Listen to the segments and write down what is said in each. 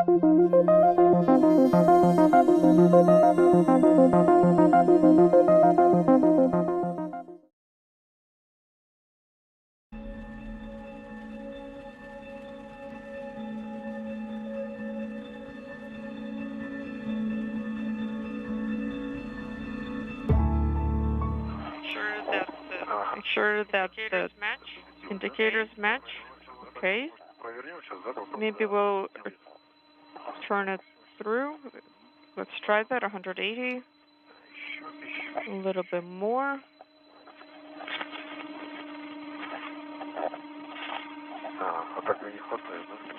Make sure that the indicators match. Okay. Maybe we'll turn it through. Let's try that, 180. A little bit more.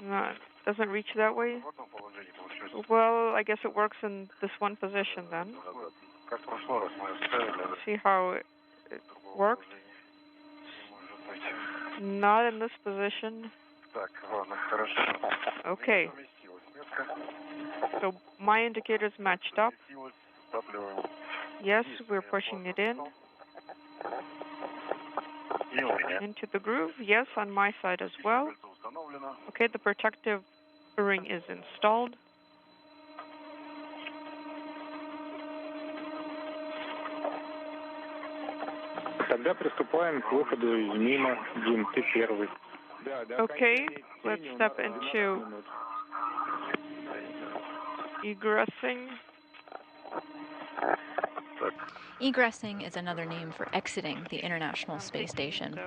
No, it doesn't reach that way. Well, I guess it works in this one position then. See how it worked? Not in this position. Okay. So my indicators matched up. Yes, we're pushing it in. Into the groove. Yes, on my side as well. Okay, the protective ring is installed. Okay, let's step into egressing. Egressing is another name for exiting the International Space Station.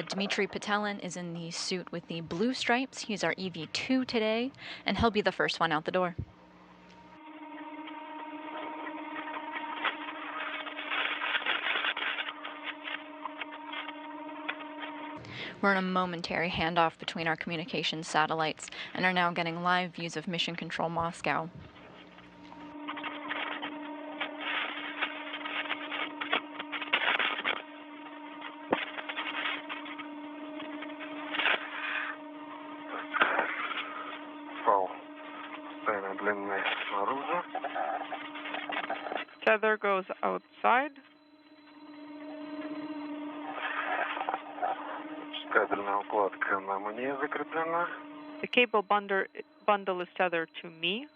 Dmitri Petelin is in the suit with the blue stripes. He's our EV2 today, and he'll be the first one out the door. We're in a momentary handoff between our communications satellites and are now getting live views of Mission Control Moscow. Tether goes outside. The cable bundle is tethered to me.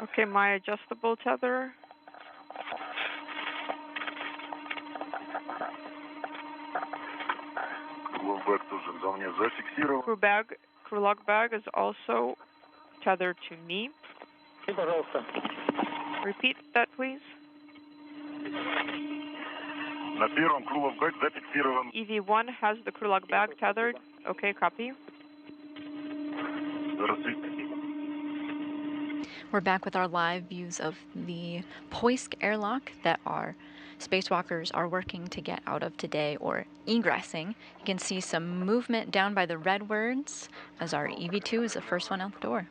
Okay, my adjustable tether. Crew lock bag is also tethered to me. Repeat that, please. EV1 has the crew lock bag tethered. Okay, copy. We're back with our live views of the Poisk airlock that our spacewalkers are working to get out of today, or egressing. You can see some movement down by the red words as our EV2 is the first one out the door.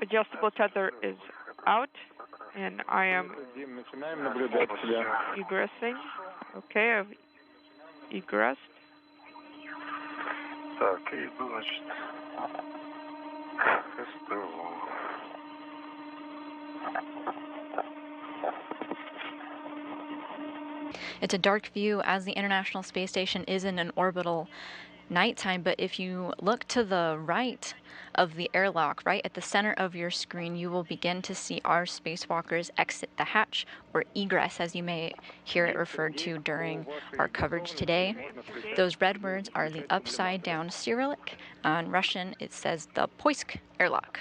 Adjustable tether is out, and I am egressing. Okay, I've egressed. It's a dark view as the International Space Station is in an orbital nighttime, but if you look to the right of the airlock, right at the center of your screen, you will begin to see our spacewalkers exit the hatch, or egress as you may hear it referred to during our coverage today. Those red words are the upside down Cyrillic. On Russian it says the Poisk airlock.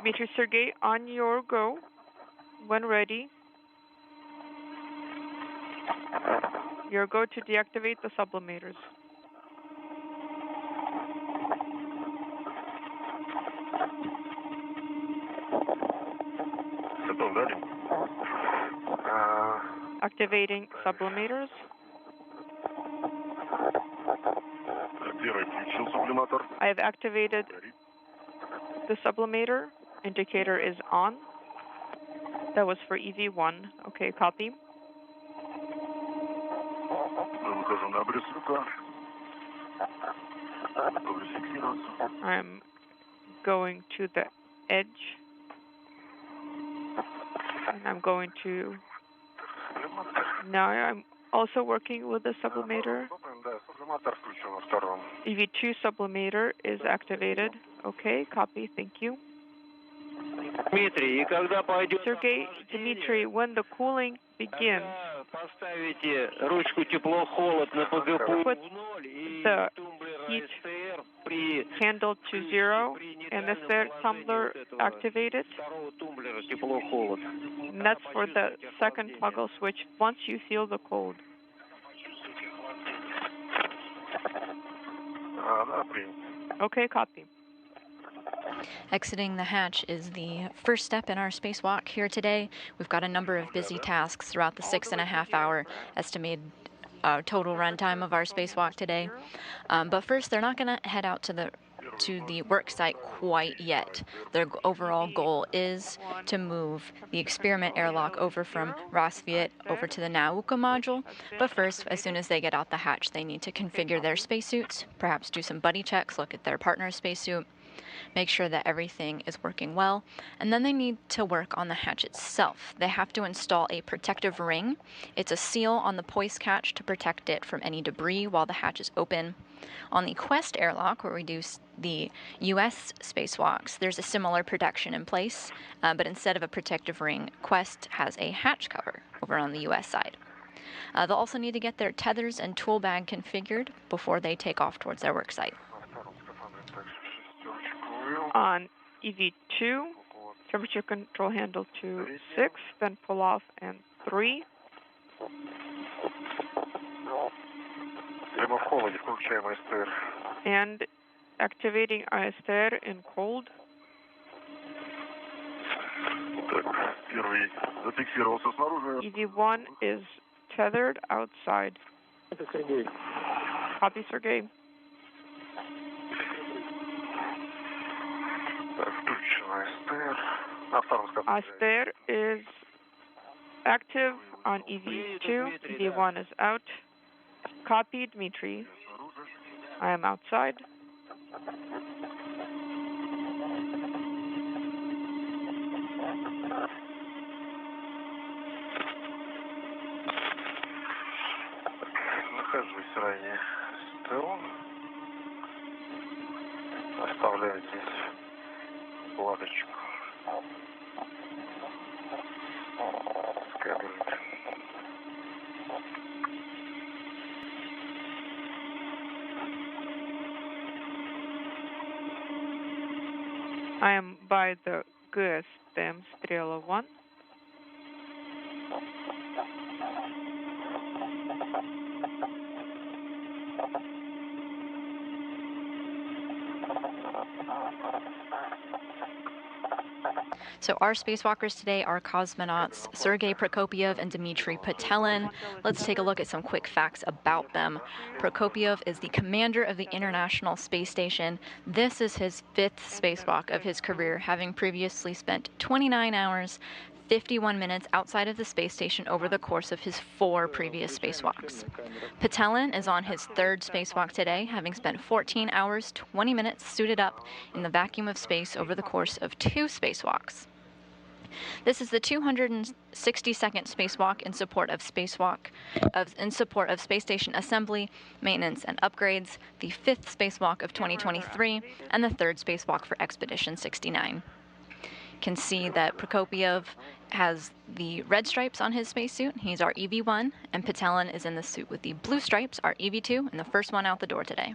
Dmitri, Sergey, on your go. When ready, you're going to deactivate the sublimators. Activating sublimators. I have activated the sublimator. Indicator is on. That was for EV1. Okay, copy. I'm going to the edge. And I'm going to... Now I'm also working with the sublimator. EV2 sublimator is activated. Okay, copy. Thank you. Sergey, Dmitri, when the cooling begins, put the heat handle to 0 and the third tumbler activated. And that's for the second toggle switch once you feel the cold. Okay, copy. Exiting the hatch is the first step in our spacewalk here today. We've got a number of busy tasks throughout the 6.5-hour estimated total runtime of our spacewalk today. But first, they're not going to head out to the work site quite yet. Their overall goal is to move the experiment airlock over from Rassvet over to the Nauka Module. But first, as soon as they get out the hatch, they need to configure their spacesuits, perhaps do some buddy checks, look at their partner's spacesuit, make sure that everything is working well, and then they need to work on the hatch itself. They have to install a protective ring. It's a seal on the Poise catch to protect it from any debris while the hatch is open. On the Quest airlock, where we do the US spacewalks, there's a similar protection in place, but instead of a protective ring, Quest has a hatch cover over on the US side. They'll also need to get their tethers and tool bag configured before they take off towards their work site. On EV2, temperature control handle to 6, then pull off and 3. And activating ISR in cold. EV1 is tethered outside. Copy, Sergey. ISR is active on EV2. EV1 is out. Copy, Dmitri. I am outside. Нахожусь ранее СТО. Оставляю здесь лодочку. Скабель. I am by the GSTM Strela 1. So our spacewalkers today are cosmonauts Sergey Prokopyev and Dmitri Petelin. Let's take a look at some quick facts about them. Prokopyev is the commander of the International Space Station. This is his 5th spacewalk of his career, having previously spent 29 hours, 51 minutes outside of the space station over the course of his 4 previous spacewalks. Petelin is on his 3rd spacewalk today, having spent 14 hours, 20 minutes suited up in the vacuum of space over the course of 2 spacewalks. This is the 262nd spacewalk in support of space station assembly, maintenance, and upgrades, the 5th spacewalk of 2023, and the 3rd spacewalk for Expedition 69. You can see that Prokopyev has the red stripes on his spacesuit. He's our EV1, and Petelin is in the suit with the blue stripes, our EV2, and the first one out the door today.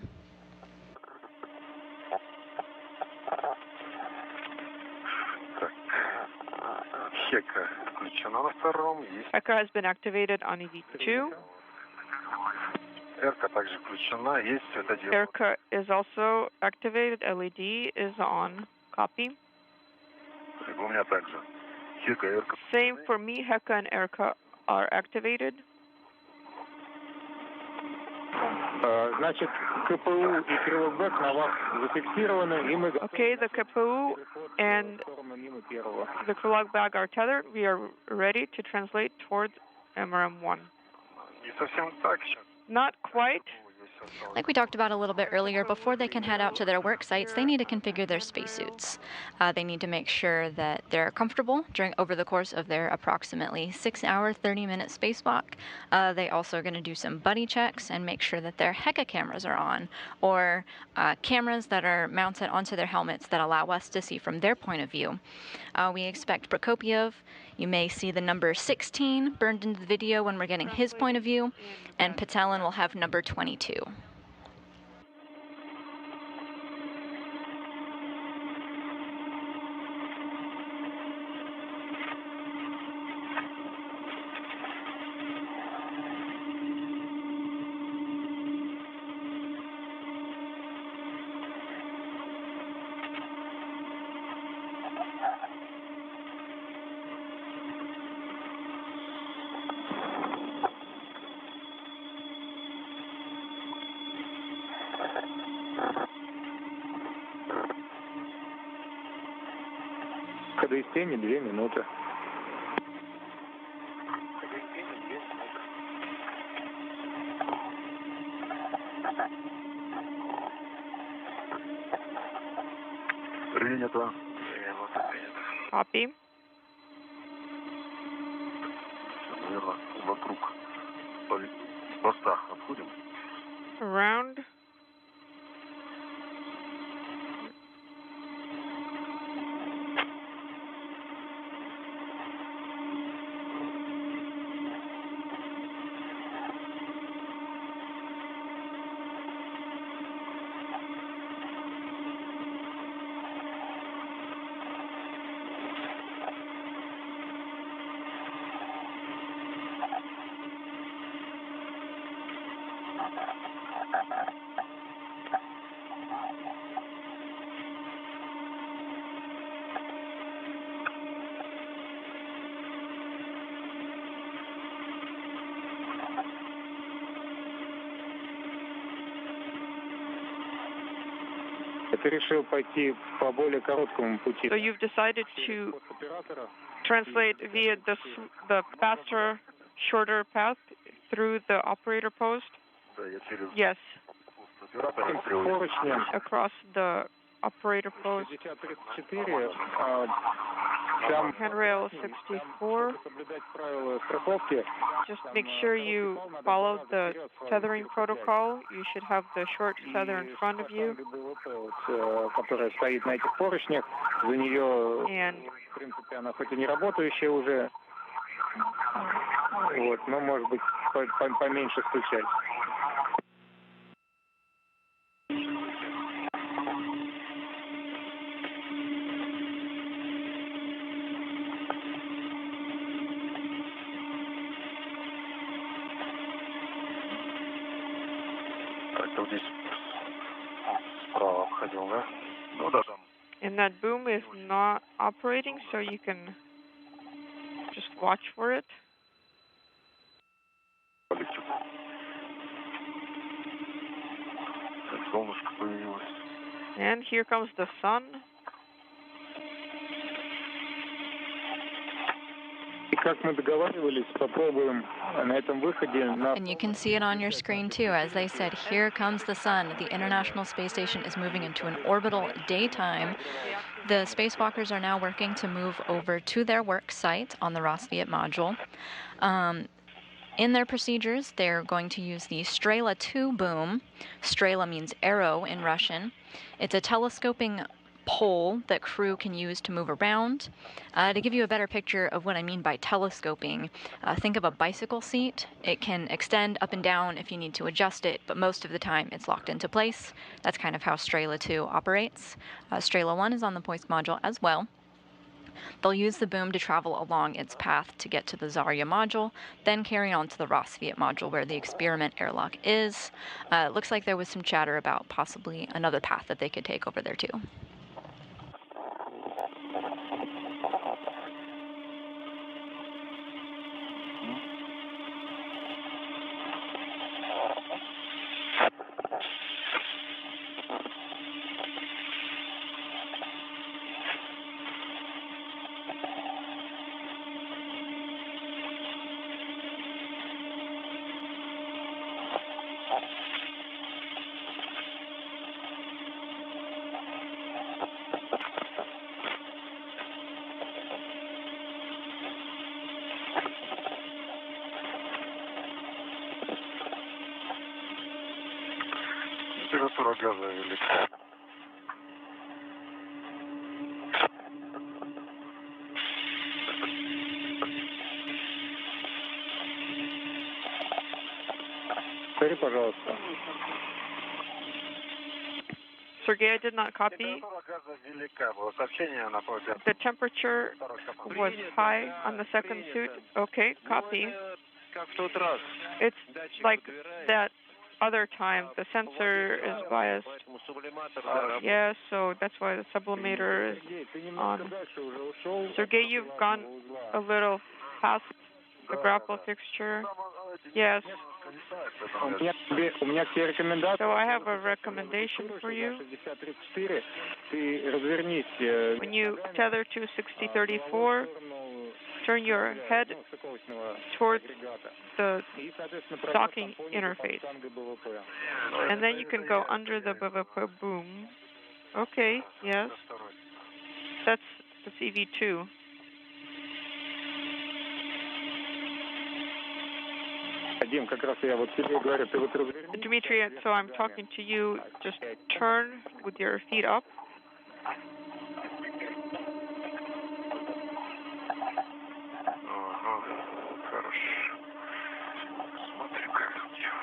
Хека включена на втором. Есть. Heka has been activated on EDT2. Эрка также включена. Есть светодиод. Erka is also activated. LED is on. Copy. У меня также. Хека, Эрка. Same for me. Heka and Erka are activated. Значит, КПУ и крылок БЭК на вас зафиксированы, и мы Okay, the KPU and the Krylog bag are tethered. We are ready to translate towards MRM-1. Не совсем так сейчас. Not quite. Like we talked about a little bit earlier, before they can head out to their work sites, they need to configure their spacesuits. They need to make sure that they're comfortable over the course of their approximately 6-hour, 30-minute spacewalk. They also are going to do some buddy checks and make sure that their Heka cameras are on, or cameras that are mounted onto their helmets that allow us to see from their point of view. We expect Prokopyev. You may see the number 16 burned into the video when we're getting his point of view, and Petelin will have number 22. До истени 2 минуты. Принято. Copy. Наверное, вокруг поста обходим. Around. Ты решил пойти по более короткому пути. So you've decided to translate via the faster, shorter path through the operator post? Да, я через Yes, оператора стрелы. Поручнем across the operator post. 64, там Handrail 64. соблюдать правила страховки. Just make sure you follow the tethering protocol. You should have the short tether in front of you. Которая стоит на этих поручнях, за нее, And в принципе, она хоть и не работающая уже, вот, но может быть поменьше стучать. Это здесь справа обходил, да? Ну да, там. and that boom is not operating, so you can just watch for it. Полетит. Так, солнышко появилось. And here comes the sun. И как мы договаривались, попробуем на этом выходе на... And you can see it on your screen too. As they said, here comes the sun. The International Space Station is moving into an orbital daytime. The spacewalkers are now working to move over to their work site on the Rassvet Module. In their procedures, they're going to use the Strela 2 boom. Strela means arrow in Russian. It's a telescoping pole that crew can use to move around. To give you a better picture of what I mean by telescoping, think of a bicycle seat. It can extend up and down if you need to adjust it, but most of the time it's locked into place. That's kind of how Strela 2 operates. Strela 1 is on the Poist module as well. They'll use the boom to travel along its path to get to the Zarya module, then carry on to the Rassvet module where the experiment airlock is. It looks like there was some chatter about possibly another path that they could take over there too. Температура газа велика. Повтори, пожалуйста. Sergey, I did not copy. Температура газа велика. Было сообщение на поводу. The temperature was high on the second suit. Okay, copy. Как в тот раз. It's like that other time. The sensor is biased. Поэтому сублиматор работает. Yeah, so that's why the sublimator is on. Sergey, you've gone a little past the grapple fixture. Yes. У меня к тебе рекомендация. So I have a recommendation for you. 6034, ты развернись. When you tether to 6034, turn your head towards the docking interface. And then you can go under the BVP boom. Okay, yes. That's EV2. Дим, как раз я вот тебе говорю, ты вот развернись. Dmitri, so I'm talking to you. Just turn with your feet up. Ага, хорошо. Смотри, как тут дело.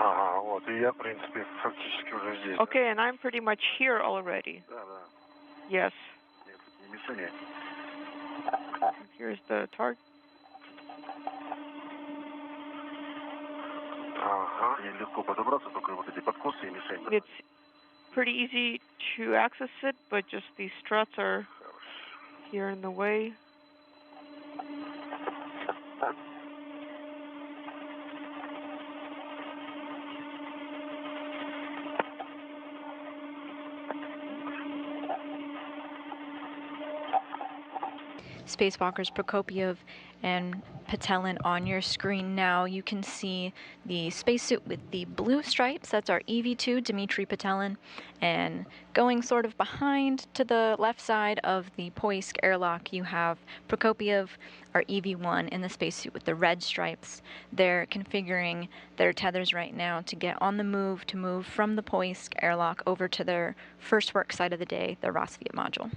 Ага, вот, и я, в принципе, фактически уже здесь. Okay, and I'm pretty much here already. Да, да. Yes. Нет, тут не мешание. Here's the target. Ага, мне легко подобраться, только вот эти подкосы и мишень. It's pretty easy to access it, but just these struts are here in the way. Spacewalkers Prokopyev and Petelin on your screen now. You can see the spacesuit with the blue stripes. That's our EV2, Dmitri Petelin. And going sort of behind to the left side of the Poisk airlock, you have Prokopyev, our EV1, in the spacesuit with the red stripes. They're configuring their tethers right now to get on the move, to move from the Poisk airlock over to their first work site of the day, the Rassvet Module.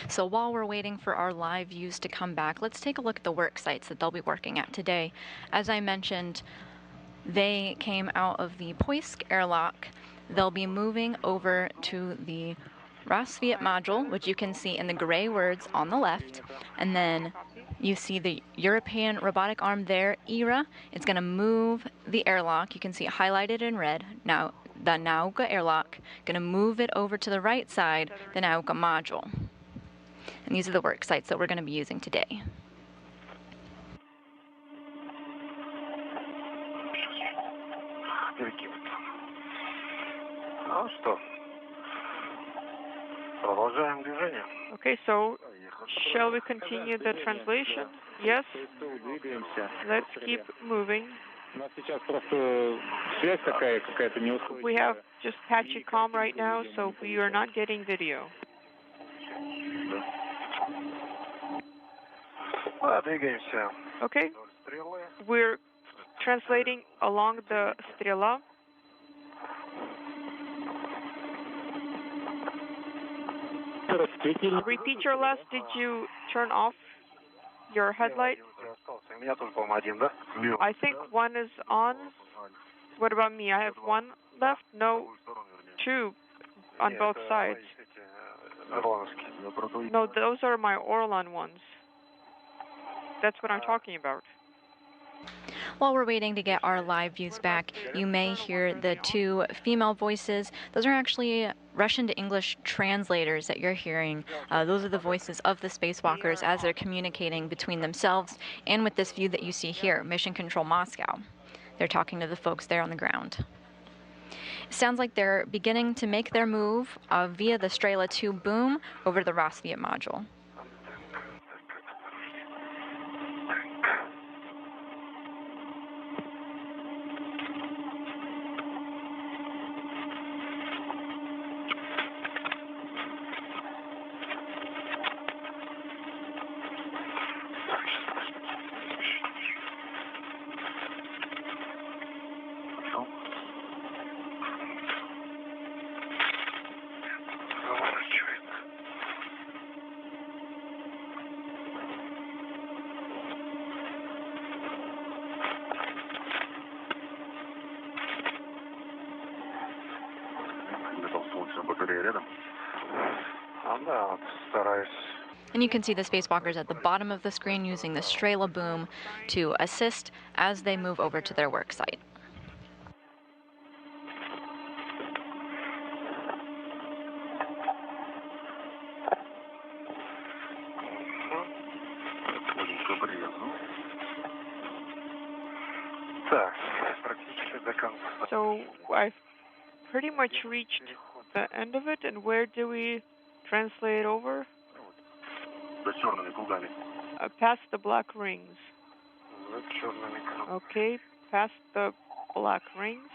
So while we're waiting for our live views to come back, let's take a look at the work sites that they'll be working at today. As I mentioned, they came out of the Poisk airlock. They'll be moving over to the Rassvet module, which you can see in the gray words on the left, and then You see the European robotic arm there, ERA. It's going to move the airlock. You can see it highlighted in red. Now, the Nauka airlock, going to move it over to the right side, the Nauka module. And these are the work sites that we're going to be using today. Okay, so shall we continue the translation? Yes? Let's keep moving. We have just patchy comm right now, so we are not getting video. Okay, we're translating along the Strela. Repeat your last. Did you turn off your headlight? I think one is on. What about me? I have one left? No, two on both sides. No, those are my Orlan ones. That's what I'm talking about. While we're waiting to get our live views back, you may hear the two female voices. Those are actually Russian to English translators that you're hearing. Those are the voices of the spacewalkers as they're communicating between themselves and with this view that you see here, Mission Control Moscow. They're talking to the folks there on the ground. It sounds like they're beginning to make their move via the Strela 2 boom over to the Rassvet Module. And you can see the spacewalkers at the bottom of the screen using the Strela boom to assist as they move over to their work site. So I've pretty much reached the end of it, and where do we translate over? Past the black rings. Okay, past the black rings.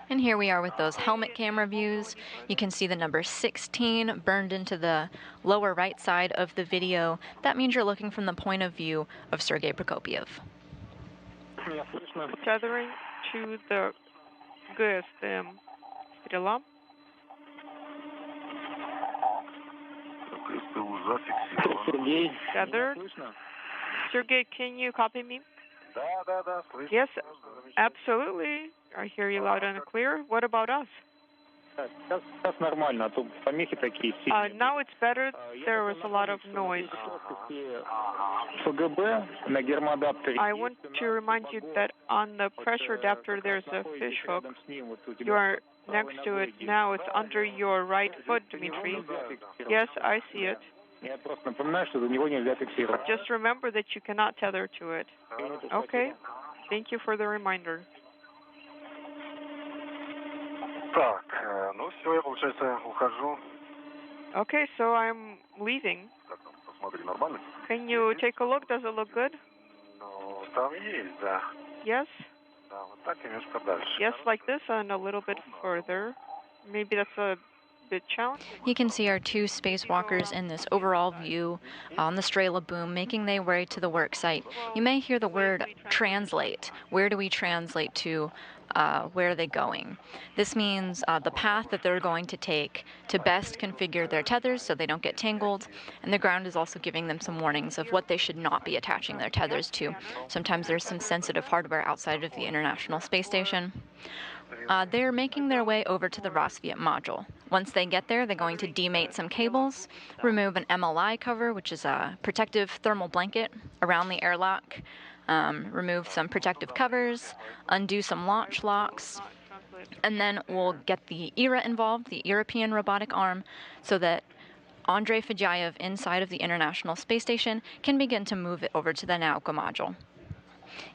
And here we are with those helmet camera views. You can see the number 16 burned into the lower right side of the video. That means you're looking from the point of view of Sergey Prokopyev. Tethering to the GSM Strela. Tethered. Sergey, can you copy me? Yes, absolutely. I hear you loud and clear. What about us? Now it's better. There was a lot of noise. I want to remind you that on the pressure adapter there's a fish hook. You are next to it now. It's under your right foot, Dmitri. Yes, I see it. Just remember that you cannot tether to it. Okay. Thank you for the reminder. Okay, so I'm leaving. Can you take a look? Does it look good? Yes? Yes, like this and a little bit further. Maybe that's a bit challenging. You can see our two spacewalkers in this overall view on the Strela boom making their way to the work site. You may hear the word translate. Where do we translate to? Where are they going? This means the path that they're going to take to best configure their tethers so they don't get tangled, and the ground is also giving them some warnings of what they should not be attaching their tethers to. Sometimes there's some sensitive hardware outside of the International Space Station. They're making their way over to the Rassvet Module. Once they get there, they're going to demate some cables, remove an MLI cover, which is a protective thermal blanket around the airlock, remove some protective covers, undo some launch locks, and then we'll get the ERA involved, the European Robotic Arm, so that Andrei Fedyaev inside of the International Space Station can begin to move it over to the Nauka module.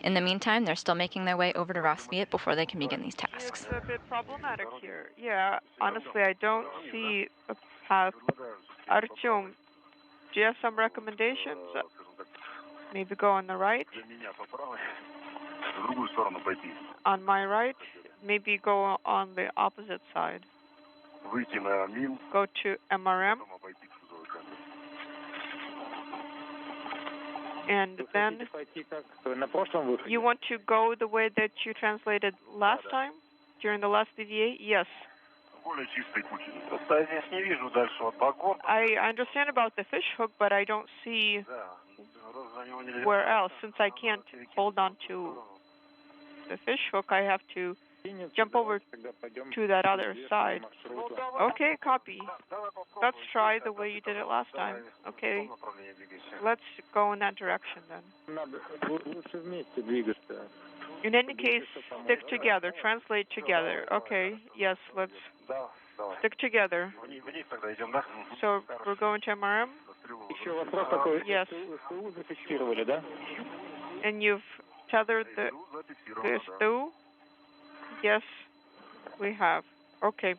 In the meantime, they're still making their way over to Rassvet before they can begin these tasks. It's a bit problematic here. Yeah, honestly, I don't see a path. Artyom, do you have some recommendations? Maybe go on the right? On my right? Maybe go on the opposite side. Go to MRM. And then you want to go the way that you translated last time, during the last DVA? Yes. I understand about the fish hook, but I don't see where else. Since I can't hold on to the fish hook, I have to jump over to that other side. Okay, copy. Let's try the way you did it last time. Okay, let's go in that direction then. In any case, stick together, translate together. Okay, yes, let's stick together. So we're going to MRM? Yes. And you've tethered the SU? Yes, we have. Okay.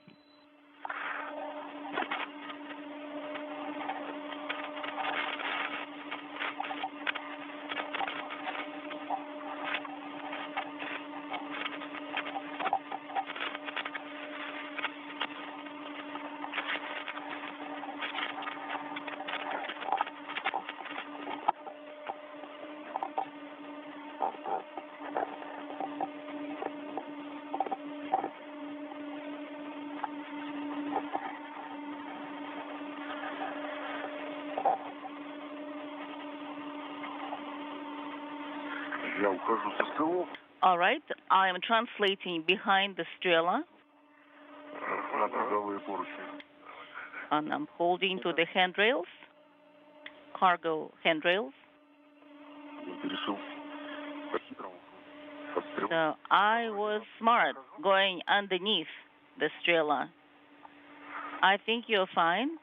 All right, I am translating behind the Strela. And I'm holding to the handrails, cargo handrails. So I was smart going underneath the Strela. I think you're fine.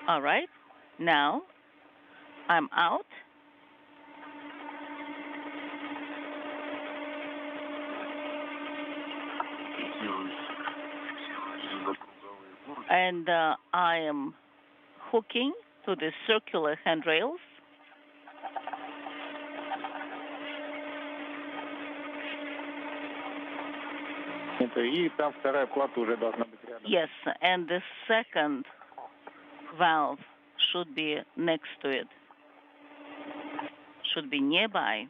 All right, now I'm out. And I am hooking to the circular handrails. И там вторая плата уже должна быть рядом. Yes, and the second valve should be next to it. Should be nearby.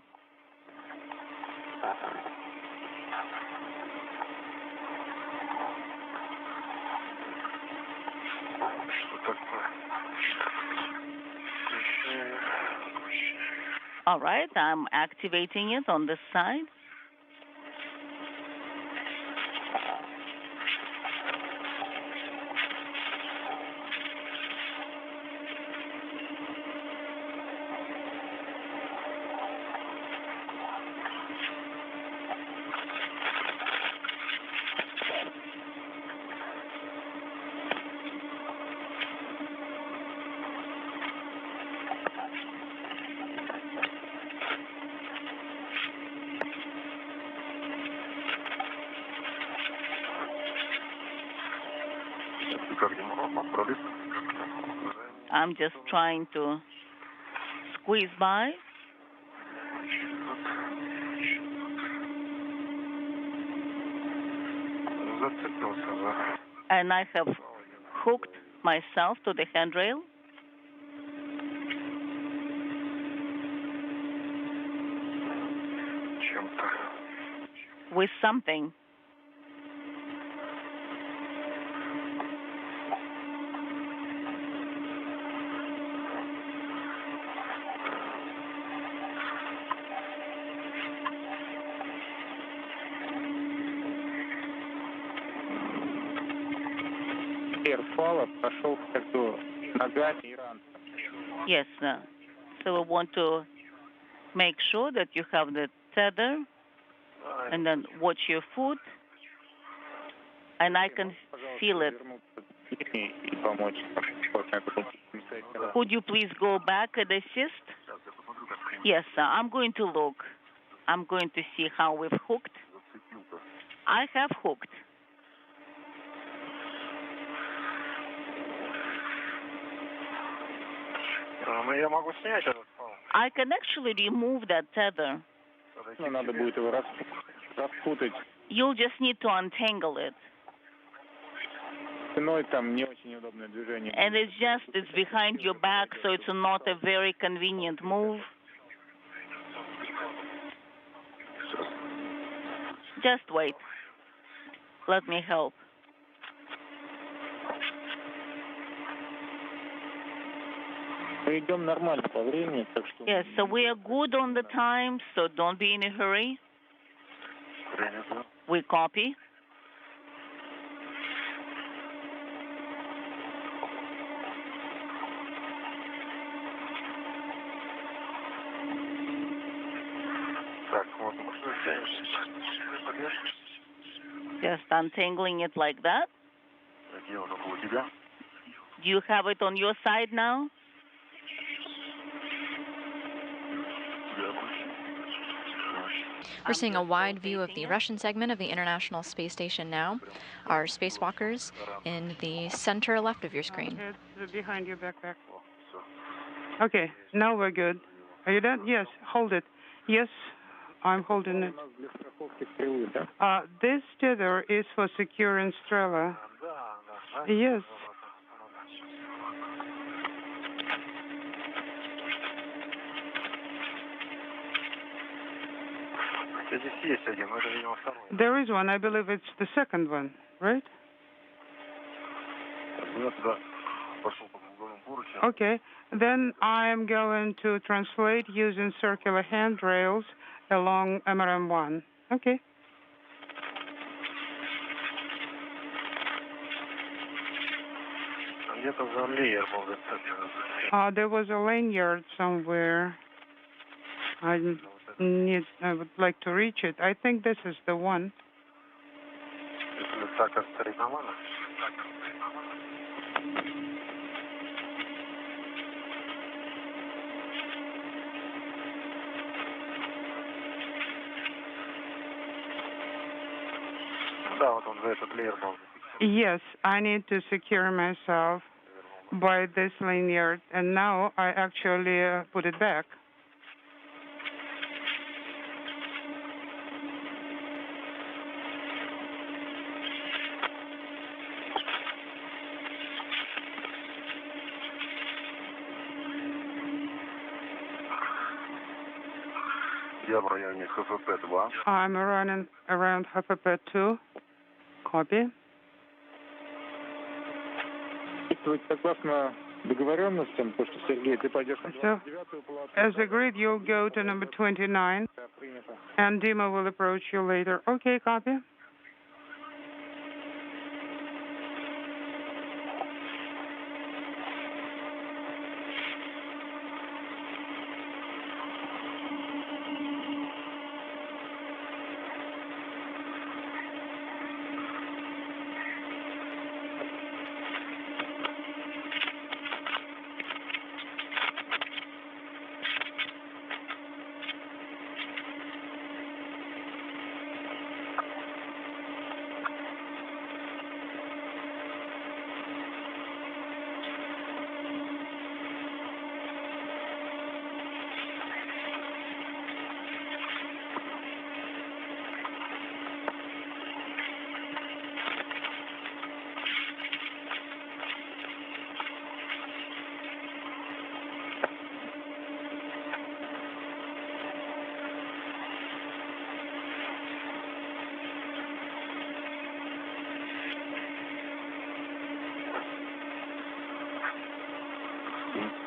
All right, I'm activating it on this side. I'm just trying to squeeze by. And I have hooked myself to the handrail. With something. Yes, so we want to make sure that you have the tether and then watch your foot, and I can feel it. Could you please go back and assist? Yes, I'm going to look. I'm going to see how we've hooked. I have hooked. I can actually remove that tether. You'll just need to untangle it. And it's behind your back, so it's not a very convenient move. Just wait. Let me help. Yes, so we are good on the time, so don't be in a hurry. We copy. Just untangling it like that. Do you have it on your side now? We're seeing a wide view of the Russian segment of the International Space Station now. Our spacewalkers in the center left of your screen. It's behind your backpack. Okay, now we're good. Are you done? Yes, hold it. Yes, I'm holding it. This tether is for securing Strela. Yes. There is one. I believe it's the second one, right? Okay. Then I am going to translate using circular handrails along MRM1. Okay. There was a lanyard somewhere. I would like to reach it. I think this is the one. Yes, I need to secure myself by this lanyard, and now I actually put it back. Я в районе ХФП-2. I'm running around HFP2. Copy. Действовать согласно договоренностям, потому что, Сергей, ты пойдешь на So, 29-ю палату. as agreed, you'll go to number 29, Да, принято. and Dima will approach you later. Okay, copy.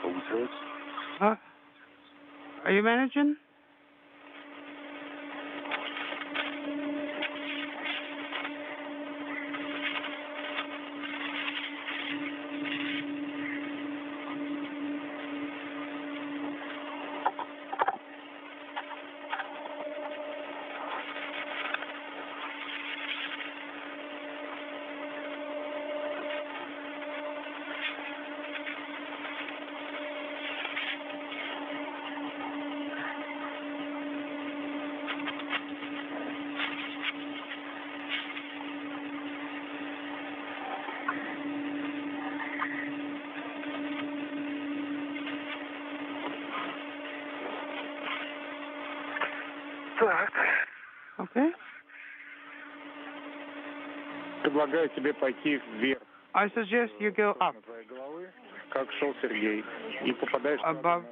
Получается? Are you managing? Так. Okay. Предлагаю тебе пойти вверх I suggest you go up на твоей головы, как шел Сергей, и попадаешь Above.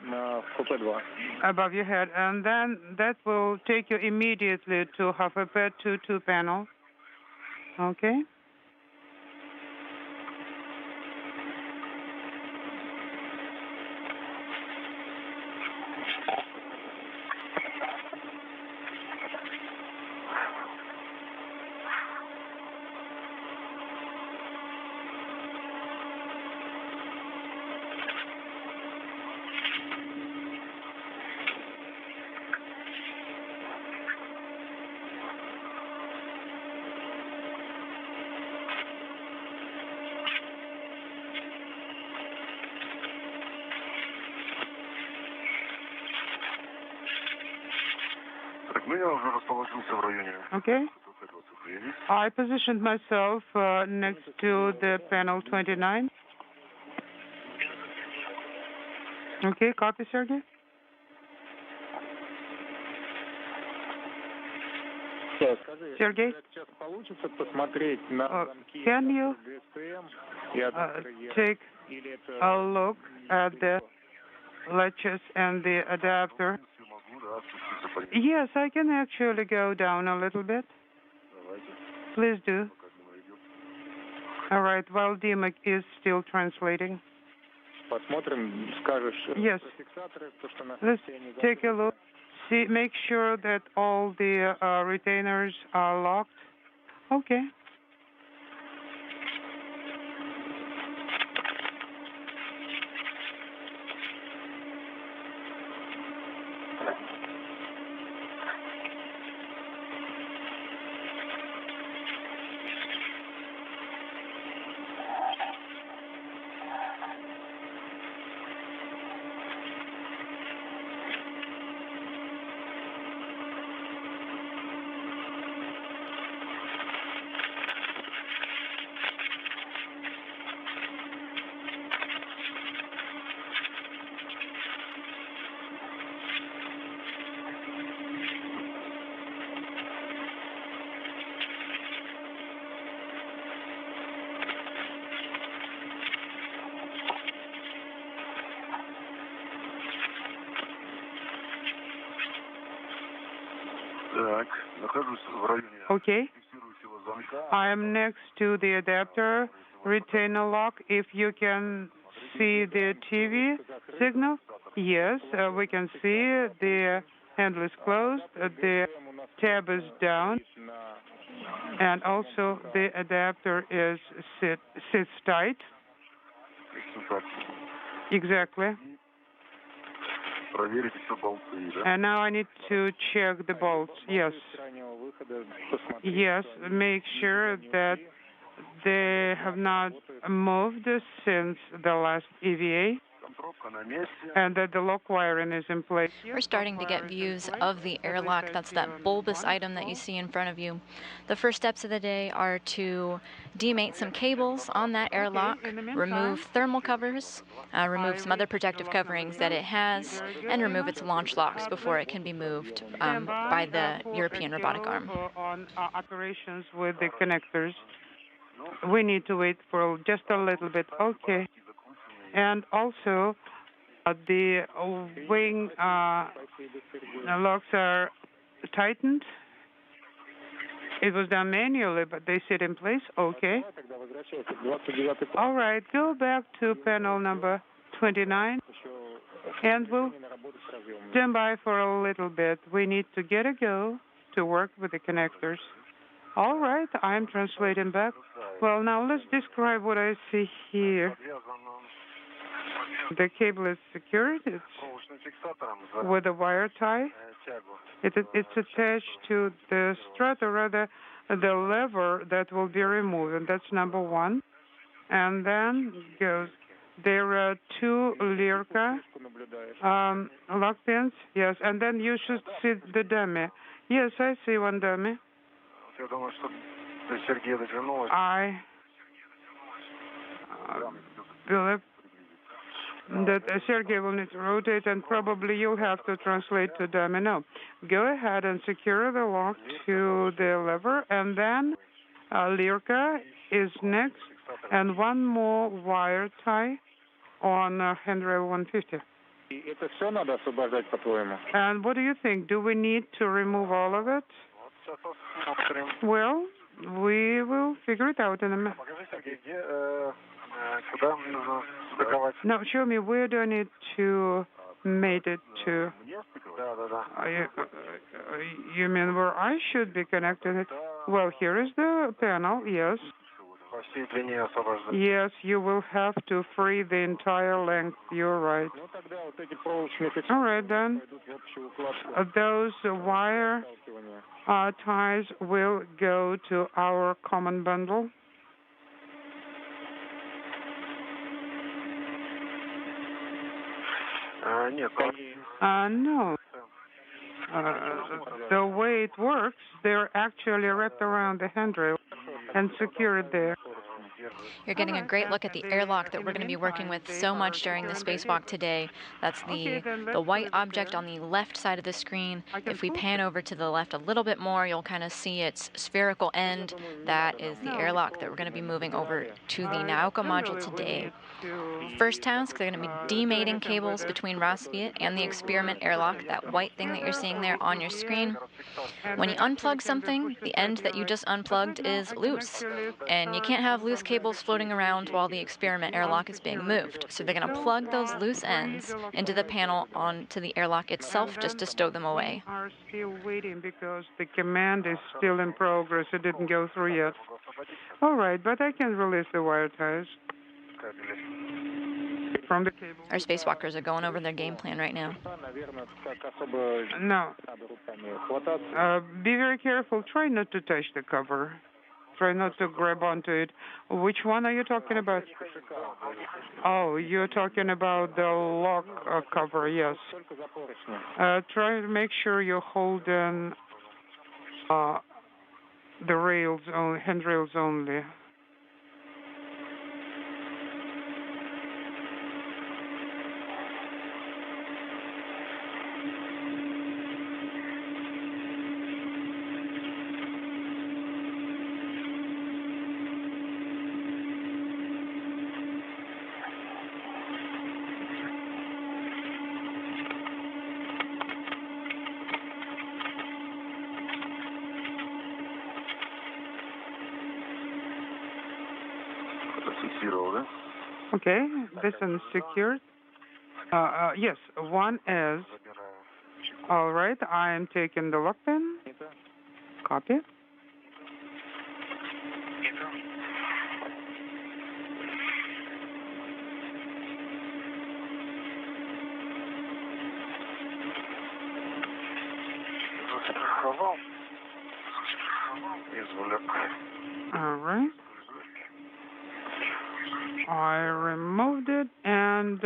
на ХП-2. above your head, and then that will take you immediately to HFP2 panel. Okay. Так, ну я уже расположился в районе Okay. ХФП-29. I positioned myself next to the panel 29. Okay, copy, Sergey. Скажи, Sergey, сейчас получится посмотреть на замки can you ГСПМ и адаптеры take или это a look at the latches and the adapter? Если могу, да, спуститься по ним. Yes, I can actually go down a little bit. Давайте, Please do. пока Дима идет. All right, while Dima is still translating. посмотрим, скажешь Yes. про фиксаторы, то, что на Let's все они take a закрыты. look. See, make sure that all the retainers are locked. Okay. Okay. I am next to the adapter retainer lock. If you can see the TV signal, yes, we can see the handle is closed, the tab is down, and also the adapter is sits tight. Exactly. And now I need to check the bolts. Yes. Yes, make sure that they have not moved since the last EVA and that the lock wiring is in place. We're starting to get views of the airlock. That's that bulbous item that you see in front of you. The first steps of the day are to demate some cables on that airlock, remove thermal covers, remove some other protective coverings that it has, and remove its launch locks before it can be moved by the European robotic arm. On operations with the connectors. We need to wait for just a little bit. Okay. And also, the wing locks are tightened. It was done manually, but they sit in place. Okay. All right. Go back to panel number 29, and we'll stand by for a little bit. We need to get a go to work with the connectors. All right. I'm translating back. Well, now let's describe what I see here. The cable is secured. It's with a wire tie. It's attached to the strut, or rather the lever that will be removed, and that's number one. And then goes, there are two Lirka lock pins. Yes, and then you should see the dummy. Yes, I see one dummy. I believe that Sergey will need to rotate, and probably you'll have to translate to dummy. No. Go ahead and secure the lock to the lever, and then Lirka is next, and one more wire tie on handrail 150. And what do you think? Do we need to remove all of it? Well, we will figure it out in a minute. Now, show me, where do I need to mate it to? You mean where I should be connecting it? Well, here is the panel, yes. Yes, you will have to free the entire length. You're right. All right, then. Those wire ties will go to our common bundle. No. The way it works, they're actually wrapped around the handrail and secured there. You're getting a great look at the airlock that we're going to be working with so much during the spacewalk today. That's the white object on the left side of the screen. If we pan over to the left a little bit more, you'll kind of see its spherical end. That is the airlock that we're going to be moving over to the Nauka module today. First task, they're going to be demating cables between Rassvet and the experiment airlock, that white thing that you're seeing there on your screen. When you unplug something, the end that you just unplugged is loose, and you can't have loose cables floating around while the experiment airlock is being moved. So they're going to plug those loose ends into the panel onto the airlock itself just to stow them away. We are still waiting because the command is still in progress. It didn't go through yet. All right, but I can release the wire ties from the cable. Our spacewalkers are going over their game plan right now. No. Be very careful. Try not to touch the cover. Try not to grab onto it. Which one are you talking about? Oh, you're talking about the lock cover, yes. Try to make sure you're holding the rails, handrails only. Okay, this one's secured. Yes, one is. All right, I am taking the lock pin. Copy. All right. I removed it and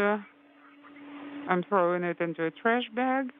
I'm throwing it into a trash bag.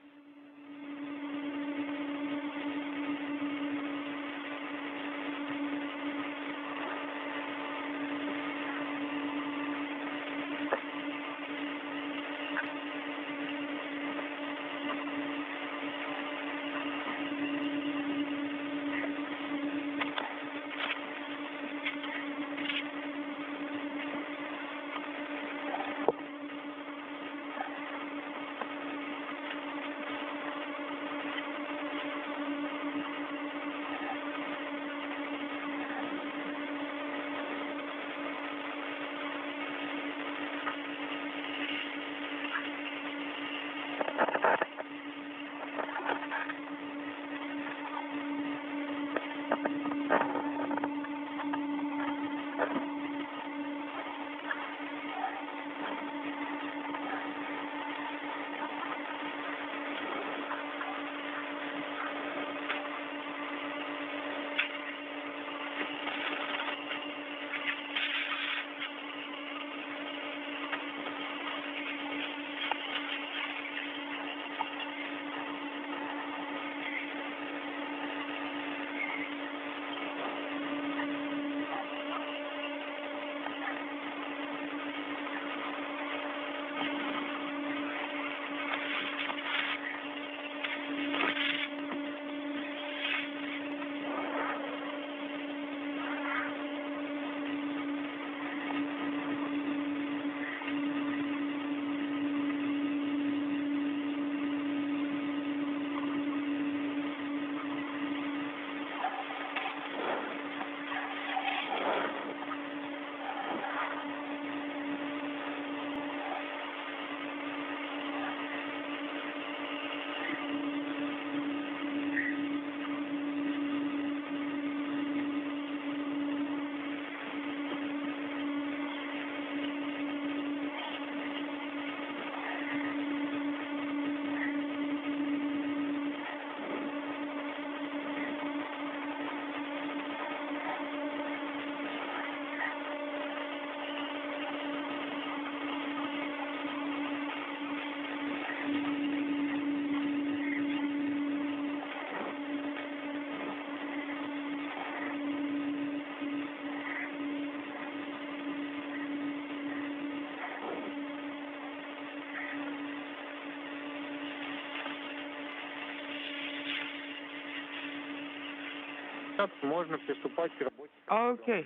Okay.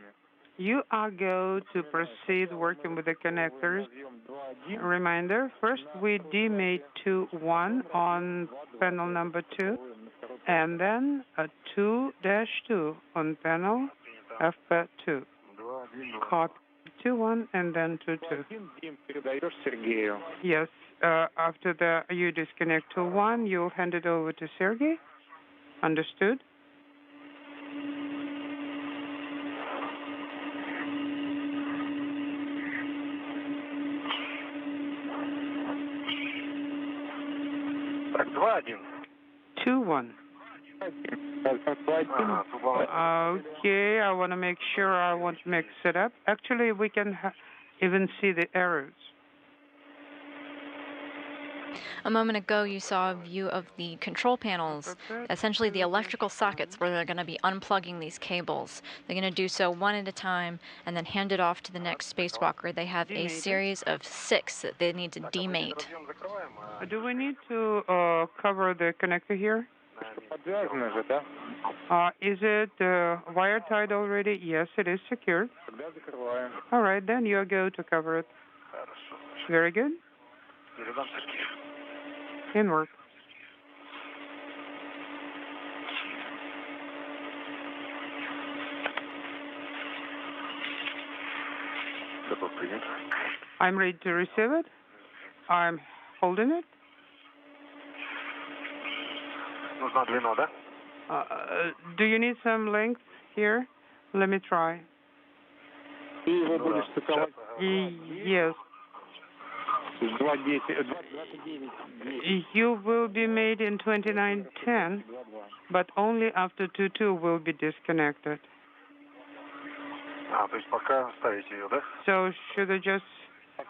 You are going to proceed working with the connectors. Reminder, first we demate 2-1 on panel number 2, and then a 2-2 on panel FP2. Copy 2-1 and then 2-2. Yes, after you disconnect 2-1, you'll hand it over to Sergey. Understood? Так, 2-1. 2-1. Okay, I want to make sure I won't mix it up. Actually, we can even see the arrows. A moment ago, you saw a view of the control panels, essentially the electrical sockets where they're going to be unplugging these cables. They're going to do so one at a time and then hand it off to the next spacewalker. They have a series of 6 that they need to demate. Do we need to cover the connector here? Is it wire-tied already? Yes, it is secured. All right, then you go to cover it. Very good. In work. Готов принять. I'm ready to receive it. I'm holding it. Нужна длина, да? Do you need some length here? Let me try. Ты его будешь стыковать Yes. с 2.10. You will be made in 2910, but only after 22 will be disconnected. То есть пока ставите ее, да? So should I just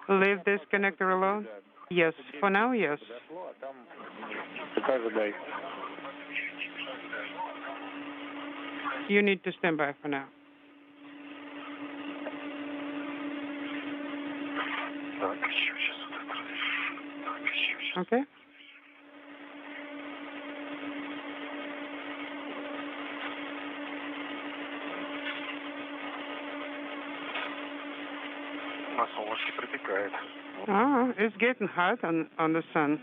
leave this connector alone? Yes. For now, yes. Пока ожидай. You need to stand by for now. Так, еще сейчас вот это. Так, еще сейчас. Okay? На солнышке припекает. It's getting hot on the sun.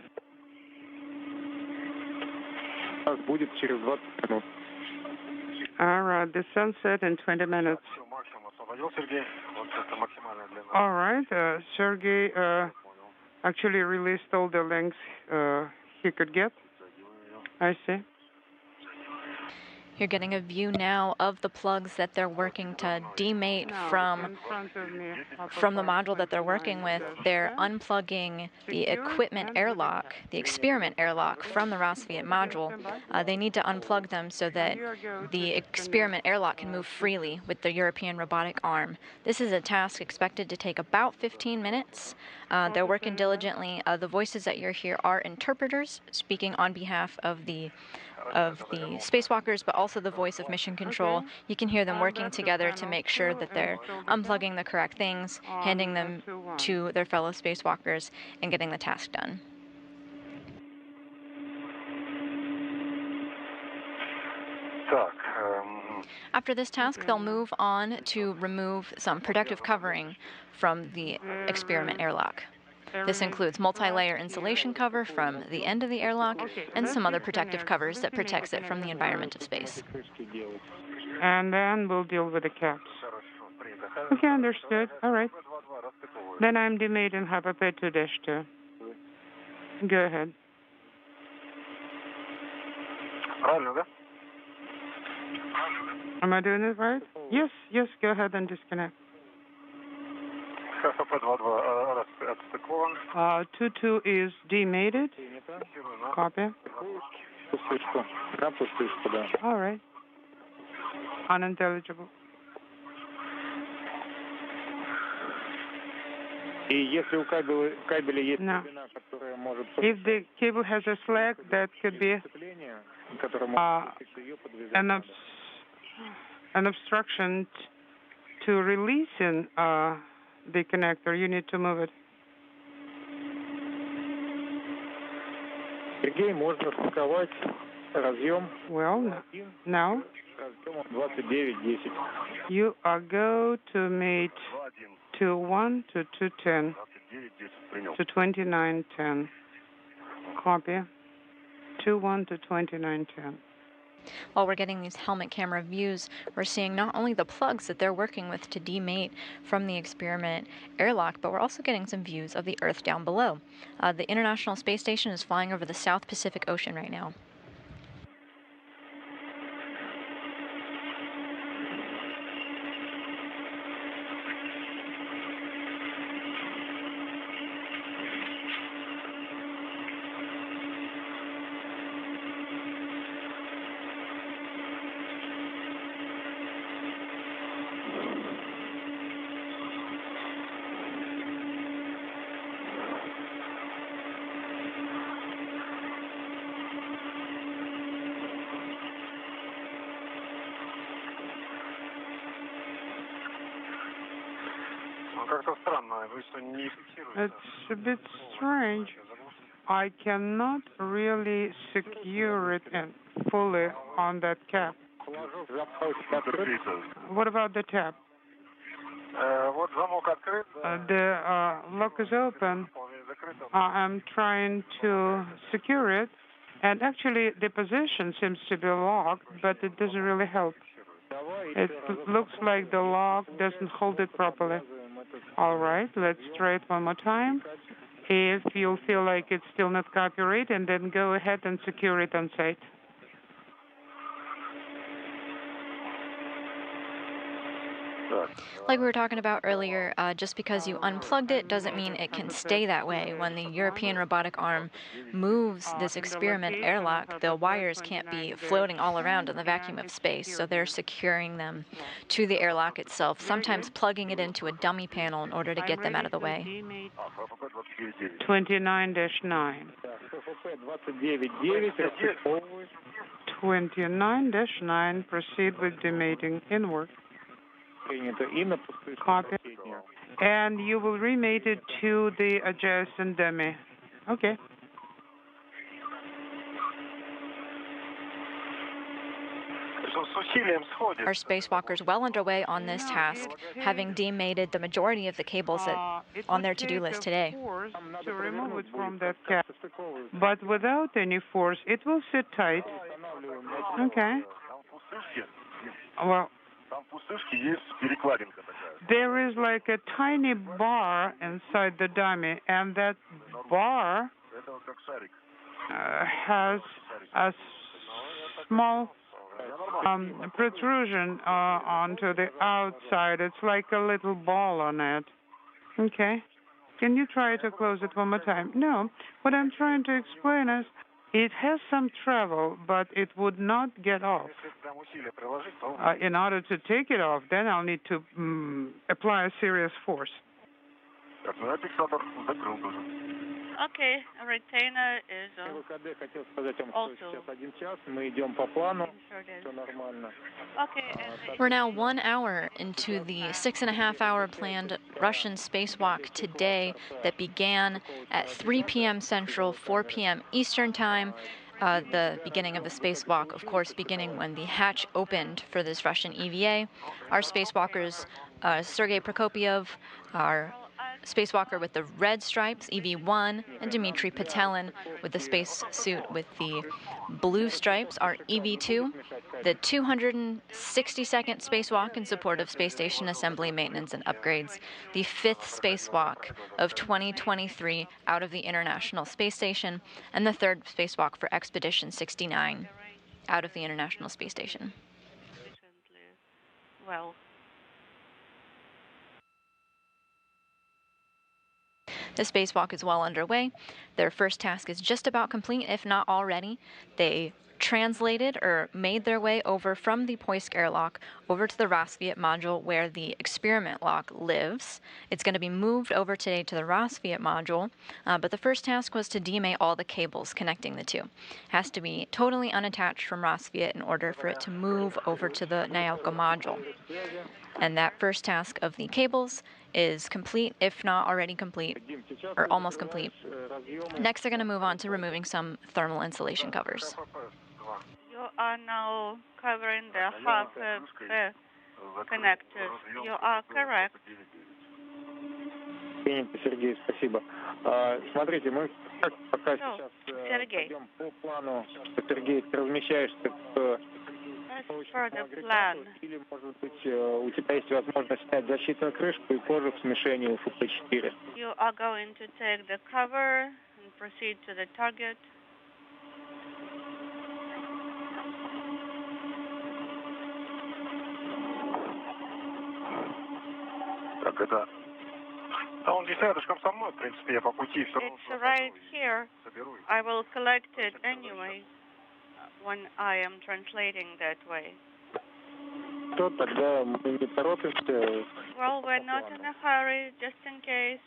Будет через 20 минут. All right, the sunset in 20 minutes. Все, максимум освободил, Сергей. Вот это максимальная длина. All right, Sergey actually released all the lengths he could get. I see. You're getting a view now of the plugs that they're working to demate from the module that they're working with. They're unplugging the equipment airlock, the experiment airlock from the Rassvet Module. They need to unplug them so that the experiment airlock can move freely with the European robotic arm. This is a task expected to take about 15 minutes. They're working diligently. The voices that you're hearing are interpreters speaking on behalf of the spacewalkers, but also the voice of mission control. You can hear them working together to make sure that they're unplugging the correct things, handing them to their fellow spacewalkers, and getting the task done. Так, After this task, they'll move on to remove some protective covering from the experiment airlock. This includes multi-layer insulation cover from the end of the airlock and some other protective covers that protects it from the environment of space. And then we'll deal with the caps. Okay, understood. All right. Then I'm demate and hyperpay 2-2. Go ahead. правильно, да? Am I doing it right? Yes, go ahead and disconnect. ХФП-22 отстыкован. 2-2 is demated. Copy. Пустышку. На пустышку, да. All right. Unintelligible. И если у кабеля есть No. глубина, которая может... If the cable has a slack, that could be которая может ее подвязать. an obstruction to releasing the connector. You need to move it. Сергей, можно стыковать разъем. Well, now Разъемом 29-10. you are go to mate 2-1 to 210 to 2910. Copy. 2-1 to 2910. While we're getting these helmet camera views, we're seeing not only the plugs that they're working with to demate from the experiment airlock, but we're also getting some views of the Earth down below. The International Space Station is flying over the South Pacific Ocean right now. Как-то странно, вы что, не фиксируете? It's a bit strange. I cannot really secure it fully on that cap. What about the tab? Вот замок открыт. The lock is open. I'm trying to secure it, and actually the position seems to be locked, but it doesn't really help. It looks like the lock doesn't hold it properly. All right, let's try it one more time. If you feel like it's still not copyrighted, then go ahead and secure it on site. Like we were talking about earlier, just because you unplugged it doesn't mean it can stay that way. When the European robotic arm moves this experiment airlock, the wires can't be floating all around in the vacuum of space, so they're securing them to the airlock itself, sometimes plugging it into a dummy panel in order to get them out of the way. 29-9. 29-9, proceed with demating inward. Copy. And you will remate it to the adjacent dummy. Okay. Our spacewalkers well underway on this task, having demated the majority of the cables that on their to-do list today. To remove it from that cap, but without any force, it will sit tight. Okay. Well, there is like a tiny bar inside the dummy, and that bar has a small protrusion onto the outside. It's like a little ball on it. Okay. Can you try to close it one more time? No. What I'm trying to explain is it has some travel, but it would not get off. In order to take it off, then I'll need to apply a serious force. Okay, a retainer is also inserted. We're now 1 hour into the 6.5-hour planned Russian spacewalk today that began at 3 p.m. Central, 4 p.m. Eastern Time. The beginning of the spacewalk, of course, beginning when the hatch opened for this Russian EVA. Our spacewalkers, Sergey Prokopyev, our spacewalker with the red stripes, EV1, and Dmitri Petelin with the space suit with the blue stripes, are EV2, the 260-second spacewalk in support of space station assembly, maintenance, and upgrades, the 5th spacewalk of 2023 out of the International Space Station, and the 3rd spacewalk for Expedition 69 out of the International Space Station. Well. The spacewalk is well underway. Their first task is just about complete, if not already. They translated or made their way over from the Poisk airlock over to the Rassvet Module where the experiment lock lives. It's going to be moved over today to the Rassvet Module, but the first task was to demate all the cables connecting the two. It has to be totally unattached from Rassvet in order for it to move over to the Nauka Module. And that first task of the cables is complete, if not already complete, or almost complete. Next, they're going to move on to removing some thermal insulation covers. You are now covering the half of the connectors. You are correct. Сергей, спасибо. Смотрите, мы пока сейчас идем по плану, что, Сергей, ты размещаешься в или, может быть, у тебя есть возможность снять защитную крышку и кожу к смешению ФП-4. You are going to take the cover and proceed to the target. Так, это... А он здесь рядышком со мной, в принципе, я по пути все равно... It's right here. I will collect it anyway when I am translating that way. То тогда мы не торопимся. Well, we're not in a hurry, just in case.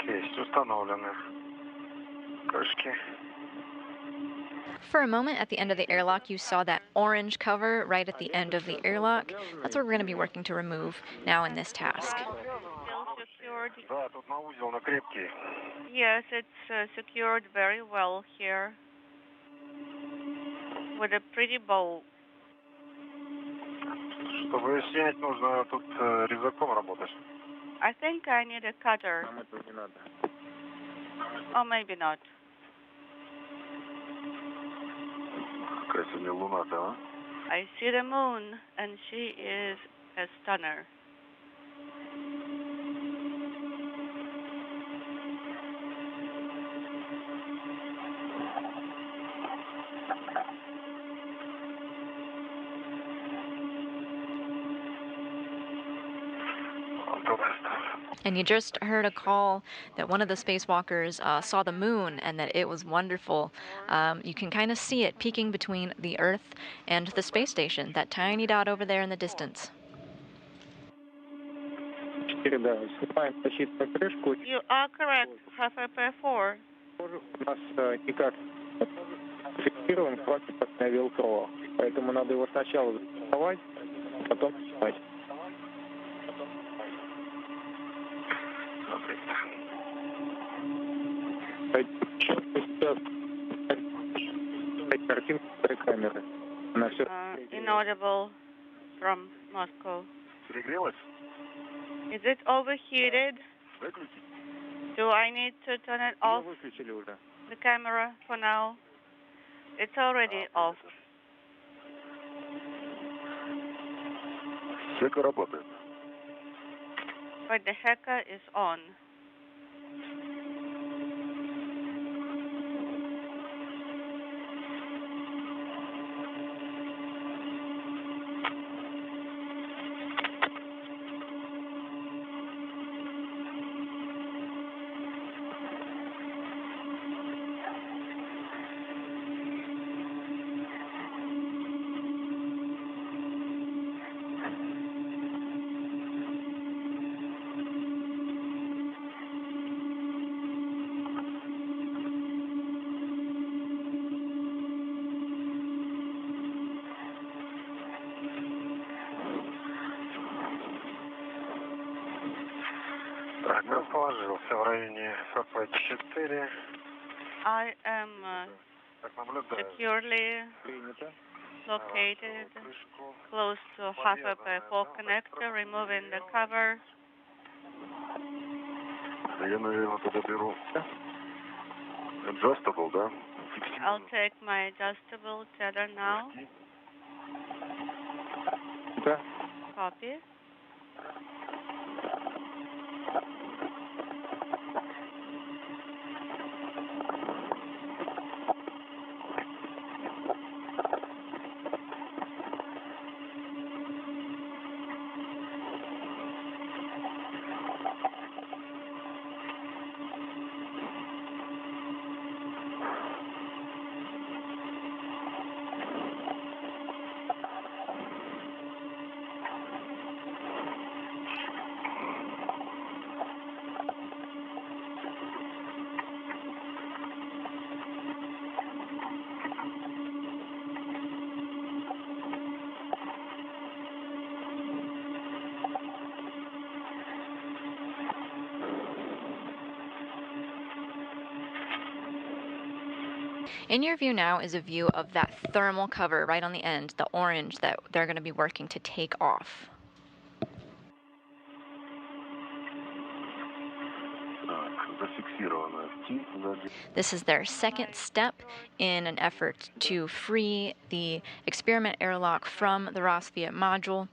Есть установлены. For a moment at the end of the airlock, you saw that orange cover right at the end of the airlock. That's what we're going to be working to remove now in this task. Still secured. Yes, it's secured very well here with a pretty bow. I think I need a cutter. Or maybe not. I see the moon, and she is a stunner. And you just heard a call that one of the spacewalkers saw the moon and that it was wonderful. You can kind of see it peeking between the Earth and the space station, that tiny dot over there in the distance. You are correct, FFP4. Поэтому надо его сначала зафиксировать, потом снимать. Картинка камеры. Inaudible from Moscow. Is it overheated? Do I need to turn it off? The camera for now. It's already off. But the hacker is on. I am securely located close to FFP4 connector, removing the cover. I'll take my adjustable tether now. Copy. In your view now is a view of that thermal cover right on the end, the orange that they're going to be working to take off. This is their second step in an effort to free the experiment airlock from the Rassvet Module.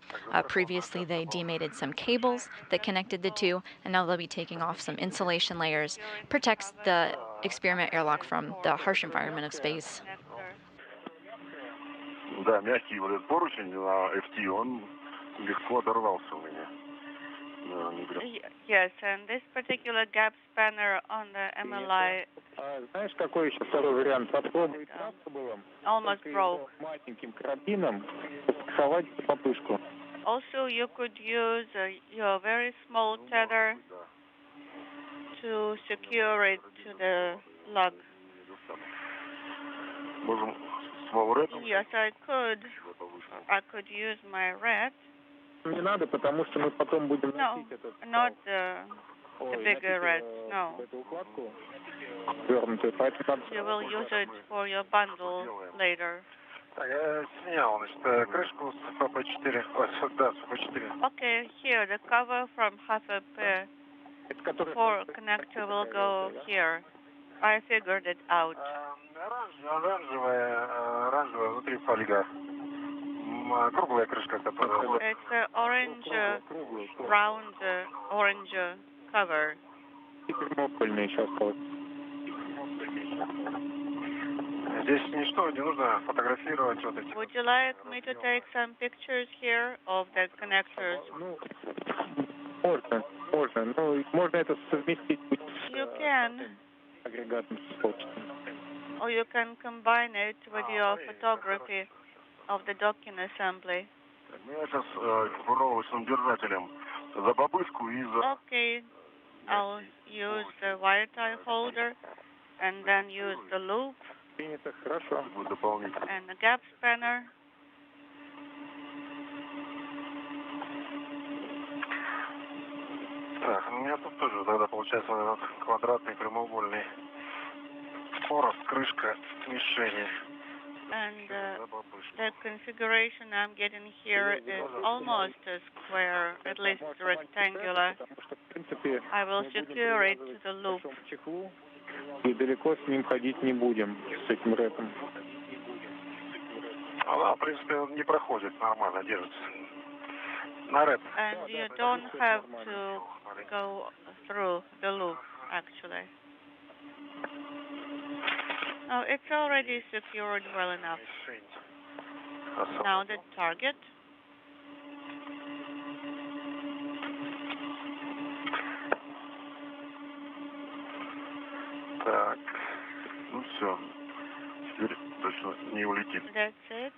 Previously, they demated some cables that connected the two, and now they'll be taking off some insulation layers. Protects the experiment airlock from the harsh environment of space. Да, мягкий вот этот поручень на FT, он легко оторвался у меня. Yes, and this particular gap spanner on the MLI Знаешь, какой еще второй вариант? Попробуй almost broke. маленьким карабином сховать попышку. Also, you could use your very small tether to secure it to the lug. Yes, I could. I could use my red. Не надо, потому что мы потом будем No, носить этот not the bigger red. No. эту укладку свернутую, поэтому надо... You will use it for your bundle later. Я снял, значит, крышку с ПП-4. Да, с ПП-4. Okay, here, the cover from half a pair for connector will go here. I figured it out. Оранжевая, внутри фольга. Круглая крышка, которая... It's an orange, round orange cover. И прямоугольный еще осталось. Здесь ничто не нужно фотографировать вот эти. Would you like me to take some pictures here of the connectors? Ну, можно. Ну, можно это совместить с You can. агрегатным способом. Or you can combine it with your photography of the docking assembly. Я сейчас проволочным держателем за бабышку и за... Okay, I'll use the wire tie holder and then use the loop Принято, хорошо. Дополнительно. and the gap spanner. Так, у меня тут тоже тогда получается вот этот квадратный прямоугольный хворост, крышка, мишени. And the configuration I'm getting here is almost a square, at least rectangular. Потому что, в принципе, I will secure it to the loop. в чехлу и далеко с ним ходить не будем, с этим рэпом. Она, в принципе, не проходит, нормально держится. На рэп. And you don't have to go through the loop, actually. Oh, it's already secured well enough. Now the target. Так, ну все. Теперь точно не улетит. That's it.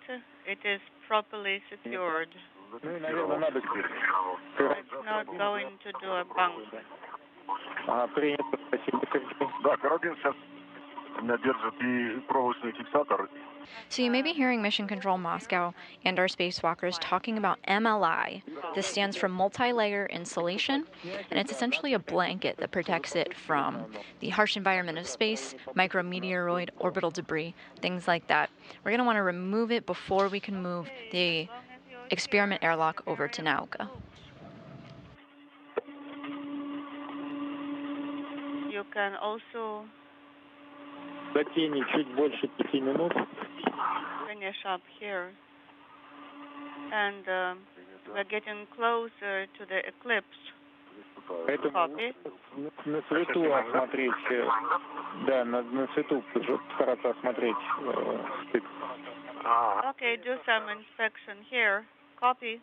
It is properly secured. Ну и, наверное, надо... It's not going to do a bump. Ага, принято, спасибо, Сергей. Да, карабин сейчас у меня держит и проволочный фиксатор. So you may be hearing Mission Control Moscow and our spacewalkers talking about MLI. This stands for multi-layer insulation, and it's essentially a blanket that protects it from the harsh environment of space, micrometeoroid, orbital debris, things like that. We're going to want to remove it before we can move the experiment airlock over to Nauka. You can also Затени чуть больше 5 минут. finish up here. And we're getting closer to the eclipse. Поэтому Copy. на свету осмотреть, да, на свету стараться осмотреть стык. Okay, do some inspection here. Copy.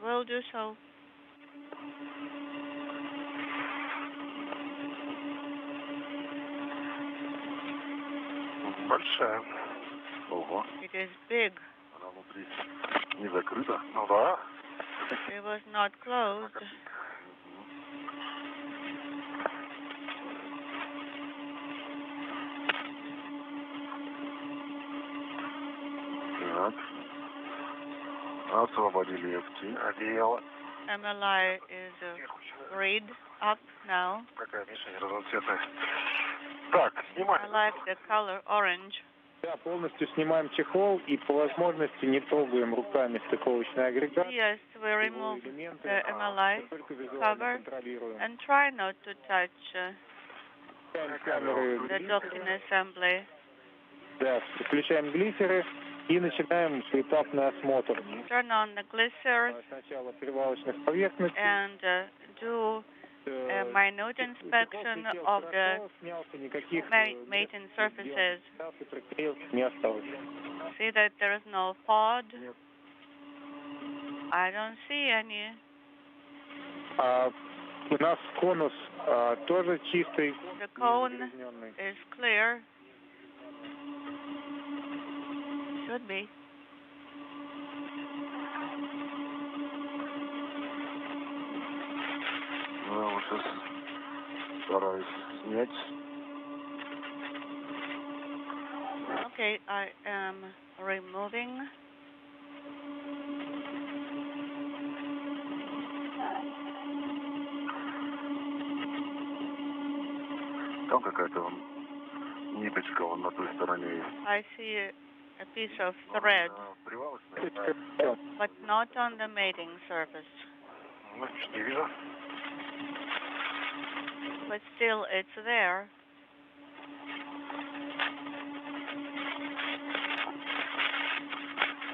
We'll do so. Большая. Ого. It is big. Она внутри не закрыта. Ну да. It was not closed. Так. Освободили одеяло. MLI is freed up now. Какая мишень разноцветная. Так, снимай. I like the color orange. Да, полностью снимаем чехол и по возможности не трогаем руками стыковочный агрегат. Yes, we remove the MLI cover and try not to touch the docking assembly. Да, включаем глиссеры и начинаем поэтапный осмотр. Turn on the glissers Сначала привалочных поверхностей. and do a minute inspection of the mating surfaces. Не осталось. See that there is no pod? I don't see any. У нас конус тоже чистый. The cone is clear. Should be. Ну, вот сейчас стараюсь снять. Okay, I am removing. Там какая-то ниточка вон на той стороне есть. I see a piece of thread, but not on the mating surface. Значит, не вижу. But still, it's there.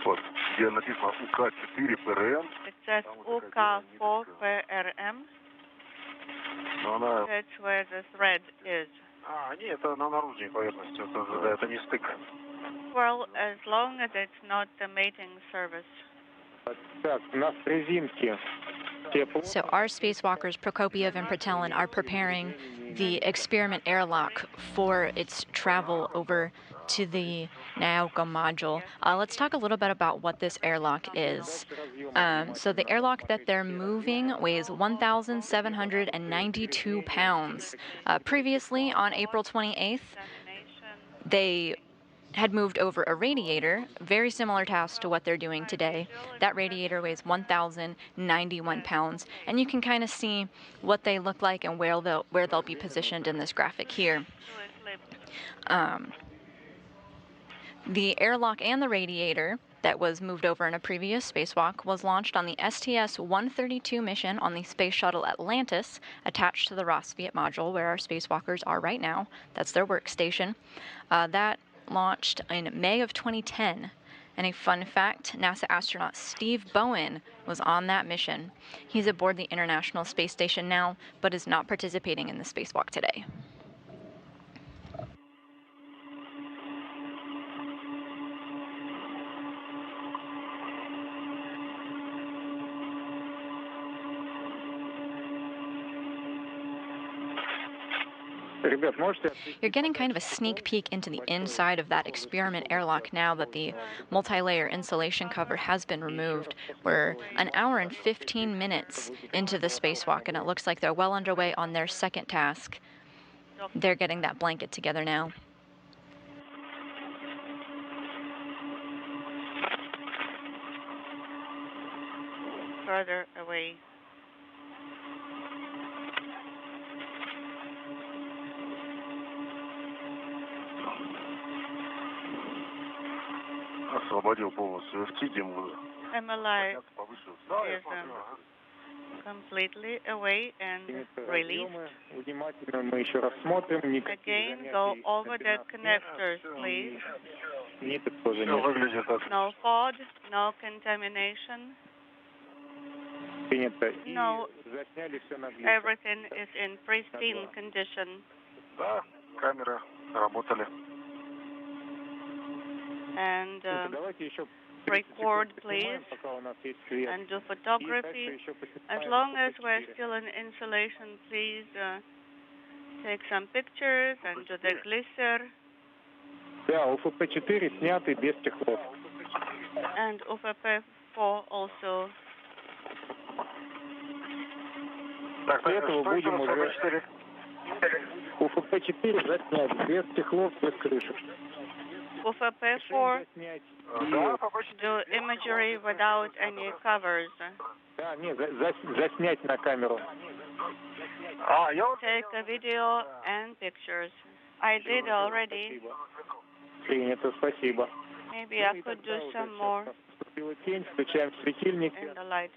Вот, где написано УК-4ПРМ. It says UK4PRM. Но она... That's where the thread is. А, нет, это на наружной поверхности, это не стык. Well, as long as it's not the mating service. Так, у нас резинки. So our spacewalkers, Prokopyev and Petelin, are preparing the experiment airlock for its travel over to the Nauka Module. Let's talk a little bit about what this airlock is. So the airlock that they're moving weighs 1,792 pounds. Previously, on April 28th, they had moved over a radiator, very similar task to what they're doing today. That radiator weighs 1,091 pounds, and you can kind of see what they look like and where they'll be positioned in this graphic here. The airlock and the radiator that was moved over in a previous spacewalk was launched on the STS-132 mission on the Space Shuttle Atlantis, attached to the Rassvet Module, where our spacewalkers are right now. That's their workstation. That launched in May of 2010. And a fun fact, NASA astronaut Steve Bowen was on that mission. He's aboard the International Space Station now, but is not participating in the spacewalk today. You're getting kind of a sneak peek into the inside of that experiment airlock now that the multi-layer insulation cover has been removed. We're an hour and 15 minutes into the spacewalk, and it looks like they're well underway on their second task. They're getting that blanket together now. Further away. Освободил полностью FT-дим. MLI is completely away and released. Again, go over the connectors, please. No FOD, no contamination. No, everything is in pristine condition. Да, камеры работали. And record, please, and do photography. As long as we're still in insulation, please take some pictures and do the glisser. And UFP4 also. UFP4 do imagery without any covers. Take a video and pictures. I did already. Maybe I could do some more in the light.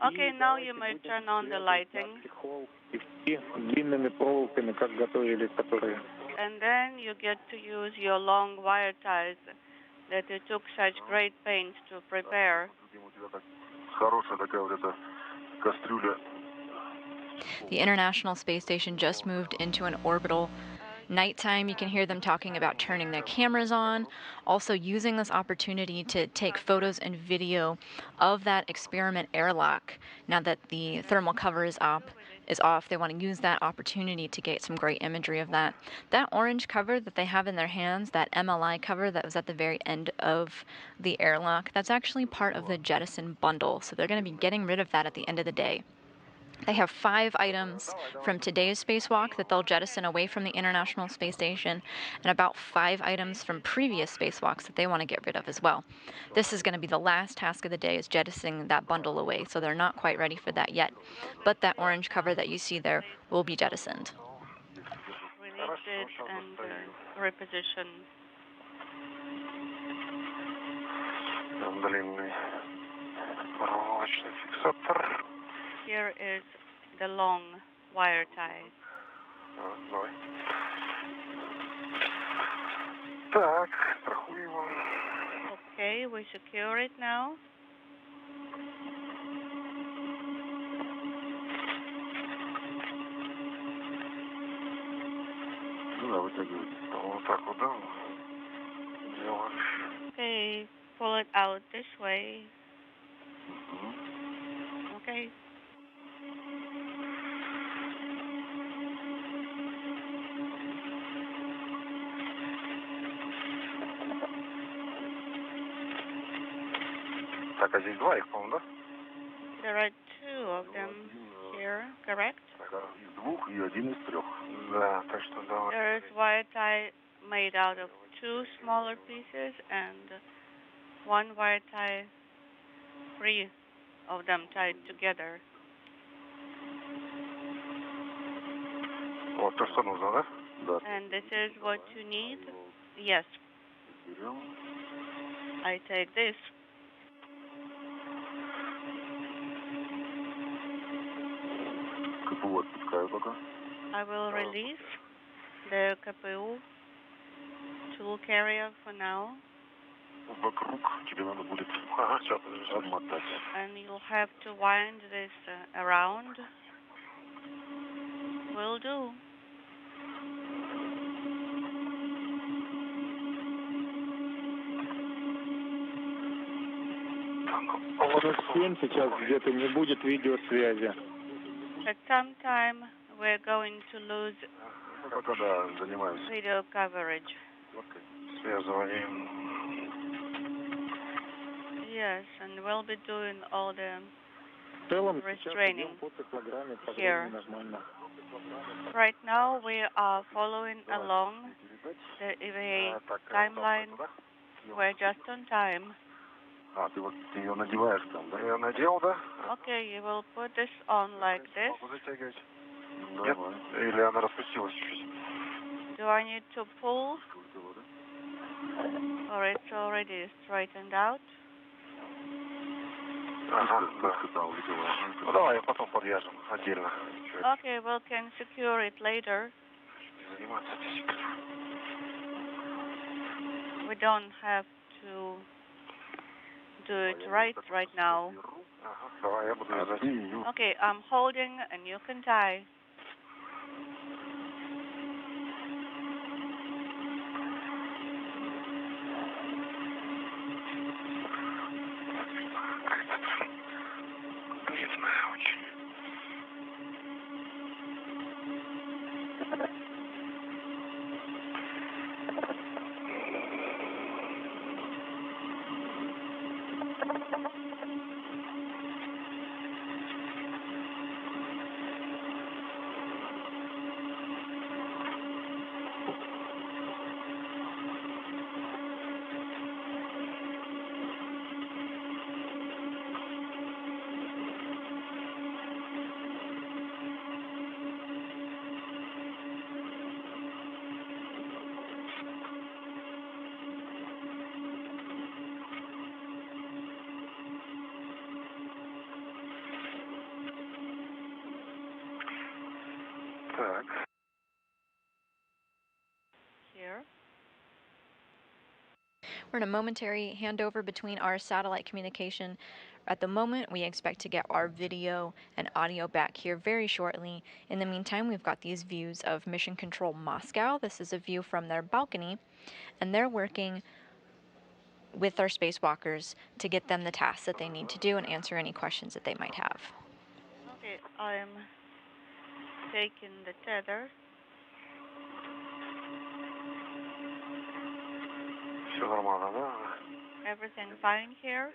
Okay, now you may turn on the lighting. And then you get to use your long wire ties that you took such great pains to prepare. The International Space Station just moved into an orbital. Nighttime, you can hear them talking about turning their cameras on, also using this opportunity to take photos and video of that experiment airlock. Now that the thermal cover is off, they want to use that opportunity to get some great imagery of that. That orange cover that they have in their hands, that MLI cover that was at the very end of the airlock, that's actually part of the jettison bundle, so they're going to be getting rid of that at the end of the day. They have 5 items from today's spacewalk that they'll jettison away from the International Space Station, and about 5 items from previous spacewalks that they want to get rid of as well. This is going to be the last task of the day, is jettisoning that bundle away, so they're not quite ready for that yet. But that orange cover that you see there will be jettisoned. Release it and reposition. Here is the long wire tie. Okay, we secure it now. Okay, pull it out this way. Okay. Так, а здесь 2 их, по-моему, да? There are 2 of them here, correct? Из 2 и 1 из 3. Да, так что давай. There is wire tie made out of 2 smaller pieces and 1 wire tie, 3 of them tied together. Вот то, что нужно, да? Да. And this is what you need? Yes. I take this. КПУ отпускаю пока. I will release the KPU tool carrier for now. Вокруг тебе надо будет обмотать. And you'll have to wind this around. Will do. Сейчас где-то не будет видеосвязи. At some time, we're going to lose video coverage. Yes, and we'll be doing all the restraining here. Right now, we are following along the EVA timeline. We're just on time. А, ты вот ее надеваешь там, да? Я надел, да? Okay, you will put this on like this. Могу затягивать? Нет? Или она распустилась чуть-чуть? Do I need to pull? Or it's already straightened out? Ага, да. Ну, давай, потом подвяжем отдельно. Okay, we can secure it later. Заниматься We don't have to do it right now. Ага, давай, я буду вязать. Okay, I'm holding and you can tie. Длинная очень. Так. Here. We're in a momentary handover between our satellite communication. At the moment, we expect to get our video and audio back here very shortly. In the meantime, we've got these views of Mission Control Moscow. This is a view from their balcony, and they're working with our spacewalkers to get them the tasks that they need to do and answer any questions that they might have. Okay, I'm taking the tether. Все нормально, да? Everything fine here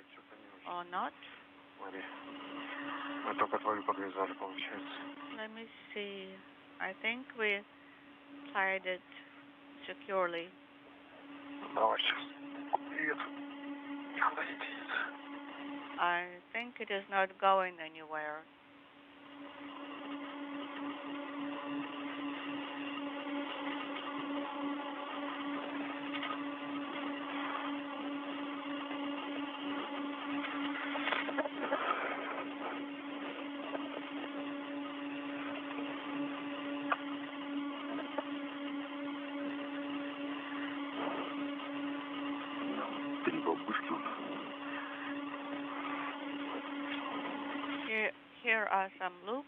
or not? Смотри. Мы только твою подвязали, получается. Let me see. I think we tied it securely. Давай сейчас. Привет. Никуда не денется. I think it is not going anywhere. Here are some loops.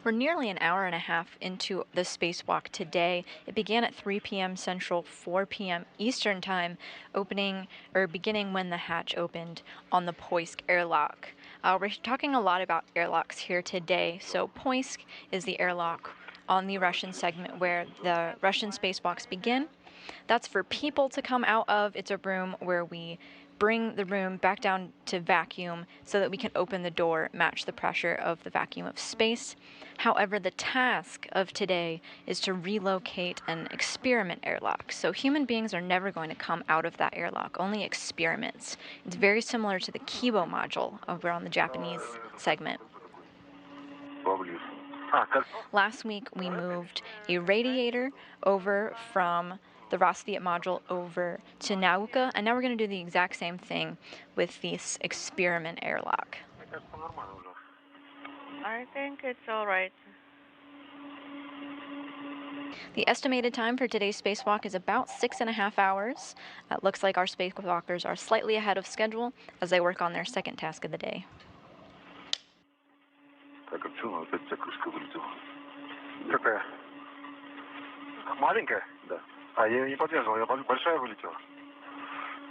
We're nearly an hour and a half into the spacewalk today. It began at 3 p.m. Central, 4 p.m. Eastern Time, beginning when the hatch opened on the Poisk airlock. We're talking a lot about airlocks here today. So Poisk is the airlock on the Russian segment where the Russian spacewalks begin. That's for people to come out of. It's a room where we bring the room back down to vacuum so that we can open the door, match the pressure of the vacuum of space. However, the task of today is to relocate an experiment airlock. So human beings are never going to come out of that airlock, only experiments. It's very similar to the Kibo module over on the Japanese segment. Last week, we moved a radiator over from the Rassvet Module over to Nauka, and now we're going to do the exact same thing with this experiment airlock. I think it's all right. The estimated time for today's spacewalk is about 6.5 hours. It looks like our spacewalkers are slightly ahead of schedule as they work on their second task of the day. Какая? Маленькая? Да. А я ее не подвязывал, я большая вылетела.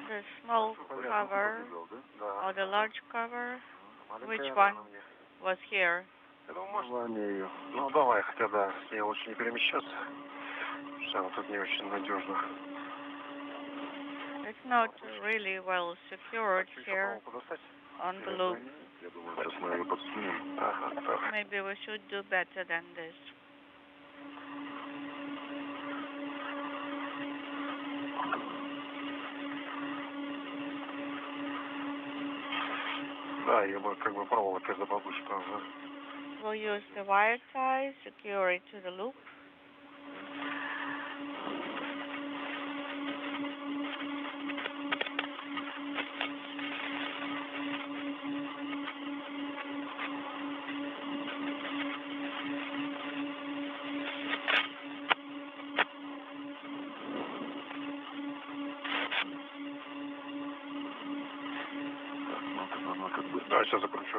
The small cover or the large cover? Which one was here? Я думаю, можно ее. Ну, давай, хотя да, с ней лучше не перемещаться. Потому что она тут не очень надежно. It's not really well secured here on the loop. Сейчас мы ее подсунем. Ага, так. Maybe we should do better than this. Да, ее бы как бы проволокой за бабушку. Ага. We'll use the wire tie, secure it to the loop. Да, сейчас закручу.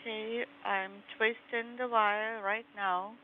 Okay, I'm twisting the wire right now.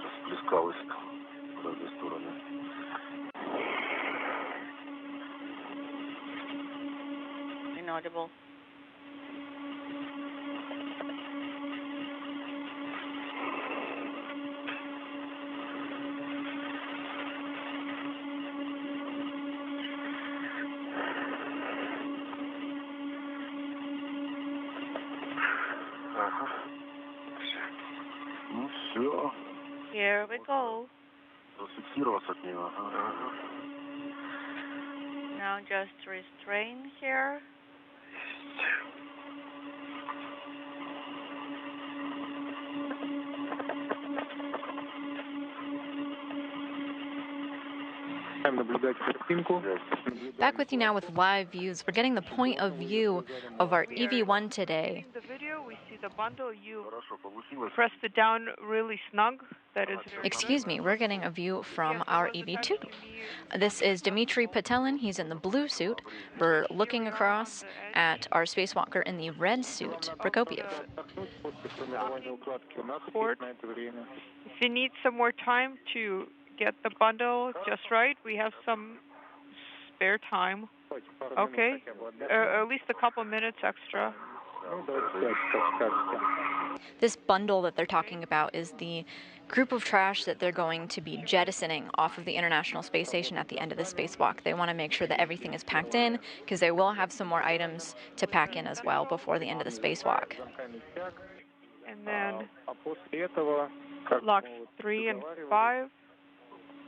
Расплескалось в разные стороны. Inaudible. Ага. Ну все. Here we go. Зафиксироваться от нее. Ага. Now just restrain here. Back with you now with live views. We're getting the point of view of our EV1 today. In the video, we see the bundle. You pressed it down really snug. That is very Excuse good. me, we're getting a view from our EV2. This is Dmitri Petelin. He's in the blue suit. We're looking across at our spacewalker in the red suit, Prokopyev. If you need some more time to get the bundle just right, we have some spare time. Okay, at least a couple minutes extra. This bundle that they're talking about is the group of trash that they're going to be jettisoning off of the International Space Station at the end of the spacewalk. They want to make sure that everything is packed in, because they will have some more items to pack in as well before the end of the spacewalk. And then locks 3 and 5.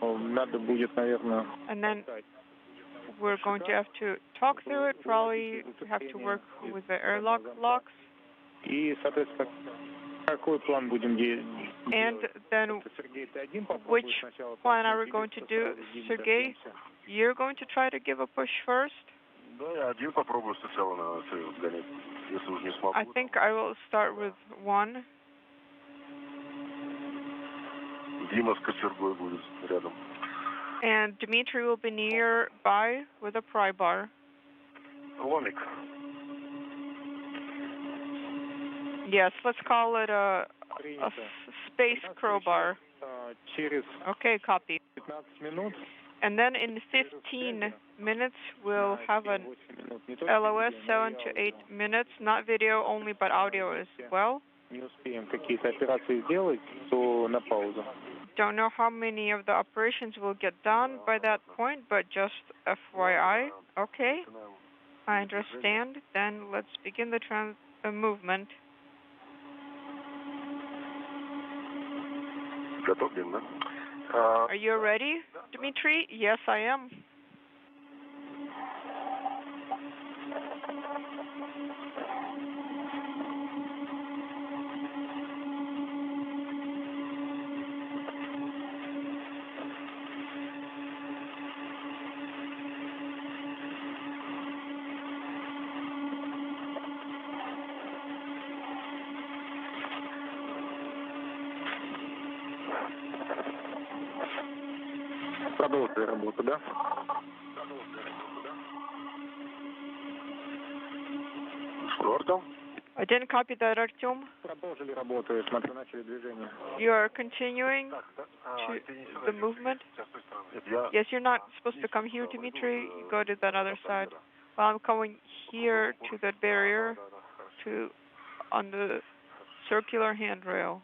And then we're going to have to talk through it, probably have to work with the airlock locks. And then which plan are we going to do? Sergey, you're going to try to give a push first? I think I will start with 1. And Dmitri will be nearby with a pry bar. Yes, let's call it a space crowbar. Okay, copy. And then in 15 minutes, we'll have an LOS, 7 to 8 minutes, not video only, but audio as well. Don't know how many of the operations will get done by that point, but just FYI. Okay, I understand. Then let's begin the movement. Are you ready, Dmitri? Yes, I am. Продолжили работу, да? Что, Артем? I didn't copy that, Artyom. Продолжили работу, я смотрю, начали движение. You are continuing the movement? Yes, you're not supposed to come here, Dmitri. You go to that other side. Well, I'm coming here to that barrier, on the circular handrail.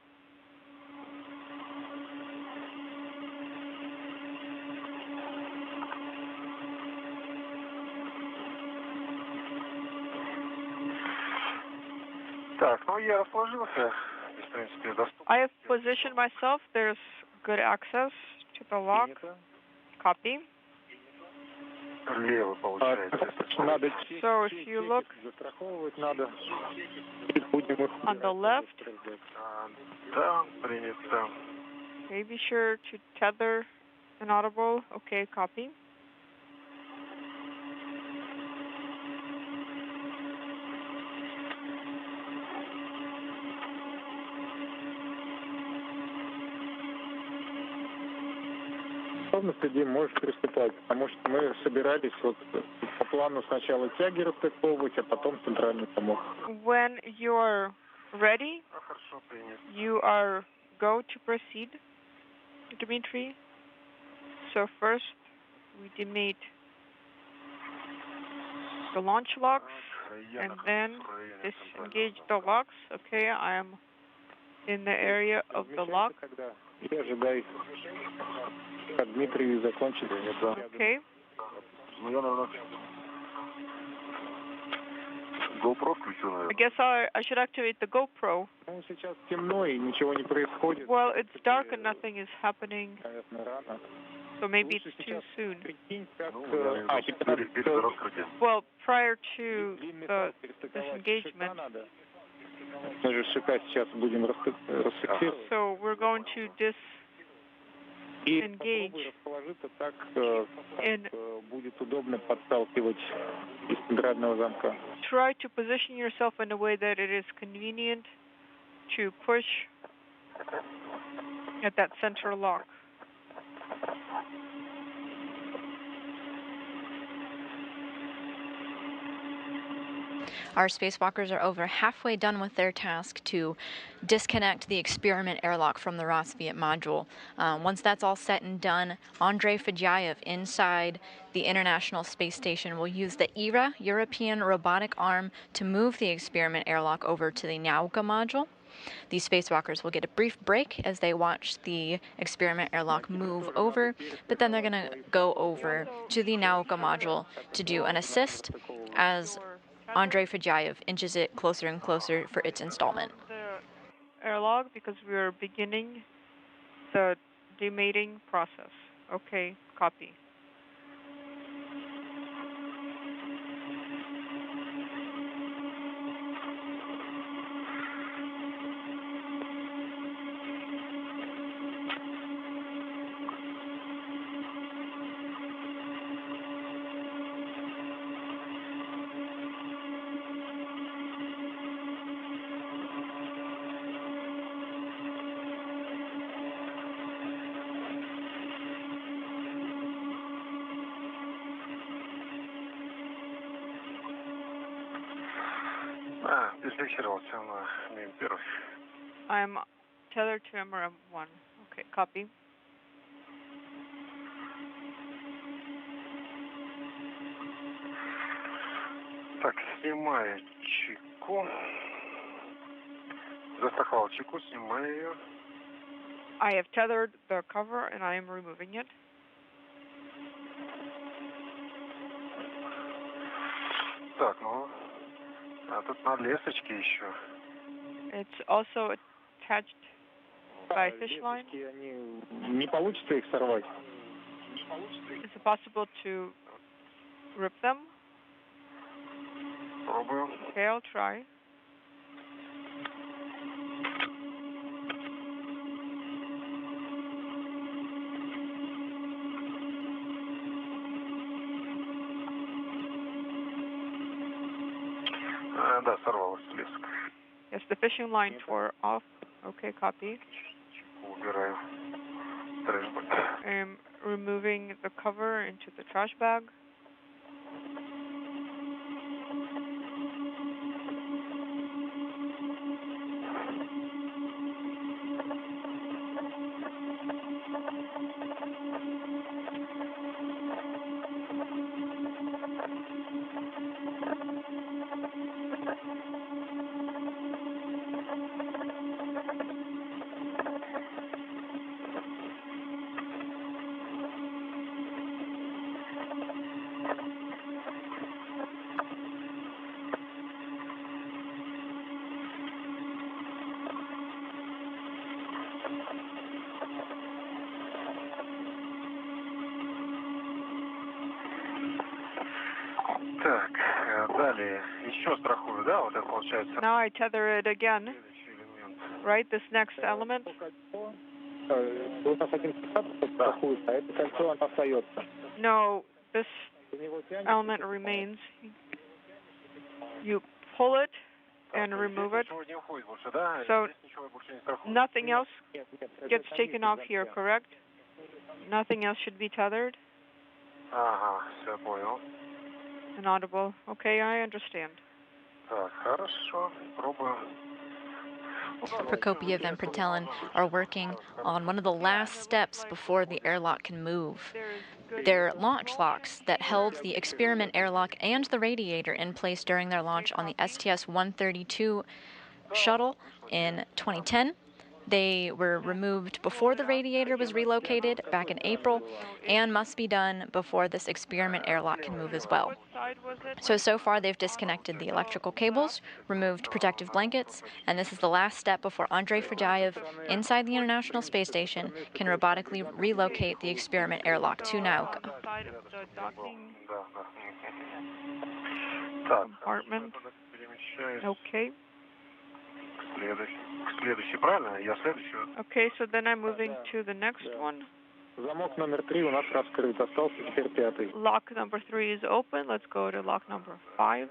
I have positioned myself. There's good access to the lock. Copy. So if you look on the left, okay, be sure to tether inaudible. Okay, copy. Можешь приступать, потому что мы собирались вот по плану сначала тяги распаковывать, а потом центральный замок. When you're ready, you are go to proceed, Dmitri. So first, we demate the launch locks, and then disengage the locks. Okay, I am in the area of the lock. Okay. I guess I should activate the GoPro. Well, it's dark and nothing is happening. So maybe it's too soon. Well, prior to the disengagement. So we're going to engage and try to position yourself in a way that it is convenient to push at that center lock. Our spacewalkers are over halfway done with their task to disconnect the experiment airlock from the Rassvet Module. Once that's all set and done, Andrei Fedyaev inside the International Space Station will use the ERA, European Robotic Arm, to move the experiment airlock over to the Nauka Module. These spacewalkers will get a brief break as they watch the experiment airlock move over, but then they're going to go over to the Nauka Module to do an assist as Andrei Fedyaev inches it closer and closer for its installment. The airlock, because we are beginning the demating process. Okay, copy. I'm tethered to MRM1. Okay, copy. Так, снимаю чеку. Застраховал чеку, снимаю ее. I have tethered the cover and I am removing it. Так, ну, а тут на лесочке еще. It's also attached by fish line. Не получится их сорвать? Is it possible to rip them? Пробую. Okay, I'll try. Да, сорвалась леска. Yes, the fishing line tore off. Okay, copy. Убираю. Трэшбэк. I'm removing the cover into the trash bag. Так, далее еще страхую, да, вот это получается. Now I tether it again, right? This next element. No, this element remains. You pull it and remove it. So nothing else gets taken off here, correct? Nothing else should be tethered? Ага, все понял. Inaudible. Okay, I understand. Так, хорошо, пробую. Prokopyev and Petelin are working on one of the last steps before the airlock can move. They're launch locks that held the experiment airlock and the radiator in place during their launch on the STS-132 shuttle in 2010. They were removed before the radiator was relocated back in April and must be done before this experiment airlock can move as well. So far they've disconnected the electrical cables, removed protective blankets, and this is the last step before Andrei Fedyaev, inside the International Space Station, can robotically relocate the experiment airlock to Nauka. Compartment. Okay. Следующий, правильно? Я следующий. Okay, so then I'm moving to the next one. Замок номер 3 у нас раскрыт, остался теперь 5. Lock number 3 is open. Let's go to lock number 5.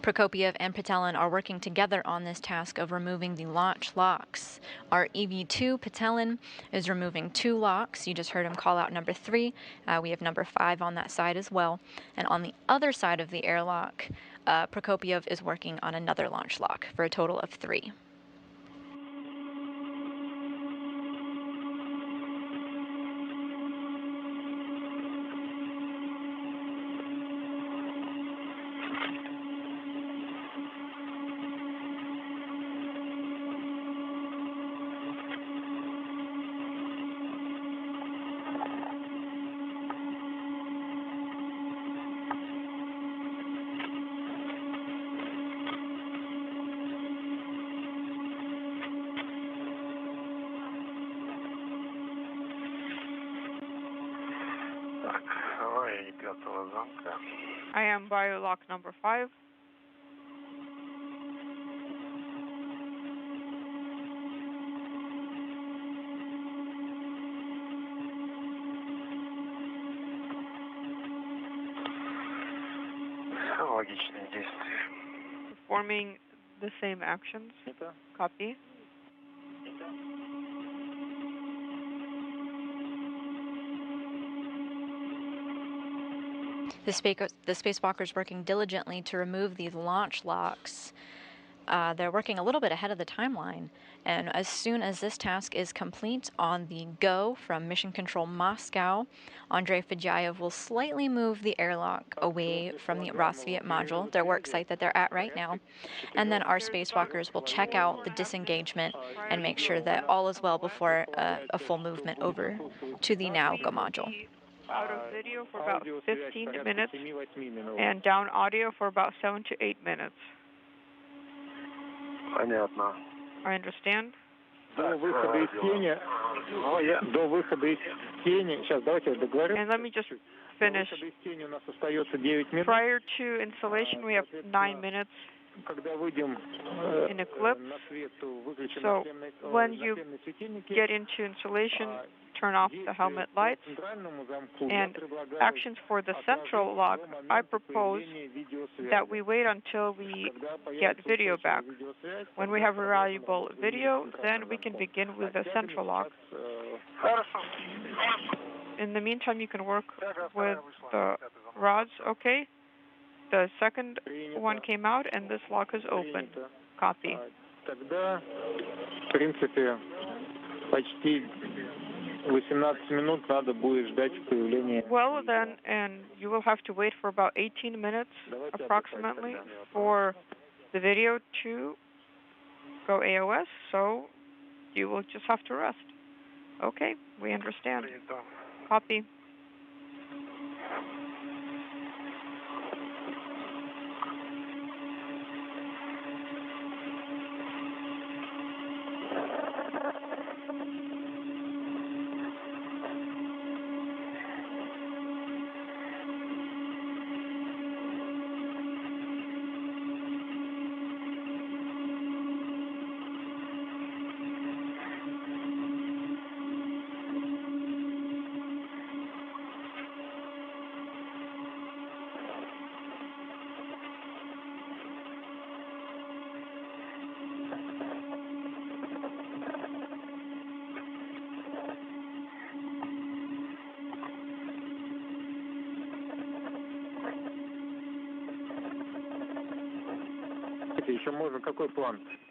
Prokopyev and Petelin are working together on this task of removing the launch locks. Our EV2 Petelin is removing 2 locks. You just heard him call out number 3. We have number 5 on that side as well. And on the other side of the airlock, Prokopyev is working on another launch lock for a total of 3. I am by lock number 5. Performing the same actions. Copy. The Spacewalkers working diligently to remove these launch locks. They're working a little bit ahead of the timeline, and as soon as this task is complete on the go from Mission Control Moscow, Andrei Fedyaev will slightly move the airlock away from the Rassvet Module, their work site that they're at right now, and then our Spacewalkers will check out the disengagement and make sure that all is well before a full movement over to the Nauka Module. Out of video for about 15 minutes and down audio for about 7 to 8 minutes. Понятно. I understand. До выхода из тени, сейчас давайте договорим. And let me just finish. До выхода из тени у нас остается 9 минут. Prior to installation, we have 9 minutes in eclipse. So when you get into installation, turn off the helmet lights. And actions for the central lock, I propose that we wait until we get video back. When we have reliable video, then we can begin with the central lock. In the meantime, you can work with the rods, okay? The second one came out, and this lock is open. Copy. Тогда, в принципе, почти 18 минут надо будет ждать появления. Well, then, and you will have to wait for about 18 minutes, approximately, for the video to go AOS, so you will just have to rest. Okay, we understand. Copy.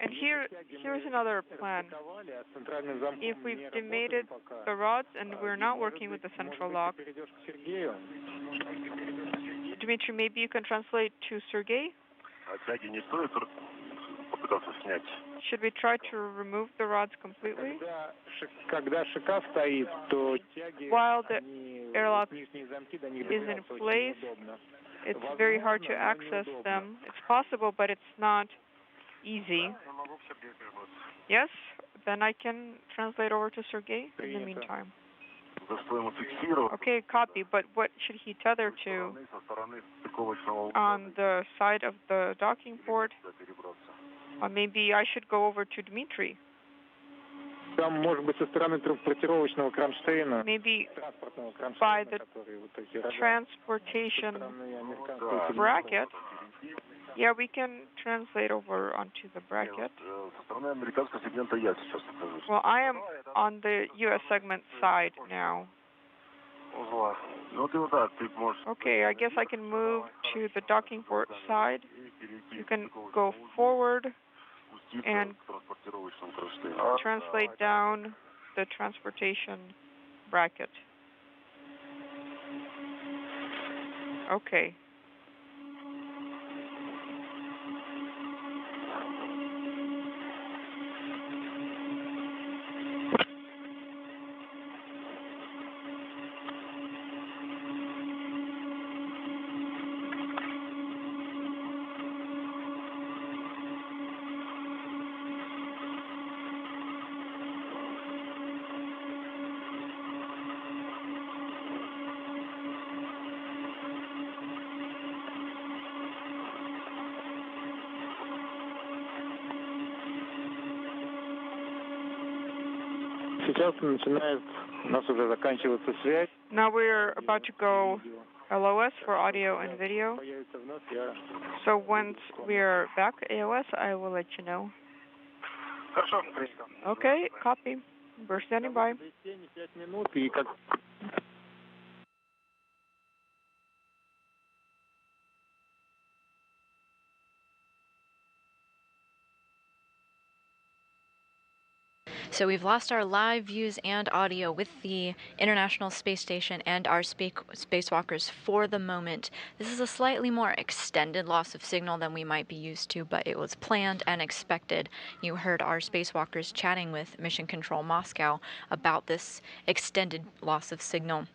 And here's another plan. If we've demated the rods and we're not working with the central lock, Dmitri, maybe you can translate to Sergey? Should we try to remove the rods completely? While the airlock is in place, it's very hard to access them. It's possible, but it's not easy. Yes? Then I can translate over to Sergey in the meantime. Okay, copy, but what should he tether to on the side of the docking port? Or maybe I should go over to Dmitri. Там, может быть, со стороны транспортировочного кронштейна. Maybe by the transportation bracket. Yeah, we can translate over onto the bracket. Well, I am on the U.S. segment side now. Okay, I guess I can move to the docking port side. You can go forward and translate down the transportation bracket. Okay. Сейчас начинает у нас уже заканчиваться связь. Now we're about to go LOS for audio and video. So once we're back AOS, I will let you know. Okay, copy. We're standing by. So we've lost our live views and audio with the International Space Station and our spacewalkers for the moment. This is a slightly more extended loss of signal than we might be used to, but it was planned and expected. You heard our spacewalkers chatting with Mission Control Moscow about this extended loss of signal.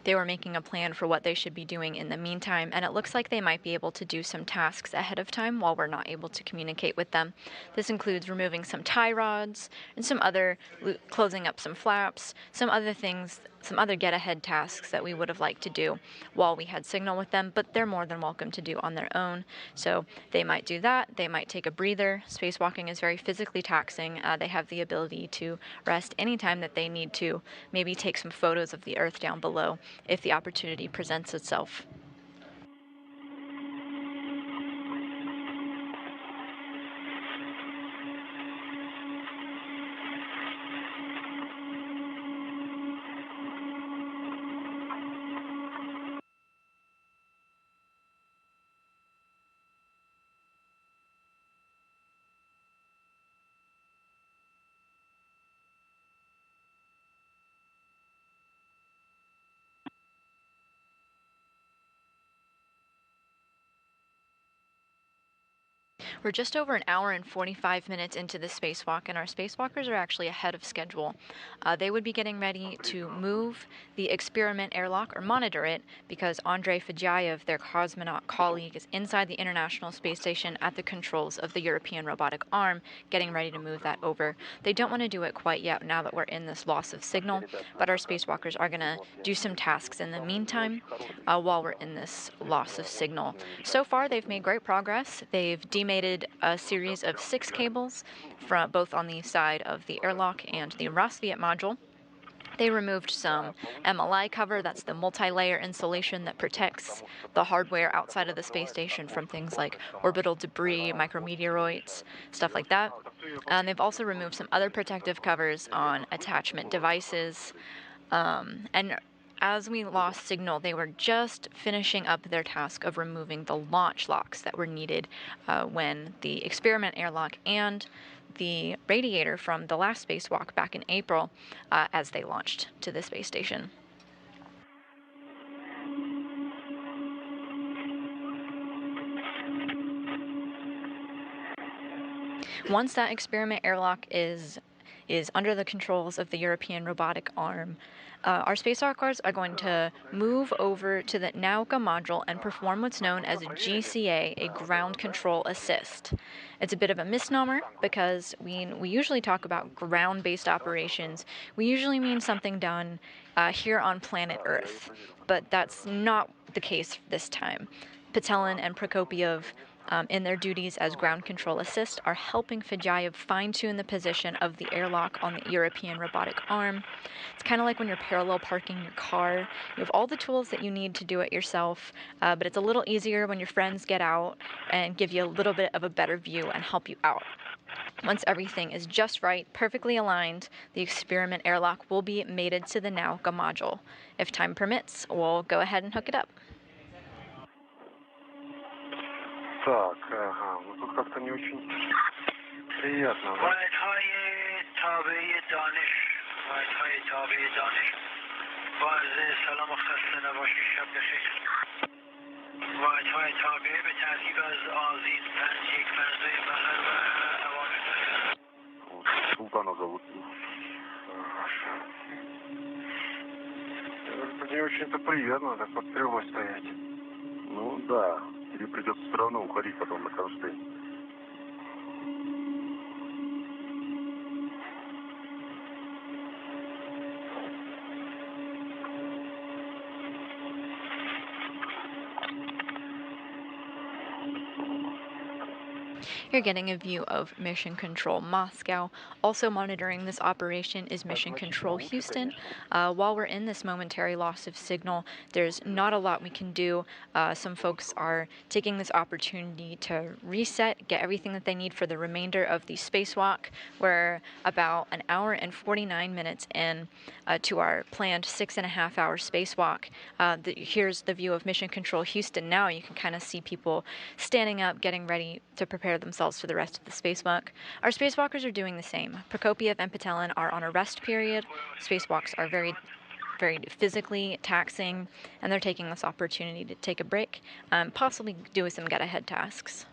They were making a plan for what they should be doing in the meantime, and it looks like they might be able to do some tasks ahead of time while we're not able to communicate with them. This includes removing some tie rods and some other closing up some flaps, some other things, some other get-ahead tasks that we would have liked to do while we had signal with them, but they're more than welcome to do on their own. So they might do that. They might take a breather. Spacewalking is very physically taxing. They have the ability to rest anytime that they need to, maybe take some photos of the Earth down below if the opportunity presents itself. We're just over an hour and 45 minutes into the spacewalk, and our spacewalkers are actually ahead of schedule. They would be getting ready to move the experiment airlock, or monitor it, because Andrei Fedyaev, their cosmonaut colleague, is inside the International Space Station at the controls of the European robotic arm, getting ready to move that over. They don't want to do it quite yet now that we're in this loss of signal, but our spacewalkers are going to do some tasks in the meantime while we're in this loss of signal. So far, they've made great progress. They've demated a series of 6 cables from both on the side of the airlock and the Rassvet Module. They removed some MLI cover, that's the multi-layer insulation that protects the hardware outside of the space station from things like orbital debris, micrometeoroids, stuff like that. And they've also removed some other protective covers on attachment devices. And as we lost signal, they were just finishing up their task of removing the launch locks that were needed when the experiment airlock and the radiator from the last spacewalk back in April as they launched to the space station. Once that experiment airlock is is under the controls of the European robotic arm. Our spacewalkers are going to move over to the Nauka Module and perform what's known as a GCA, a ground control assist. It's a bit of a misnomer because we usually talk about ground-based operations. We usually mean something done here on planet Earth, but that's not the case this time. Petelin and Prokopyev, in their duties as ground control assist, are helping Fedyaev fine-tune the position of the airlock on the European robotic arm. It's kind of like when you're parallel parking your car. You have all the tools that you need to do it yourself, but it's a little easier when your friends get out and give you a little bit of a better view and help you out. Once everything is just right, perfectly aligned, the experiment airlock will be mated to the Nauka module. If time permits, we'll go ahead and hook it up. Так, ага, ну тут как-то не очень приятно, да? Султана зовут. Не очень-то приятно так под крыло стоять. Ну да, тебе придется все равно уходить потом на Кронштейн. You're getting a view of Mission Control Moscow. Also monitoring this operation is Mission Control Houston. While we're in this momentary loss of signal, there's not a lot we can do. Some folks are taking this opportunity to reset, get everything that they need for the remainder of the spacewalk. We're about an hour and 49 minutes in to our planned 6.5-hour spacewalk. Here's the view of Mission Control Houston now. You can kind of see people standing up, getting ready to prepare themselves for the rest of the spacewalk. Our spacewalkers are doing the same. Prokopyev and Petelin are on a rest period. Spacewalks are very physically taxing, and they're taking this opportunity to take a break, possibly do some get-ahead tasks.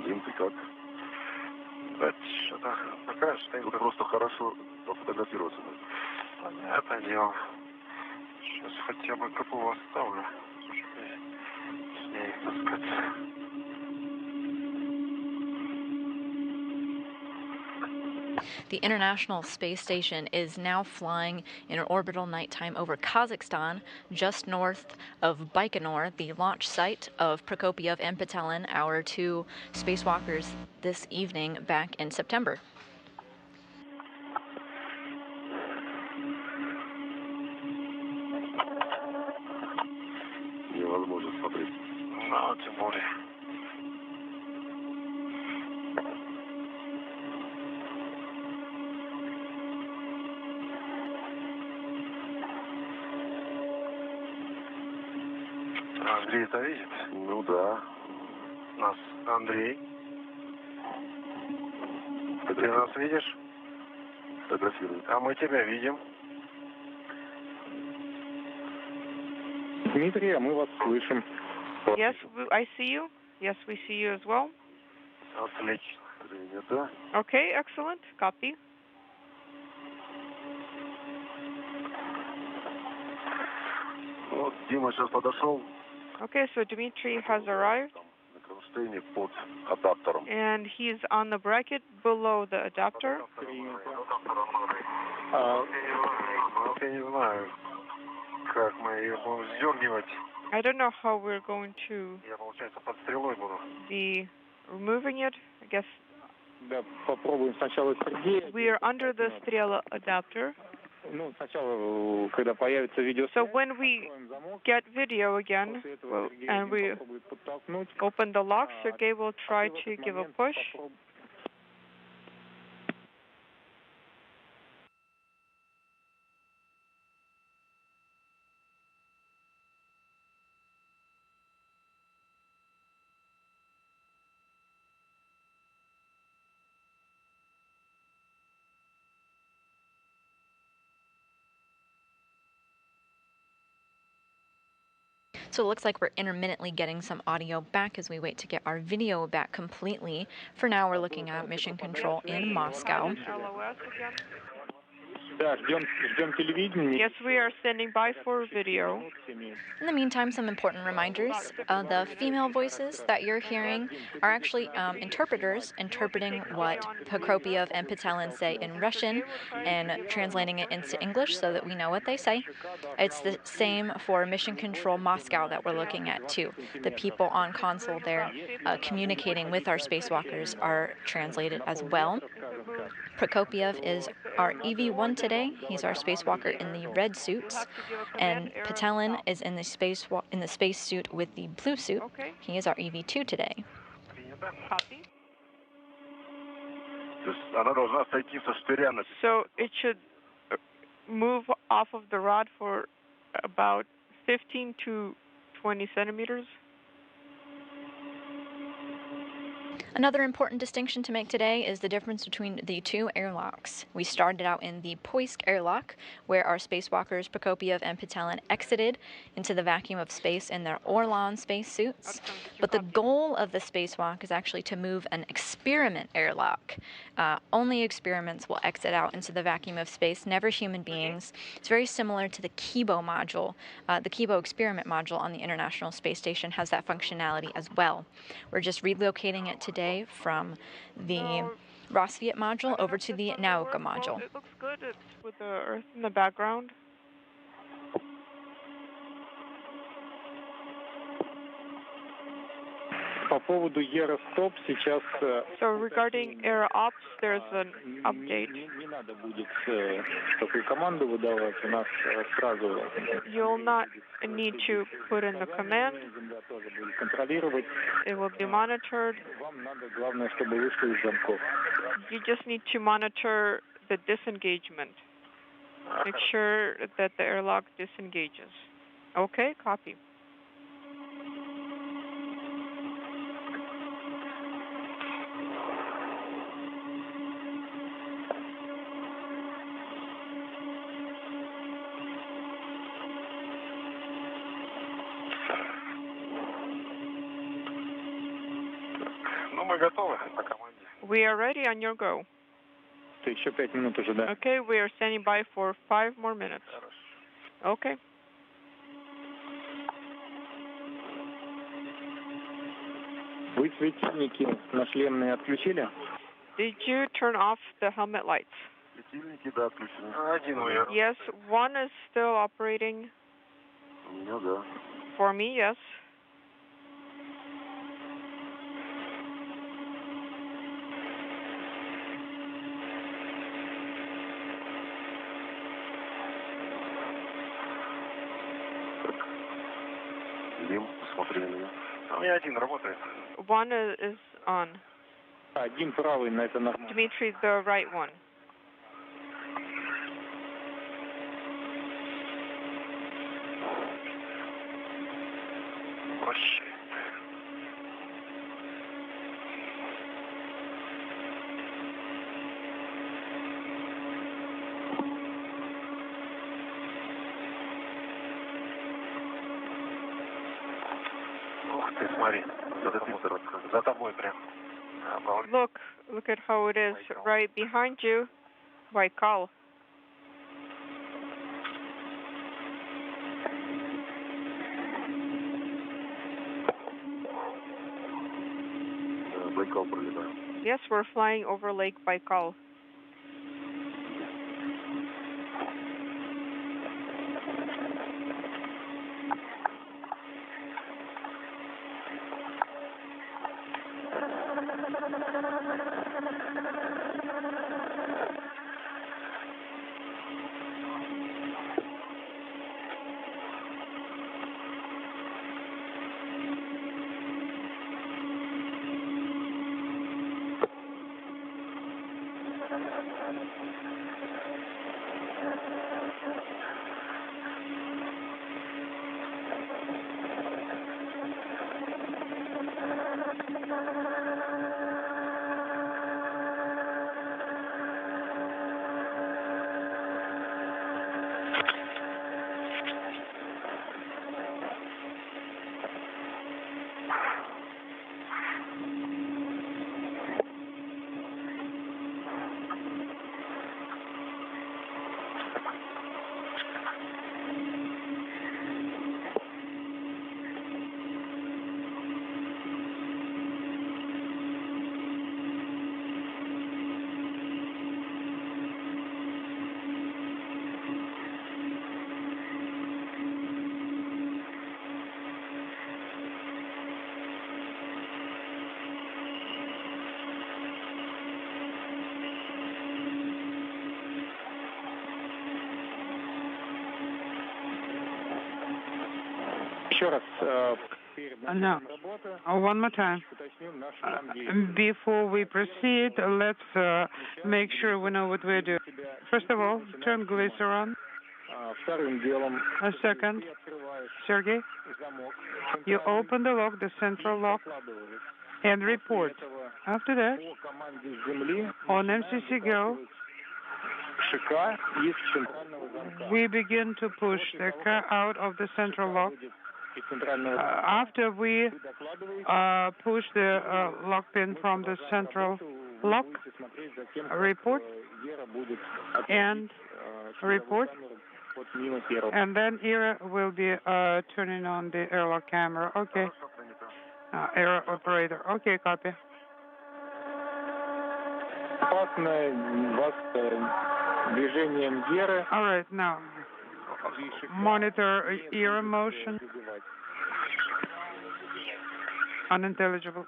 Дим, ты как? Да, что-то пока что просто хорошо пофотографироваться. Понятное дело. Сейчас хотя бы какого оставлю. С ней, так сказать. The International Space Station is now flying in an orbital nighttime over Kazakhstan, just north of Baikonur, the launch site of Prokopyev and Petelin, our two spacewalkers this evening back in September. Невозможно смотреть. Ну, тем более. Андрей это видит? Ну да. Нас Андрей. Ты нас видишь? Фотографирует. А мы тебя видим. Дмитрий, а мы вас слышим. Yes, I see you. Yes, we see you as well. Отлично. Принято. Okay, excellent. Copy. Вот Дима сейчас подошел. Okay, so Dmitri has arrived. На кронштейне под адаптером. And he's on the bracket below the adapter. Вот я не знаю, как мы ее будем сдергивать. I don't know how we're going to Я, получается, под стрелой буду. be removing it. I guess Да, попробуем сначала Сергея. We are under the Strela adapter. Ну, сначала, когда появится видео. So when we get video again, and we open the lock, Sergey will try to give a push. So it looks like we're intermittently getting some audio back as we wait to get our video back completely. For now, we're looking at mission control in Moscow. Да, ждем телевидения. Yes, we are standing by for video. In the meantime, some important reminders. The female voices that you're hearing are actually interpreters interpreting what Prokopyev and Petelin say in Russian and translating it into English so that we know what they say. It's the same for Mission Control Moscow that we're looking at too. The people on console there communicating with our spacewalkers are translated as well. Prokopyev is our EV1 today. He's our spacewalker in the red suits, and Petelin is in the space suit with the blue suit. He is our EV2 today. Copy. So So it should move off of the rod for about 15 to 20 centimeters. Another important distinction to make today is the difference between the two airlocks. We started out in the Poisk airlock, where our spacewalkers Prokopyev and Petelin exited into the vacuum of space in their Orlan spacesuits. But the goal of the spacewalk is actually to move an experiment airlock. Only experiments will exit out into the vacuum of space, never human beings. It's very similar to the Kibo module. The Kibo experiment module on the International Space Station has that functionality as well. We're just relocating it today from the Rassvet Module over to the Nauka Module. It looks good. It's with the Earth in the background. По поводу Eurostoп сейчас... So regarding air ops, there's an update. Не надо будет такую команду выдавать, у нас сразу... You'll not need to put in the command. Земля тоже будет контролировать. It will be monitored. Вам надо, главное, чтобы вышли из замков. You just need to monitor the disengagement. Make sure that the airlock disengages. Okay, copy. We are ready on your go. Еще 5 минут уже, да. Okay, we are standing by for 5 more minutes. Okay. Вы светильники на шлемные отключили? Did you turn off the helmet lights? Светильники, да, отключены. Один уверен. Yes, one is still operating. У меня, да. For me, yes. Дим, смотри на меня. У меня один работает. One is on. Один правый, на это нормально. Dmitri, the right one. Вообще. Ух ты, смотри, за тобой прям. Look at how it is right behind you, Baikal. Байкал пролетает. Yes, we're flying over Lake Baikal. No. One more time. Before we proceed, let's make sure we know what we're doing. First of all, turn glycerin. A second, Sergey, you open the lock, the central lock, and report. After that, on MCC go, we begin to push the car out of the central lock. After we push the lock pin from the central lock, report, and report, and then Ira will be turning on the airlock camera. Okay. Air operator. Okay, copy. All right, now monitor Ira motion. Unintelligible.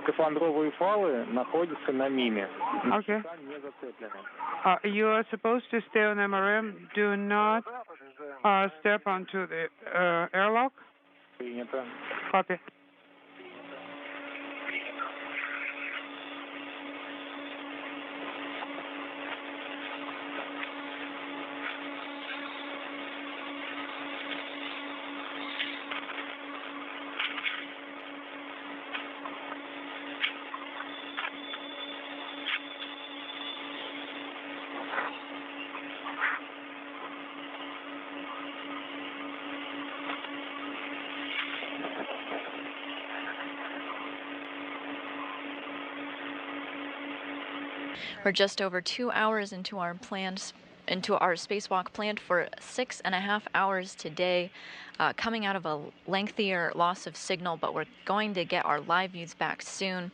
Скафандровые фалы находятся на миме. Okay. You are supposed to stay on MRM. Do not step onto the airlock. Copy. We're just over 2 hours into our spacewalk planned for 6.5 hours today, coming out of a lengthier loss of signal, but we're going to get our live views back soon.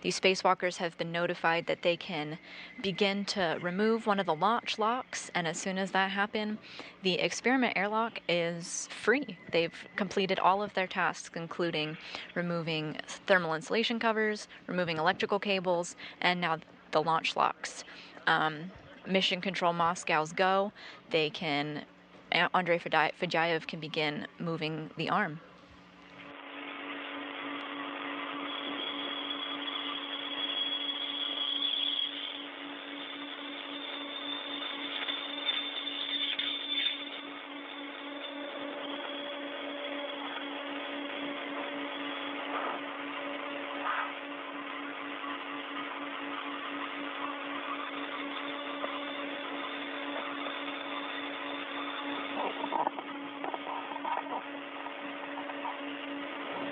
These spacewalkers have been notified that they can begin to remove one of the launch locks, and as soon as that happens, the experiment airlock is free. They've completed all of their tasks, including removing thermal insulation covers, removing electrical cables, and now the launch locks. Mission Control Moscow's go. They can, Andrei Fedyaev can begin moving the arm.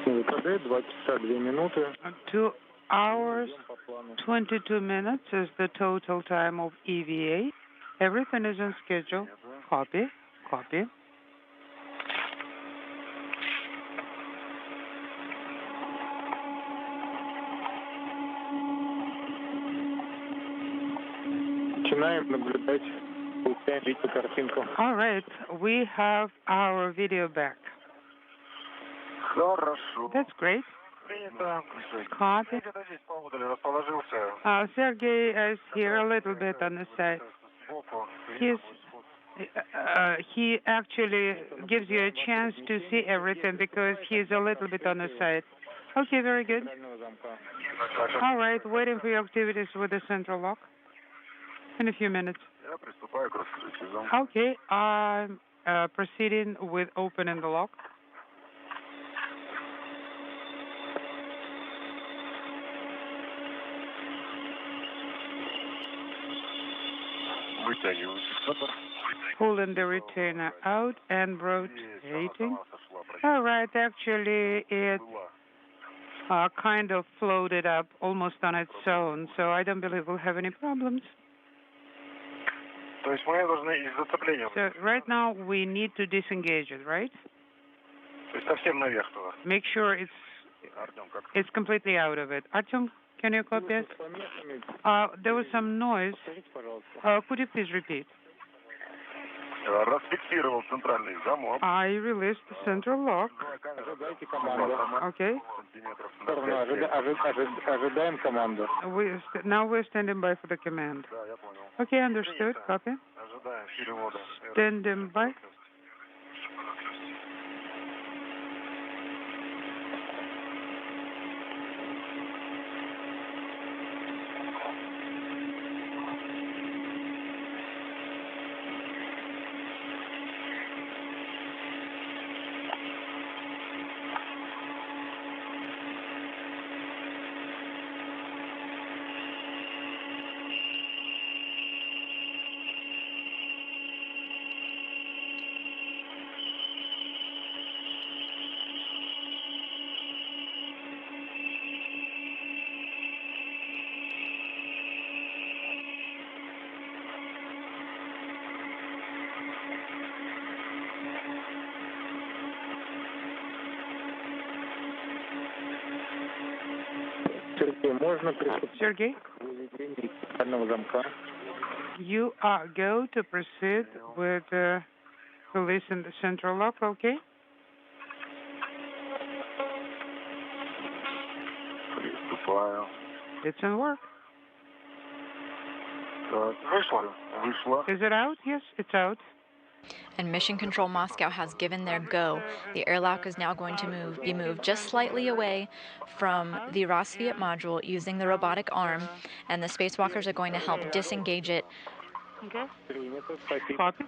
ВКД 2 часа 2 минуты. 2 hours, 22 minutes is the total time of EVA. Everything is on schedule. Copy, copy. Начинаем наблюдать, получаем видеть картинку. All right, we have our video back. Хорошо. That's great. Copy. Sergey is here a little bit on the side. He actually gives you a chance to see everything because he's a little bit on the side. Okay, very good. All right, waiting for your activities with the central lock in a few minutes. Okay, I'm proceeding with opening the lock. Pulling the retainer out and rotating. All right, actually it kind of floated up almost on its own, so I don't believe we'll have any problems. So right now we need to disengage it, right? Make sure it's completely out of it. Artyom, can you copy us? There was some noise. Could you please repeat? I released the central lock. Okay. Now we're standing by for the command. Okay, understood. Copy. Standing by. Sergey, you are go to proceed with releasing the central lock, okay? It's in work. Is it out? Yes, it's out. And Mission Control Moscow has given their go. The airlock is now going to be moved just slightly away from the Rassvet Module using the robotic arm, and the spacewalkers are going to help disengage it.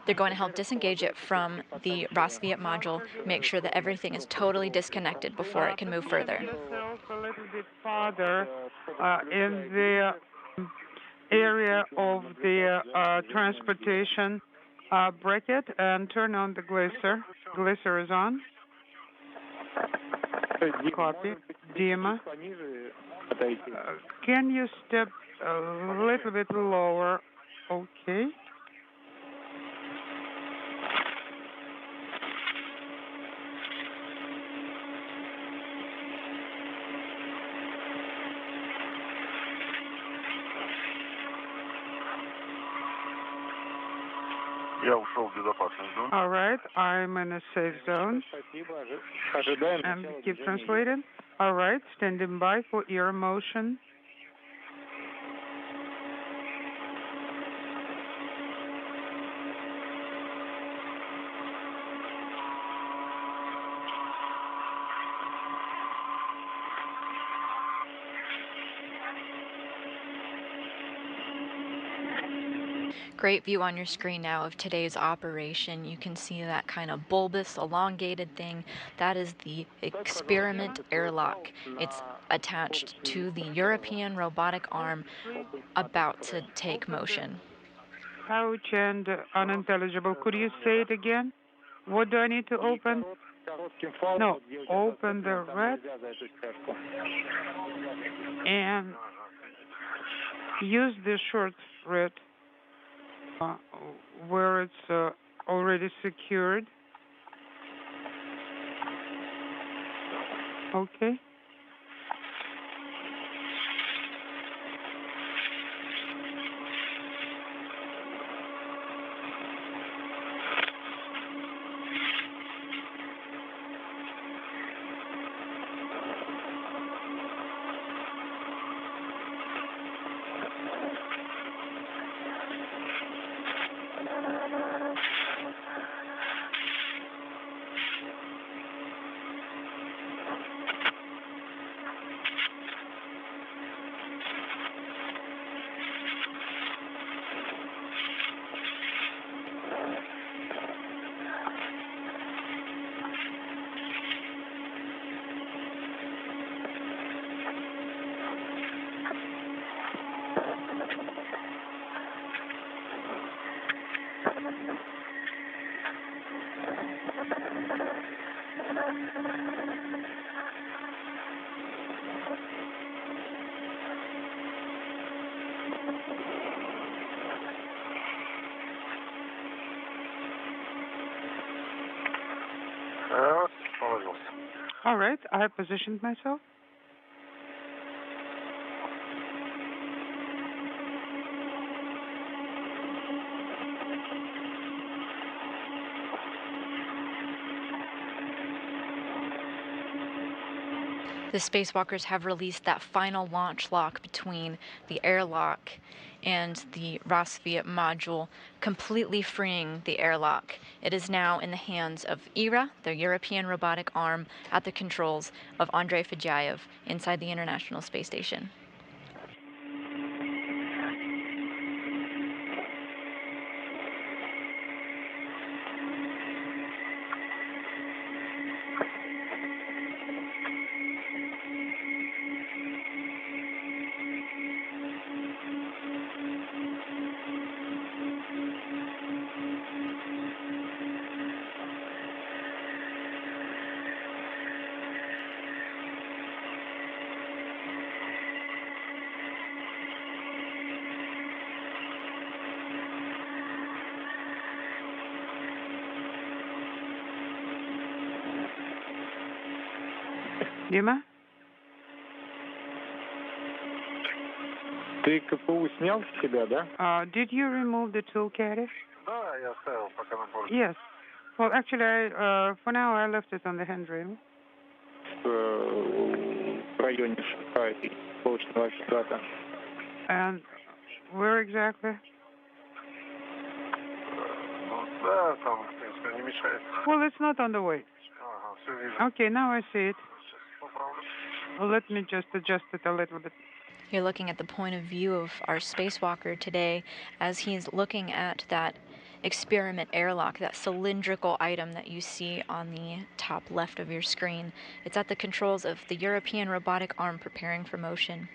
They're going to help disengage it from the Rassvet Module, make sure that everything is totally disconnected before it can move further. A little bit farther in the area of the transportation bracket and turn on the glisser. Glisser is on. Copy. Dima. Can you step a little bit lower? Okay. All right, I'm in a safe zone. And keep translating. All right, standing by for ear motion. Great view on your screen now of today's operation. You can see that kind of bulbous, elongated thing. That is the experiment airlock. It's attached to the European robotic arm about to take motion. Pouch and unintelligible. Could you say it again? What do I need to open? No, open the red and use the short thread where it's already secured. Okay. All right, I have positioned myself. The spacewalkers have released that final launch lock between the airlock and the Rassvet Module, completely freeing the airlock. It is now in the hands of ERA, the European robotic arm, at the controls of Andrei Fedyaev inside the International Space Station. Дима? Ты КПУ снял с себя, да? Did you remove the tool caddy? Да, я оставил пока на борде. Yes. Well, actually, for now, I left it on the handrail. В районе шага и получного агрегата. And where exactly? Да, там, в принципе, не мешает. Well, it's not on the way. Ага, все вижу. Okay, now I see it. Сейчас поправлю. Let me just adjust it a little bit. You're looking at the point of view of our spacewalker today as he's looking at that experiment airlock, that cylindrical item that you see on the top left of your screen. It's at the controls of the European robotic arm preparing for motion.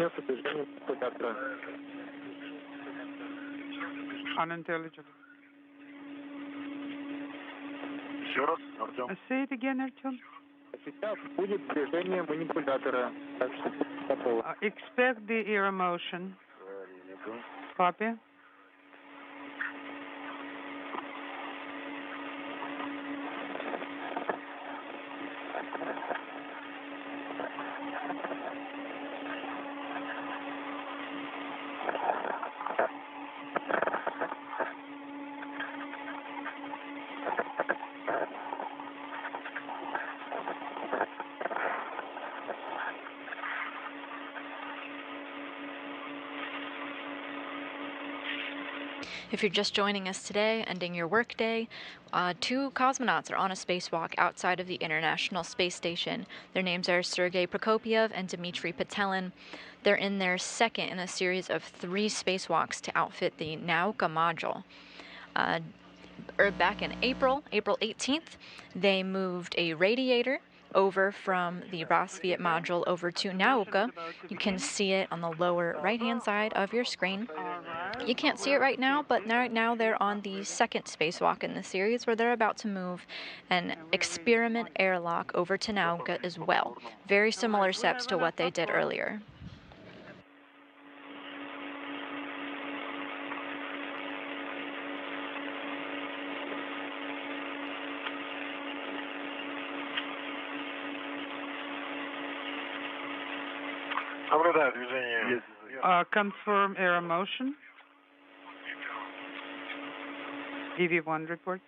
Начнется движение манипулятора. Unintelligible. Еще раз, Артем. Say it again, Artyom. Сейчас будет движение манипулятора. Так что готово. Expect the air motion. Copy. If you're just joining us today, ending your workday, 2 cosmonauts are on a spacewalk outside of the International Space Station. Their names are Sergey Prokopyev and Dmitri Petelin. They're in their second in a series of 3 spacewalks to outfit the Nauka Module. Back in April 18th, they moved a radiator over from the Rassvet Module over to Nauka. You can see it on the lower right-hand side of your screen. You can't see it right now, but right now they're on the second spacewalk in the series, where they're about to move an experiment airlock over to Nauka as well. Very similar steps to what they did earlier. Наблюдаю движение. Confirm air motion. EV1 reports.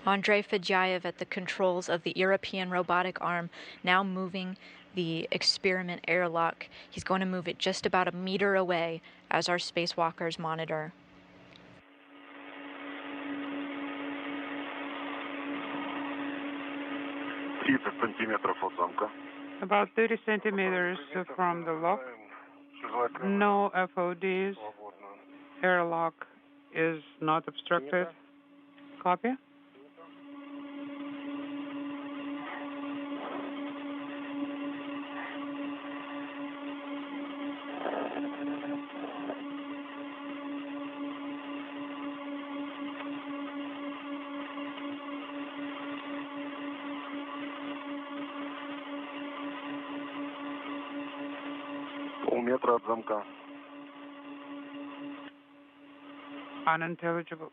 Andrei Fedyaev at the controls of the European robotic arm, now moving the experiment airlock. He's going to move it just about a meter away as our spacewalkers monitor. About 30 centimeters from the lock. No FODs. Airlock is not obstructed. Copy. Полметра от замка. Unintelligible.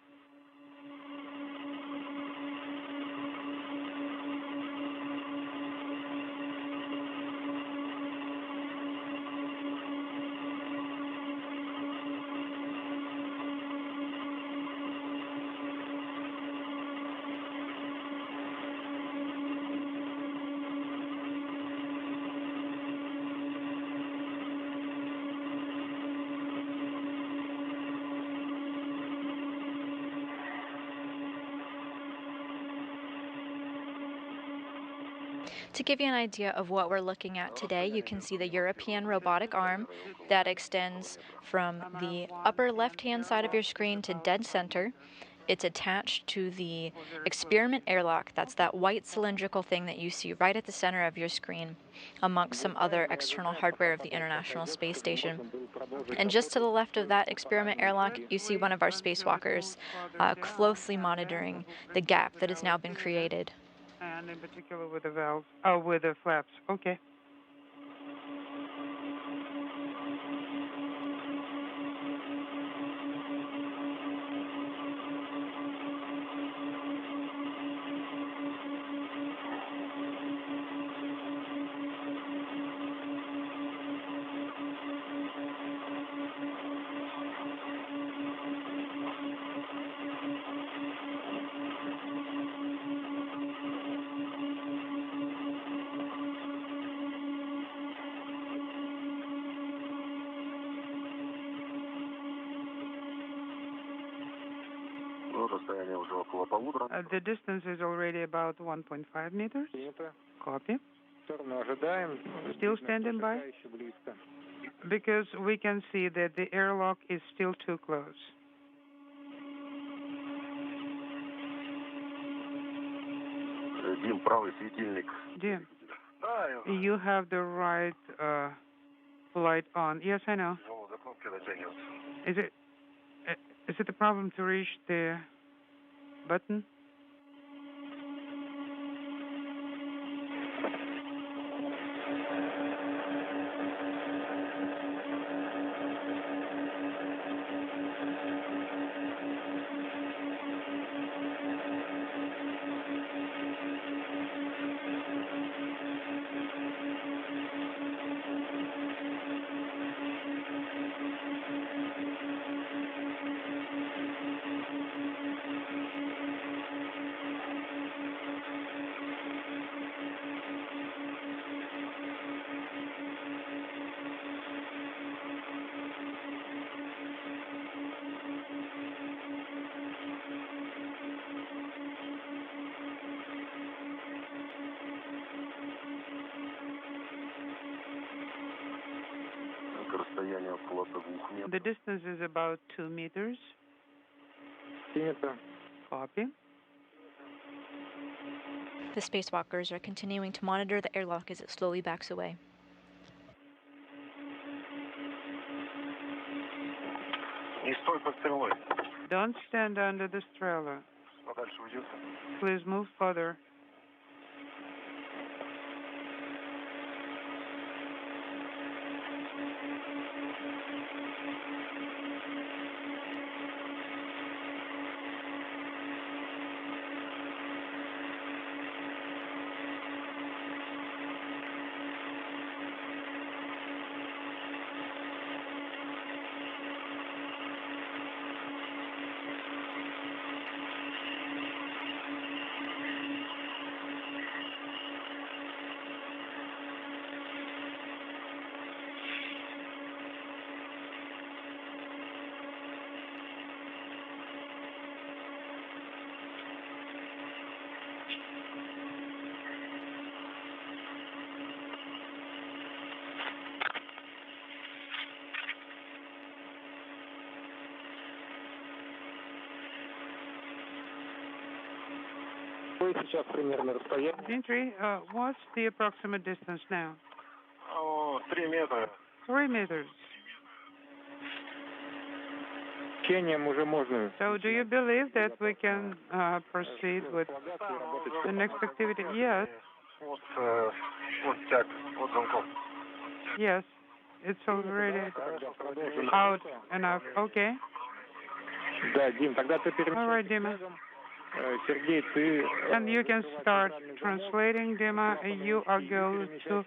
To give you an idea of what we're looking at today, you can see the European robotic arm that extends from the upper left-hand side of your screen to dead center. It's attached to the experiment airlock. That's that white cylindrical thing that you see right at the center of your screen, amongst some other external hardware of the International Space Station. And just to the left of that experiment airlock, you see one of our spacewalkers closely monitoring the gap that has now been created. And in particular with the valves, with the flaps. Okay. The distance is already about 1.5 meters. Copy. Still standing by? Because we can see that the airlock is still too close. Дим, правый светильник. Dim, you have the right light on. Yes, I know. Ну, за кнопки дотягиваться. Is it a problem to reach the button? Расстояние около 2 метров. The distance is about 2 meters. Copy. The spacewalkers are continuing to monitor the airlock as it slowly backs away. Не стой под стрелой. Don't stand under the stroller. Подальше уйдет. Please move further. Сейчас примерно расстояние. Dmitri, what's the approximate distance now? О, 3 метра. 3 meters. Течением уже можно. So do you believe that we can proceed with the next activity? Yes. Вот, вот тяг, вот замков. Yes. It's already out enough. Okay. Да, Дим, тогда ты All right, Dima. Сергей, ты... And you can start translating, Dima. You are going to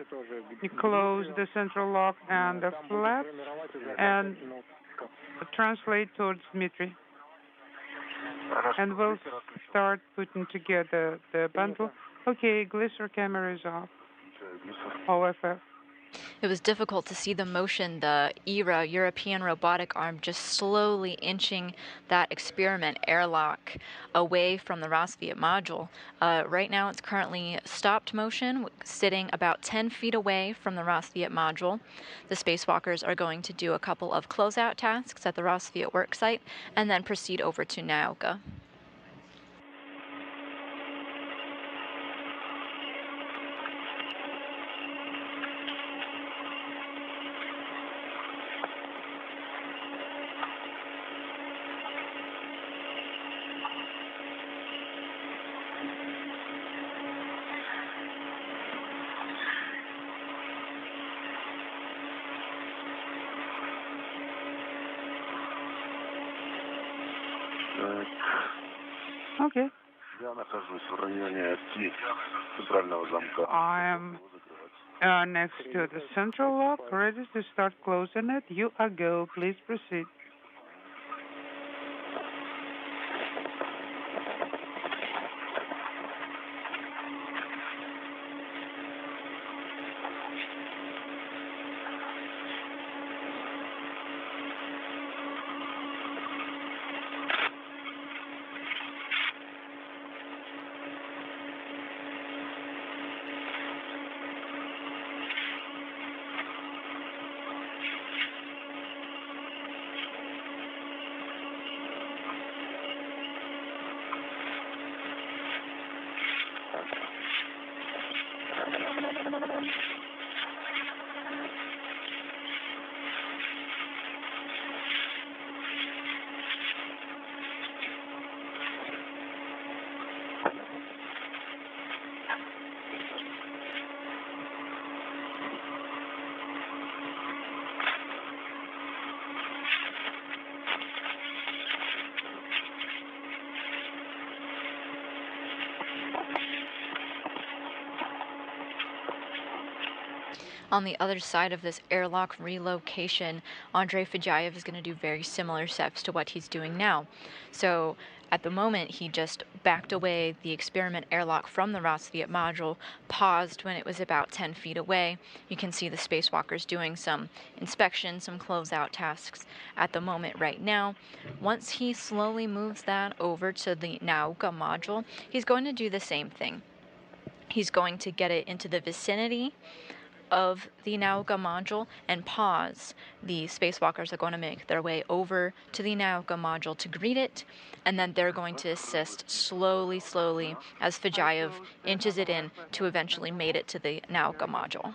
close the central lock and the flaps and translate towards Dmitri. And we'll start putting together the bundle. Okay, Glisser camera is off. OFF. It was difficult to see the motion, the ERA, European Robotic Arm, just slowly inching that experiment airlock away from the Rassvet Module. Right now it's currently stopped motion, sitting about 10 feet away from the Rassvet Module. The spacewalkers are going to do a couple of closeout tasks at the Rassvet worksite and then proceed over to Nauka. Okay. Я нахожусь в районе оси центрального замка. I am next to the central lock, ready to start closing it. You are go. Please proceed. On the other side of this airlock relocation, Andrei Fedyaev is going to do very similar steps to what he's doing now. So at the moment, he just backed away the experiment airlock from the Rassvet module, paused when it was about 10 feet away. You can see the spacewalkers doing some inspection, some closeout tasks at the moment right now. Once he slowly moves that over to the Nauka module, he's going to do the same thing. He's going to get it into the vicinity of the Nauka module and pause. The spacewalkers are going to make their way over to the Nauka module to greet it, and then they're going to assist slowly as Fedyaev inches it in to eventually make it to the Nauka module.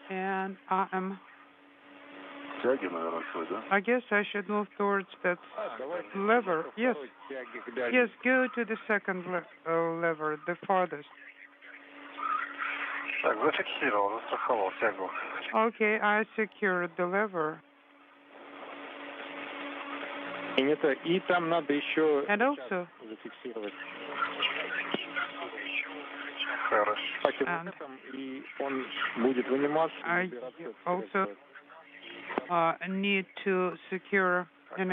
And I guess I should move towards that lever. Yes. Yes, go to the second lever, the farthest. Okay, I secured the lever. And also, I need to secure the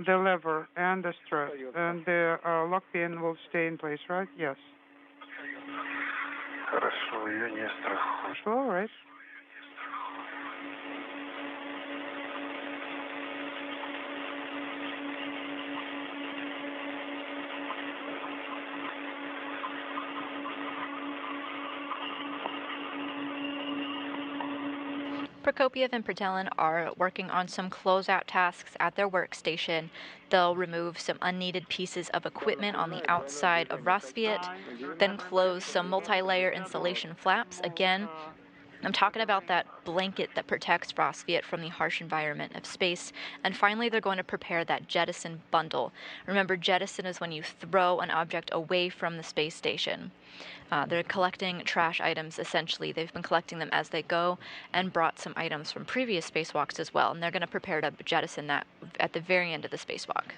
lever and the strap, and the lock pin will stay in place, right? Yes. All right. Prokopyev and Petelin are working on some closeout tasks at their workstation. They'll remove some unneeded pieces of equipment on the outside of Rassvet, then close some multi-layer insulation flaps. Again, I'm talking about that blanket that protects Rassvet from the harsh environment of space. And finally, they're going to prepare that jettison bundle. Remember, jettison is when you throw an object away from the space station. They're collecting trash items, essentially. They've been collecting them as they go and brought some items from previous spacewalks as well. And they're going to prepare to jettison that at the very end of the spacewalk.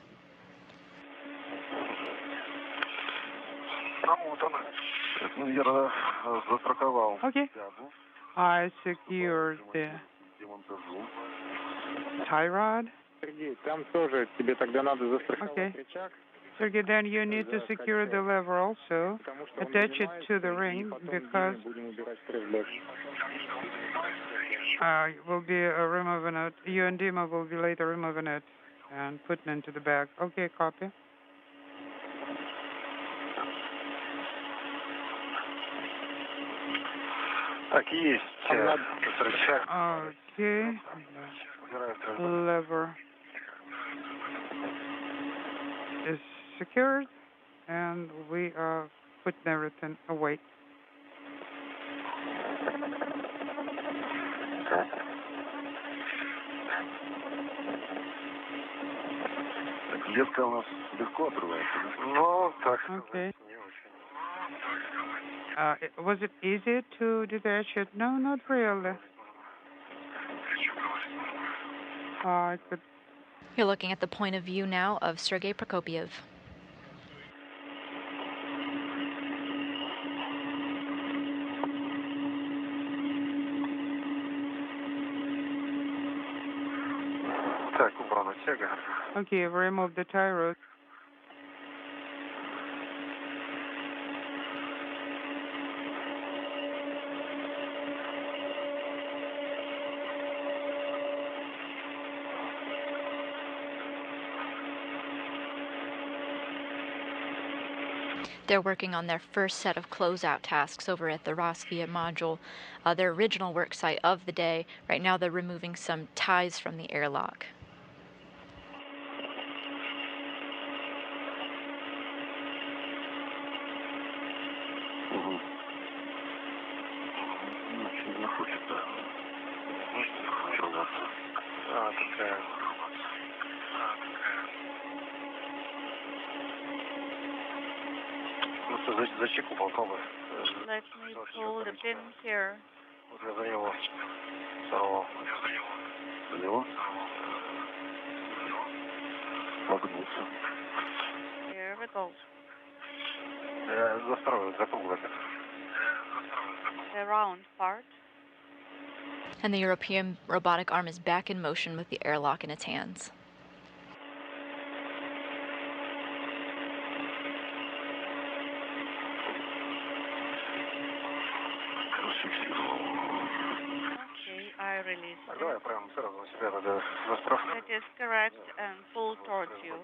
Okay. I secured the tie rod. Okay. Sergey, then you need to secure the lever also. Attach it to the ring because we'll be removing it. You and Dima will be later removing it and putting it into the bag. Okay, copy. Okay. Lever is secured, and we are putting everything away. Okay. Was it easy to detach it? No, not really. I could. You're looking at the point of view now of Sergey Prokopyev. Okay, remove the tie rod. They're working on their first set of closeout tasks over at the Rassvet Module, their original work site of the day. Right now they're removing some ties from the airlock. Let me pull the pin here. Here we go. the round part. And the European robotic arm is back in motion with the airlock in its hands. Okay, I release it. That is correct, and pull towards you.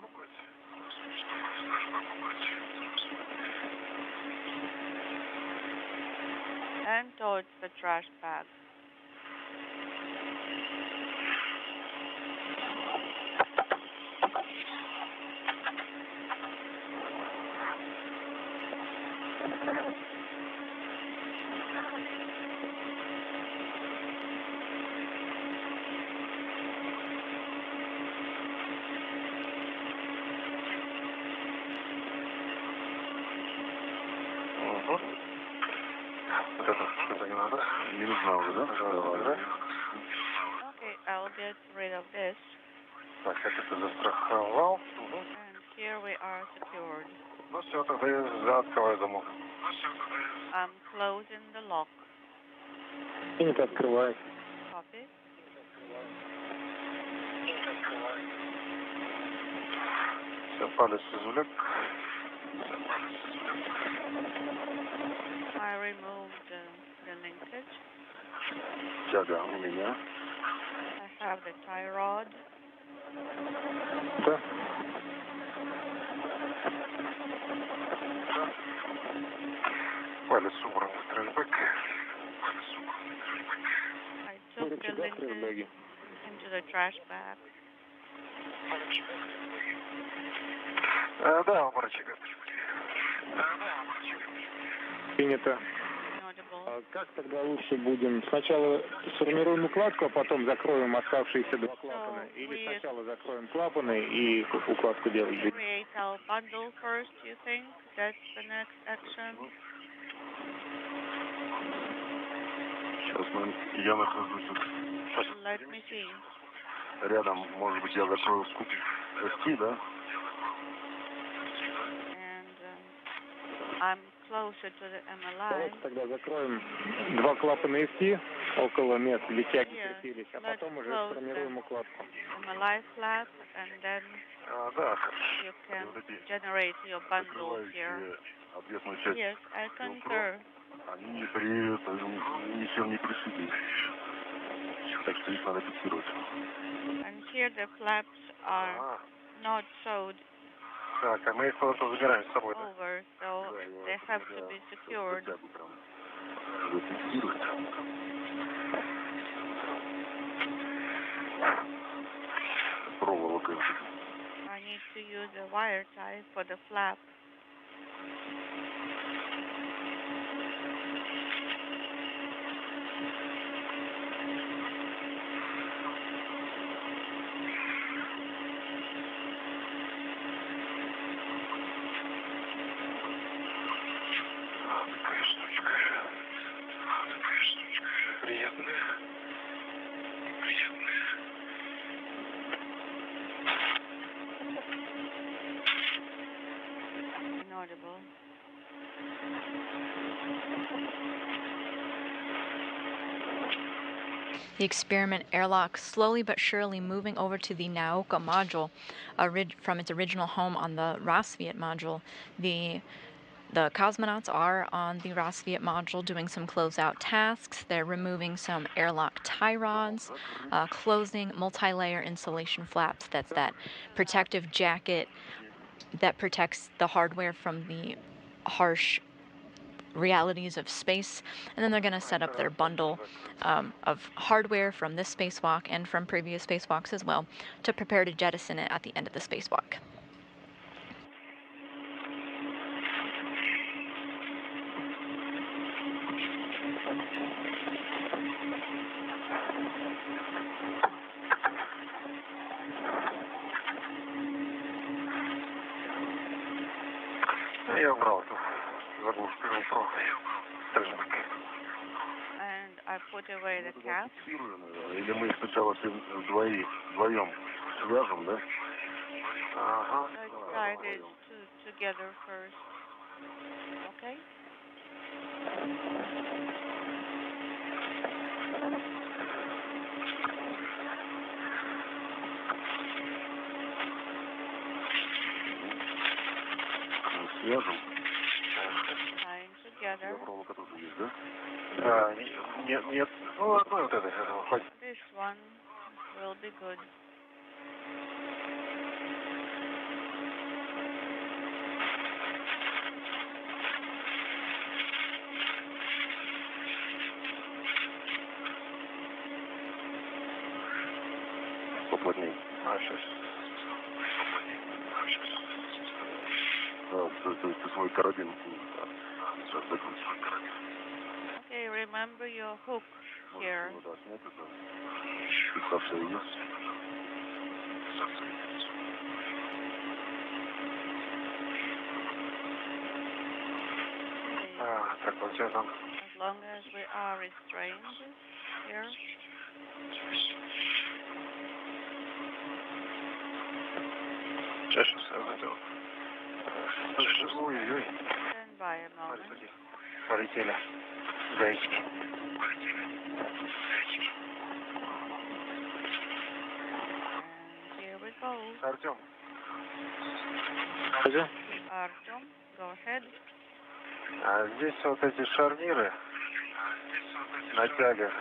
And towards the trash bag. Okay, I'll get rid of this. And here we are secured. I'm closing the lock. Copy. I removed the linkage. I have the tie rod. I took the linkage into the trash bag. Принято. Как тогда лучше будем? Сначала сформируем укладку, а потом закроем оставшиеся два клапана? Или сначала закроем клапаны и укладку делаем? Create our bundle first, you think? That's the next action? Сейчас я нахожусь тут. Let me see. Рядом, может быть, я закрою скуп ST, да? And I'm closer to the MLI. Давайте тогда закроем два клапана ST около мест, где тяги крепились, а потом уже сформируем укладку. MLI flap, and then you can generate your bundle here. Yes, I concur. Они не пришиты. Так что их надо фиксировать. And here the flaps are not sewed Так, а мы их просто забираем с собой, да? over, so they have to be secured. Проволока. I need to use a wire tie for the flap. Inaudible. The experiment airlock slowly but surely moving over to the Nauka module from its original home on the Rassvet module. The cosmonauts are on the Rassvet module doing some closeout tasks. They're removing some airlock tie rods, closing multi-layer insulation flaps. That's that protective jacket that protects the hardware from the harsh realities of space. And then they're going to set up their bundle of hardware from this spacewalk and from previous spacewalks as well to prepare to jettison it at the end of the spacewalk. Я убрал эту заглушку GoPro. And I put away the cap. Или мы их сначала все вдвоем свяжем, да? Ага. Let's tie these two together first. Okay? Tying together. Нет. Ну, одной вот этой этого хватит. This one will be good. Поплотнее. Сейчас. Ты свой карабин. Сейчас закрыть свой карабин. Okay, remember your hook here. Фиксация есть. Так, получается. As long as we are restrained here. Сейчас это. Ой-ой. Stand by a moment. Полетели. Гаечки. And here we go. Артем. Artyom, go ahead. А здесь вот эти шарниры на тягах,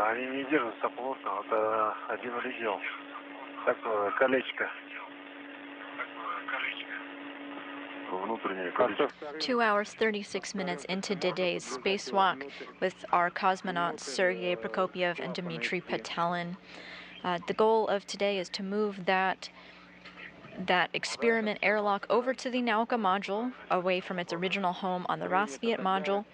они не держатся плотно, это один удел. Такое колечко. 2 hours 36 minutes into today's spacewalk with our cosmonauts Sergey, Prokopyev, and Dmitri Petelin. The goal of today is to move that experiment airlock over to the Nauka module, away from its original home on the Rassvet Module.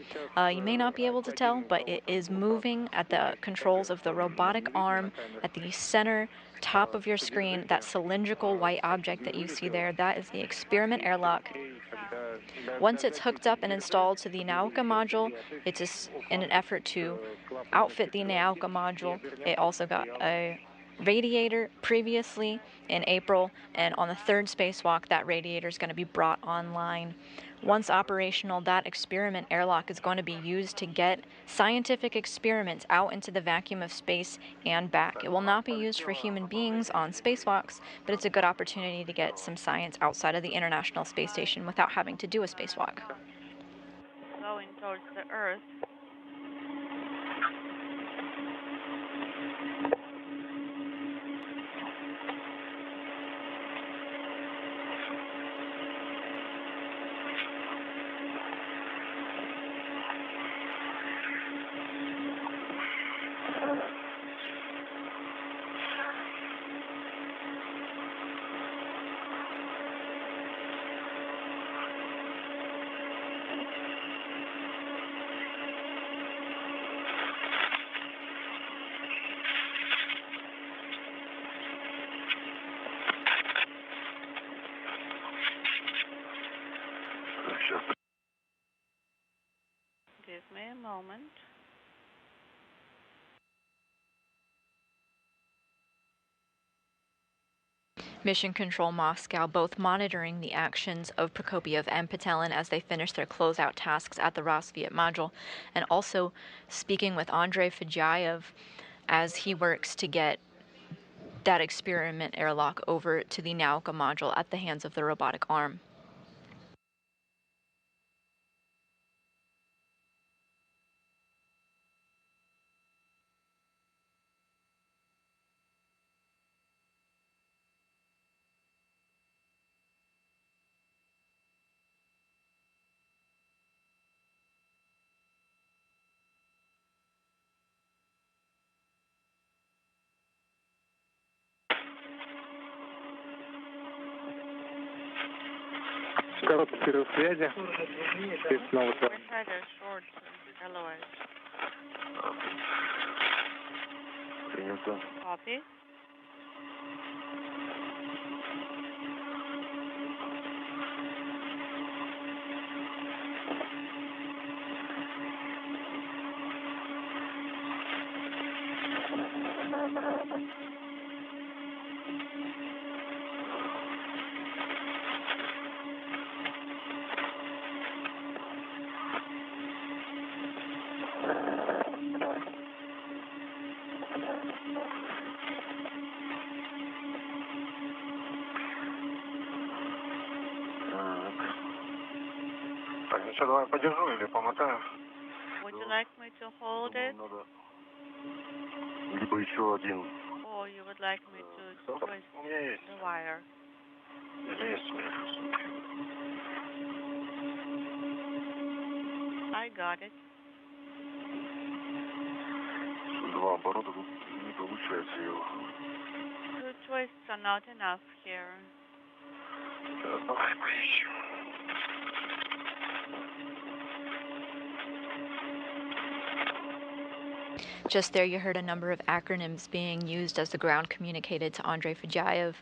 You may not be able to tell, but it is moving at the controls of the robotic arm at the center top of your screen. That cylindrical white object that you see there, that is the experiment airlock. Once it's hooked up and installed to the Nauka module, it's in an effort to outfit the Nauka module. It also got a radiator previously in April, and on the third spacewalk that radiator is going to be brought online. Once operational, that experiment airlock is going to be used to get scientific experiments out into the vacuum of space and back. It will not be used for human beings on spacewalks, but it's a good opportunity to get some science outside of the International Space Station without having to do a spacewalk. Going towards the Earth. Give me a moment. Mission Control Moscow, both monitoring the actions of Prokopyev and Petelin as they finish their closeout tasks at the Rassvet Module, and also speaking with Andrei Fedyaev as he works to get that experiment airlock over to the Nauka module at the hands of the robotic arm. Короткий перерыв связи. Ты снова We had a short LOS. Принято. Copy. Сейчас давай подержу или помотаю. Would you like me to hold it? Либо еще один. Or you would like me to twist У меня есть. the wire? Есть. I got it. Два оборота тут не получается его. 2 twists are not enough here. Давай поищем. Just there, you heard a number of acronyms being used as the ground communicated to Andrei Fedyaev.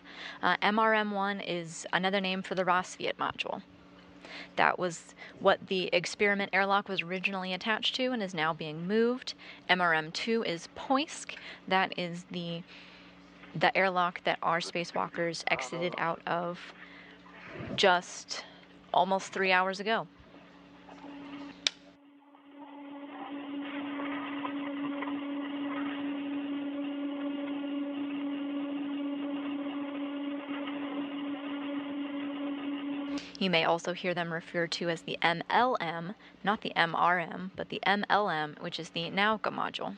MRM-1 is another name for the Rassvet Module. That was what the experiment airlock was originally attached to and is now being moved. MRM-2 is Poisk. That is the airlock that our spacewalkers exited out of just almost 3 hours ago. You may also hear them referred to as the MLM, not the MRM, but the MLM, which is the Nauka Multipurpose.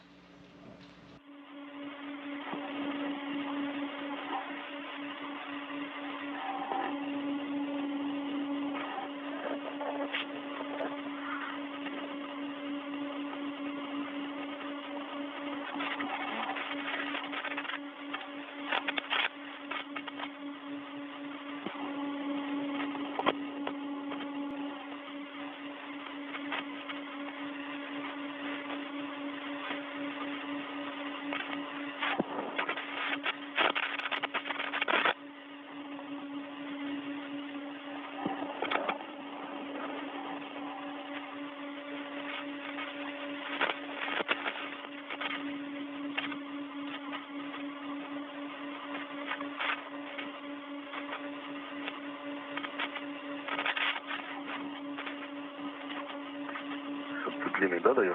Длинный, да, дает?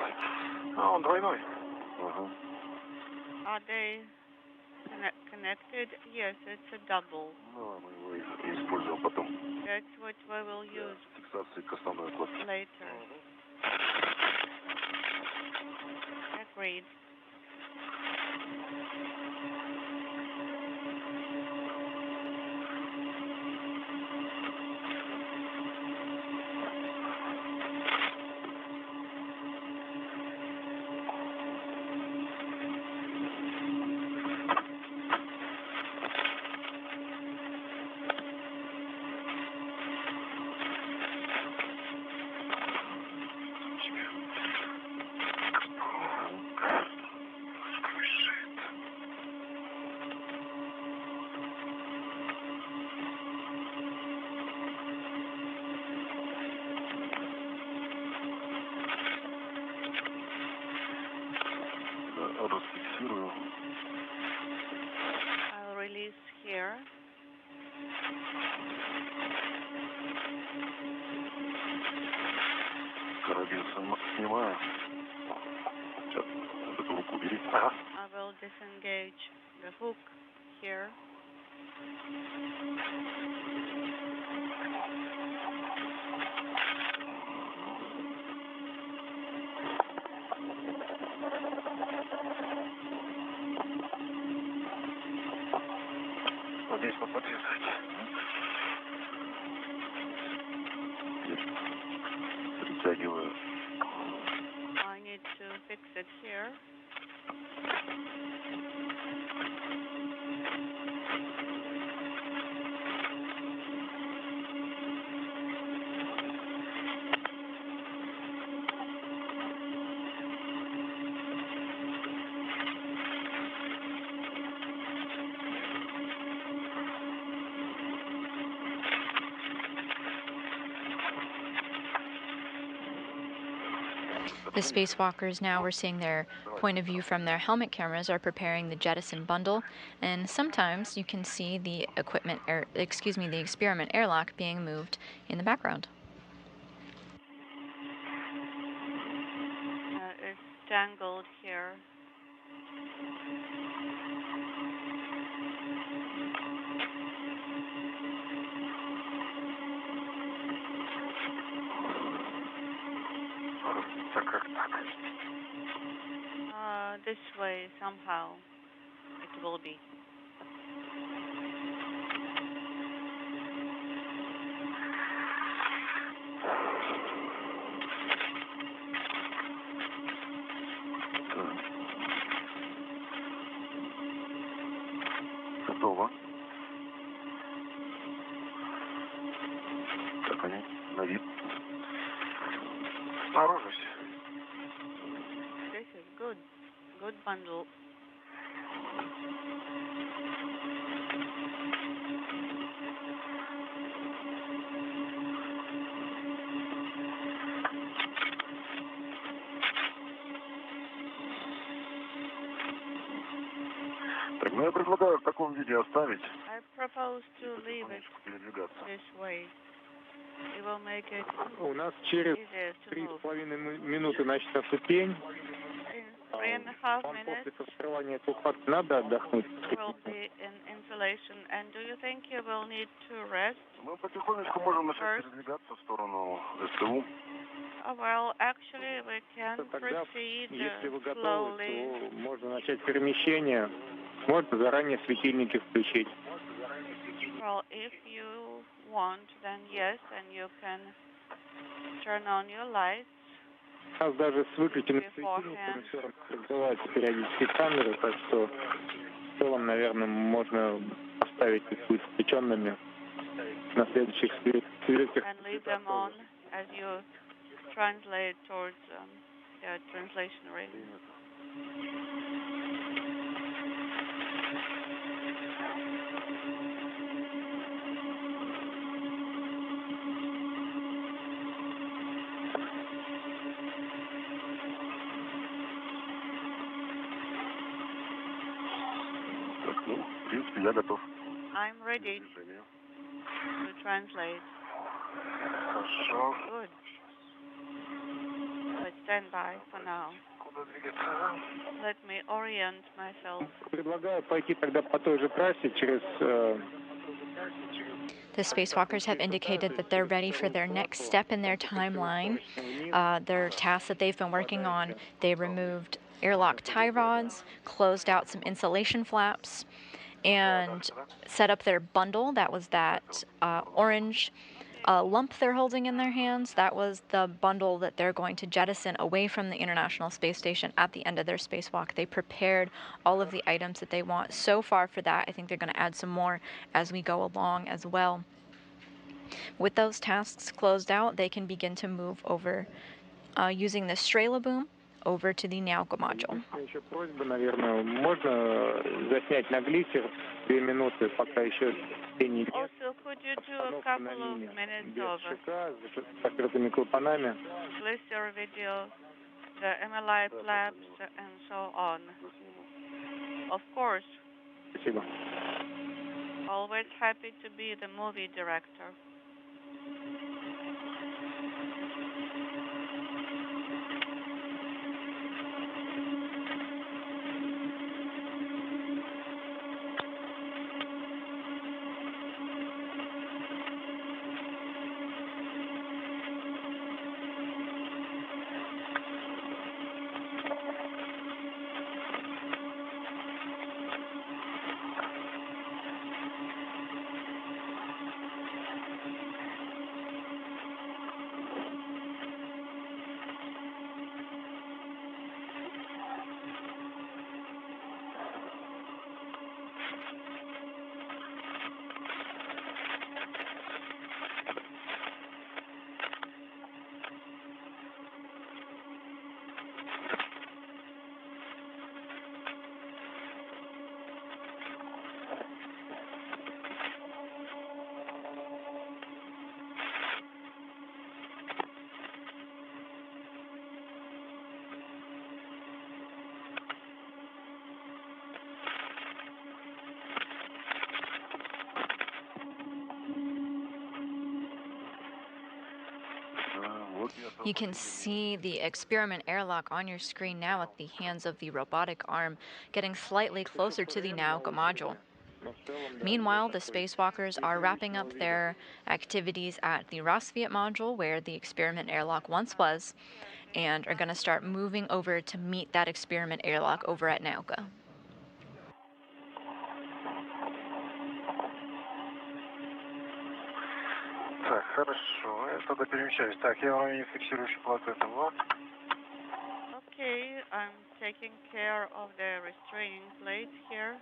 А, он двойной. Are they connected? Yes, it's a double. Ну, мы его используем потом. That's what we will use Фиксации к основной отладке. later. Agreed. Расфиксирую. I'll release here. Карабин снимаю. Сейчас, эту руку убери. Ага. I will disengage the hook here. Вот здесь подподрезайте. Притягиваю. I need to fix it here. The spacewalkers now, we're seeing their point of view from their helmet cameras, are preparing the jettison bundle, and sometimes you can see the the experiment airlock being moved in the background. It's tangled here. Как так? This way, somehow, it will be. Готово. Так они на вид. Осторожность. This is good. Good bundle. Так, ну я предлагаю в таком виде оставить. I propose to leave it Передвигаться. this way. It will make it У нас через easier to move. 3,5 минуты начнется ступень. In 3.5 Вам minutes после раскрывания этой укладки надо отдохнуть. will be in insulation. And do you think you will need to rest? Мы потихонечку можем начать передвигаться в сторону СТУ. Well, actually, we can Тогда, proceed если вы готовы, slowly. то можно начать перемещение. Можно заранее светильники включить. Well, if you want, then yes, and you can turn on your lights. У нас даже с выключенным светильником все равно открываются периодически камеры, так что в целом, наверное, можно оставить их быть включенными на следующих свидетелях. And leave them on as you translate towards the translation ring. Так, ну, в принципе, я готов. I'm ready to translate. Хорошо. Good. Let's stand by for now. Куда двигаться? Let me orient myself. Предлагаю пойти тогда по той же трассе через... The spacewalkers have indicated that they're ready for their next step in their timeline. Their tasks that they've been working on, they removed airlock tie rods, closed out some insulation flaps, and set up their bundle. That was that orange lump they're holding in their hands. That was the bundle that they're going to jettison away from the International Space Station at the end of their spacewalk. They prepared all of the items that they want so far for that. I think they're going to add some more as we go along as well. With those tasks closed out, they can begin to move over using the Strela boom over to the Nauka Module. Еще просьба, наверное, можно заснять на глиссер 2 минуты, пока еще тени нет. Also, could you do a couple of minutes Без of шика, с закрытыми клапанами. glister video, the MLI flaps, and so on? Of course. Спасибо. Always happy to be the movie director. You can see the experiment airlock on your screen now at the hands of the robotic arm, getting slightly closer to the Nauka module. Meanwhile, the spacewalkers are wrapping up their activities at the Rassvet Module, where the experiment airlock once was, and are going to start moving over to meet that experiment airlock over at Nauka. Так, хорошо, я тогда перемещаюсь. Так, я в районе фиксирующей платы, это вот. Okay, I'm taking care of the restraining plate here.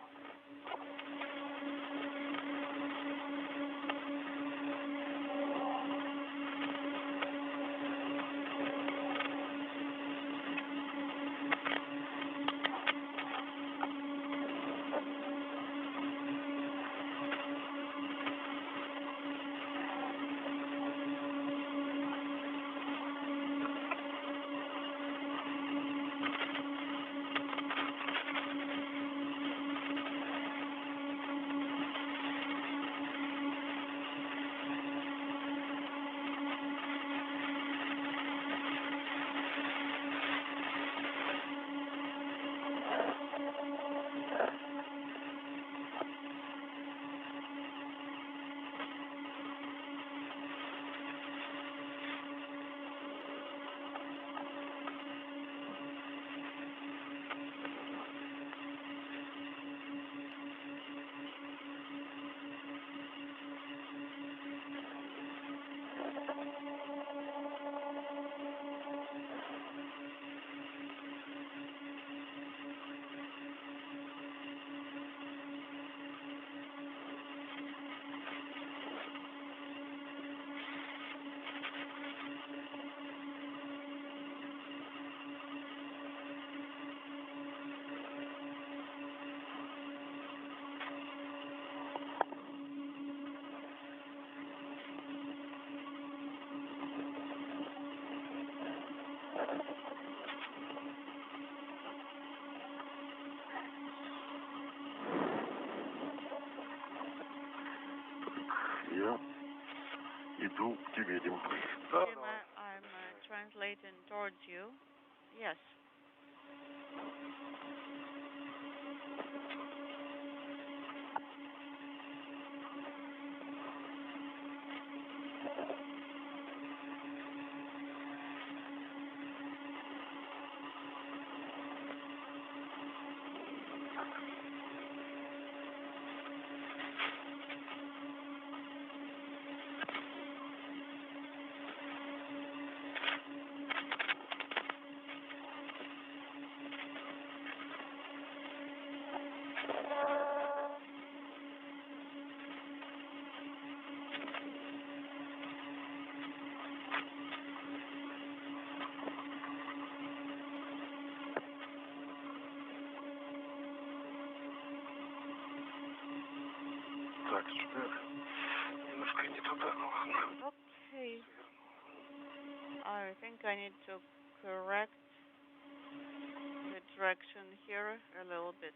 Я иду к тебе, Дим. I'm translating towards you. Yes. Так, что-то немножко не туда, ну ладно. Okay. I think I need to correct the direction here a little bit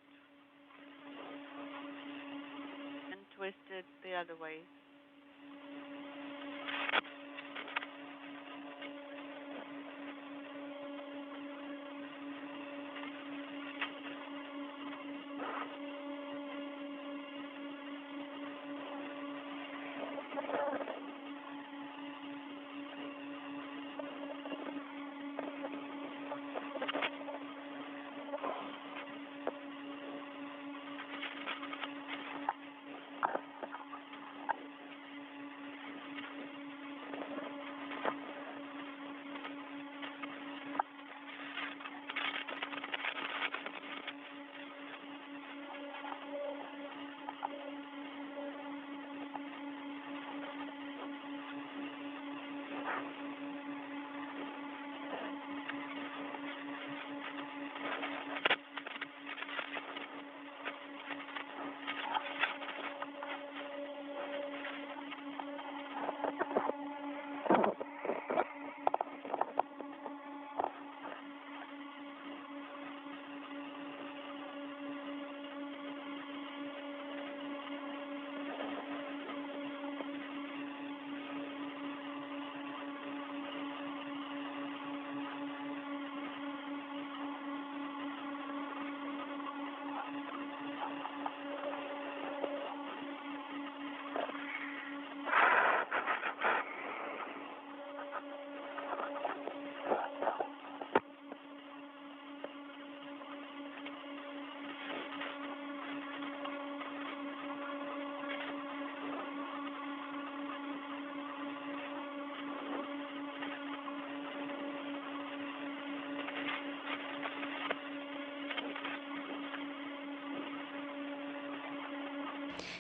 and twist it the other way.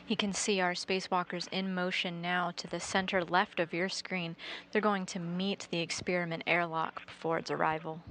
You can see our spacewalkers in motion now to the center left of your screen. They're going to meet the experiment airlock before its arrival.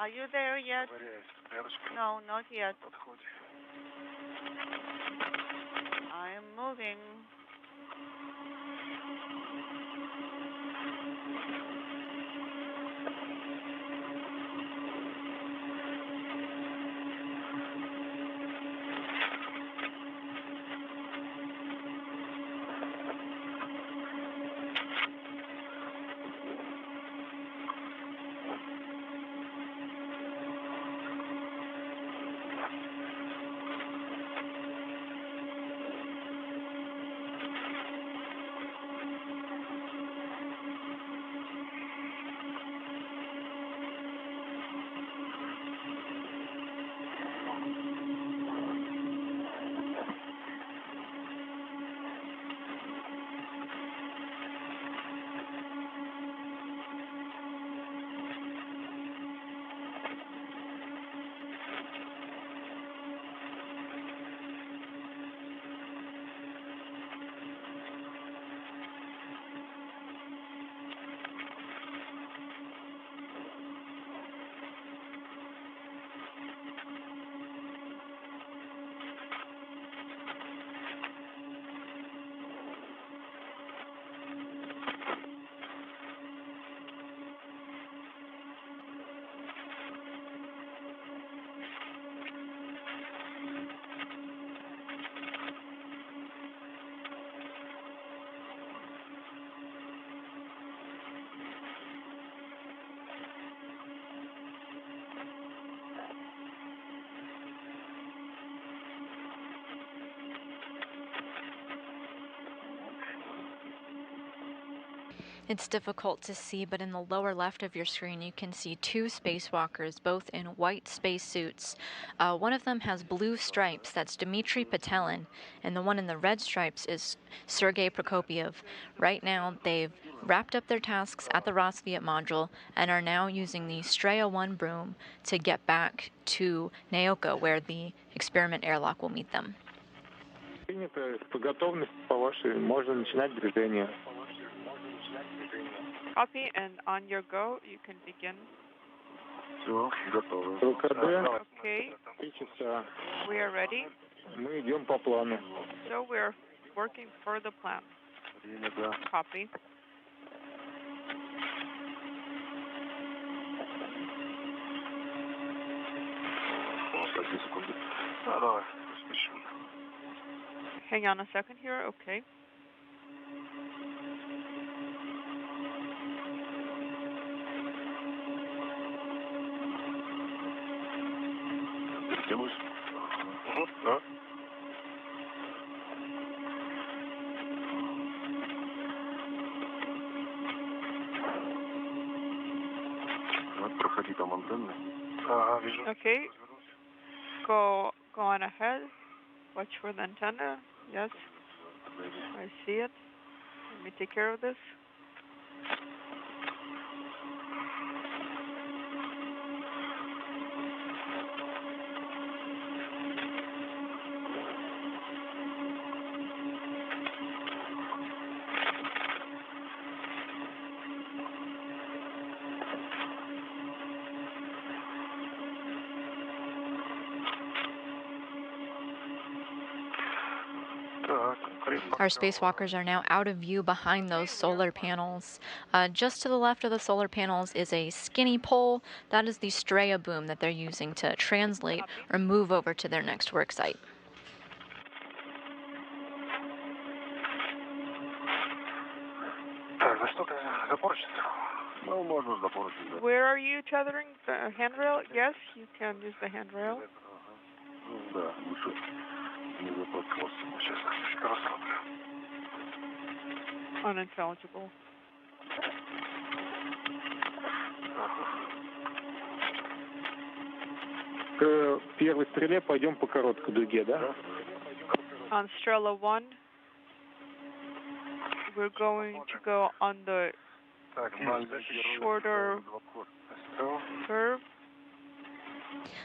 Are you there yet? No, not yet. I am moving. It's difficult to see, but in the lower left of your screen you can see two spacewalkers, both in white spacesuits. One of them has blue stripes, that's Dmitri Petelin, and the one in the red stripes is Sergey Prokopyev. Right now they've wrapped up their tasks at the Rassvet Module and are now using the Straya 1 broom to get back to Nauka, where the experiment airlock will meet them. Принято, по готовности по вашей, можно начинать движение. Copy, and on your go, you can begin. ЛКД, Okay, 3 часа. we are ready. Мы идем по плану. So we're working for the plan. Copy. Hang on a second here, okay. Да? Проходи там антенны. Ага, вижу. Okay. Go on ahead. Watch for the antenna. Yes. I see it. Let me take care of this. Our spacewalkers are now out of view behind those solar panels. Just to the left of the solar panels is a skinny pole. That is the Straya boom that they're using to translate or move over to their next work site. Where are you tethering the handrail? Yes, you can use the handrail. Unintelligible. К первой стреле пойдем по короткой дуге, да? On Strela 1, we're going to go on the shorter curve.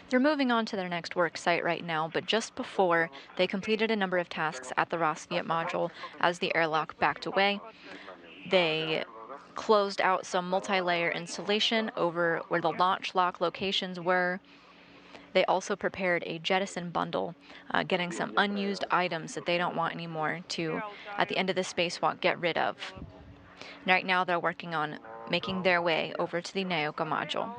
They're moving on to their next work site right now, but just before, they completed a number of tasks at the Rassvet Module as the airlock backed away. They closed out some multi-layer insulation over where the launch lock locations were. They also prepared a jettison bundle, getting some unused items that they don't want anymore to, at the end of the spacewalk, get rid of. And right now they're working on making their way over to the Nauka Module.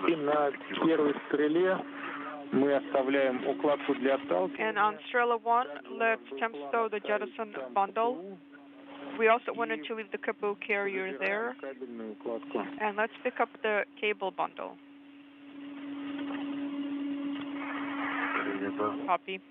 И на первой стреле мы оставляем укладку для отталки. And on Strela 1, let's temp stow the jettison bundle. We also wanted to leave the caboose carrier there. And let's pick up the cable bundle. Copy.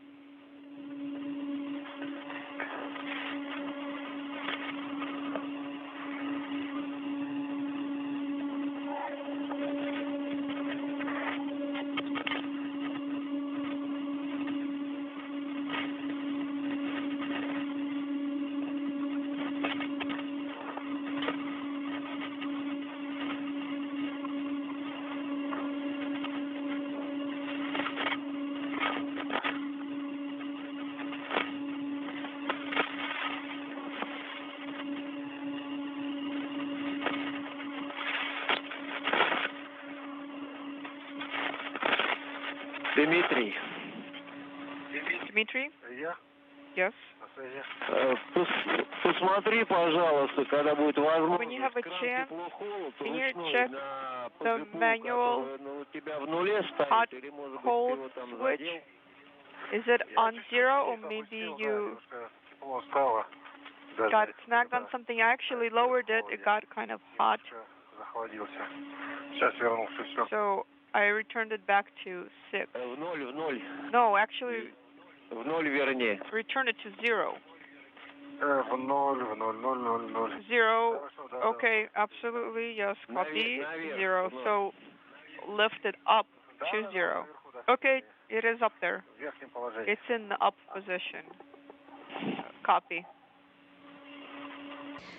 Dmitri. Dmitri? Я? Yes? Посмотри, пожалуйста, когда будет возможность. When you have a chance, can you check the manual hot cold switch? Is it on 0 or maybe you got snagged on something? I actually lowered it. It got kind of hot. So I returned it back to 6. No, actually, return it to 0. 0. Okay, absolutely, yes, copy. 0. So lift it up to 0. Okay, it is up there. It's in the up position. Copy.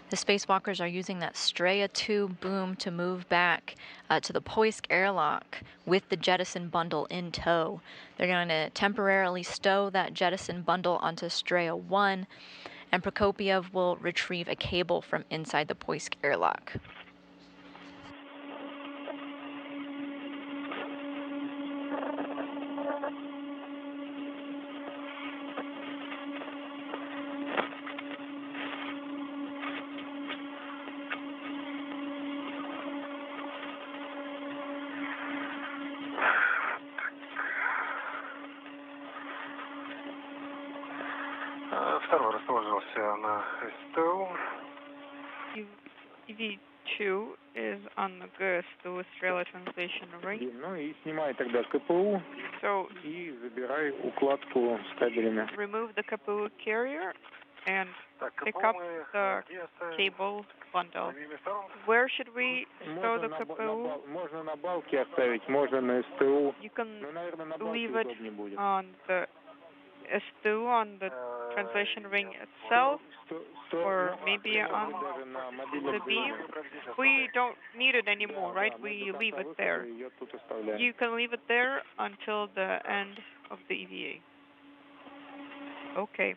The spacewalkers are using that Straya 2 boom to move back to the Poisk airlock with the jettison bundle in tow. They're going to temporarily stow that jettison bundle onto Straya 1, and Prokopyev will retrieve a cable from inside the Poisk airlock. Второй расположился на СТУ. 2 is on the ГСТУ стрела translation ring. Ну и снимай тогда КПУ So и забирай укладку с кабелями. remove the КПУ carrier and pick up the cable bundle. Where should we stow the КПУ? Можно на балке оставить, можно на СТУ. You can Но, наверное, на балке leave it удобнее будет. on the STU on the translation ring itself, or maybe on the beam. We don't need it anymore, right? We leave it there. You can leave it there until the end of the EVA. Okay.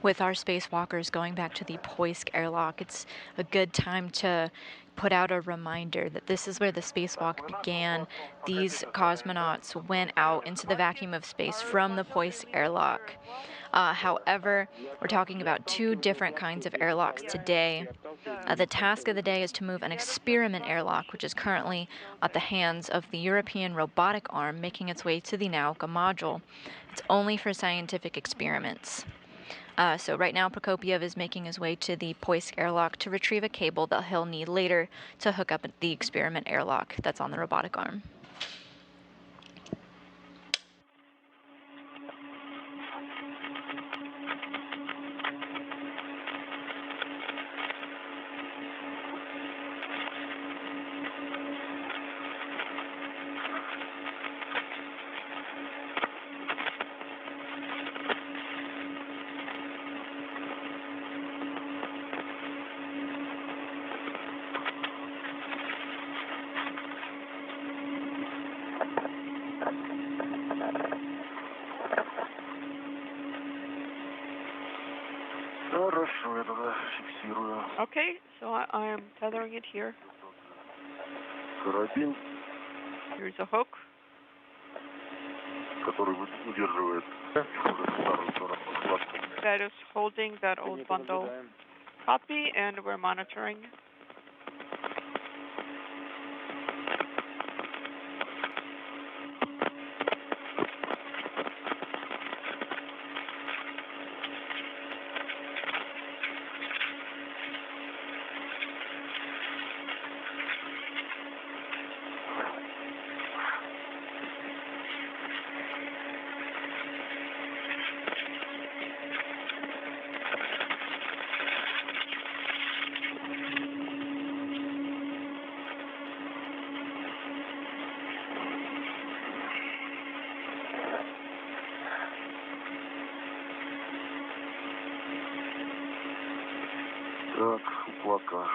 With our spacewalkers going back to the Poisk airlock, it's a good time to put out a reminder that this is where the spacewalk began. These cosmonauts went out into the vacuum of space from the Poisk airlock. However, we're talking about two different kinds of airlocks today. The task of the day is to move an experiment airlock, which is currently at the hands of the European robotic arm making its way to the Nauka Module. It's only for scientific experiments. So right now Prokopyev is making his way to the Poisk airlock to retrieve a cable that he'll need later to hook up the experiment airlock that's on the robotic arm. Хорошо, я тогда фиксирую. Okay, so I am tethering it here. Карабин, Here's a hook. который удерживает старую подкладку. That is holding that old bundle copy, and we're monitoring. Так, укладка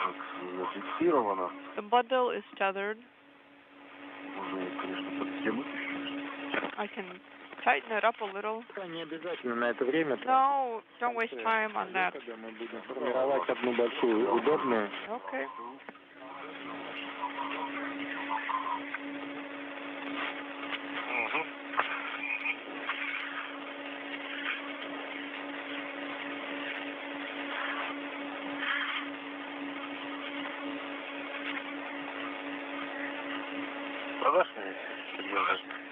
зафиксирована. The bundle is tethered. Можно, конечно, подтянуть. I can tighten it up a little. Не обязательно на это время. No, don't waste time on that. Мы будем формировать одну большую удобную. Okay. Продашь мне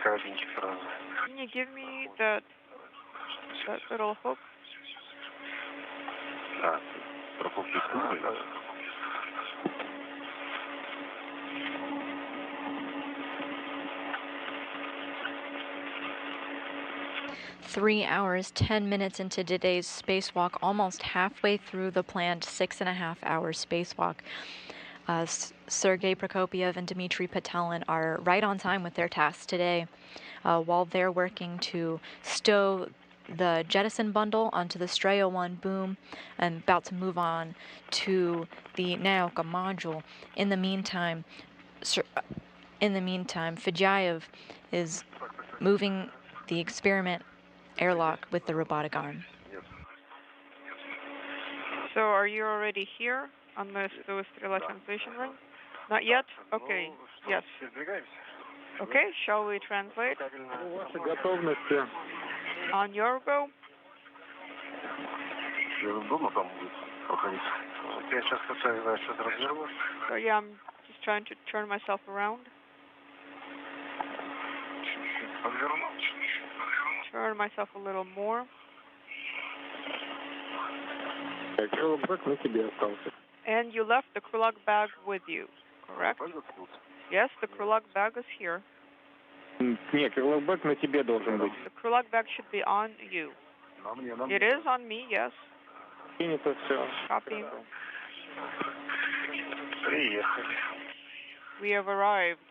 карабинчик сразу? Can you give me that that little hook. Да, страховки смысл, да? 3 hours, 10 minutes into today's spacewalk, almost halfway through the planned 6.5-hour spacewalk. Sergey Prokopyev and Dmitri Petelin are right on time with their tasks today, while they're working to stow the jettison bundle onto the Straya 1 boom and about to move on to the Nauka Multipurpose. In the meantime, Fedyaev is moving the experiment airlock with the robotic arm. So are you already here on the Strela translation ring? Not yet? Okay, yes. Okay, shall we translate? On your go. So yeah, I'm just trying to turn myself around. Turn myself a little more. And you left the Krulak bag with you, correct? Yes, the Krulak bag is here. The Krulak bag should be on you. It is on me, yes. Copy. We have arrived.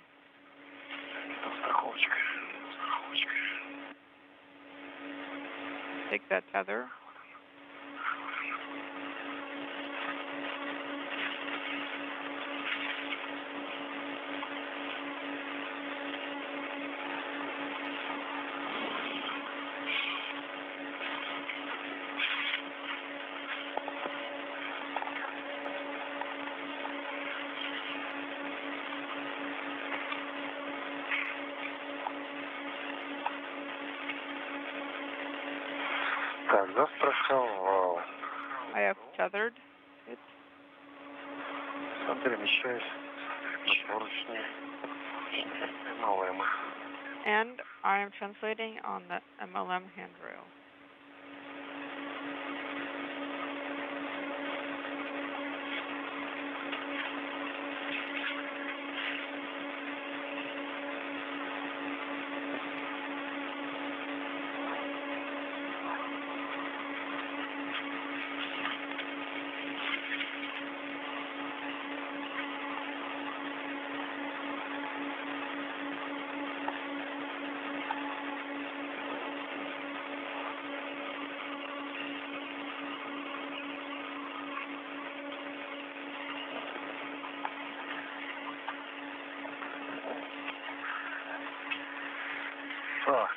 Take that tether. I have tethered it. And I am translating on the MLM handrail.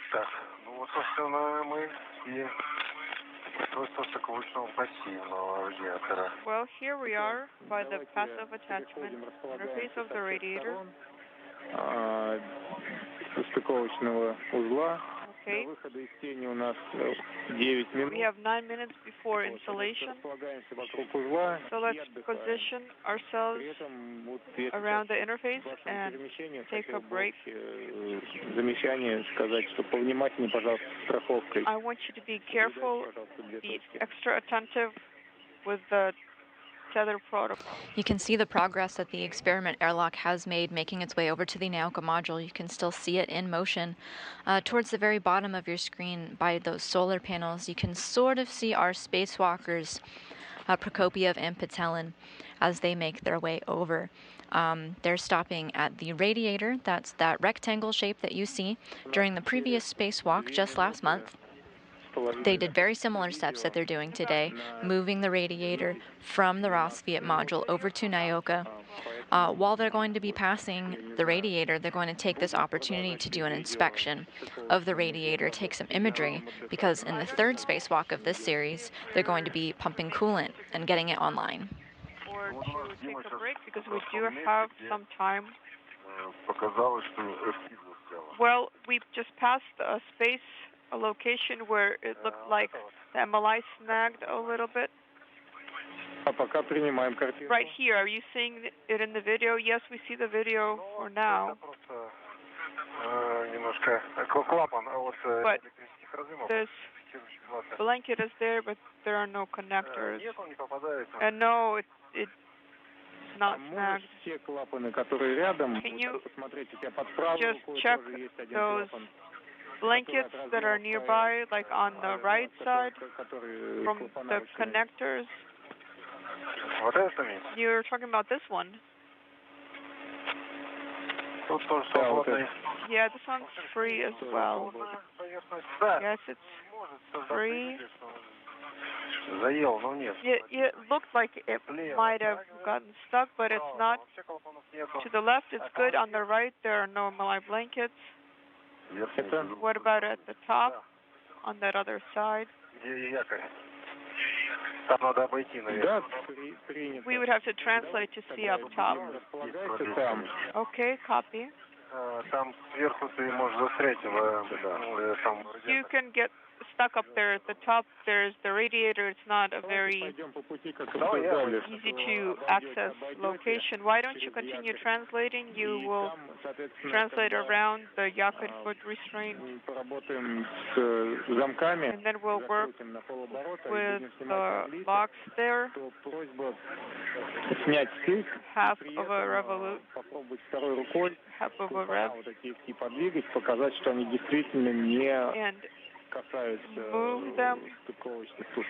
Так, ну вот, собственно, мы и устройство соковычного пассивного радиатора. Well, here we are by the passive attachment interface of the radiator. Okay. We have 9 minutes before installation. So let's position ourselves around the interface and take a break. I want you to be careful, be extra attentive with the tether protocol. You can see the progress that the experiment airlock has made making its way over to the Nauka module. You can still see it in motion. Towards the very bottom of your screen by those solar panels, you can sort of see our spacewalkers, Prokopyev and Petelin, as they make their way over. They're stopping at the radiator. That's that rectangle shape that you see. During the previous spacewalk just last month, they did very similar steps that they're doing today, moving the radiator from the Rassvet Module over to Nauka. While they're going to be passing the radiator, they're going to take this opportunity to do an inspection of the radiator, take some imagery, because in the third spacewalk of this series, they're going to be pumping coolant and getting it online. Or to take a break, because we do have some time. Well, we just passed a location where it looked like the MLI snagged a little bit. Right here, are you seeing it in the video? Yes, we see the video for now. But this blanket is there, but there are no connectors. And no, it's not snagged. Can you just check those blankets that are nearby, like on the right side from the connectors? You're talking about this one. Yeah, this one's free as well. Yes, it's free. It looked like it might have gotten stuck, but it's not. To the left, it's good. On the right, there are no live blankets. What about at the top, on that other side? We would have to translate to see up top. Okay, copy. You can get stuck up there at the top. There's the radiator. It's not a very easy to access location. Why don't you continue translating? You will translate around the yakut foot restraint, and then we'll work with the locks there. Half of a revolute. Half of a rev. And move them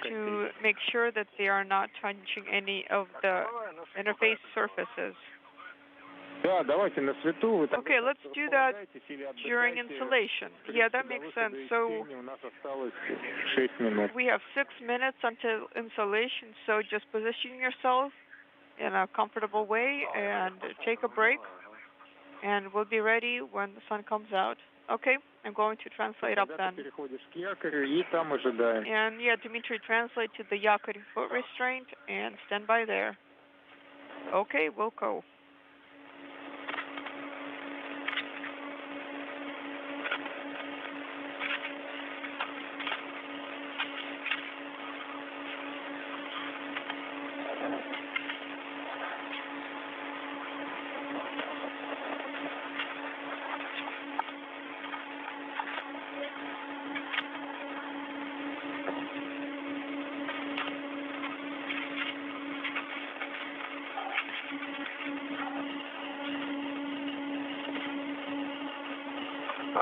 to make sure that they are not touching any of the interface surfaces. Okay, let's do that during installation. Yeah, that makes sense. So we have 6 minutes until installation, so just position yourself in a comfortable way and take a break, and we'll be ready when the sun comes out. Okay, I'm going to translate up then. And yeah, Dmitri, translate to the yakut foot restraint and stand by there. Okay, we'll go.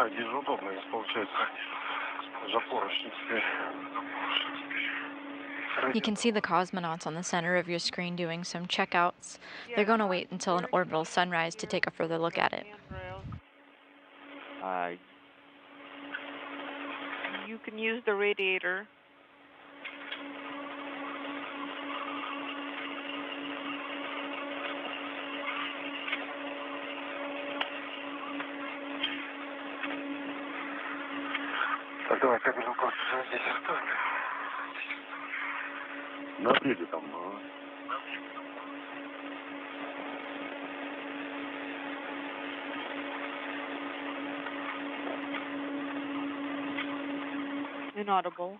Здесь же удобно, если получается за поручень теперь. You can see the cosmonauts on the center of your screen doing some checkouts. They're going to wait until an orbital sunrise to take a further look at it. You can use the radiator. Так, давай, кабель указ здесь оставим. На бреде там. Inaudible.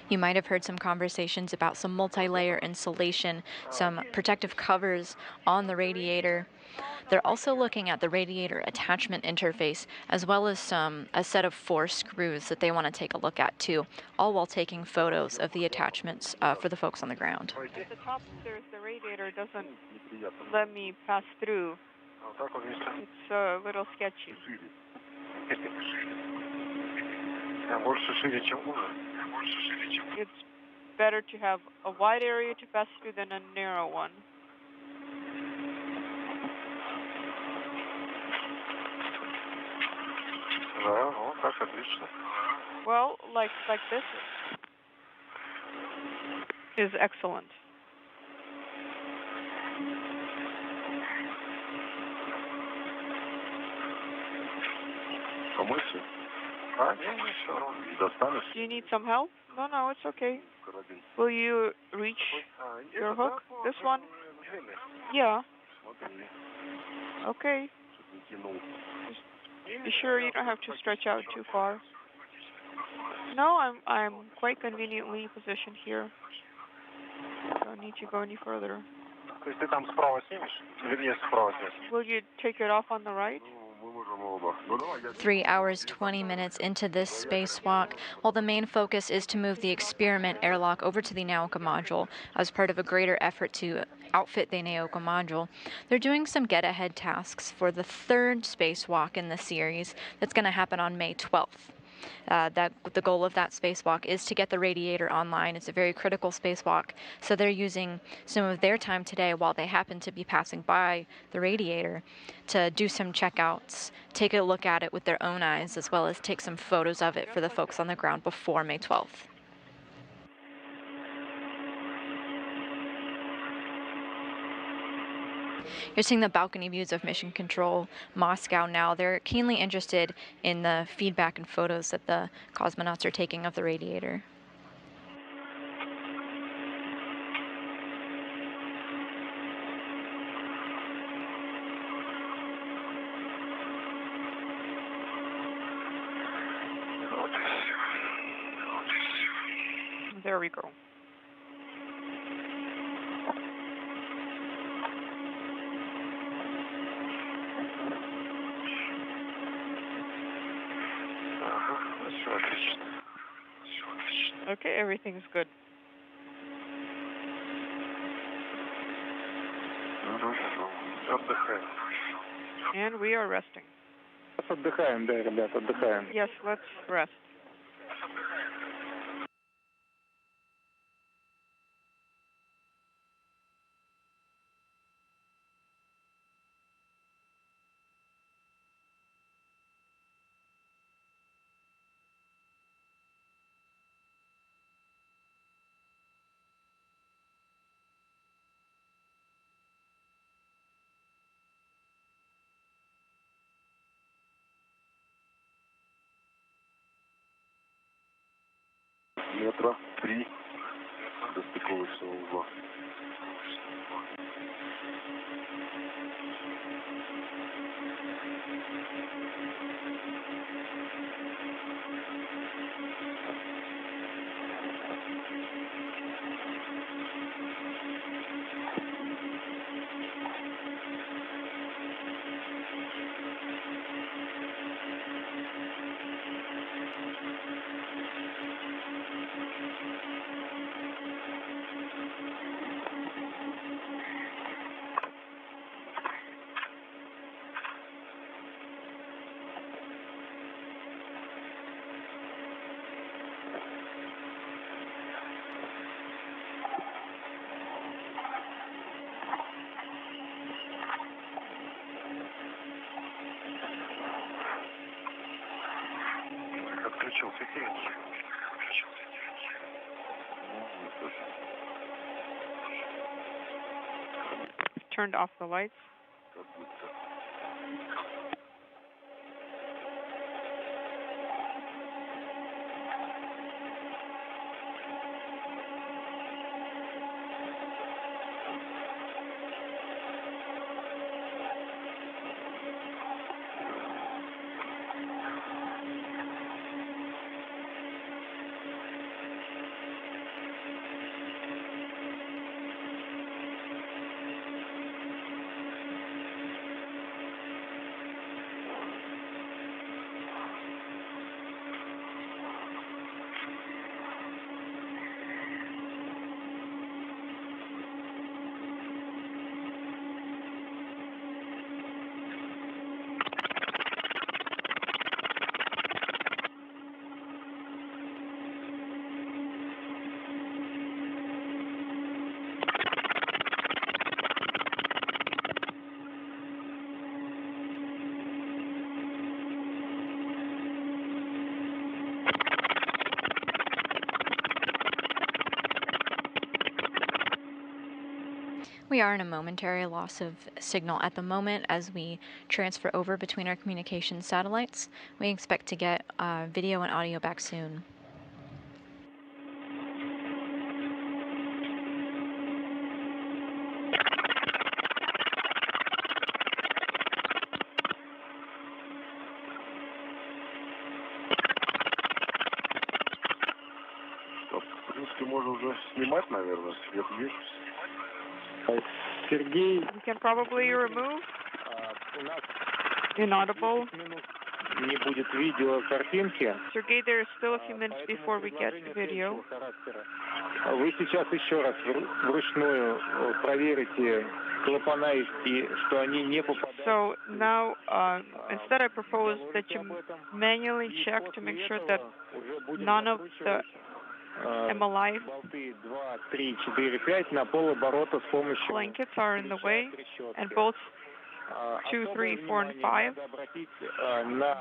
You might have heard some conversations about some multi-layer insulation, some protective covers on the radiator. They're also looking at the radiator attachment interface, as well as a set of 4 screws that they want to take a look at too, all while taking photos of the attachments for the folks on the ground. At the top, there's the radiator doesn't let me pass through. It's a little sketchy. It's better to have a wide area to pass through than a narrow one. Well, like this is excellent. Do you need some help? No, it's okay. Will you reach your hook? This one? Yeah. Okay. Just be sure you don't have to stretch out too far. No, I'm quite conveniently positioned here. Don't need to go any further. То есть ты там справа снимешь? Вернее, справа снимешь. Will you take it off on the right? Мы можем оба. Ну давай, я... 3 hours, 20 minutes into this spacewalk, while the main focus is to move the experiment airlock over to the Nauka module as part of a greater effort to outfit the Nauka module, they're doing some get-ahead tasks for the third spacewalk in the series that's going to happen on May 12th. The goal of that spacewalk is to get the radiator online. It's a very critical spacewalk, so they're using some of their time today while they happen to be passing by the radiator to do some checkouts, take a look at it with their own eyes, as well as take some photos of it for the folks on the ground before May 12th. You're seeing the balcony views of Mission Control Moscow now. They're keenly interested in the feedback and photos that the cosmonauts are taking of the radiator. There we go. Okay, everything's good. Отдыхаем. And we are resting. Отдыхаем, да, ребят, отдыхаем. Yes, let's rest. Метра 3 до стыковочного узла. Отключил светильники. Turned off the lights. We are in a momentary loss of signal at the moment as we transfer over between our communication satellites. We expect to get video and audio back soon. В принципе, можно уже снимать, наверное, свет есть. Sergey, We can probably remove у нас inaudible. не будет видео, картинки. Sergey, there's still a few minutes before we get the video. Вы сейчас еще раз вручную проверите клапана, и что они не попадают. So now, instead I propose that you manually check to make sure that none of the MLI Болты 2, 3, 4, 5 на полоборота с помощью blankets are in the way, and both 2, 3, 4, and 5,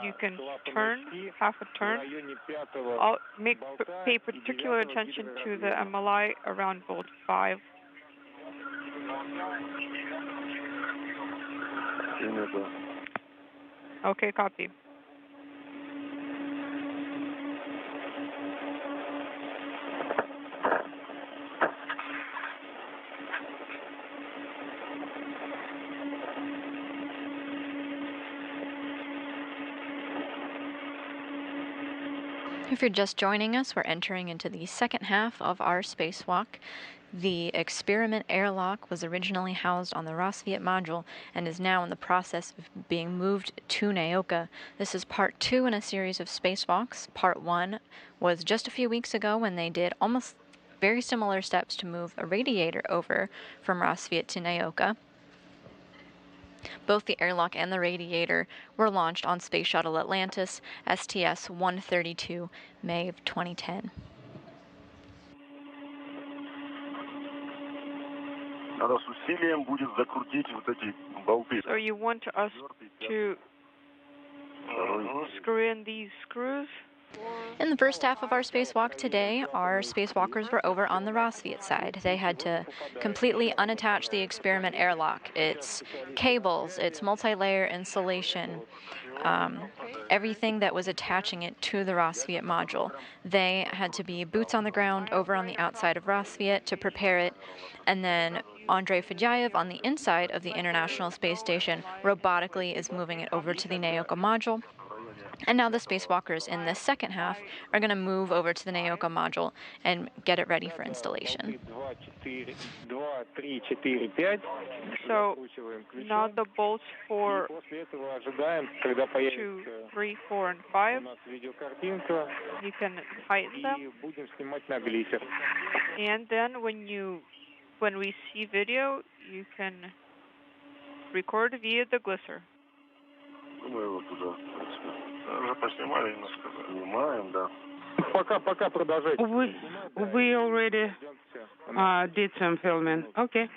you can turn, half a turn. I'll pay particular attention to the MLI around bolt 5. Okay, copy. If you're just joining us, we're entering into the second half of our spacewalk. The experiment airlock was originally housed on the Rassvet Module and is now in the process of being moved to Nauka. This is part 2 in a series of spacewalks. Part 1 was just a few weeks ago when they did almost very similar steps to move a radiator over from Rassvet to Nauka. Both the airlock and the radiator were launched on Space Shuttle Atlantis, STS-132, May of 2010. So you want us to screw in these screws? In the first half of our spacewalk today, our spacewalkers were over on the Rassvet side. They had to completely unattach the experiment airlock, its cables, its multi-layer insulation, everything that was attaching it to the Rassvet module. They had to be boots on the ground over on the outside of Rassvet to prepare it, and then Andrei Fedyaev on the inside of the International Space Station robotically is moving it over to the Nauka module. And now the spacewalkers in this second half are going to move over to the Nauka module and get it ready for installation. So now the bolts for 2, 3, 4, and 5, you can tighten them. And then when we see video, you can record via the glisser. We already did some filming. Okay.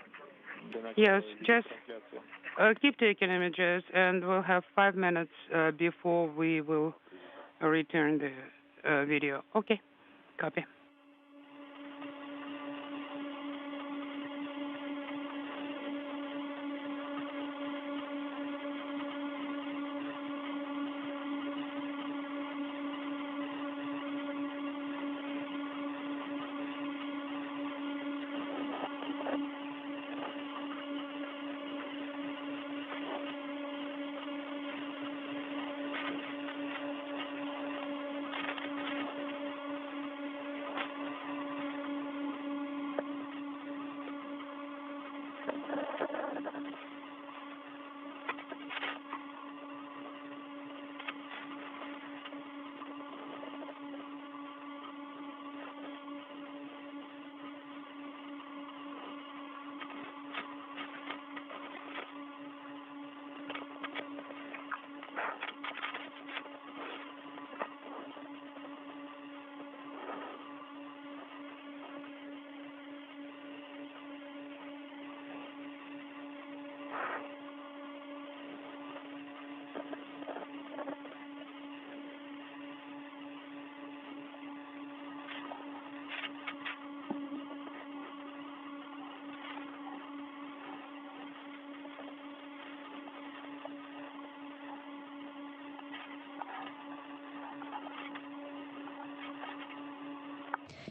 Yes, just keep taking images, and we'll have 5 minutes before we will return the video. Okay, copy.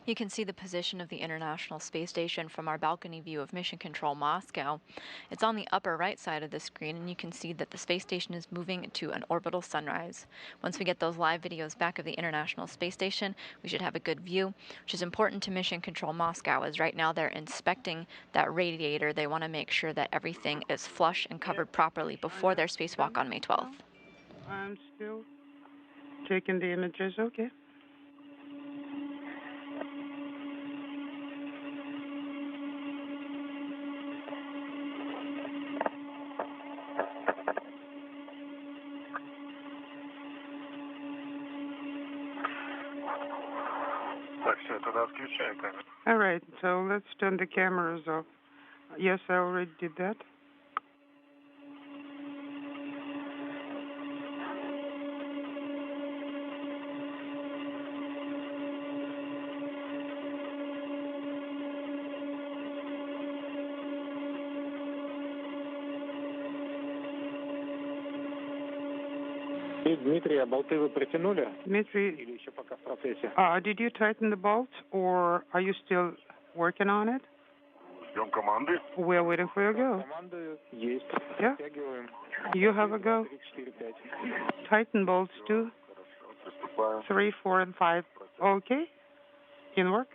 You can see the position of the International Space Station from our balcony view of Mission Control Moscow. It's on the upper right side of the screen, and you can see that the space station is moving to an orbital sunrise. Once we get those live videos back of the International Space Station, we should have a good view, which is important to Mission Control Moscow, as right now they're inspecting that radiator. They want to make sure that everything is flush and covered properly before their spacewalk on May 12th. I'm still taking the images, okay. All right, so let's turn the cameras off. Yes, I already did that. Дмитрий, а болты вы протянули? Dmitri, Или еще пока в процессе? did you tighten the bolts, or are you still working on it? Ждем команды. We're waiting for your go. Команды есть. Yeah? Втягиваем. You have a go. 3, 4, 5. Tighten bolts 2, Приступаем. 3, 4, and 5. Okay? Can work?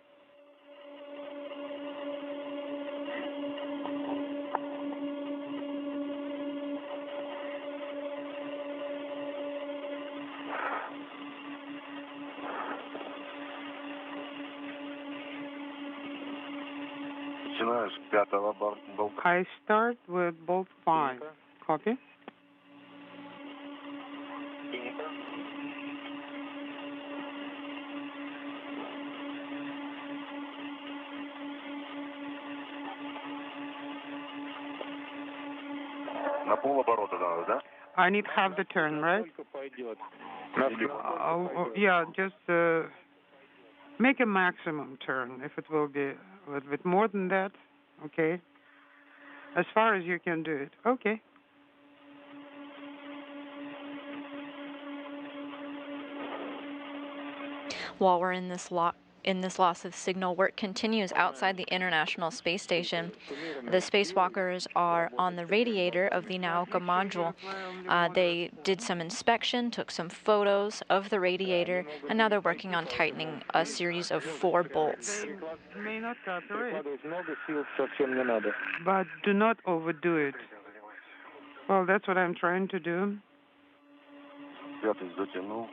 Начинаешь с пятого болта. I start with bolt 5. Copy? На полоборота надо, да? I need half the turn, right? Сколько пойдет? Yeah, just make a maximum turn. If it will be a little bit more than that, okay. As far as you can do it, okay. While we're in this loss of signal, work continues outside the International Space Station. The spacewalkers are on the radiator of the Nauka Module. They did some inspection, took some photos of the radiator, and now they're working on tightening a series of 4 bolts. May not cooperate, Много сил совсем не надо. but do not overdo it. Well, that's what I'm trying to do. Пятый затянул.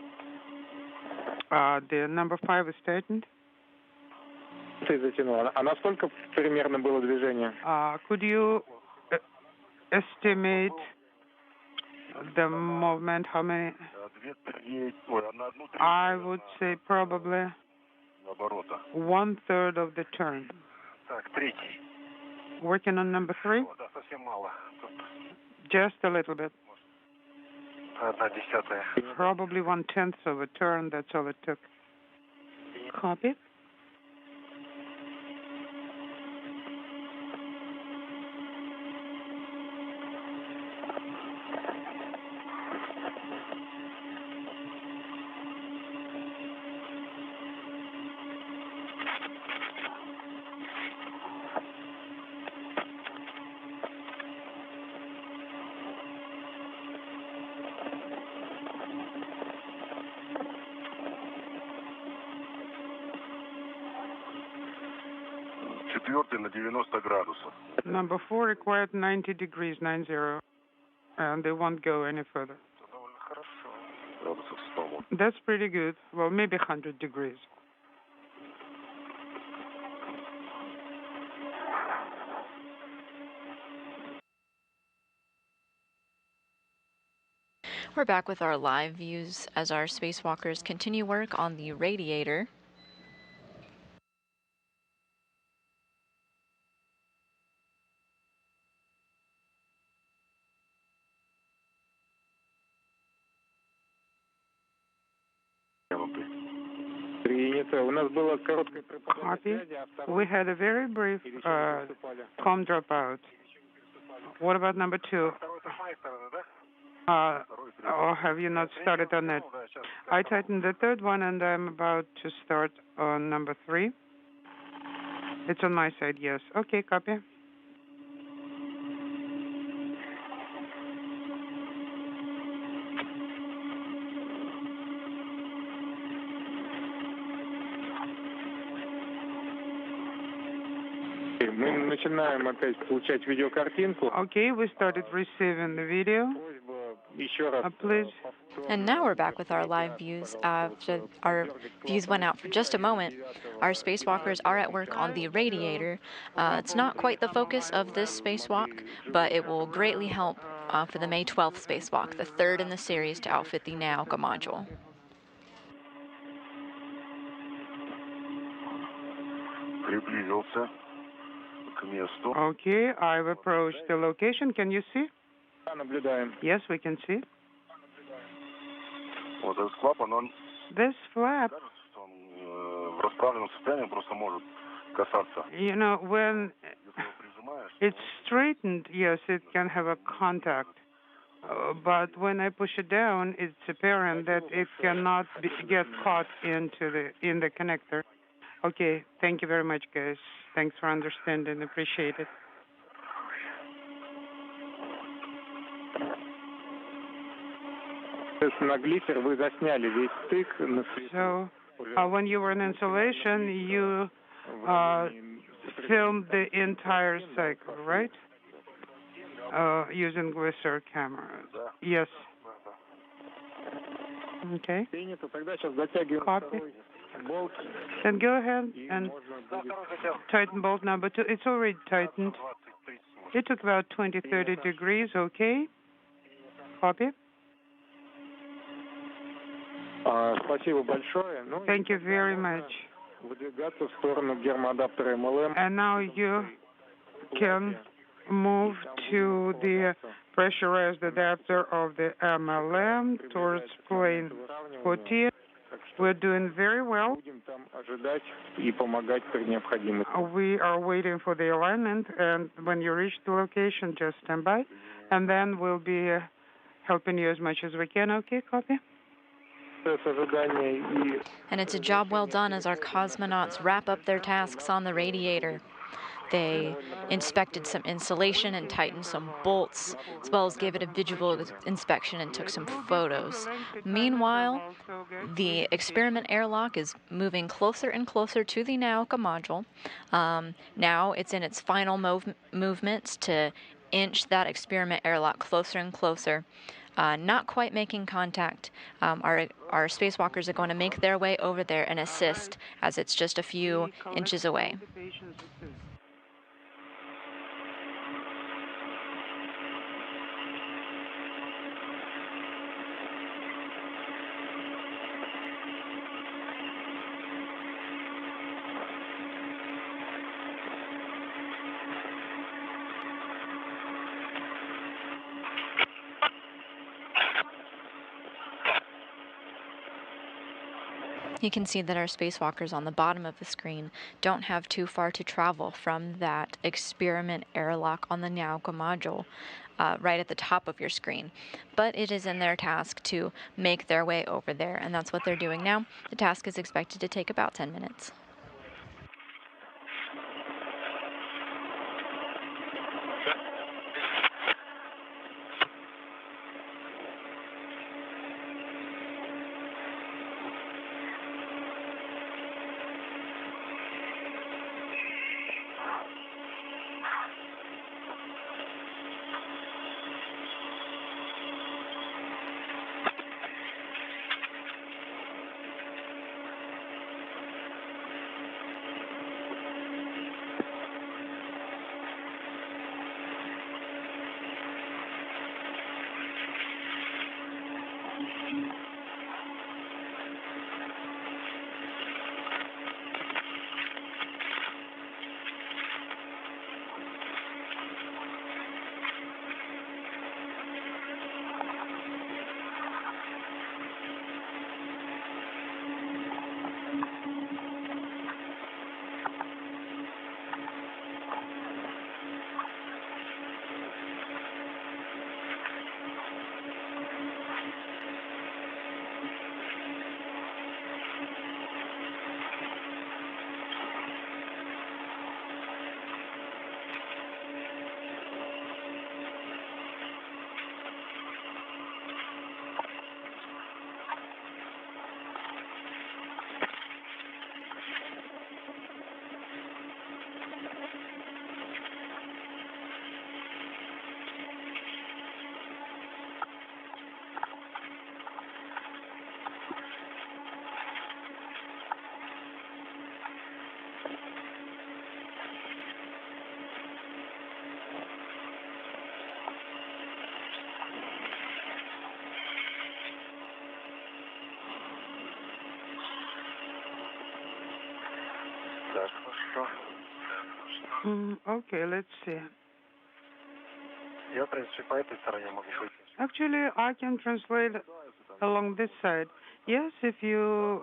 The number 5 is tightened. Ты затянул. А насколько примерно было движение? Could you estimate the movement? How many? I would say probably Оборота. 1/3 of the turn. Так, третий. Working on number 3? Да, совсем мало. Тут Just a little bit. 1/10. Probably 1/10 of a turn. That's all it took. Copy. Четвертый на 90 градусов. Number 4 required 90 degrees, 90, and they won't go any further. Довольно хорошо. Градусов 100. That's pretty good. Well, maybe 100 degrees. We're back with our live views as our spacewalkers continue work on the radiator. У нас было короткое Copy. We had a very brief com dropout. What about number 2? Or have you not started on it? I tightened the 3rd one, and I'm about to start on number 3. It's on my side, yes. Okay, copy. Мы начинаем опять получать видеокартинку. Okay, we started receiving the video. Просьба еще раз. Please. And now we're back with our live views. After our views went out for just a moment, our spacewalkers are at work on the radiator. It's not quite the focus of this spacewalk, but it will greatly help for the May 12th spacewalk, the third in the series to outfit the Nauka module. Приблизился к месту. Okay, I've approached the location. Can you see? Наблюдаем. Yes, we can see. Вот этот клапан, он This flap, кажется, что он в расправленном состоянии просто может касаться. you know, when Если его прижимаешь, it's straightened, yes, it can have a contact. But when I push it down, it's apparent that it cannot get caught in the connector. Okay, thank you very much, guys. Thanks for understanding. Appreciate it. На глиссер вы засняли весь стык. So, when you were in installation, you filmed the entire cycle, right? Using Glisser cameras. Yes. Okay. Copy. Then go ahead and tighten bolt number 2. It's already tightened. It took about 20-30 degrees. Okay. Copy. Спасибо большое. Thank you very much. Выдвигаться в сторону гермоадаптера МЛМ. And now you can move to the pressurized adapter of the MLM towards plane 14. We're doing very well. Будем там ожидать и помогать при необходимости. We are waiting for the alignment, and when you reach the location, just stand by, and then we'll be helping you as much as we can. Okay, copy? And it's a job well done as our cosmonauts wrap up their tasks on the radiator. They inspected some insulation and tightened some bolts, as well as gave it a visual inspection and took some photos. Meanwhile, the experiment airlock is moving closer and closer to the Nauka module. Now it's in its final movements to inch that experiment airlock closer and closer. Not quite making contact. Our spacewalkers are going to make their way over there and assist, as it's just a few inches away. You can see that our spacewalkers on the bottom of the screen don't have too far to travel from that experiment airlock on the Nauka module right at the top of your screen. But it is in their task to make their way over there, and that's what they're doing now. The task is expected to take about 10 minutes. Okay, let's see. Я, в принципе, по этой стороне могу пойти. Actually, I can translate along this side. Yes, if you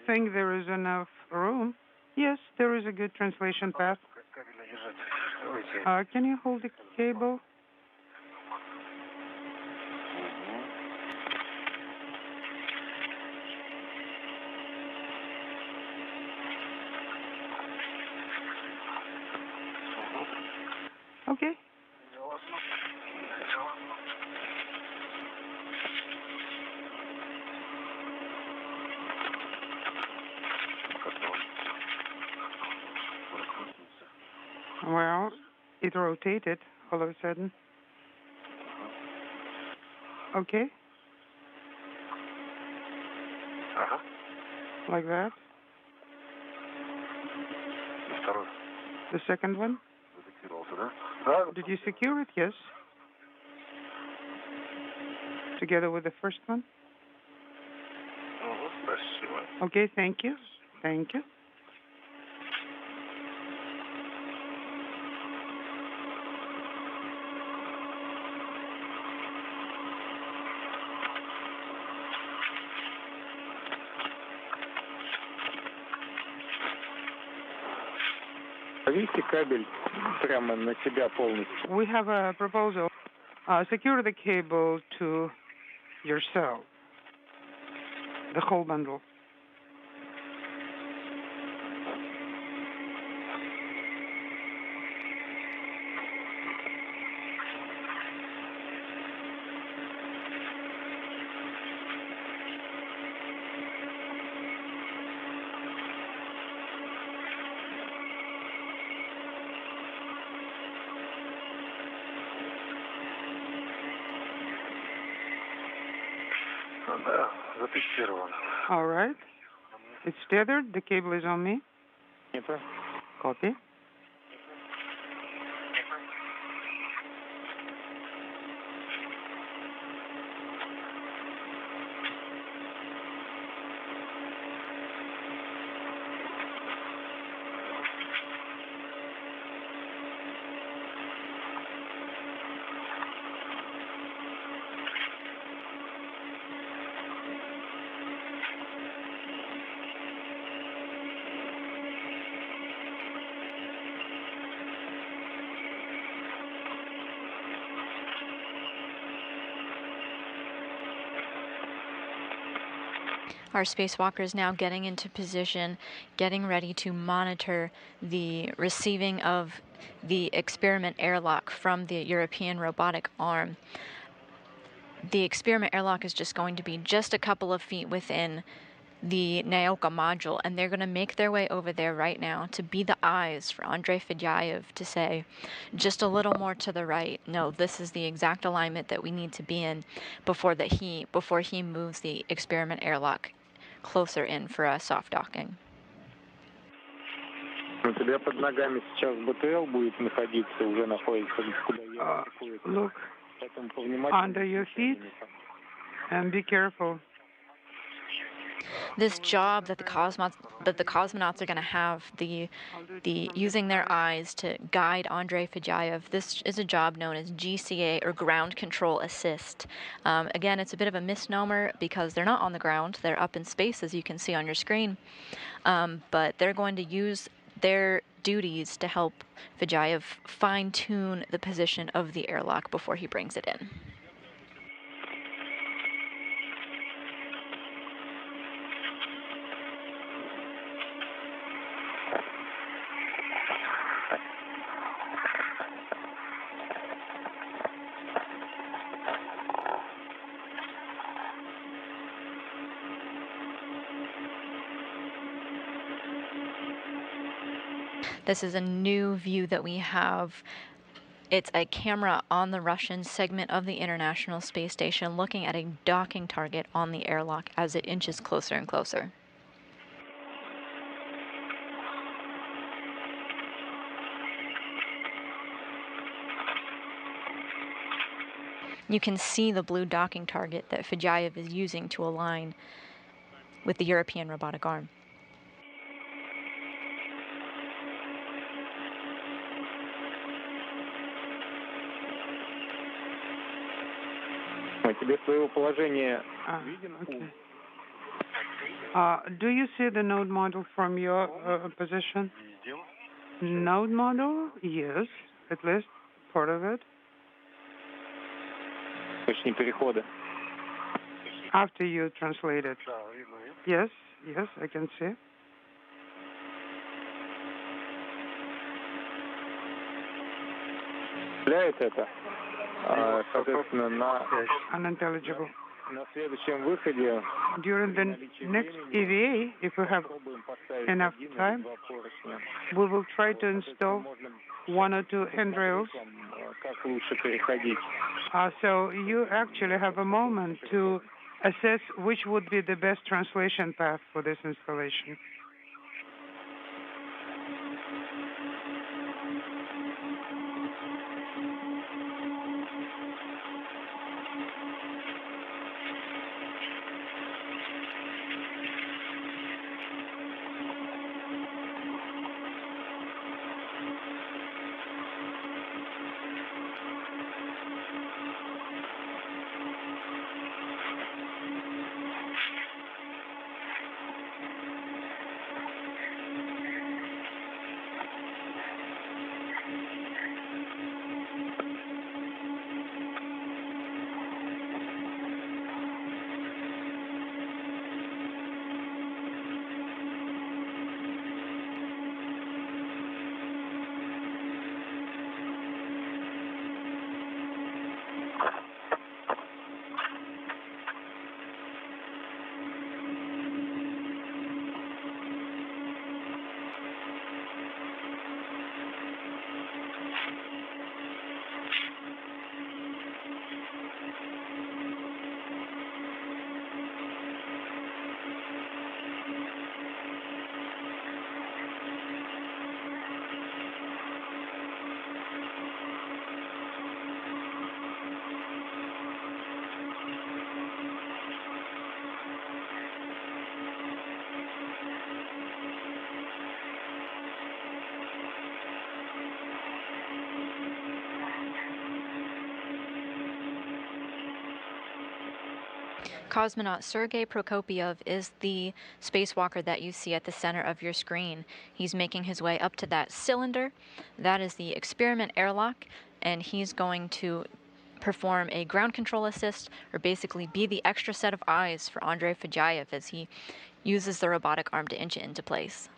think there is enough room. Yes, there is a good translation path. Can you hold the cable? Okay. Well, it rotated all of a sudden. Okay. Like that. The second one. Did you secure it? Yes. Together with the first one? Okay, thank you. Thank you. Повесьте кабель прямо на себя полностью. We have a proposal. Secure the cable to yourself. The whole bundle. All right. It's tethered. The cable is on me. Copy. Our spacewalkers now getting into position, getting ready to monitor the receiving of the experiment airlock from the European robotic arm. The experiment airlock is just going to be just a couple of feet within the Nauka Module, and they're going to make their way over there right now to be the eyes for Andrei Fedyaev to say, just a little more to the right. No, this is the exact alignment that we need to be in before he moves the experiment airlock closer in for a soft docking. У тебя под ногами сейчас БТЛ будет находиться, уже находится, куда я Look under your feet and be careful. This job that the cosmonauts are going to have, the using their eyes to guide Andrei Fedyaev, this is a job known as GCA, or Ground Control Assist. Again, it's a bit of a misnomer because they're not on the ground, they're up in space, as you can see on your screen, but they're going to use their duties to help Fedyaev fine-tune the position of the airlock before he brings it in. This is a new view that we have. It's a camera on the Russian segment of the International Space Station looking at a docking target on the airlock as it inches closer and closer. You can see the blue docking target that Fedyaev is using to align with the European robotic arm. Тебе своего положения видно? Okay. Do you see the node module from your position? Node module? Yes, at least part of it. Точнее перехода. After you translate it. Yes, yes, I can see. Это, соответственно, Unintelligible. на следующем выходе During the next EVA, if we have enough time, we will try to install 1 or 2 handrails. как лучше переходить. So you actually have a moment to assess which would be the best translation path for this installation. Cosmonaut Sergey Prokopyev is the spacewalker that you see at the center of your screen. He's making his way up to that cylinder. That is the experiment airlock, and he's going to perform a ground control assist, or basically be the extra set of eyes for Andrei Fedyaev as he uses the robotic arm to inch it into place.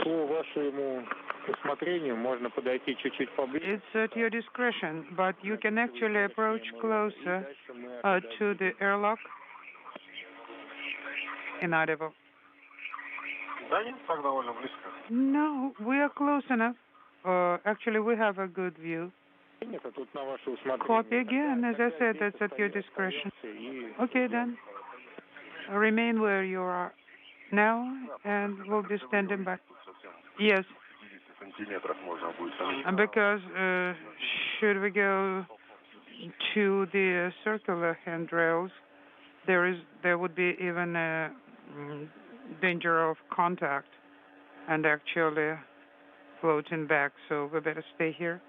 По вашему усмотрению можно подойти чуть-чуть поближе. It's at your discretion, but you can actually approach closer to the airlock. Inaudible. Да нет, так довольно близко. No, we are close enough. Actually, we have a good view. Это тут на ваше усмотрение. Copy again. As I said, that's at your discretion. Okay, then. Remain where you are now, and we'll be standing by. Yes. Because should we go to the circular handrails, there would be even a danger of contact and actually floating back. So we better stay here.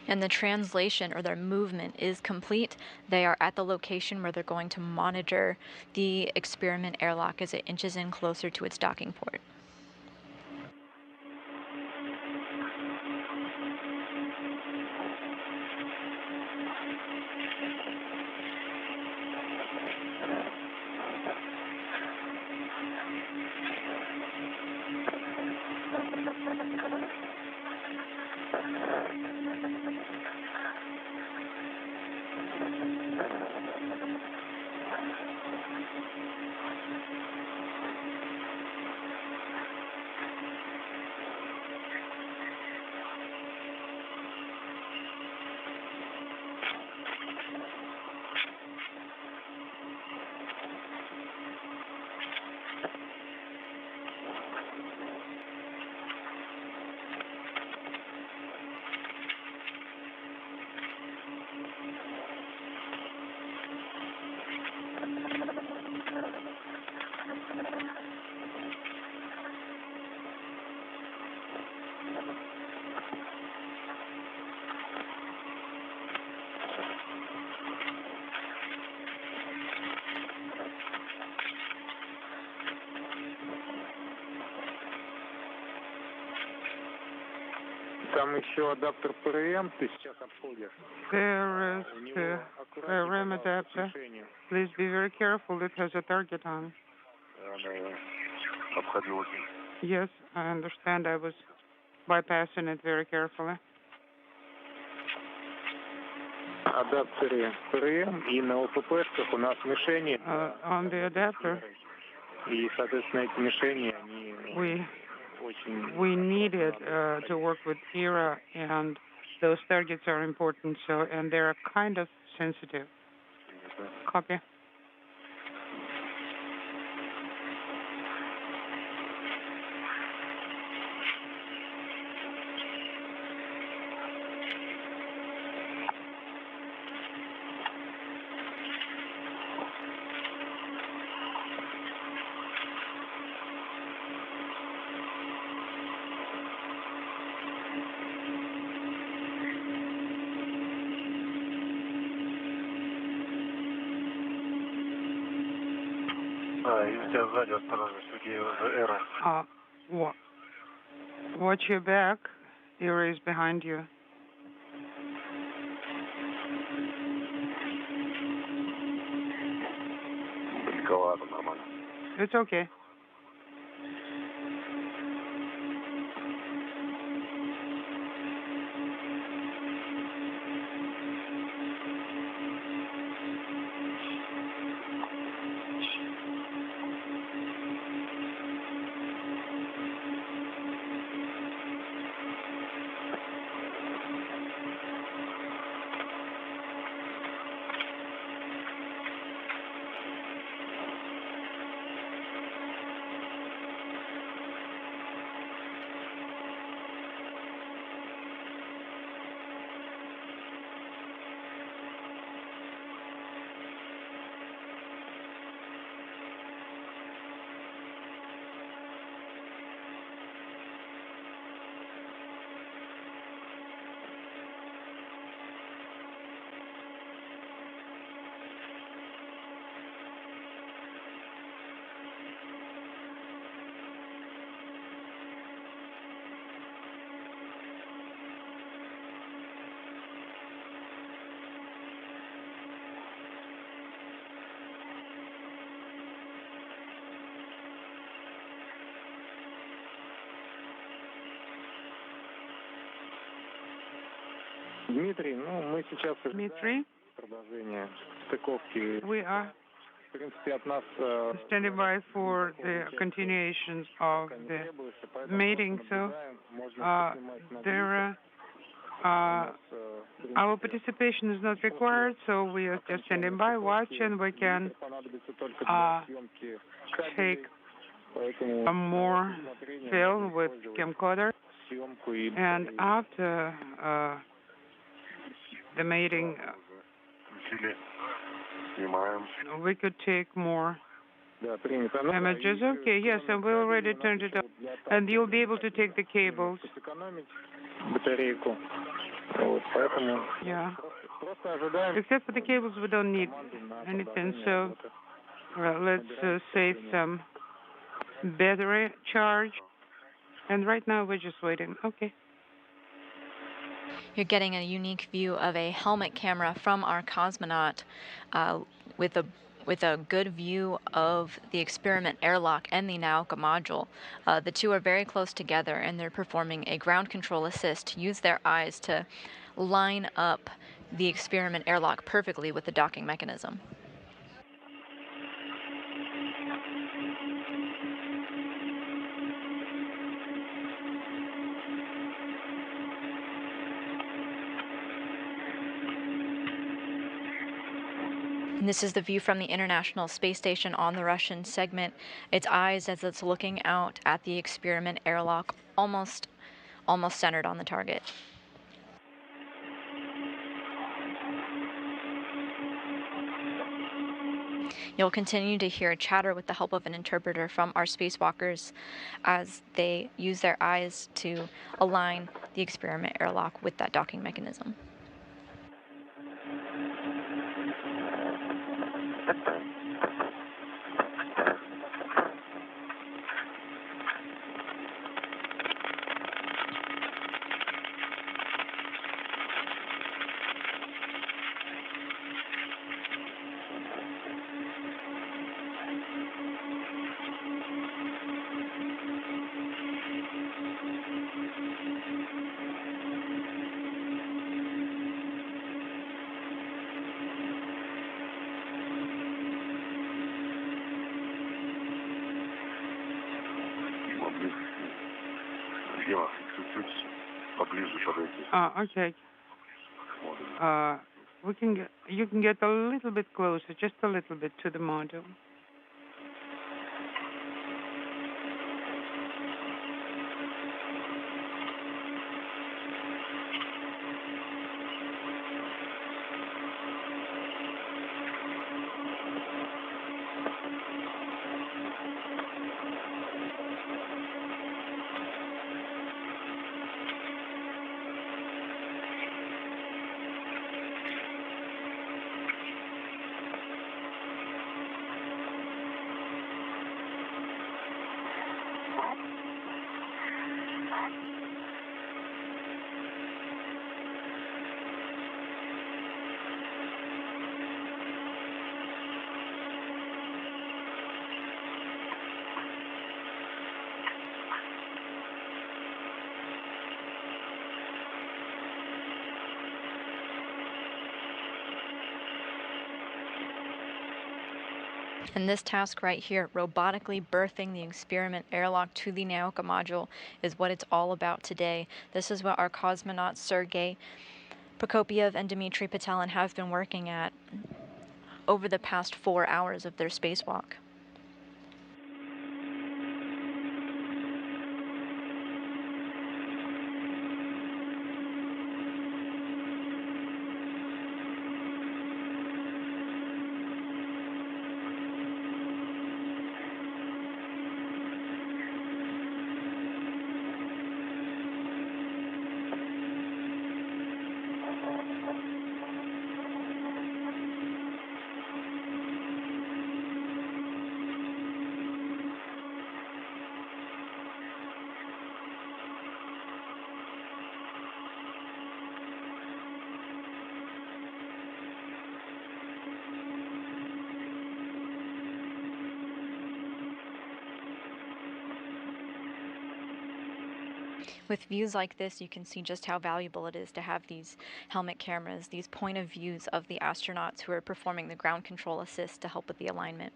And the translation or their movement is complete. They are at the location where they're going to monitor the experiment airlock as it inches in closer to its docking port. Там еще адаптер ПРМ, ты сейчас обходишь. There is the RAM adapter. Please be very careful. It has a target on. Обходил очень. Yes, I understand. I was bypassing it very carefully. Адаптеры ПРМ и на ОППшках у нас мишени. On the adapter, И, соответственно, эти мишени, они we needed to work with ERA, and those targets are important. So, and they're kind of sensitive. Copy. И у тебя сзади осторожно, Сергей, уже эра. Watch your back. ERA is behind you. Далековато, нормально. It's okay. Дмитрий, мы сейчас Dmitri, продолжение стыковки. we are В принципе, от нас standing by for the continuations of the meeting. So, our participation is not required, so we are just standing by, watching. We can take some more film with camcorder, and after the meeting, we could take more images. Okay, yes, and we already turned it up, and you'll be able to take the cables. Yeah. Except for the cables, we don't need anything, so let's save some battery charge. And right now, we're just waiting. Okay. You're getting a unique view of a helmet camera from our cosmonaut with a good view of the experiment airlock and the Nauka module. The two are very close together, and they're performing a ground control assist to use their eyes to line up the experiment airlock perfectly with the docking mechanism. And this is the view from the International Space Station on the Russian segment. Its eyes as it's looking out at the experiment airlock, almost centered on the target. You'll continue to hear chatter with the help of an interpreter from our spacewalkers as they use their eyes to align the experiment airlock with that docking mechanism. Okay. You can get a little bit closer, just a little bit to the module. And this task right here, robotically birthing the experiment airlock to the Nauka module, is what it's all about today. This is what our cosmonauts Sergey, Prokopyev, and Dmitri Petelin have been working at over the past 4 hours of their spacewalk. With views like this, you can see just how valuable it is to have these helmet cameras, these point of views of the astronauts who are performing the ground control assist to help with the alignment.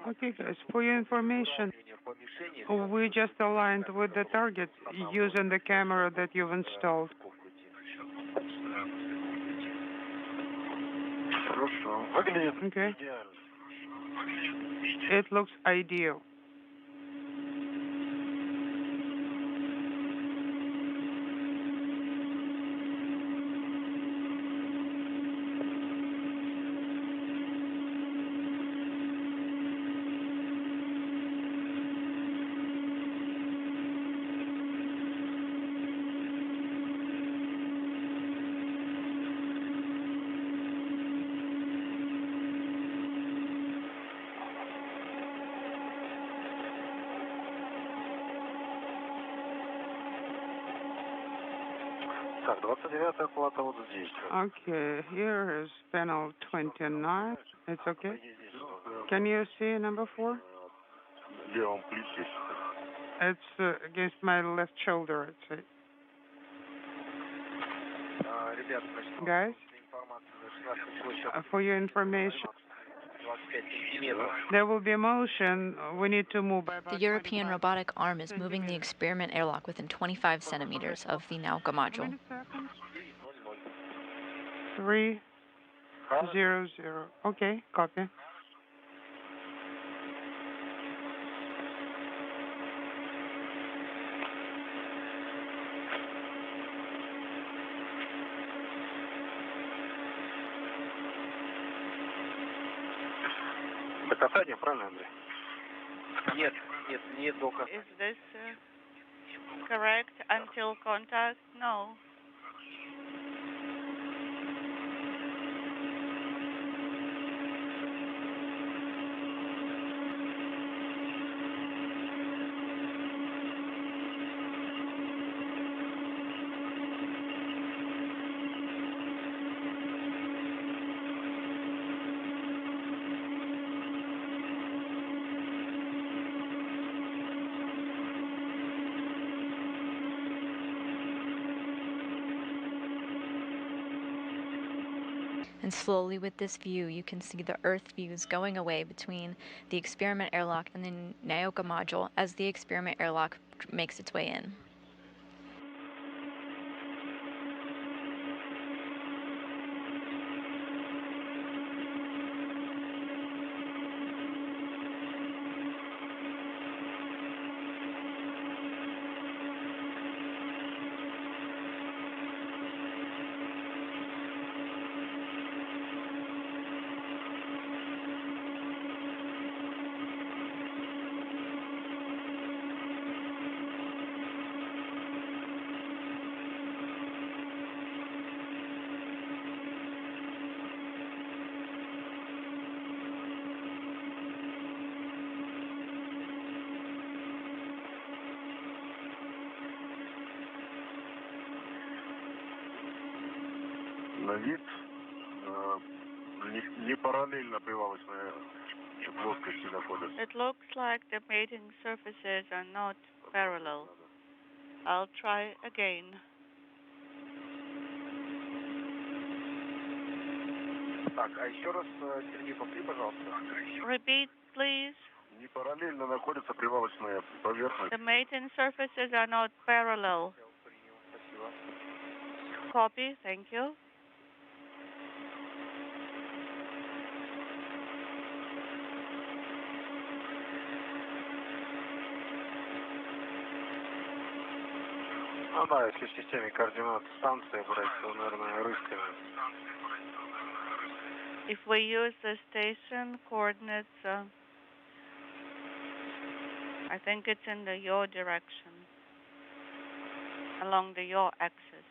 Okay, guys, for your information, we just aligned with the target using the camera that you've installed. Okay. It looks ideal. Okay, here is panel 29. It's okay. Can you see number 4? It's against my left shoulder, I'd say. Guys, for your information, there will be a motion. We need to move by about The European robotic arm is moving the experiment airlock within 25 centimeters of the Nauka module. 300. Okay, copy. До касания, правильно, Андрей? Нет, не до касания. Is this correct? Until contact? No. And slowly with this view, you can see the Earth views going away between the experiment airlock and the Nauka module as the experiment airlock makes its way in. На вид не параллельно прибавочной плоскости находятся. It looks like the mating surfaces are not parallel. I'll try again. Так, а еще раз, Сергей, повтори, пожалуйста. Repeat, please. Не параллельно находятся прибавочные поверхности. The mating surfaces are not parallel. Copy, thank you. Ну да, если в системе координат станции брать, то, наверное, рысками. If we use the station coordinates, I think it's in the yaw direction, along the yaw axis.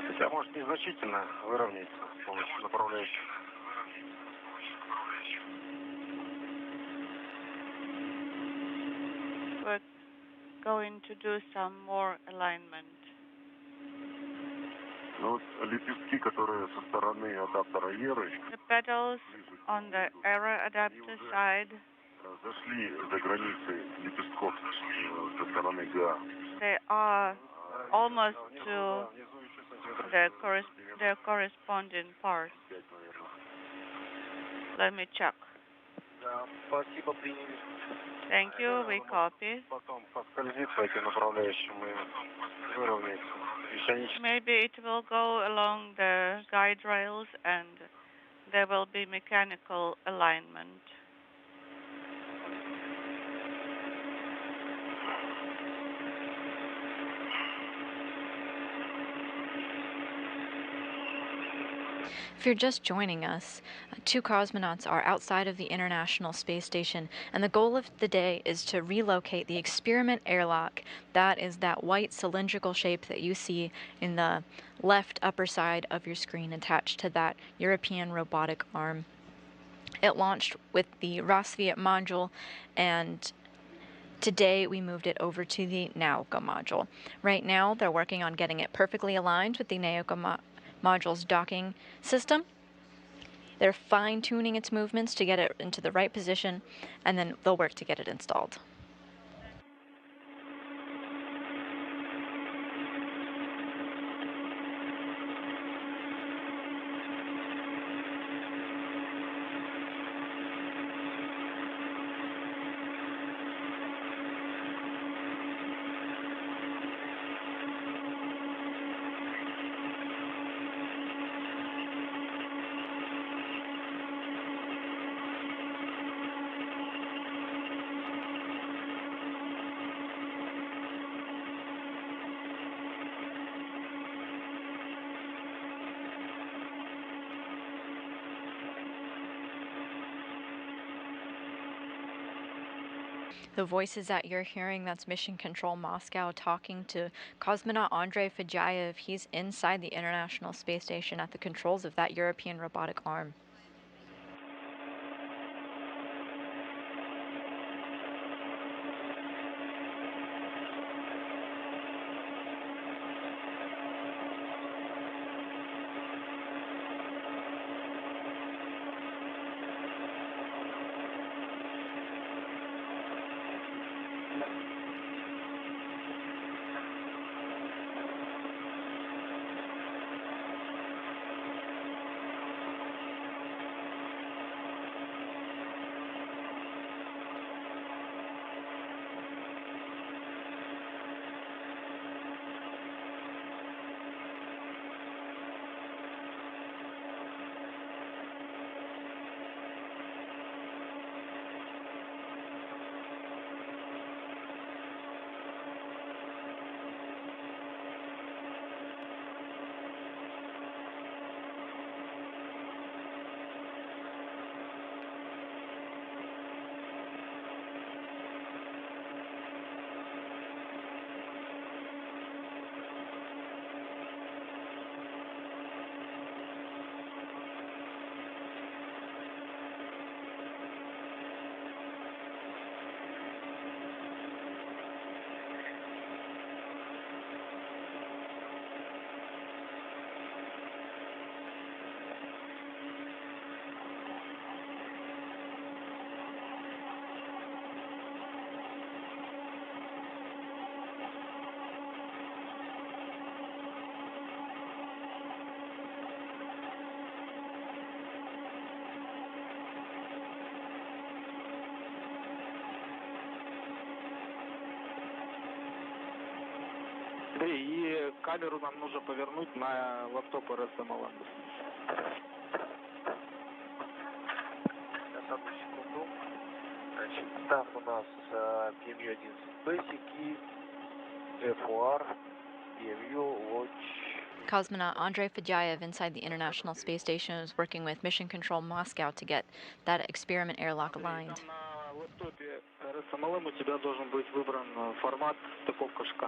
Хотя может незначительно выровняется с помощью направляющих. We're going to do some more alignment. Ну вот лепестки, которые со стороны адаптера Еры, The petals on the error adapter side, зашли за границы лепестков со стороны ГА. they are almost to their corresponding part. Let me check. Thank you, we copy. Потом поскользит по этим направляющим и выровняется. Maybe it will go along the guide rails and there will be mechanical alignment. If you're just joining us, 2 cosmonauts are outside of the International Space Station, and the goal of the day is to relocate the experiment airlock. That is that white cylindrical shape that you see in the left upper side of your screen attached to that European robotic arm. It launched with the Rassvet Module, and today we moved it over to the Nauka module. Right now they're working on getting it perfectly aligned with the Nauka module's docking system. They're fine-tuning its movements to get it into the right position, and then they'll work to get it installed. The voices that you're hearing, that's Mission Control Moscow talking to cosmonaut Andrei Fedyaev. He's inside the International Space Station at the controls of that European robotic arm. И камеру нам нужно повернуть на лаптоп РСМЛ. Сейчас, одну секунду. Значит, там у нас PMU-11 Basic и FOR, PMU Watch. Cosmonaut Andrei Fedyaev inside the International Space Station is working with Mission Control Moscow to get that experiment airlock aligned. На лаптопе РСМЛ у тебя должен быть выбран формат стыковка ШК.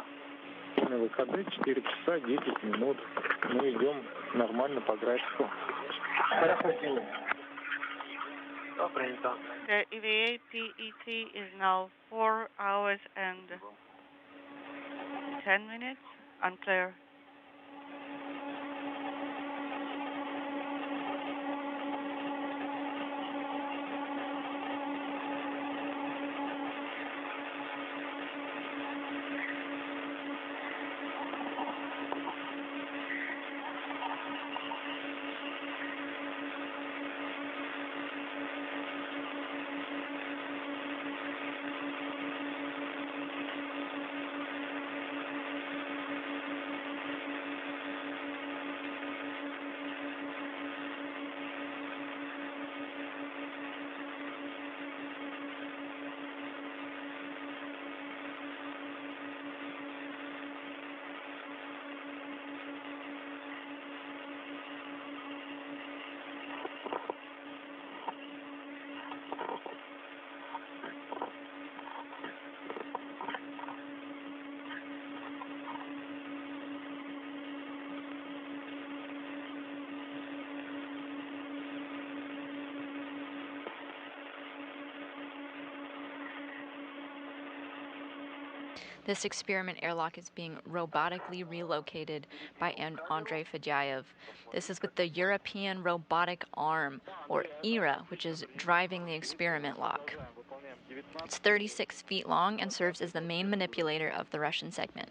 На выходные 4 часа 10 минут. Мы идем нормально по графику. The EVA PET is now 4 hours and 10 minutes. Unclear. This experiment airlock is being robotically relocated by Andrei Fedyaev. This is with the European Robotic Arm, or ERA, which is driving the experiment lock. It's 36 feet long and serves as the main manipulator of the Russian segment.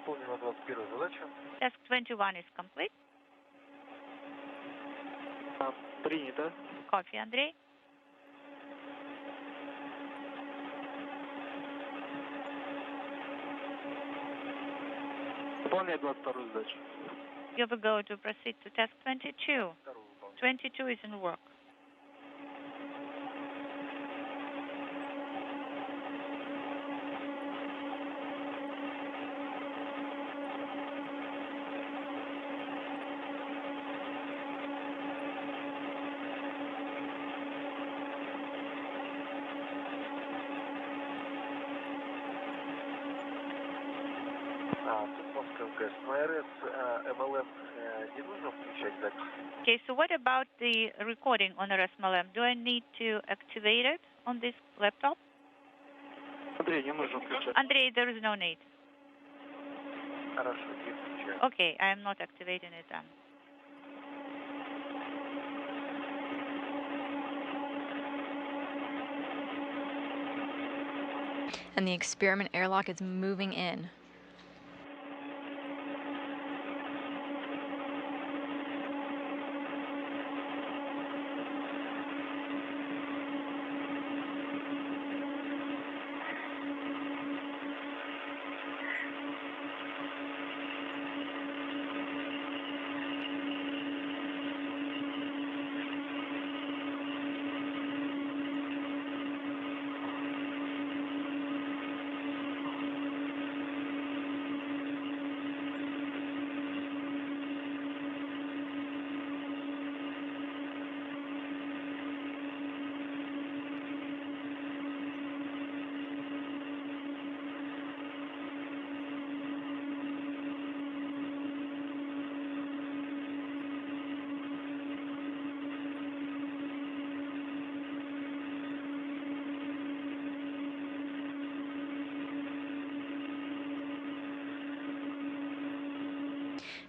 Выполнена 21 задача. Task 21 is complete. Принято. Copy, Andrei. Выполняю 22 задачу. You will go to proceed to task 22. 22 is in work. Okay, so what about the recording on RSMLM? Do I need to activate it on this laptop? Андрей, не нужно включать. Andrei, there is no need. Okay, I am not activating it then. And the experiment airlock is moving in.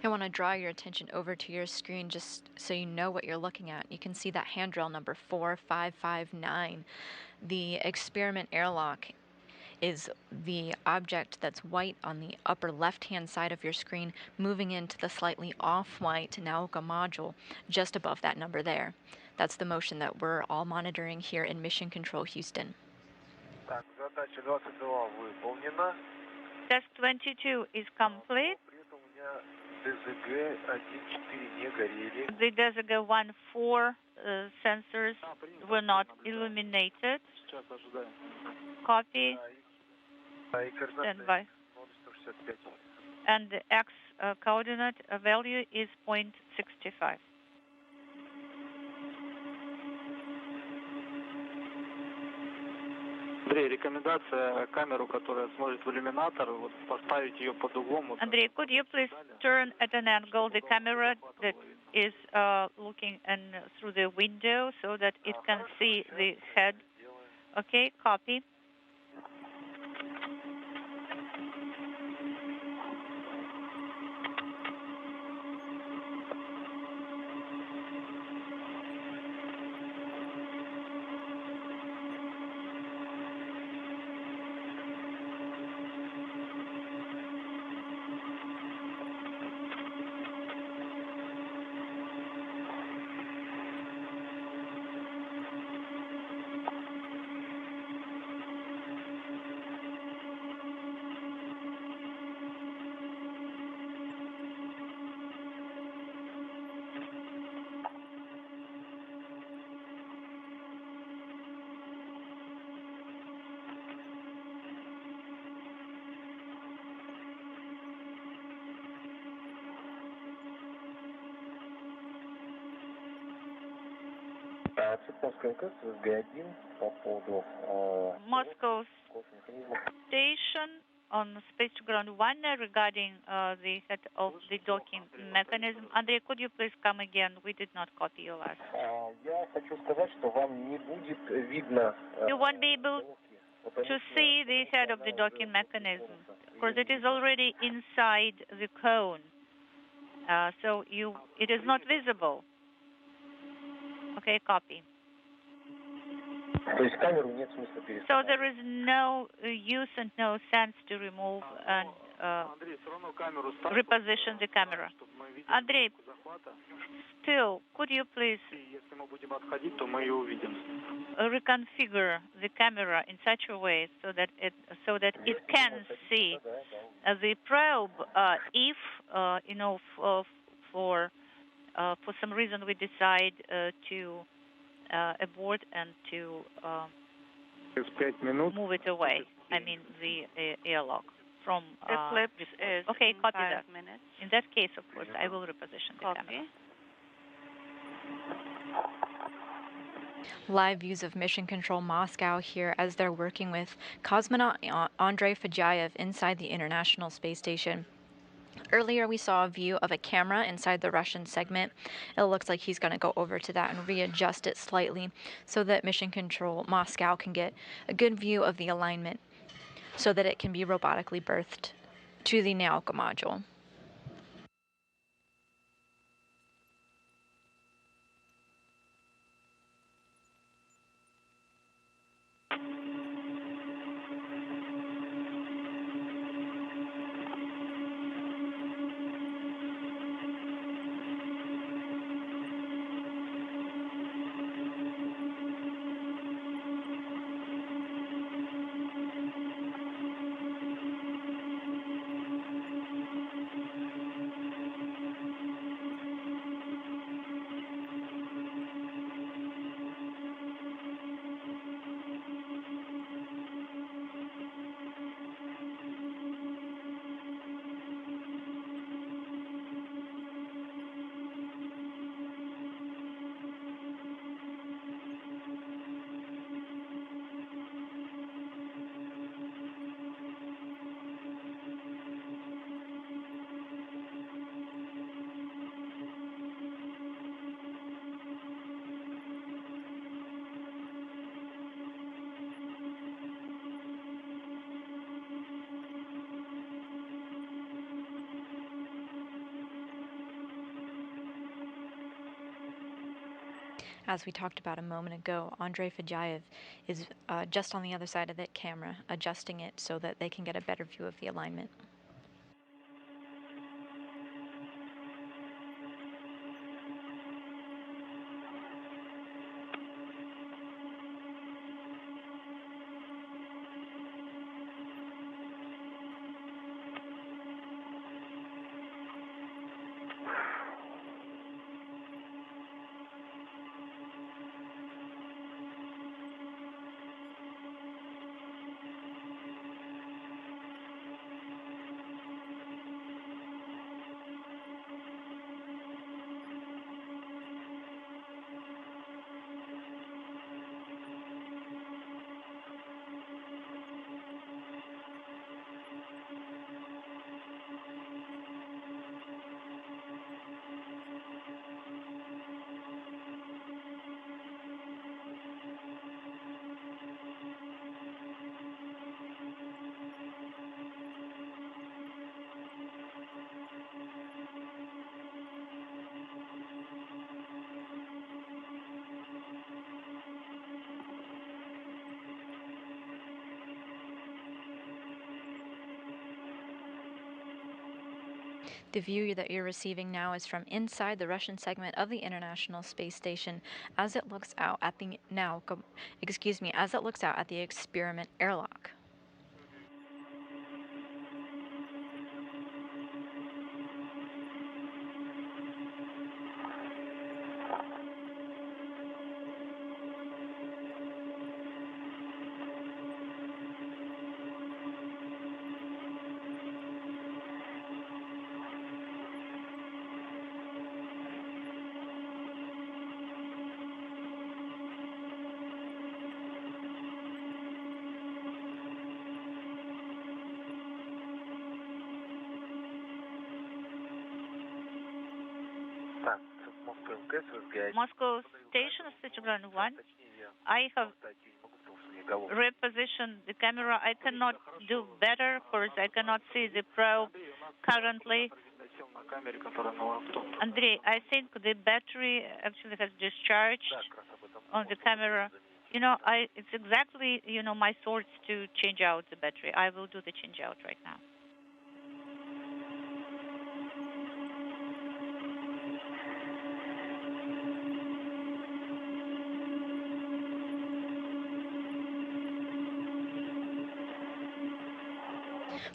I want to draw your attention over to your screen just so you know what you're looking at. You can see that handrail number 4559. The experiment airlock is the object that's white on the upper left-hand side of your screen, moving into the slightly off-white Nauka Module just above that number there. That's the motion that we're all monitoring here in Mission Control Houston. Task 22 is complete. The DZG 1-4 sensors were not illuminated. Copy. Stand by. And the X coordinate value is 0.65. Андрей, рекомендация камеру, которая смотрит в иллюминатор, вот поставить ее под углом. Andrei, could you please turn at an angle the camera that is looking through the window so that it can see the head? Okay, copy. Moscow station on Space Ground 1 regarding the head of the docking mechanism. Andrei, could you please come again? We did not copy you last. You won't be able to see the head of the docking mechanism because it is already inside the cone. So it is not visible. Okay, copy. So there is no use and no sense to remove and reposition the camera. Andrei, still, could you please reconfigure the camera in such a way so that it can see the probe if for some reason we decide to abort and to move it away. I mean the airlock from Eclipse is okay, in copy 5 that. minutes. In that case, of course, I will reposition the camera. Live views of Mission Control Moscow here as they're working with cosmonaut Andrei Fedyaev inside the International Space Station. Earlier, we saw a view of a camera inside the Russian segment. It looks like he's going to go over to that and readjust it slightly so that Mission Control Moscow can get a good view of the alignment so that it can be robotically berthed to the Nauka module. As we talked about a moment ago, Andrei Fedyaev is just on the other side of that camera, adjusting it so that they can get a better view of the alignment. The view that you're receiving now is from inside the Russian segment of the International Space Station as it looks out at the as it looks out at the experiment airlock. Moscow Station, Station 1. I have repositioned the camera. I cannot do better. Of course, I cannot see the probe currently. Andrei, I think the battery actually has discharged on the camera. It's exactly, my thoughts to change out the battery. I will do the change out right now.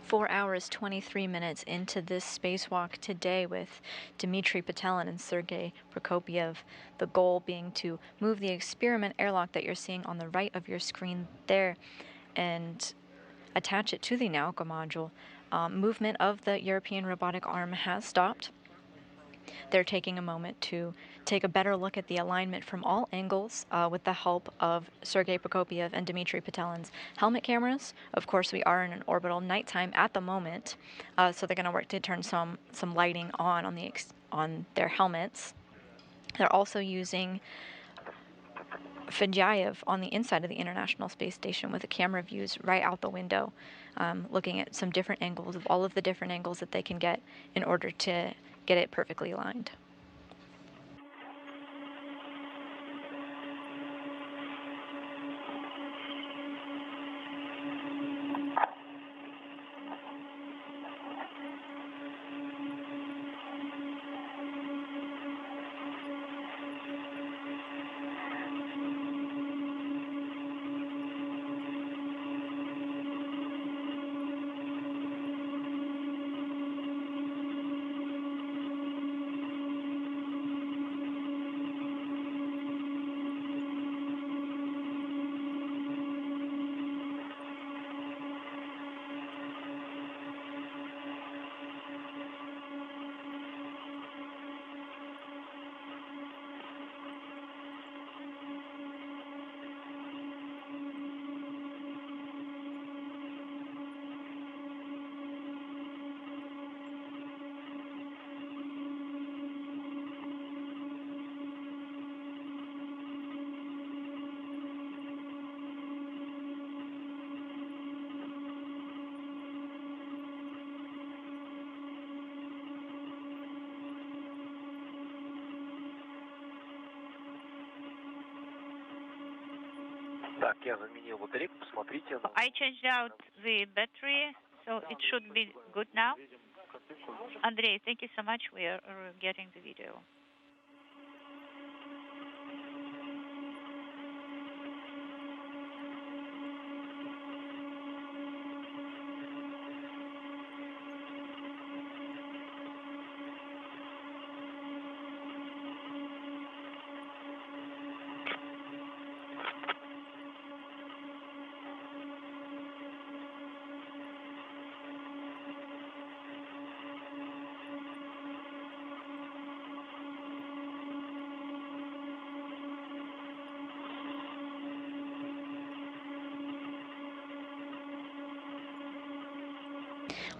4 hours, 23 minutes into this spacewalk today with Dmitri, Petelin, and Sergey, Prokopyev. The goal being to move the experiment airlock that you're seeing on the right of your screen there and attach it to the Nauka module. Movement of the European robotic arm has stopped. They're taking a moment to take a better look at the alignment from all angles with the help of Sergey Prokopyev and Dmitri Petelin's helmet cameras. Of course, we are in an orbital nighttime at the moment, so they're going to work to turn some lighting on their helmets. They're also using efeuEntertainment on the inside of the International Space Station with the camera views right out the window, looking at some different angles of all of the different angles that they can get in order to get it perfectly aligned. I changed out the battery, so it should be good now. Andrei, thank you so much. We are getting the video.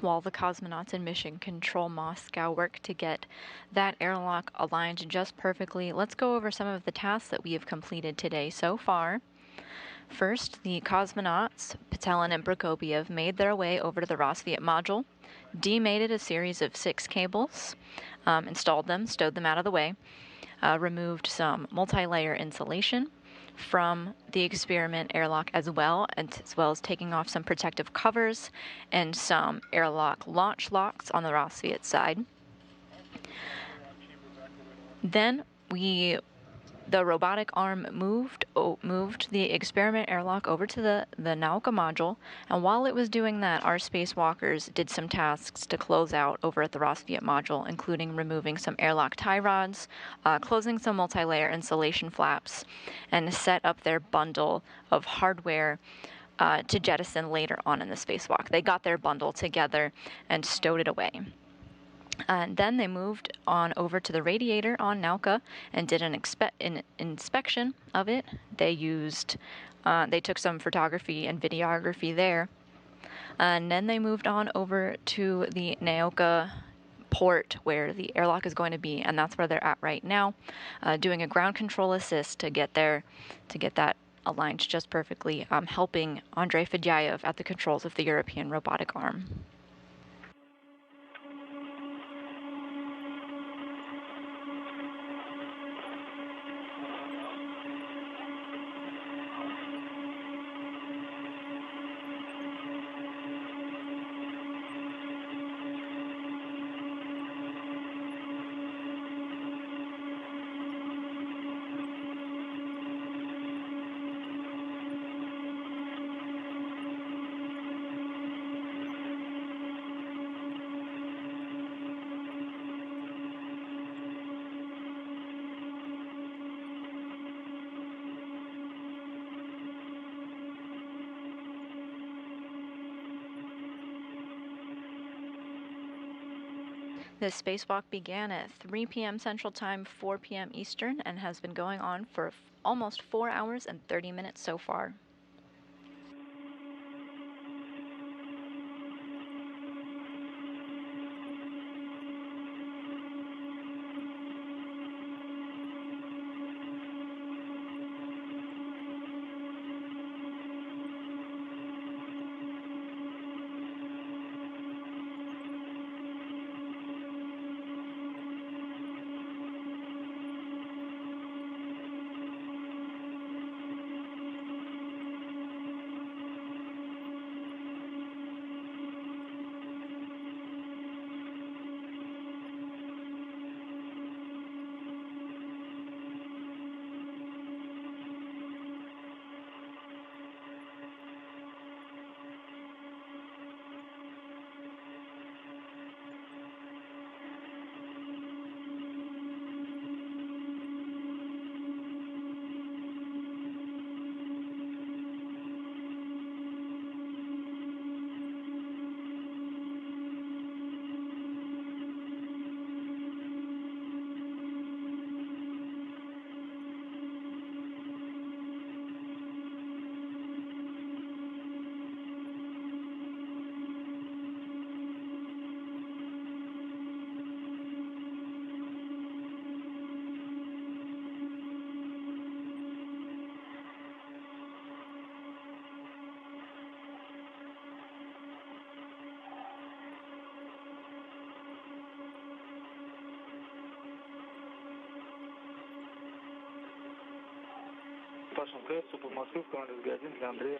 While the cosmonauts in Mission Control Moscow work to get that airlock aligned just perfectly, let's go over some of the tasks that we have completed today so far. First, the cosmonauts, Petelin and Prokopyev, made their way over to the Rassvet Module, demated a series of 6 cables, installed them, stowed them out of the way, removed some multi-layer insulation from the experiment airlock as well as taking off some protective covers and some airlock launch locks on the Rassvet side. Then the robotic arm moved the experiment airlock over to the Nauka module, and while it was doing that, our spacewalkers did some tasks to close out over at the Rassvet module, including removing some airlock tie rods, closing some multi-layer insulation flaps, and set up their bundle of hardware to jettison later on in the spacewalk. They got their bundle together and stowed it away. And then they moved on over to the radiator on Nauka and did an inspection of it. They took some photography and videography there. And then they moved on over to the Nauka port where the airlock is going to be, and that's where they're at right now, doing a ground control assist to get that aligned just perfectly, helping Andrei Fedyaev at the controls of the European robotic arm. This spacewalk began at 3 p.m. Central Time, 4 p.m. Eastern, and has been going on for almost 4 hours and 30 minutes so far.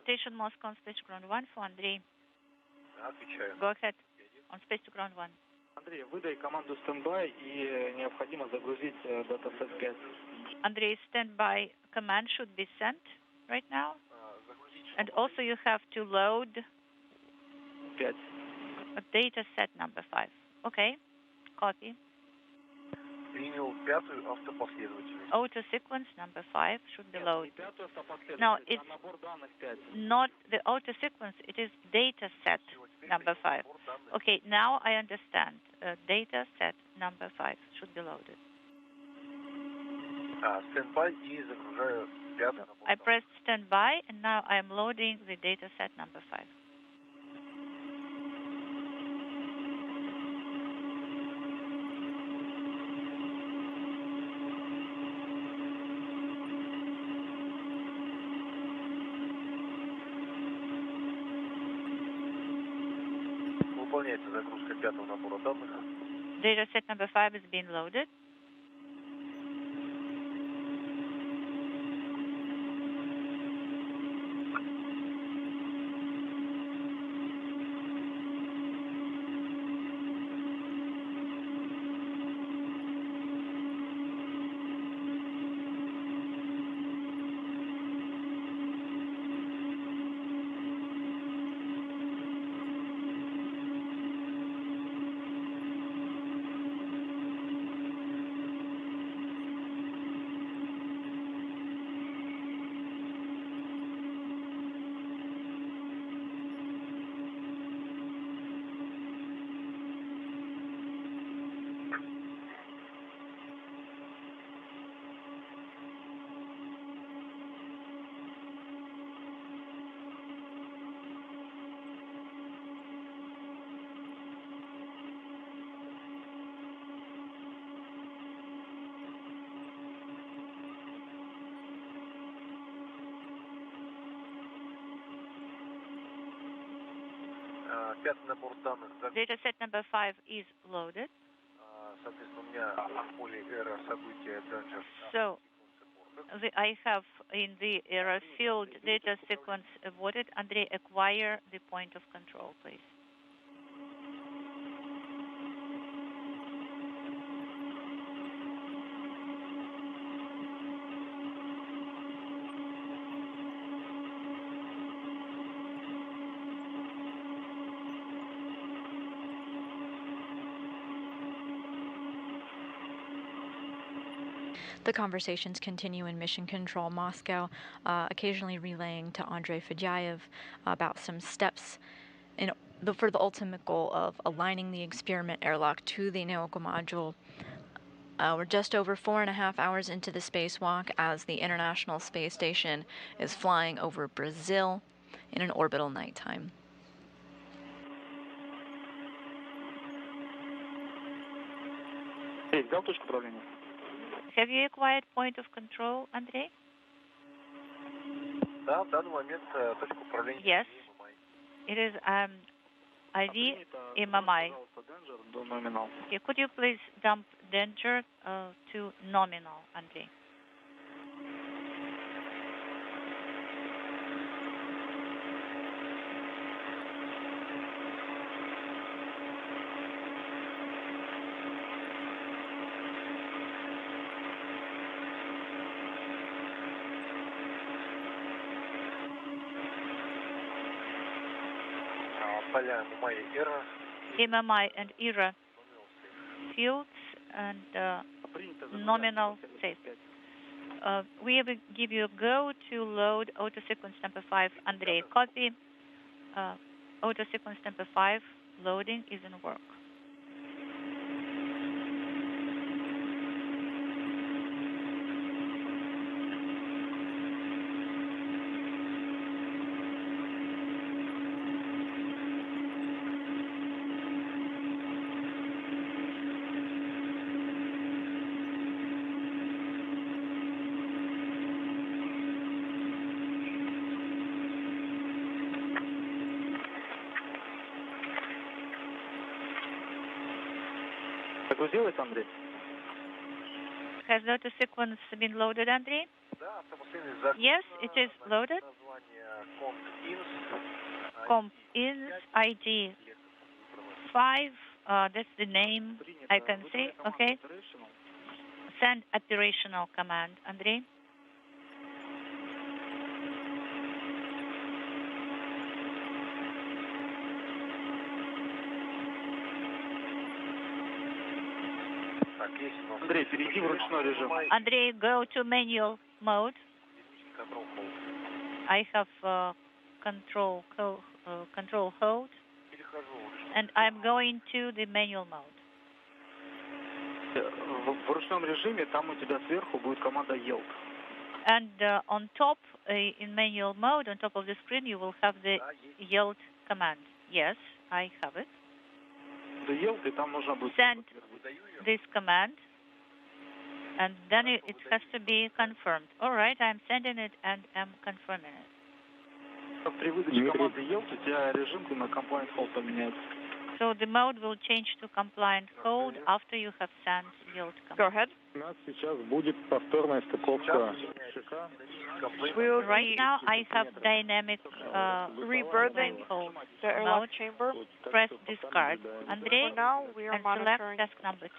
Station Moscow on Space to Ground 1 for Andrei. Отвечаю. Go ahead. On Space to Ground 1. Андрей, выдай команду стендбай и необходимо загрузить датасет 5. Andrei, standby command should be sent right now. And also you have to load 5. a data set number 5. Okay, copy. Принял пятую автопоследовательность. Auto sequence number 5 should be loaded. Пятую автопоследовательность. No, it's набор данных 5. not the auto sequence, it is data set number 5. Okay, now I understand. Data set number 5 should be loaded. Стендбай и загружаю пятый набор I данных. pressed standby and now I am loading the data set number 5. Выполняется загрузка пятого набора данных. Data set number 5 is being loaded. Пятый набор данных. Data set number 5 is loaded. Соответственно, у меня в поле error события danger. So I have in the error field data sequence aborted. Andrei, acquire the point of control, please. The conversations continue in Mission Control Moscow, occasionally relaying to Andrei Fedyaev about some steps in for the ultimate goal of aligning the experiment airlock to the Nauka module. We're just over 4.5 hours into the spacewalk as the International Space Station is flying over Brazil in an orbital nighttime. Have you acquired point of control, Andrei? Yes. It is IV MMI. Okay, could you please dump danger to nominal, Andrei? MMI and ERA fields and nominal safe. We will give you a go to load auto sequence number 5. Andrei, copy. Auto sequence number 5 loading is in work. Has the auto sequence been loaded, Andrei? Yes, it is loaded. Comp ins ID 5. That's the name I can see. Okay. Send operational command, Andrei. Andrei, go to manual mode. I have control hold, and I'm going to the manual mode. And on top, in manual mode, on top of the screen, you will have the yield command. Yes, I have it. Send this command, and then it has to be confirmed. All right, I'm sending it and I'm confirming it. So the mode will change to compliant hold after you have sent yield command. Go ahead. Right now, I have dynamic rebirthing hold the airlock mode. chamber. Press discard, Andrei, Now we are and select monitoring. task number 2.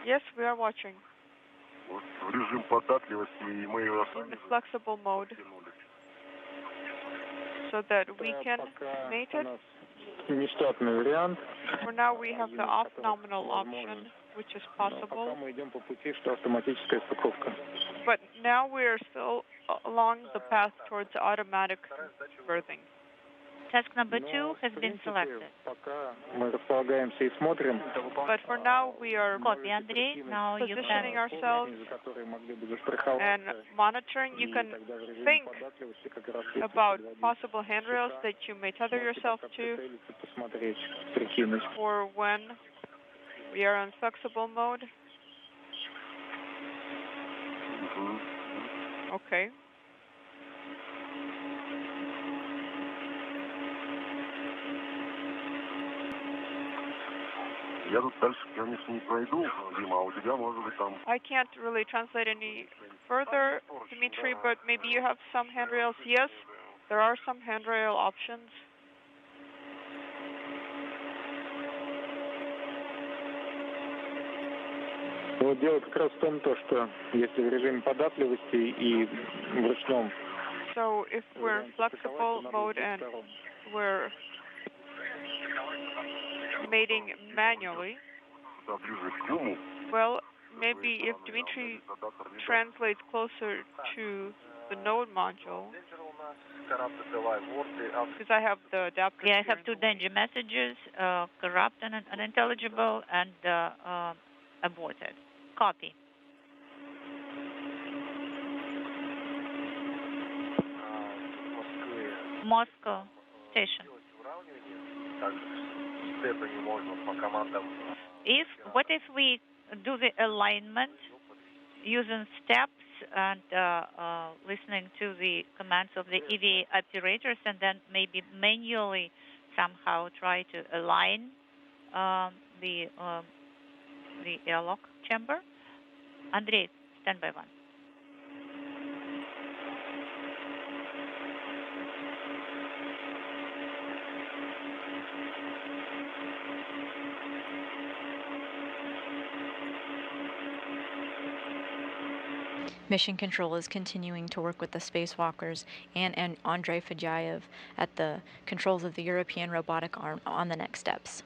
Yes, we are watching. In the flexible mode, so that we can mate it. For now, we have the off nominal option, which is possible. But now we are still along the path towards automatic birthing. Task number 2 has been selected. But for now, we are Copy, Andrei. Now you positioning can ourselves and monitoring. You can think about possible handrails that you may tether yourself to for when we are on flexible mode. Okay. I can't really translate any further, Dmitri, but maybe you have some handrails. Yes, there are some handrail options. So if we're in flexible mode and we're mating manually, well, maybe if Dmitri translates closer to the node module, because I have the adapter. Yeah, I have two danger messages, corrupt and unintelligible, and aborted. Copy. Moscow station. What if we do the alignment using steps and listening to the commands of the EVA operators, and then maybe manually somehow try to align the airlock chamber? Andrei, standby one. Mission Control is continuing to work with the Spacewalkers and Andrei Fedyaev at the controls of the European robotic arm on the next steps.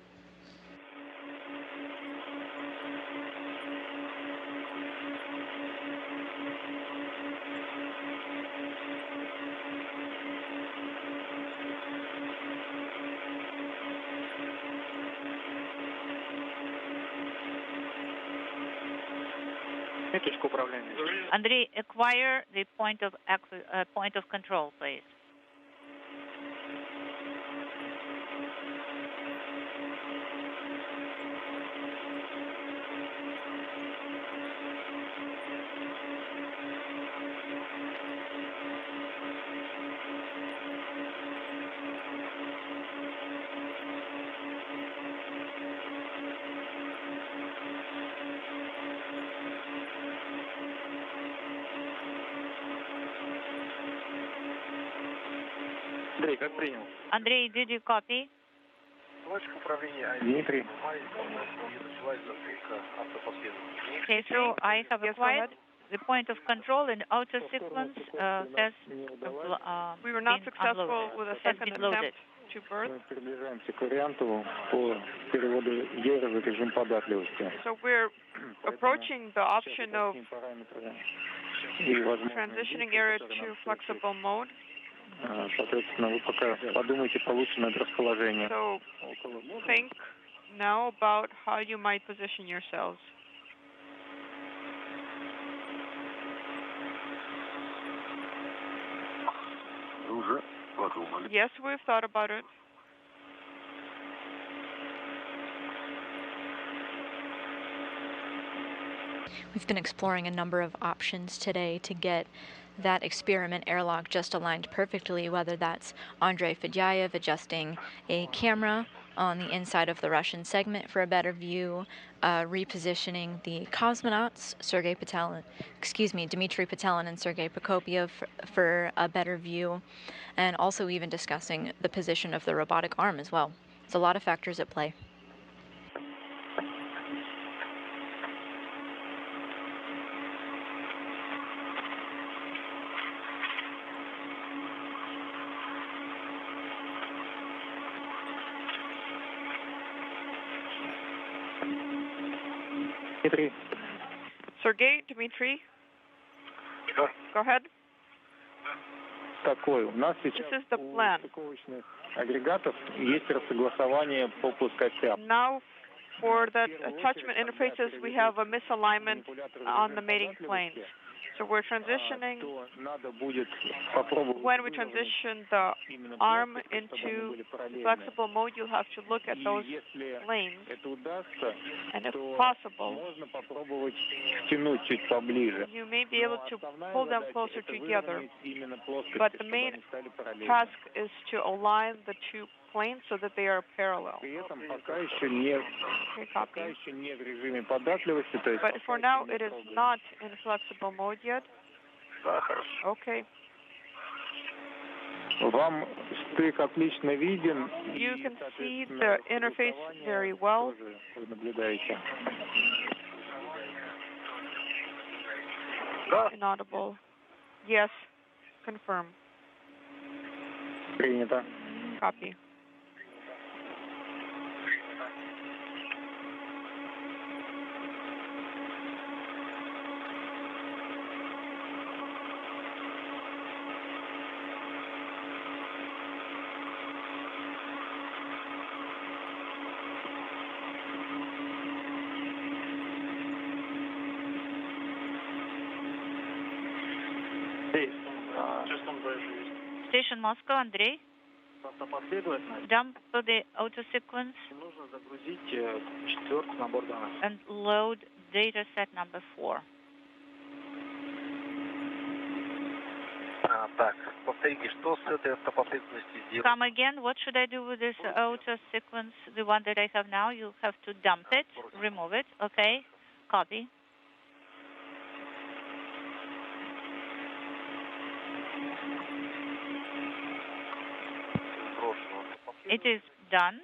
Andrei, acquire the point of control, please. Andrei, did you copy? Dmitri. Okay, so I have acquired the point of control in auto sequence has we were not successful with a second attempt to berth. So we're approaching the option of transitioning area to flexible mode. Соответственно, вы пока подумайте получше над расположением. So think now about how you might position yourselves. Yes, we've thought about it. We've been exploring a number of options today to get that experiment airlock just aligned perfectly, whether that's Andrei Fedyaev adjusting a camera on the inside of the Russian segment for a better view, repositioning the cosmonauts, Dmitri Petelin and Sergey Prokopyev for a better view, and also even discussing the position of the robotic arm as well. There's a lot of factors at play. Dmitri. Sergey, Dmitri. Go ahead. Такой, у нас сейчас у стыковочных агрегатов есть рассогласование по плоскостям. Now, for the attachment interfaces, we have a misalignment on the mating planes. So we're transitioning, when we transition the arm into flexible mode, you'll have to look at those planes, and if possible, you may be able to pull them closer together, but the main task is to align the two planes so that they are parallel. Okay, copy. But for now, it is not in flexible mode yet. Okay. You can see the interface very well. Inaudible. Yes. Confirm. Copy. Station Moscow, Andrei. Dump the auto sequence and load data set number 4. Come again, what should I do with this auto sequence, the one that I have now? You have to dump it, remove it, okay? Copy. It is done.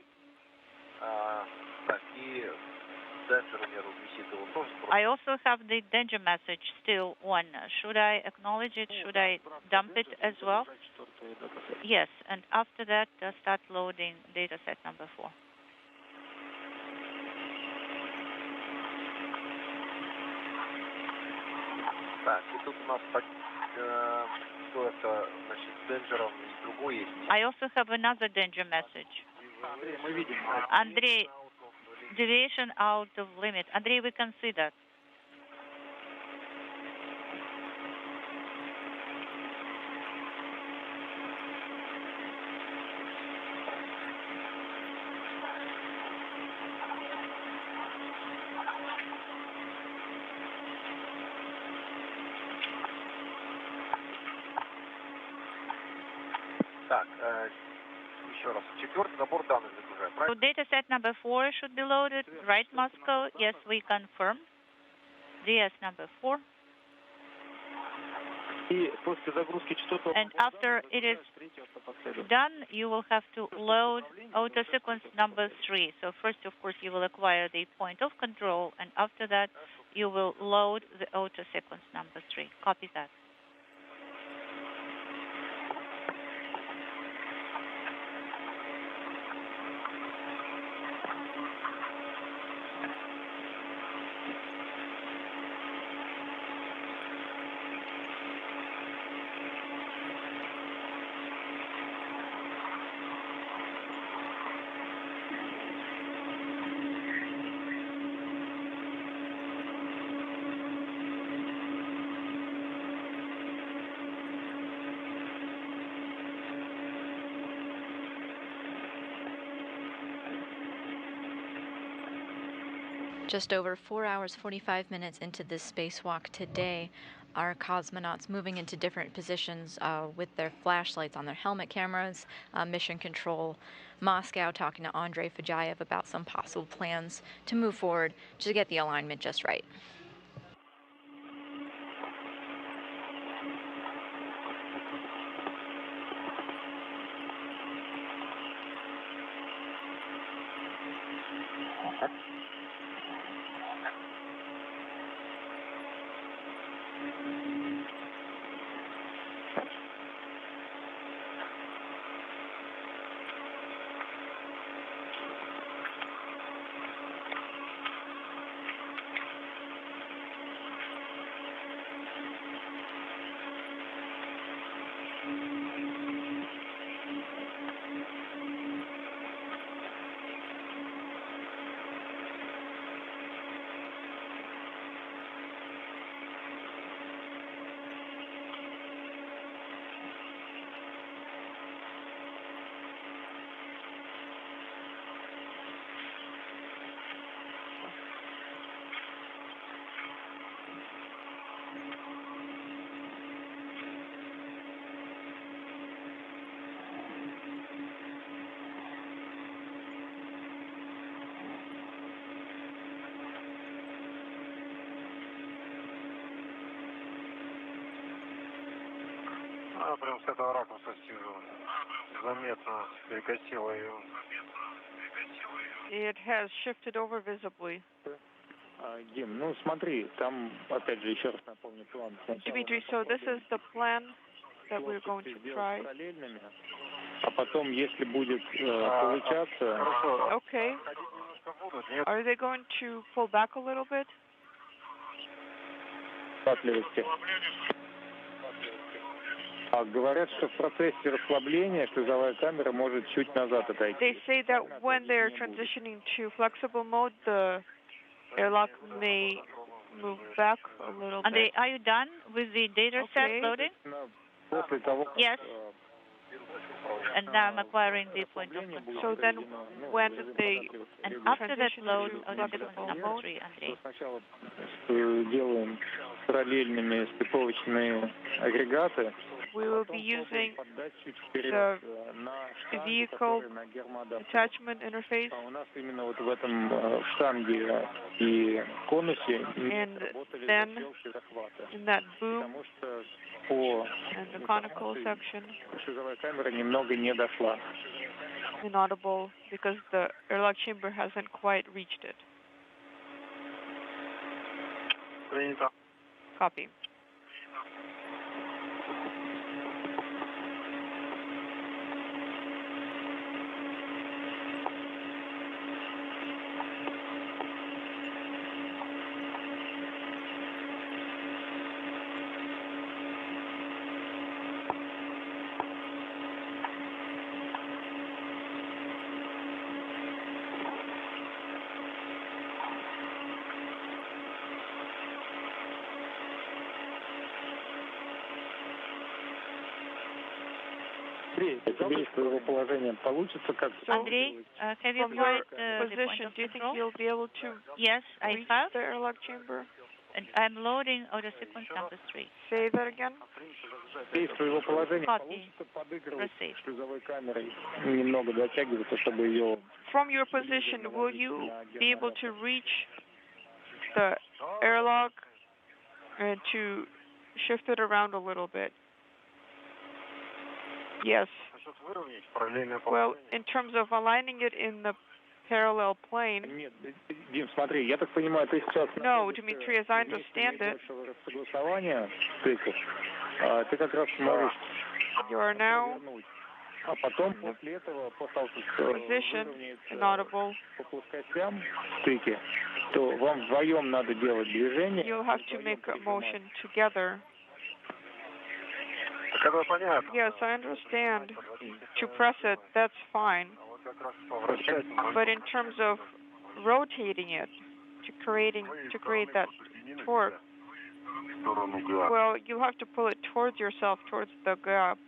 I also have the danger message still on. Should I acknowledge it? Should I dump it as well? Yes, and after that, start loading data set number 4. I also have another danger message. Andrei, deviation out of limit. Andrei, we can see that. So data set number 4 should be loaded, right, Moscow? Yes, we confirm. DS number 4. And after it is done, you will have to load auto sequence number 3. So first, of course, you will acquire the point of control, and after that, you will load the auto sequence number 3. Copy that. Just over 4 hours, 45 minutes into this spacewalk today, our cosmonauts moving into different positions with their flashlights on their helmet cameras, mission control, Moscow talking to Andrei Fajayev about some possible plans to move forward to get the alignment just right. Прям с этого ракурса сижу. Заметно перекосило ее. It has shifted over visibly. Дим, ну смотри, там, опять же, еще раз напомню план. Dmitri, so this is the plan that we're going to try. А потом, если будет получаться... Okay. Are they going to pull back a little bit? Говорят, что в процессе расслабления шлюзовая камера может чуть назад отойти. They say that when they're transitioning to flexible mode, the airlock may move back a little bit. Are you done with the data set loading? После того, как, Yes. And now I'm acquiring the point of control. So then when they And after that transition load to of the sequence flexible number mode, 3, Andrei. сначала делаем параллельными стыковочные агрегаты, we will be using поддатчик вперед на vehicle штанге, на гермоадаптер. attachment interface, А у нас именно вот в этом штанге и конусе and работали then защелки захвата. in that boom Потому что по and the conical section, шизовая камера немного не дошла. inaudible because the airlock chamber hasn't quite reached it. Принято. Copy. Тебе из твоего положения получится как-то? Andrei, have you From your acquired the point position, of do you think control? you'll be able to Yes, I reach have. the airlock chamber? And I'm loading auto sequence number 3. Say that again. Из твоего положения Copy. получится подыгрывать Proceed. шизовой камерой, немного дотягиваться, чтобы ее... From your position, will you be able to reach the airlock and to shift it around a little bit? Yes. Well, in terms of aligning it in the parallel plane, Нет, Дим, смотри, я так понимаю, ты сейчас... no, Dmitri, as I understand it, согласования стыков, ты как раз можешь you are now вернуть. А потом после этого, после того, как position выровняется inaudible. по плоскостям стыки, то вам вдвоем надо делать движение. You'll have to make a motion together. Yes, I understand. To press it, that's fine. But in terms of rotating it, to create that torque, well, you'll have to pull it towards yourself, towards the gap.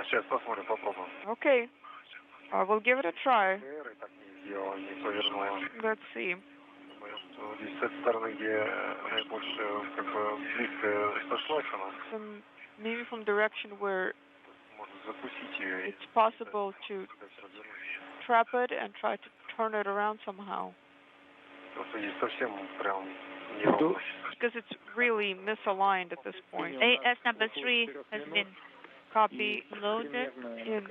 Сейчас посмотрим, попробуем. Okay, we'll give it a try. Не повернула. Let's see. Здесь с этой стороны, где наибольше как бы близко сошлась она, So maybe from direction where можно запустить ее и it's possible to trap it and try to turn it around somehow. просто здесь совсем прям неровно. Because it's really misaligned at this point. AS number 3 has been Copy loaded in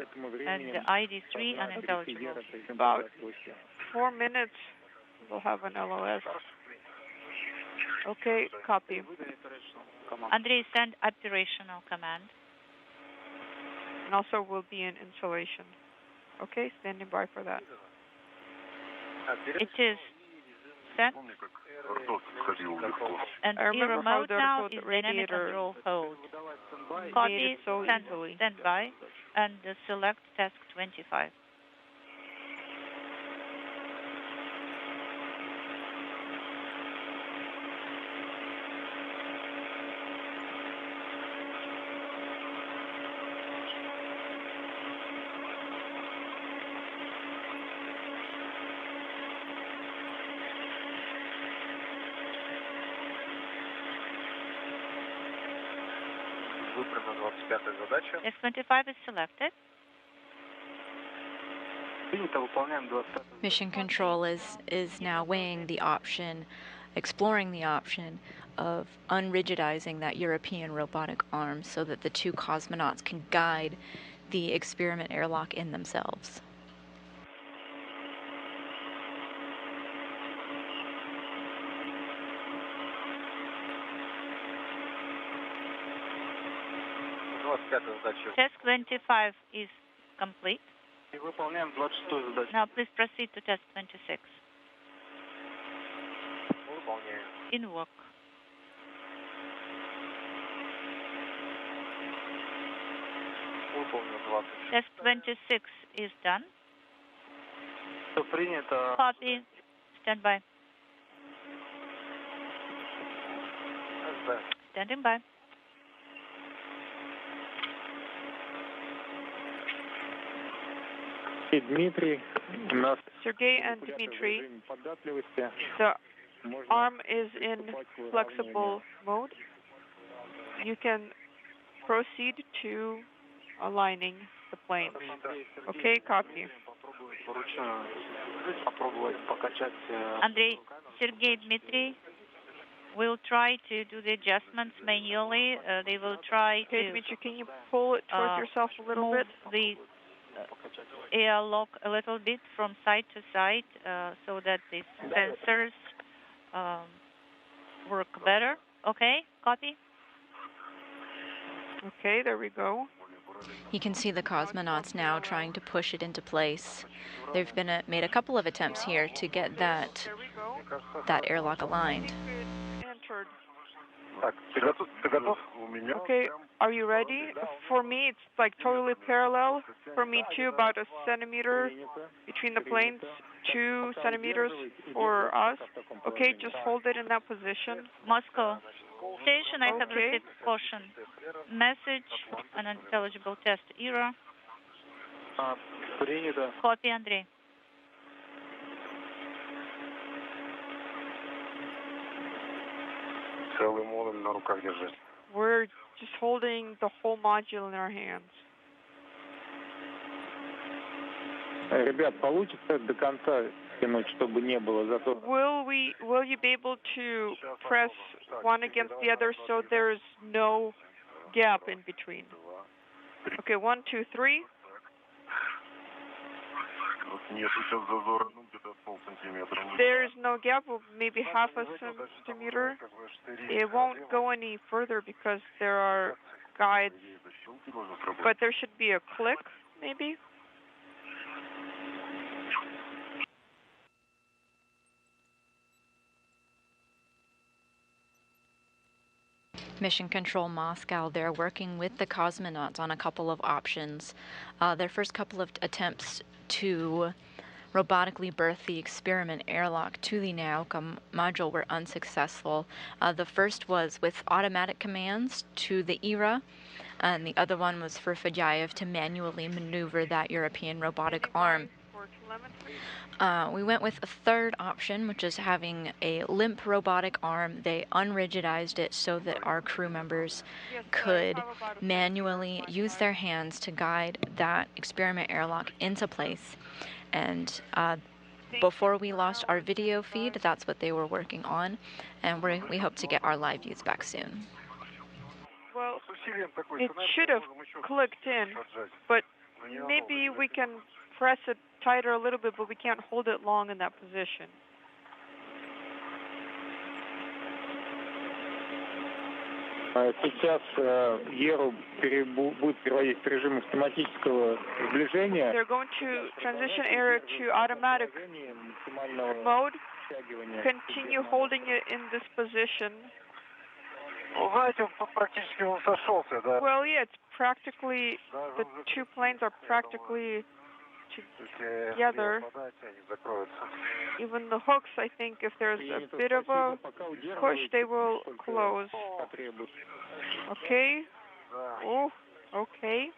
and the ID 3 unintelligible. about 4 minutes. We'll have an LOS. Okay, copy. Andrei, send operational command. And also we'll be in installation. Okay, standing by for that. It is set, and I remember how remote the now is dynamic radiator control hold. made Copy, it so easily. stand by, and select task 25. Выбрана 25-я задача. Task 25 is selected. Принято, выполняем 25-ю. Mission Control is now weighing the option, exploring the option of unrigidizing that European robotic arm so that the two cosmonauts can guide the experiment airlock in themselves. Task 25 is complete. И выполняем 26-ю задачу. Now please proceed to task 26. Выполняем. In work. Выполнил 20. Task 26 is done. Все принято. Copy. Stand by. СБ. Standing by. Сергей, Дмитрий. У нас Sergey and Dmitri, режим податливости. the arm is in flexible mode. You can proceed to aligning the planes. Okay, copy. Andrei, Sergey, Dmitri will try to do the adjustments manually. They will try Okay, to Dmitry, can you pull it towards yourself a little move bit? the airlock a little bit from side to side so that the sensors work better. Okay, copy? Okay, there we go. You can see the cosmonauts now trying to push it into place. They've been made a couple of attempts here to get that airlock aligned. Entered. Ты готов? У меня Okay, are you ready? For me, it's like totally parallel. For me, too, about a centimeter between the planes, 2 centimeters for us. Okay, just hold it in that position. Moscow station, I have Okay. received caution. Message, unintelligible test error. Принято. Copy, Andrei. целый модуль на руках держать. We're just holding the whole module in our hands. Ребят, получится до конца тянуть, чтобы не было зато. Will you be able to press one against the other so there's no gap in between? Okay, 1, 2, 3. Вот нет сейчас зазора, ну где-то полсантиметра. There's no gap, maybe half a centimeter. It won't go any further because there are guides, but there should be a click, maybe. Mission Control Moscow, they're working with the cosmonauts on a couple of options. Their first couple of attempts to robotically berth the experiment airlock to the Nauka module were unsuccessful. The first was with automatic commands to the ERA, and the other one was for Fedyaev to manually maneuver that European robotic arm. We went with a third option, which is having a limp robotic arm. They unrigidized it so that our crew members could manually use their hands to guide that experiment airlock into place. And before we lost our video feed, that's what they were working on, and we hope to get our live views back soon. Well, it should have clicked in, but maybe we can press it tighter a little bit, but we can't hold it long in that position. Сейчас Еру будет переводить в режим автоматического сближения. They're going to transition error to automatic mode. Continue holding it in this position. Знаете, практически он сошелся, да? Well, yeah, it's practically, the two planes are practically together. Even the hooks, I think, if there's a bit of a push, they will close. Okay. Oh, okay.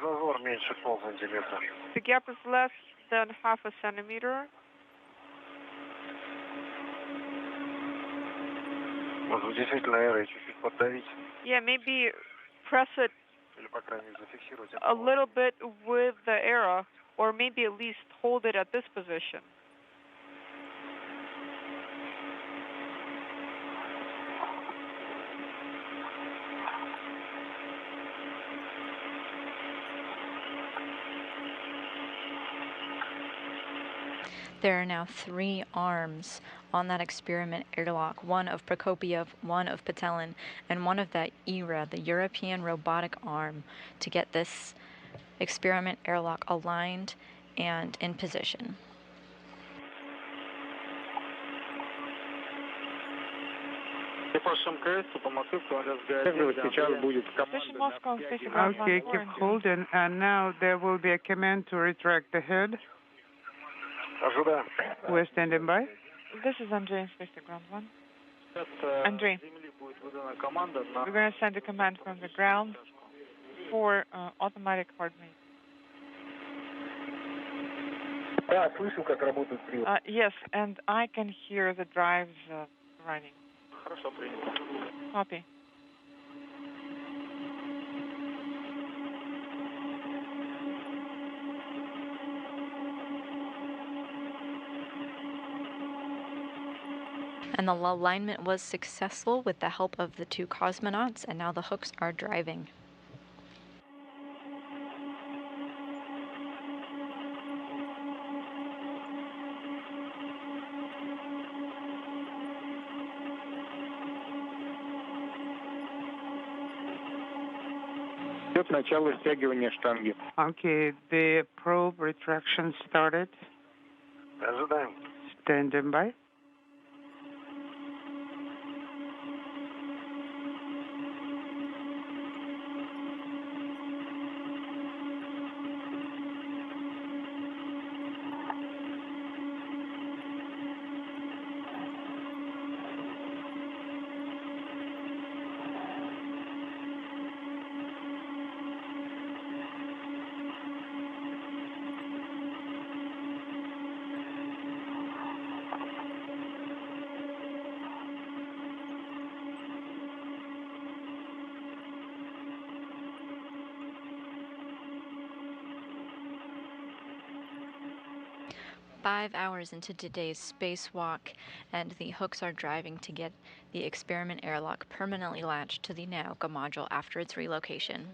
Зазор меньше полсантиметра. The gap is less than half a centimeter. Может, действительно, эйрой чуть-чуть поддавить. Yeah, maybe press it Или, по крайней мере, зафиксировать. a little bit with the ERA, or maybe at least hold it at this position. There are now 3 arms on that experiment airlock, one of Prokopyev, one of Petelin, and one of that ERA, the European robotic arm, to get this experiment airlock aligned and in position. Сейчас будет команда. Okay, keep holding, and now there will be a command to retract the head. Ожидаем. We're standing by. This is Andrei in Space Ground 1. Andrei, we're going to send a command from the ground for automatic hard main. Yes, and I can hear the drives running. Copy. And the alignment was successful with the help of the 2 cosmonauts, and now the hooks are driving. Okay, the probe retraction started. Ожидаем. Standing by. Five hours into today's spacewalk, and the hooks are driving to get the experiment airlock permanently latched to the Nauka module after its relocation.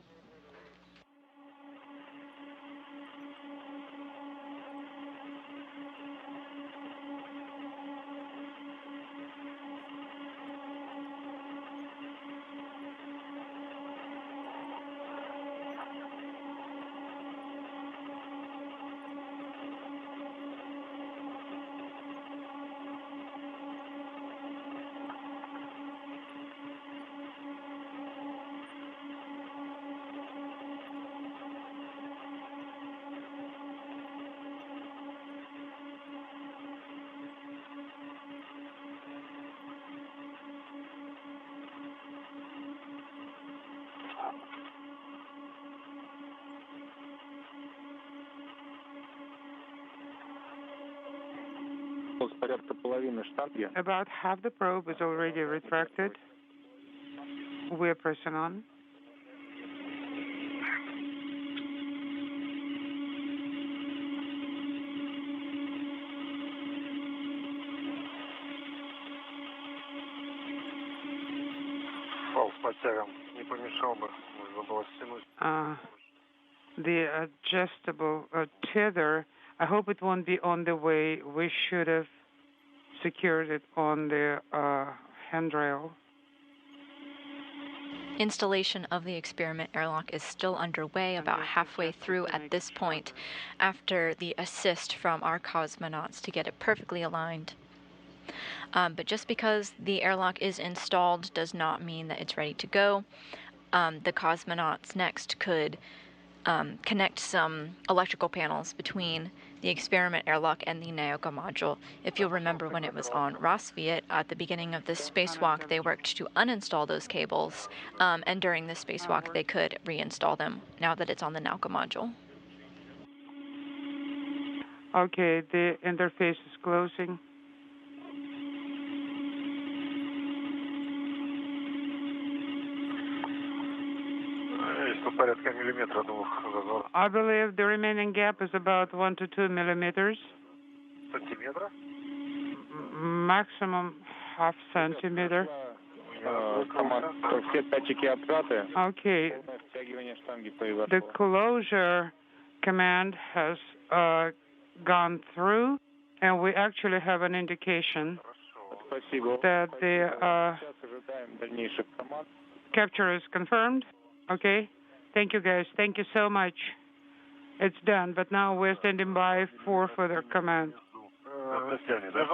About half the probe is already retracted. We're pressing on. The adjustable tether, I hope it won't be on the way. We should have secured it on the handrail. Installation of the experiment airlock is still underway, about halfway through at this point, after the assist from our cosmonauts to get it perfectly aligned. But just because the airlock is installed does not mean that it's ready to go. The cosmonauts next could connect some electrical panels between the experiment airlock and the Nauka module. If you'll remember, when it was on Rassvet at the beginning of this spacewalk, they worked to uninstall those cables, and during the spacewalk they could reinstall them now that it's on the Nauka module. Okay, the interface is closing. I believe the remaining gap is about 1 to 2 millimeters. Maximum half centimeter. Okay. The closure command has gone through, and we actually have an indication that the capture is confirmed. Okay. Thank you, guys. Thank you so much. It's done, but now we're standing by for further command.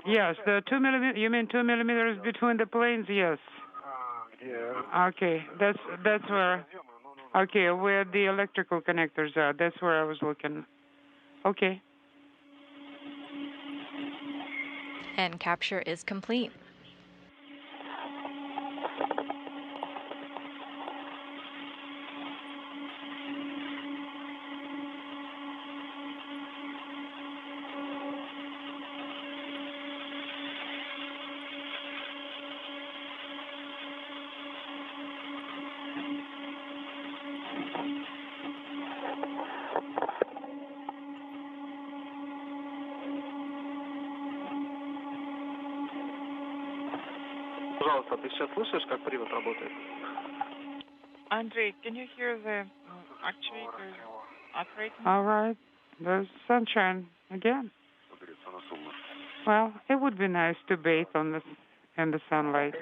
Yes, the 2 millimeter. You mean 2 millimeters between the planes? Yes. Okay, that's where. Okay, where the electrical connectors are. That's where I was looking. Okay. And capture is complete. пожалуйста, ты сейчас слышишь, как привод работает? Andrei, can you hear the actuators operating? All right. There's sunshine again. Well, it would be nice to bathe in the sunlight.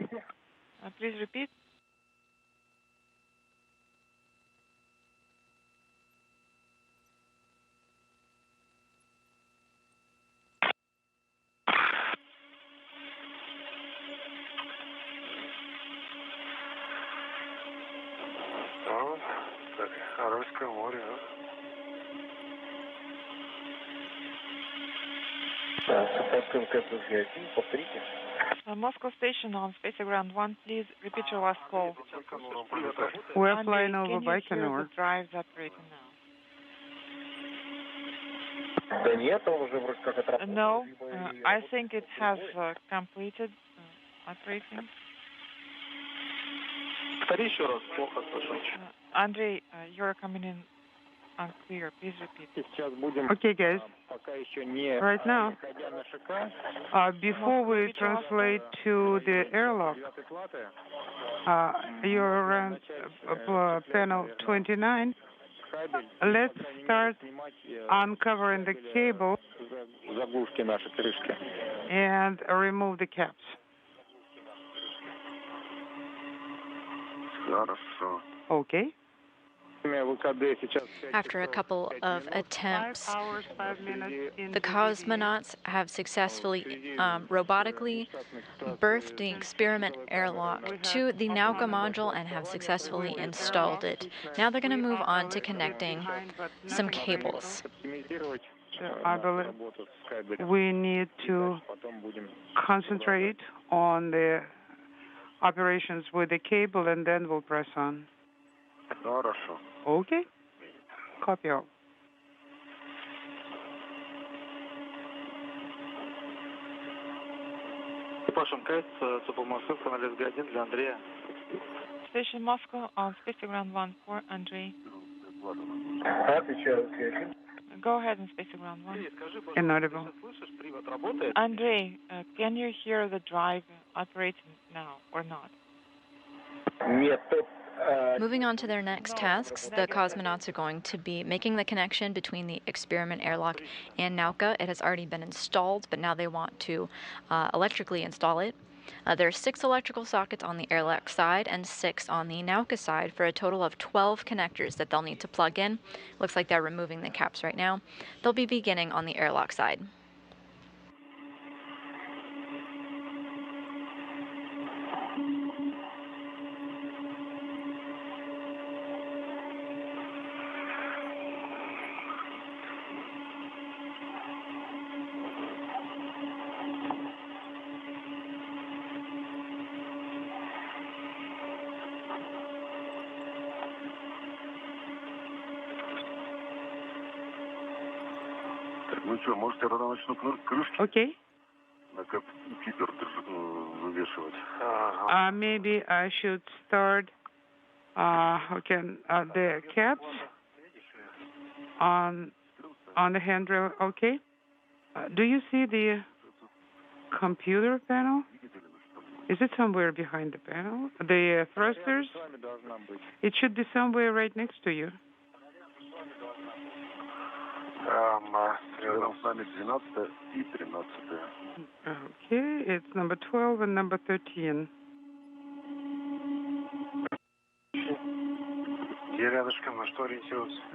Please repeat. Аральское море, Moscow Station on Space Ground 1, please repeat your last call. We're flying Andrei, over can you hear Baikonur. the drives operating now? No, I think it has completed operating. Andrei, you're coming in unclear. Please repeat. Okay, guys. Right now, before we translate to the airlock, you're around panel 29. Let's start uncovering the cable and remove the caps. Okay. After a couple of attempts, 5 hours, 5 minutes in the cosmonauts have successfully robotically berthed the experiment airlock to the Nauka module and have successfully installed it. Now they're going to move on to connecting some cables. I believe we need to concentrate on the operations with the cable, and then we'll press on. Okay. Copy all. Station Moscow on Space Ground 1 for Andrei. Go ahead in Space Ground 1. Inaudible. Andrei, can you hear the drive operating now or not? Moving on to their next tasks, the cosmonauts are going to be making the connection between the experiment airlock and Nauka. It has already been installed, but now they want to electrically install it. There are 6 electrical sockets on the airlock side and 6 on the Nauka side for a total of 12 connectors that they'll need to plug in. Looks like they're removing the caps right now. They'll be beginning on the airlock side. Okay. Maybe I should start the caps on the handrail. Okay. Do you see the computer panel? Is it somewhere behind the panel? The thrusters? It should be somewhere right next to you. Okay, it's number 12 and number 13.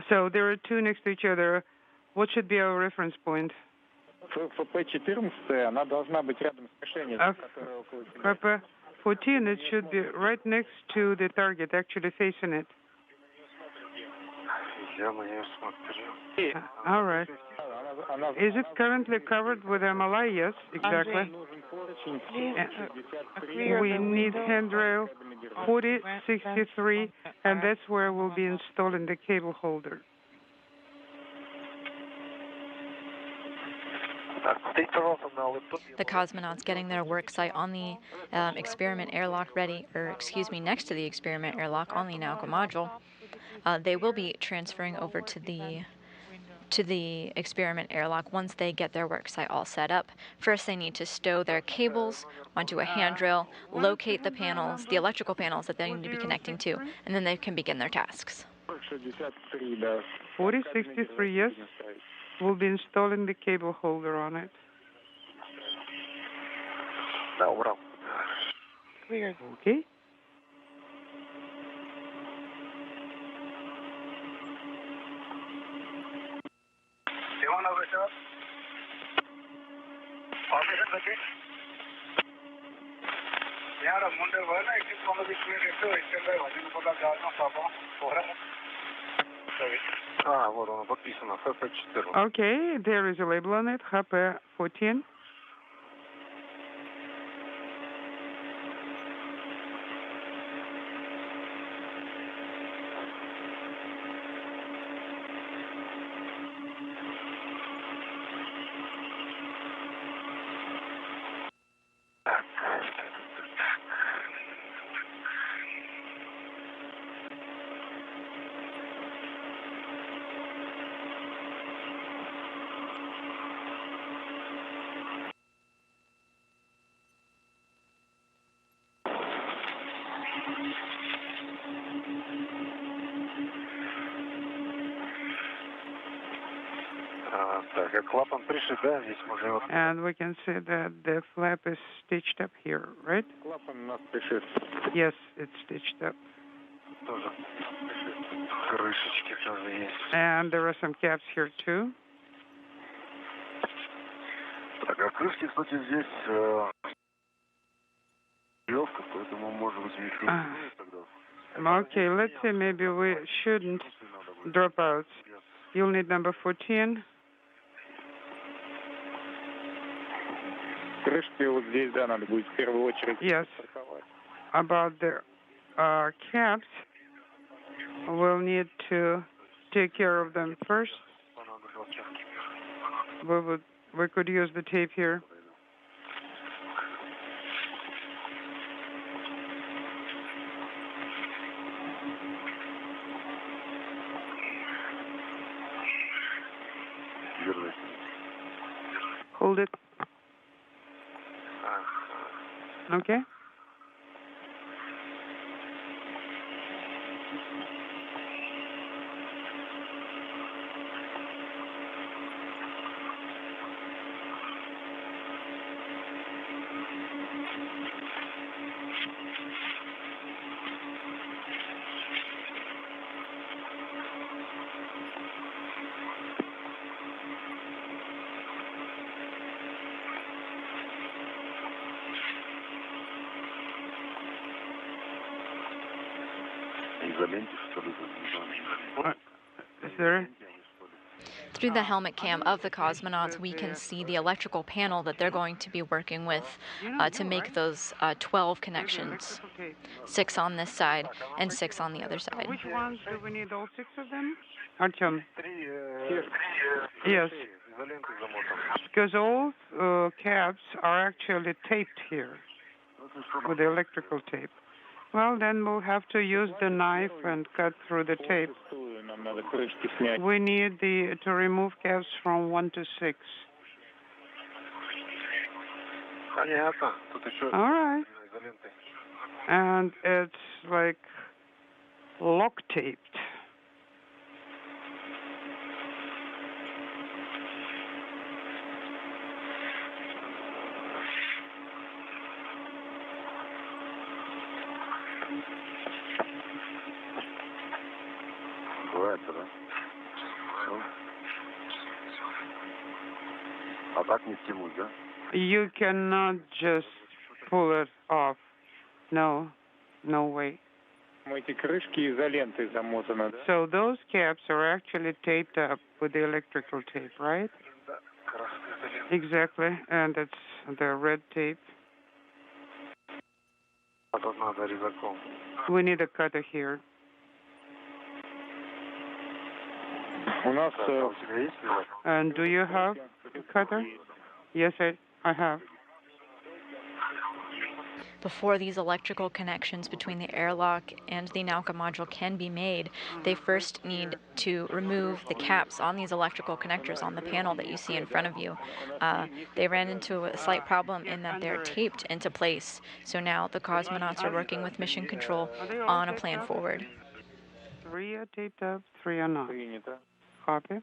So there are 2 next to each other. What should be our reference point? FP14, it should be right next to the target, actually facing it. All right. Is it currently covered with MLI? Yes, exactly. We need handrail 4063, and that's where we'll be installing the cable holder. The cosmonauts getting their work site on the experiment airlock ready, next to the experiment airlock on the Nauka module. They will be transferring over to the to the experiment airlock once they get their worksite all set up. First, they need to stow their cables onto a handrail, locate the panels, the electrical panels that they need to be connecting to, and then they can begin their tasks. 4063, yes. We'll be installing the cable holder on it. Cleared. Okay. Okay, there is a label on it, HP14. And we can see that the flap is stitched up here, right? Yes, it's stitched up. And there are some caps here too. Okay, let's say maybe we shouldn't drop out. You'll need number 14. Yes. About the caps, we'll need to take care of them first. We could use the tape here. Hold it. Okay. Is there? Through the helmet cam of the cosmonauts, we can see the electrical panel that they're going to be working with to make those 12 connections. 6 on this side and 6 on the other side. Which ones do we need? All 6 of them? Artyom? Yes. Because all caps are actually taped here with the electrical tape. Well, then we'll have to use the knife and cut through the tape. We need to remove caps from 1 to 6. All right. And it's like lock taped. You cannot just pull it off. No, no way. So those caps are actually taped up with the electrical tape, right? Exactly, and it's the red tape. We need a cutter here. And do you have a cutter? Yes, I have. before these electrical connections between the airlock and the Nauka module can be made, they first need to remove the caps on these electrical connectors on the panel that you see in front of you. They ran into a slight problem in that they're taped into place, so now the cosmonauts are working with Mission Control on a plan forward. 3 are taped up, 3 are not. Copy.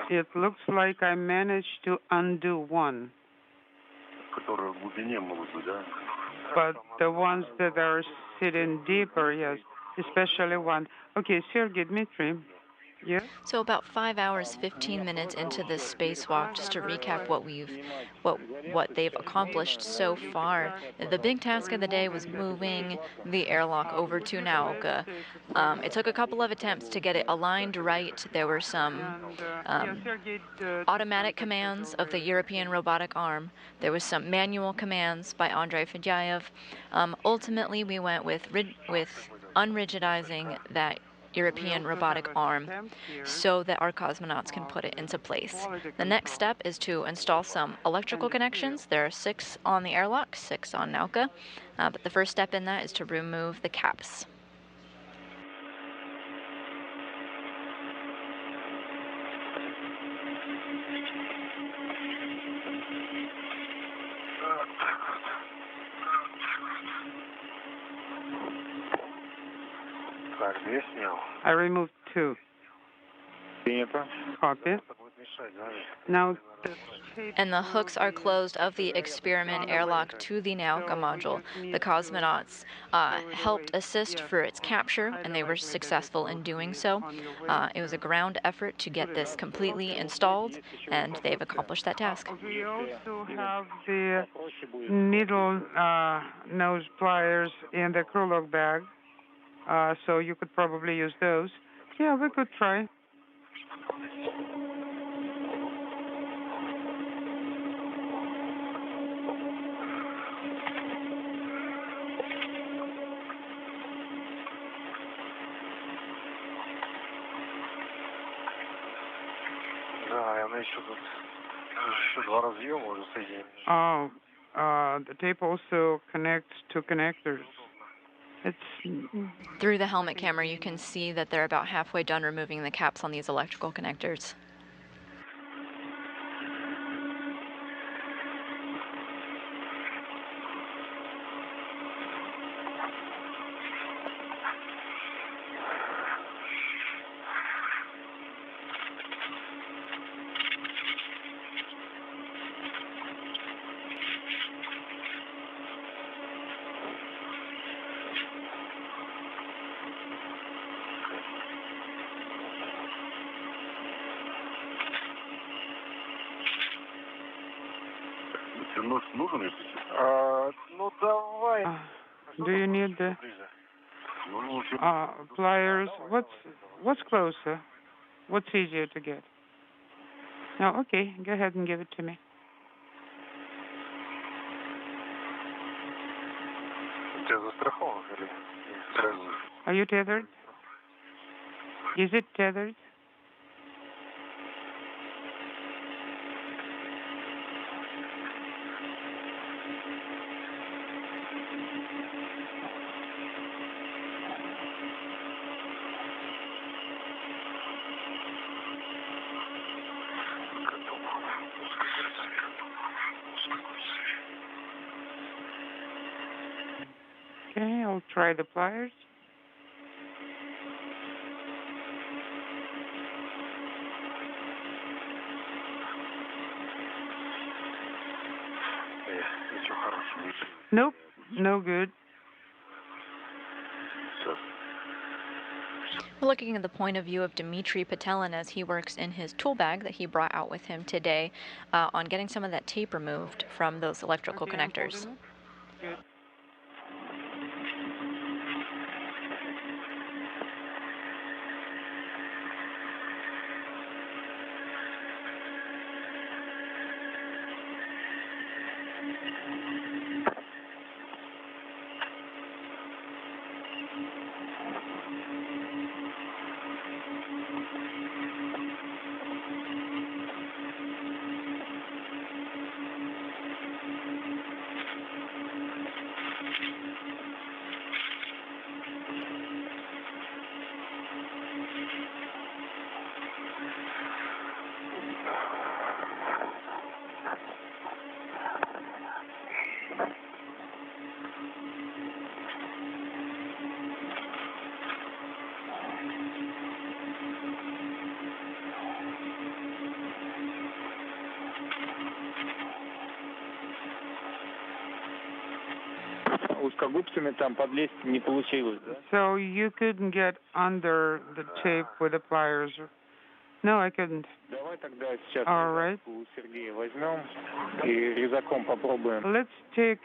It looks like I managed to undo one. But the ones that are sitting deeper, yes, especially one. Okay, Sergey, Dmitri, yeah? So about 5 hours, 15 minutes into this spacewalk, just to recap what they've accomplished so far. The big task of the day was moving the airlock over to Nauka. It took a couple of attempts to get it aligned right. There were some automatic commands of the European robotic arm. There was some manual commands by Andrei Fedyaev. Ultimately, we went with unrigidizing that European robotic arm so that our cosmonauts can put it into place. The next step is to install some electrical connections. There are 6 on the airlock, 6 on Nauka, but the first step in that is to remove the caps. I removed 2. Copy. Now, and the hooks are closed of the experiment airlock to the Nauka module. The cosmonauts helped assist for its capture, and they were successful in doing so. It was a ground effort to get this completely installed, and they've accomplished that task. we also have the needle nose pliers in the crew lock bag, so you could probably use those. Yeah, we could try. Oh, the tape also connects to connectors. It's through the helmet camera, you can see that they're about halfway done removing the caps on these electrical connectors. Do you need the pliers? What's closer? What's easier to get? No, okay. Go ahead and give it to me. Are you tethered? Is it tethered? Okay, I'll try the pliers. Nope, no good. We're looking at the point of view of Dmitri Petelin as he works in his tool bag that he brought out with him today on getting some of that tape removed from those electrical connectors. Good. Узкогубцами там подлезть не получилось, да? So you couldn't get under the tape with the pliers? No, I couldn't. Давай тогда сейчас All right. у Сергея возьмем и резаком попробуем. Let's take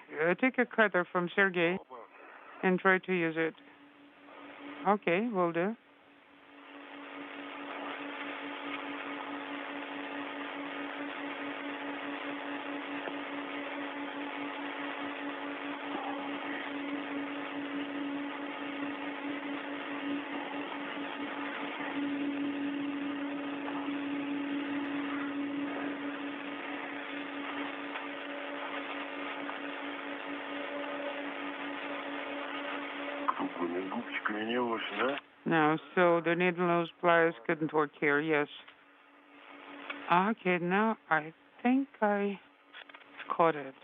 a cutter from Sergey and try to use it. Okay, will do. No, so the needle nose pliers couldn't work here, yes. Okay, now I think I caught it.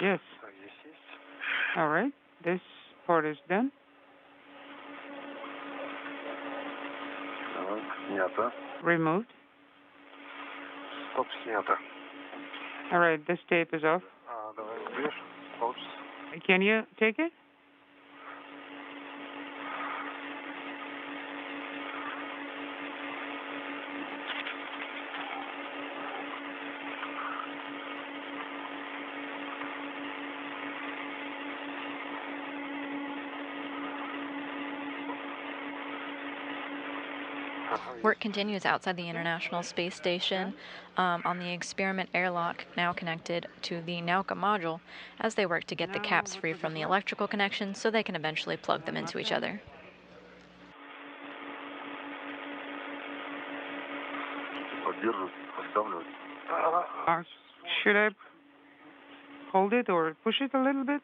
Yes. All right, this part is done. Removed. Стоп, снято. All right, this tape is off. Давай рубеж. Опс. Can you take it? Work continues outside the International Space Station on the experiment airlock, now connected to the Nauka Module, as they work to get the caps free from the electrical connection so they can eventually plug them into each other. Should I hold it or push it a little bit?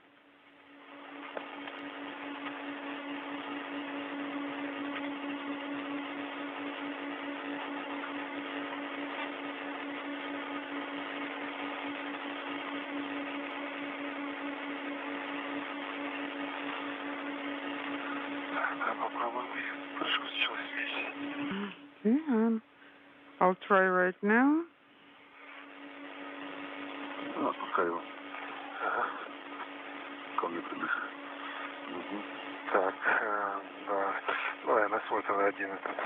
Okay, I'll try right now. Отпускаю. Ко мне придыши. Так, да. Давай на свой тогда один этот.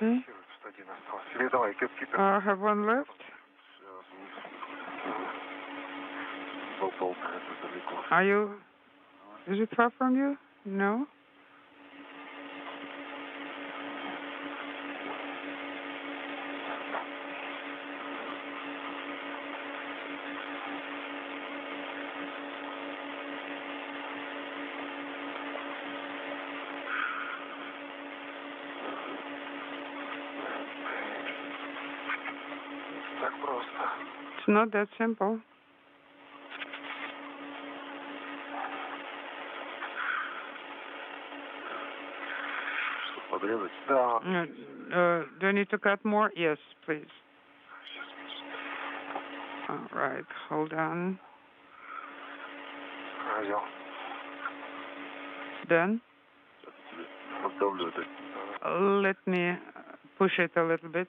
Okay. Один остался. Или давай, кипер. I have one left. Болтал, это далеко. Are you... Is it far from you? No? Так просто. It's not that simple. Подрезать? Да. Do I need to cut more? Yes, please. All right, hold on. Взял. Done? Поддавлю это. Let me push it a little bit.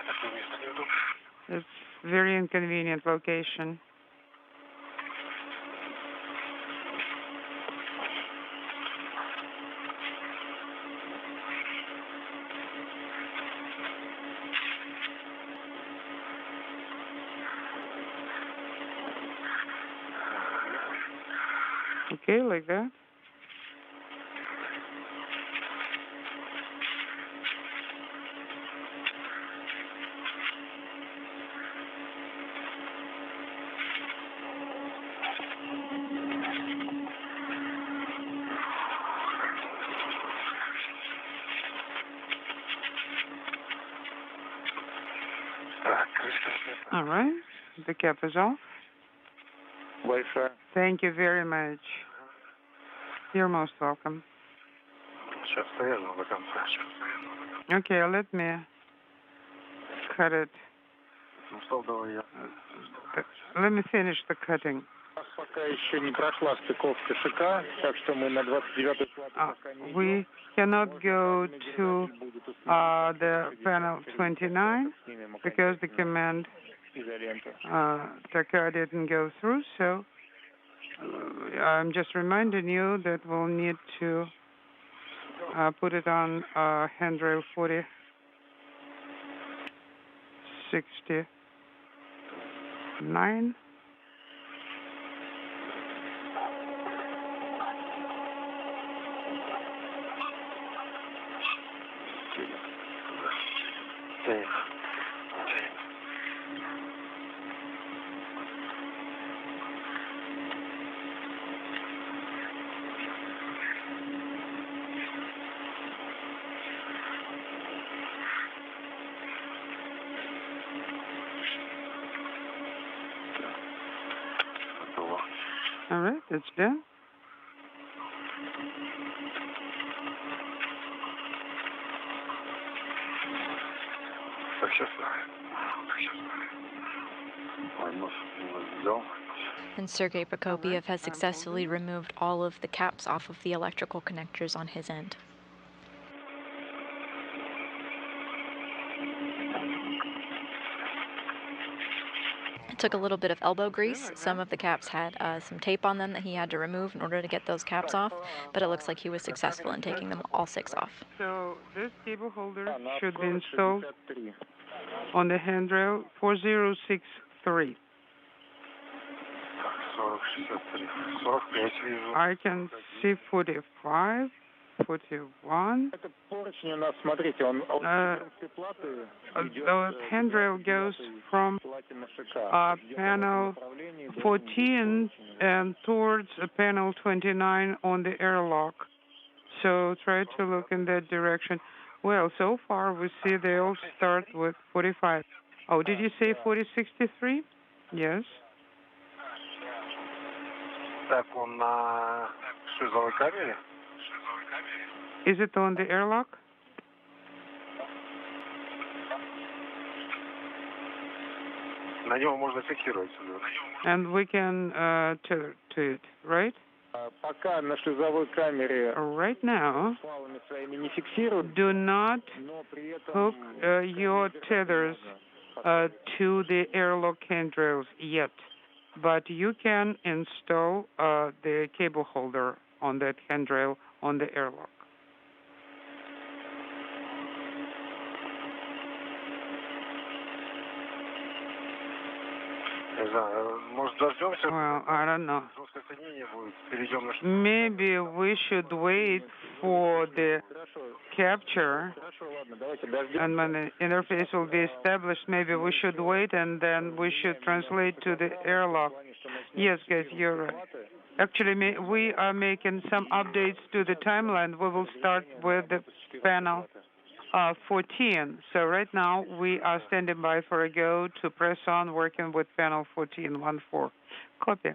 Такое место неудобно. It's very inconvenient location. Okay, like that. All right, the cap is off. Thank you very much. You're most welcome. Okay, let me cut it. Let me finish the cutting. We cannot go to the panel 29 because the command Taka didn't go through, so I'm just reminding you that we'll need to put it on handrail 4069. All right, it's done. And Sergey Prokopyev has successfully removed all of the caps off of the electrical connectors on his end. It took a little bit of elbow grease. Some of the caps had some tape on them that he had to remove in order to get those caps off, but it looks like he was successful in taking them all 6 off. So this cable holder should be installed on the handrail 4063. I can see 45, 41. The handrail goes from panel 14 and towards panel 29 on the airlock. So try to look in that direction. Well, so far we see they all start with 45. Oh, did you say 4063? Yes. Is it on the airlock? And we can tether to it, right? Right now, do not hook your tethers to the airlock handrails yet, but you can install the cable holder on that handrail on the airlock. Well, I don't know. Maybe we should wait for the capture, and when the interface will be established, maybe we should wait, and then we should translate to the airlock. Yes, guys, you're right. Actually, we are making some updates to the timeline. We will start with the panel 14. So right now we are standing by for a go to press on, working with panel 1414. Copy.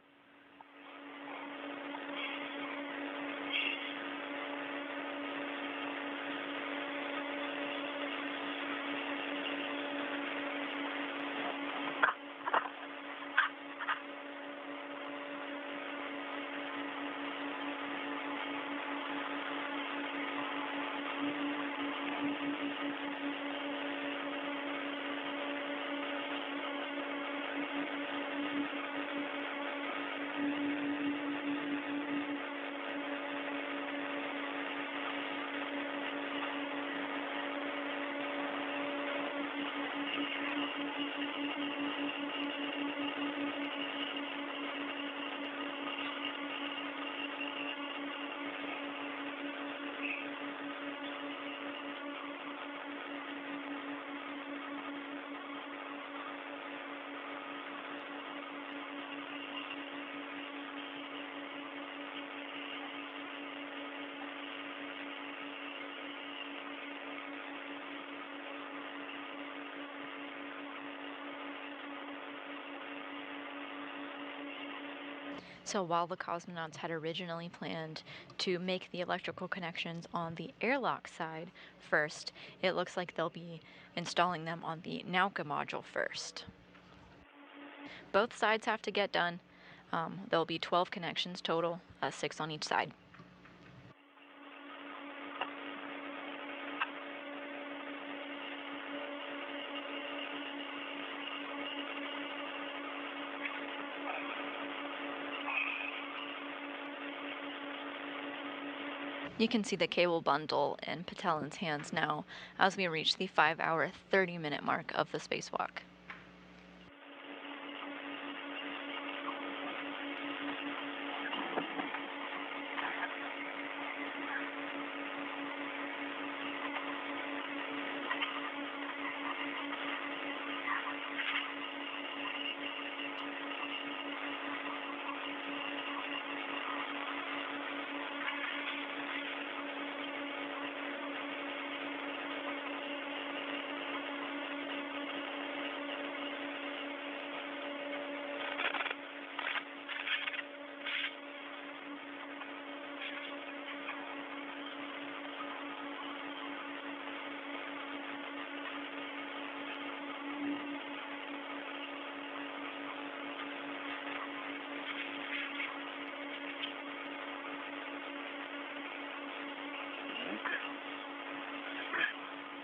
So while the cosmonauts had originally planned to make the electrical connections on the airlock side first, it looks like they'll be installing them on the Nauka module first. Both sides have to get done. There'll be 12 connections total, 6 on each side. You can see the cable bundle in Petelin's hands now as we reach the 5-hour, 30-minute mark of the spacewalk.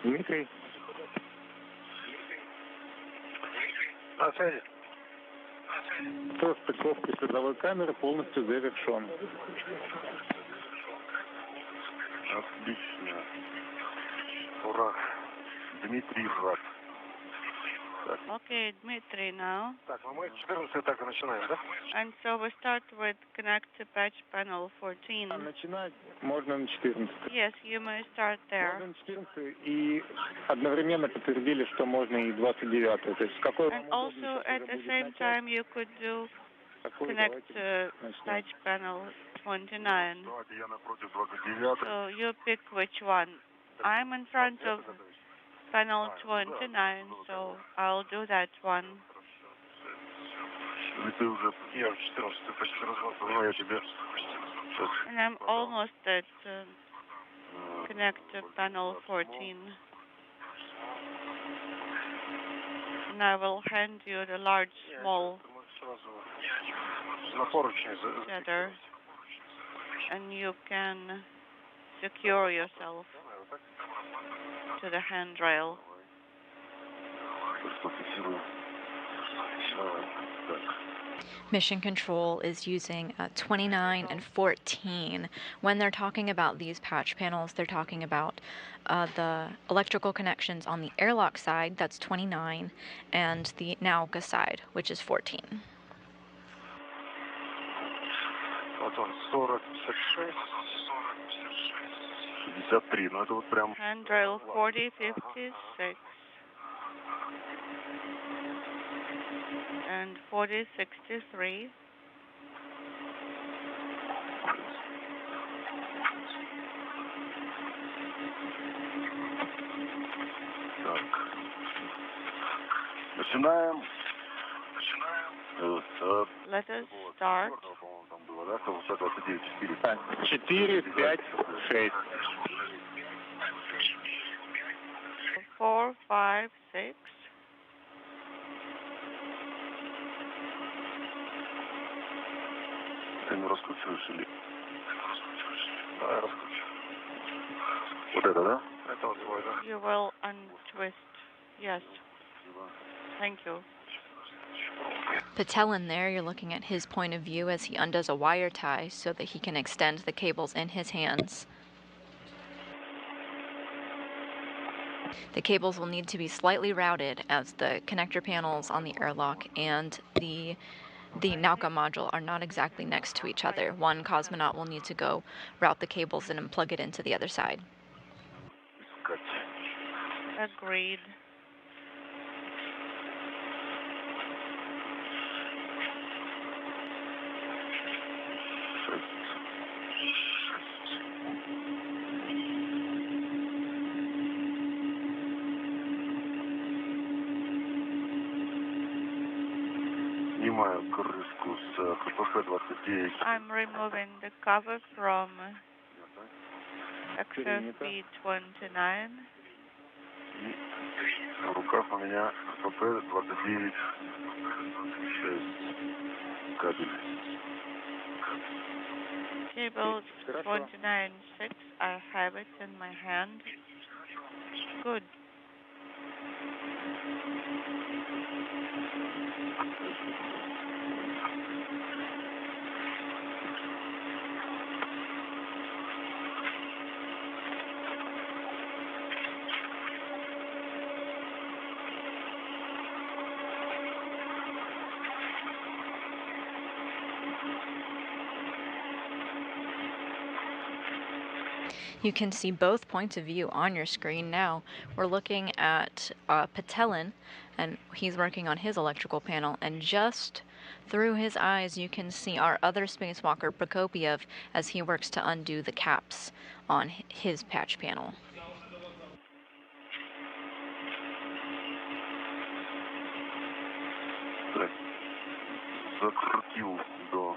Дмитрий? На связи. Срок стыковки световой камеры полностью завершен. Отлично. Ура. Дмитрий Влад. Okay, Dmitri now. Так, ну мы 14 так и начинаем, да? And so we start with connect to patch panel 14. Начинать можно на 14. Yes, you may start there. Можно на 14 и одновременно подтвердили, что можно и 29. То есть какой And also at the same time you could do connect to patch panel 29. Давайте я напротив 29. So you pick which one. I'm in front of panel 29, so I'll do that one. Ты уже, я 14 почти разговаривал, я тебе сейчас. And I'm almost at connect to panel 14. And I will hand you the large, small tether, and you can secure yourself to the handrail. Mission Control is using 29 and 14. When they're talking about these patch panels, they're talking about the electrical connections on the airlock side, that's 29, and the Nauka side, which is 14. Handrail 4056 and 4063. Начинаем. Let us start. 4, 5, 6. 4, 5, 6. Ты не раскручиваешь или? Да, я раскручиваю. Вот это, да? Это вот твой, да? You will untwist. Yes. Thank you. Petelin there, you're looking at his point of view as he undoes a wire tie so that he can extend the cables in his hands. The cables will need to be slightly routed as the connector panels on the airlock and the Nauka module are not exactly next to each other. One cosmonaut will need to go route the cables in and plug it into the other side. Agreed. Снимаю крышку с ХПП-29. I'm removing the cover from XFP-29. И в руках у меня ХПП-29. 6 кабель. Cable 29.6, I have it in my hand. Good. You can see both points of view on your screen now. We're looking at Petelin, and he's working on his electrical panel, and just through his eyes you can see our other spacewalker, Prokopyev, as he works to undo the caps on his patch panel. Закрутил до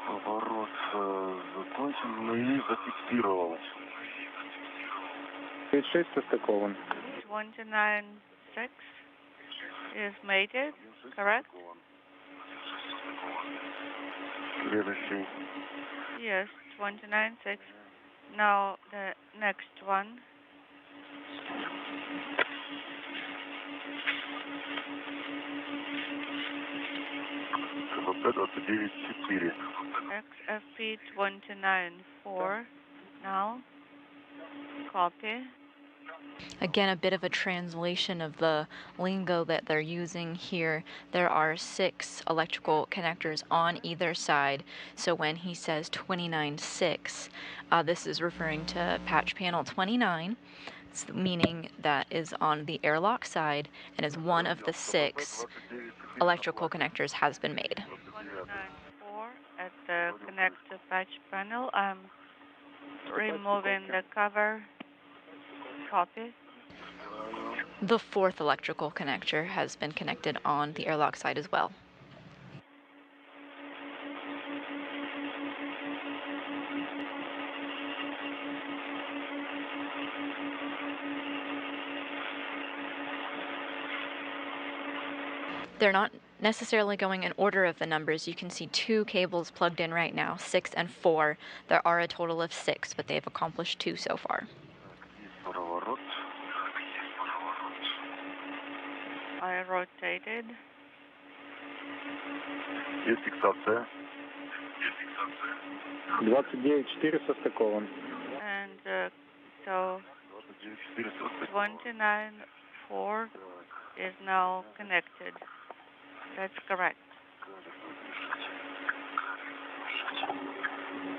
поворот закончен, и зафиксировал. 36 состыкован. 29.6 is mated, correct? Следующий. Yes, 29.6. Now the next one. ХПП-29-4. XFP-29.4. Now, copy. Again, a bit of a translation of the lingo that they're using here. There are 6 electrical connectors on either side. So when he says 29.6, this is referring to patch panel 29, meaning that is on the airlock side, and is one of the 6 electrical connectors has been made. 29.4 at the connector patch panel. I'm removing the cover. Copy. The 4th electrical connector has been connected on the airlock side as well. They're not necessarily going in order of the numbers. You can see 2 cables plugged in right now, 6 and 4. There are a total of 6, but they've accomplished 2 so far. I rotated. Есть фиксация. 29.4 состыкован. And so 29.4 is now connected. That's correct.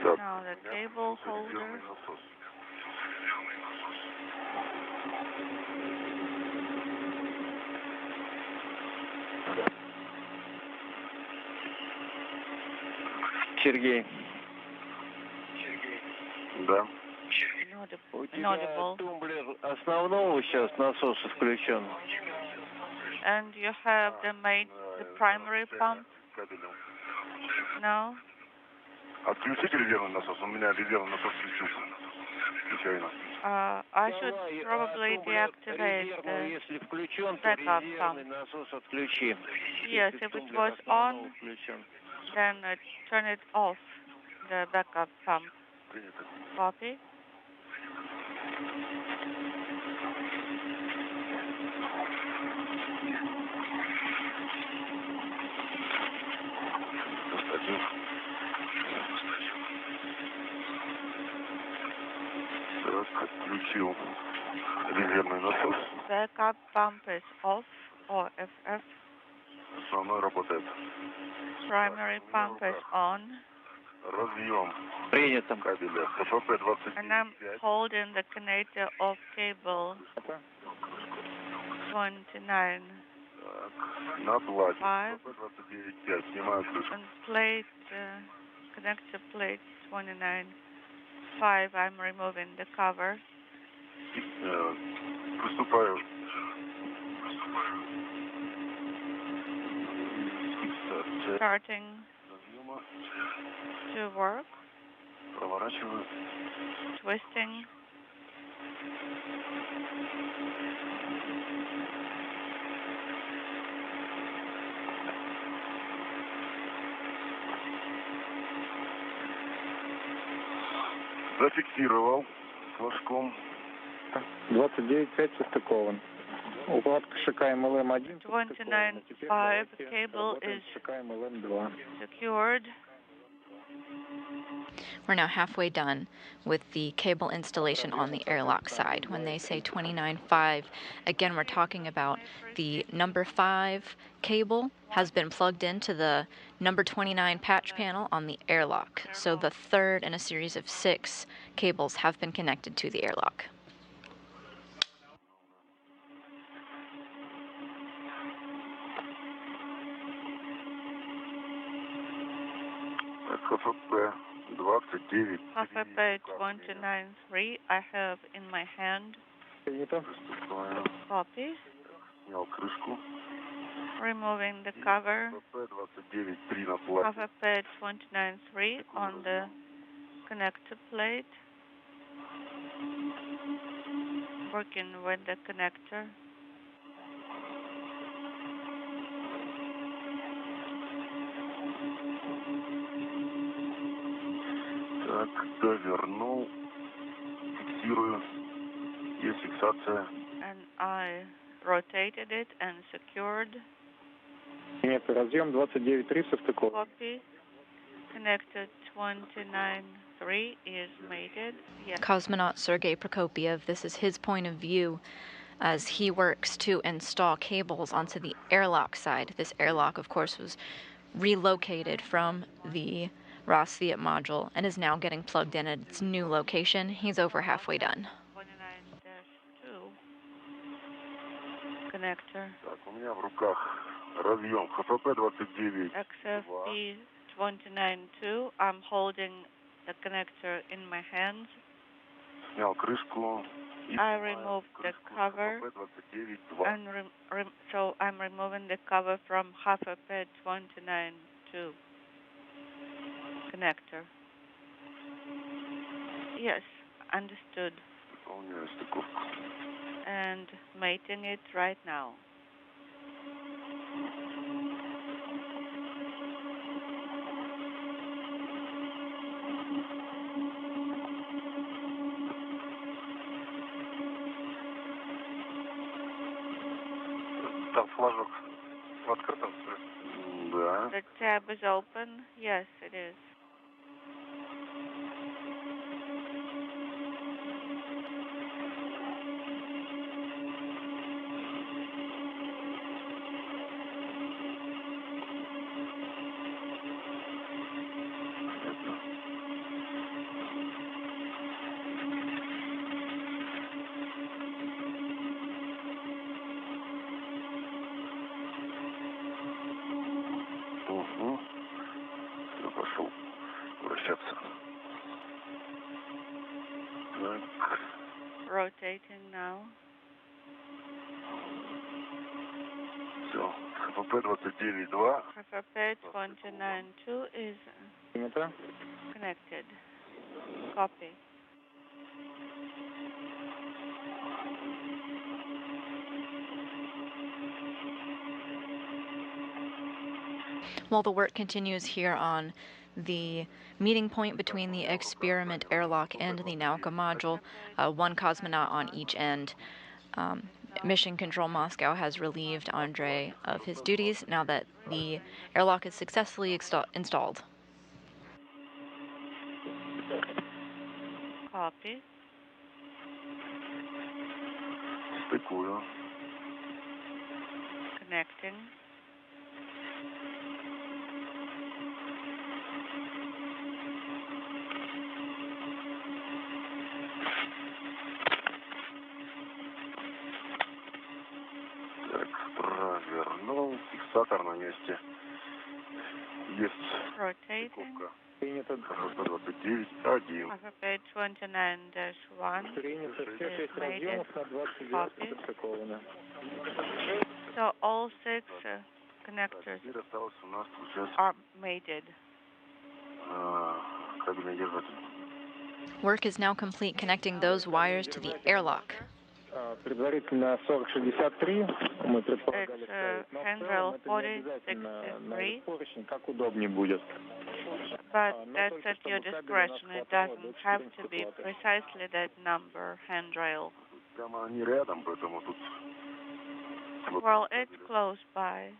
Now the cable holder. Сергей. Да. Inaudible. Тумблер основного сейчас насоса включен. And you have the primary pump? No? Отключите резервный насос. У меня резервный насос включился. Случайно. I should probably deactivate the backup pump. Yes, if it was on, then turn it off, the backup pump. Copy. Отключил резервный насос. Backup pump is off, or FF. Основной работает. Primary pump is on. Разъем. Принято. Кабеля ХПП-29. And I'm holding the connector of cable 29. На плате. 5. ХПП-29-5. Снимаю крышку. And plate, connector plate 29.5. I'm removing the cover. Приступаю к Starting to work. Twisting. Зафиксировал флажком. 29.5 состыкован. Укладка ШК МЛМ-1 29.5 cable is ШК МЛМ-2. secured. We're now halfway done with the cable installation on the airlock side. When they say 29.5, again, we're talking about the number 5 cable has been plugged into the number 29 patch panel on the airlock. So the third in a series of 6 cables have been connected to the airlock. Rassvet 29.3 I have in my hand. Copy. Removing the cover. Rassvet 29.3 on the connector plate. Working with the connector. Так, довернул, фиксирую, есть фиксация. And I rotated it and secured. Нет, разъем 29.3 состыкован. Copy. Connector 29.3 is mated. Yes. Cosmonaut Sergey Prokopyev, this is his point of view as he works to install cables onto the airlock side. This airlock, of course, was relocated from the Rassvet Module and is now getting plugged in at its new location. He's over halfway done. 29-2 connector. Так, у меня в руках разъем ХФП 29. XFP 29.2. I'm holding the connector in my hands. Снял крышку. I removed the cover, and so I'm removing the cover from HFP 29.2 connector. Yes, understood. And mating it right now. Там флажок в открытом, да. The tab is open. Yes, it is. Я пошел вращаться. Так. Rotating now. Все. ХПП 29.2. HFP 29.2 is Принято. connected. Copy. While the work continues here on the meeting point between the experiment airlock and the Nauka module, one cosmonaut on each end. Mission Control Moscow has relieved Andrei of his duties now that the airlock is successfully installed. Copy. Стыкую. Connecting. Так, провернул. Фиксатор на месте. Есть. Rotating. Стыковка. Принято. ХФП 29.1. HFP 29-1 Принято. Все is 6 mated. разъемов на 29 Copy. состыкованы. So all 6 connectors are mated. Work is now complete connecting those wires to the airlock. Предварительно 4063, мы предполагали, It's handrail 4063, как удобнее будет. but that's at your discretion. It doesn't have to be precisely that number handrail. Well, it's close by.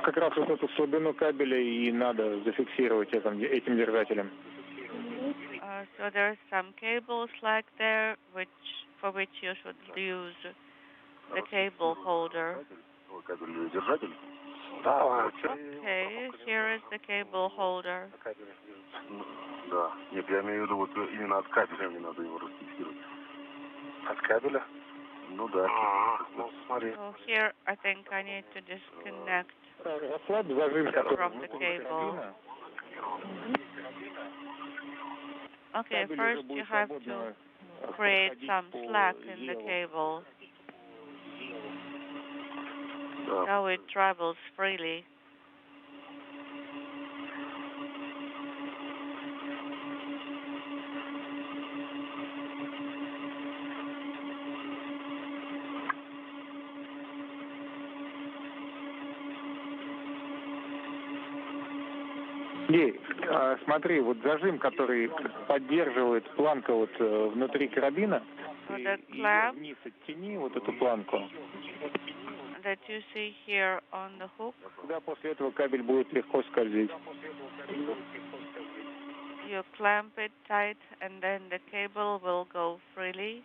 Как раз вот эту слабину кабеля и надо зафиксировать этим держателем. So there's some cable slack there, for which you should use the cable holder. Okay, here is the cable holder. Да, нет, я имею в виду вот именно от кабеля мне надо его расфиксировать. От кабеля? Ну да. Ну смотри. So here I think I need to disconnect Расслабь зажим, from the cable. Okay, first you have to create some slack in the cable so it travels freely. Смотри, вот зажим, который поддерживает планку вот внутри карабина, и вниз оттяни вот эту планку. That you see here on the hook. Да, после этого кабель будет легко скользить. You clamp it tight, and then the cable will go freely.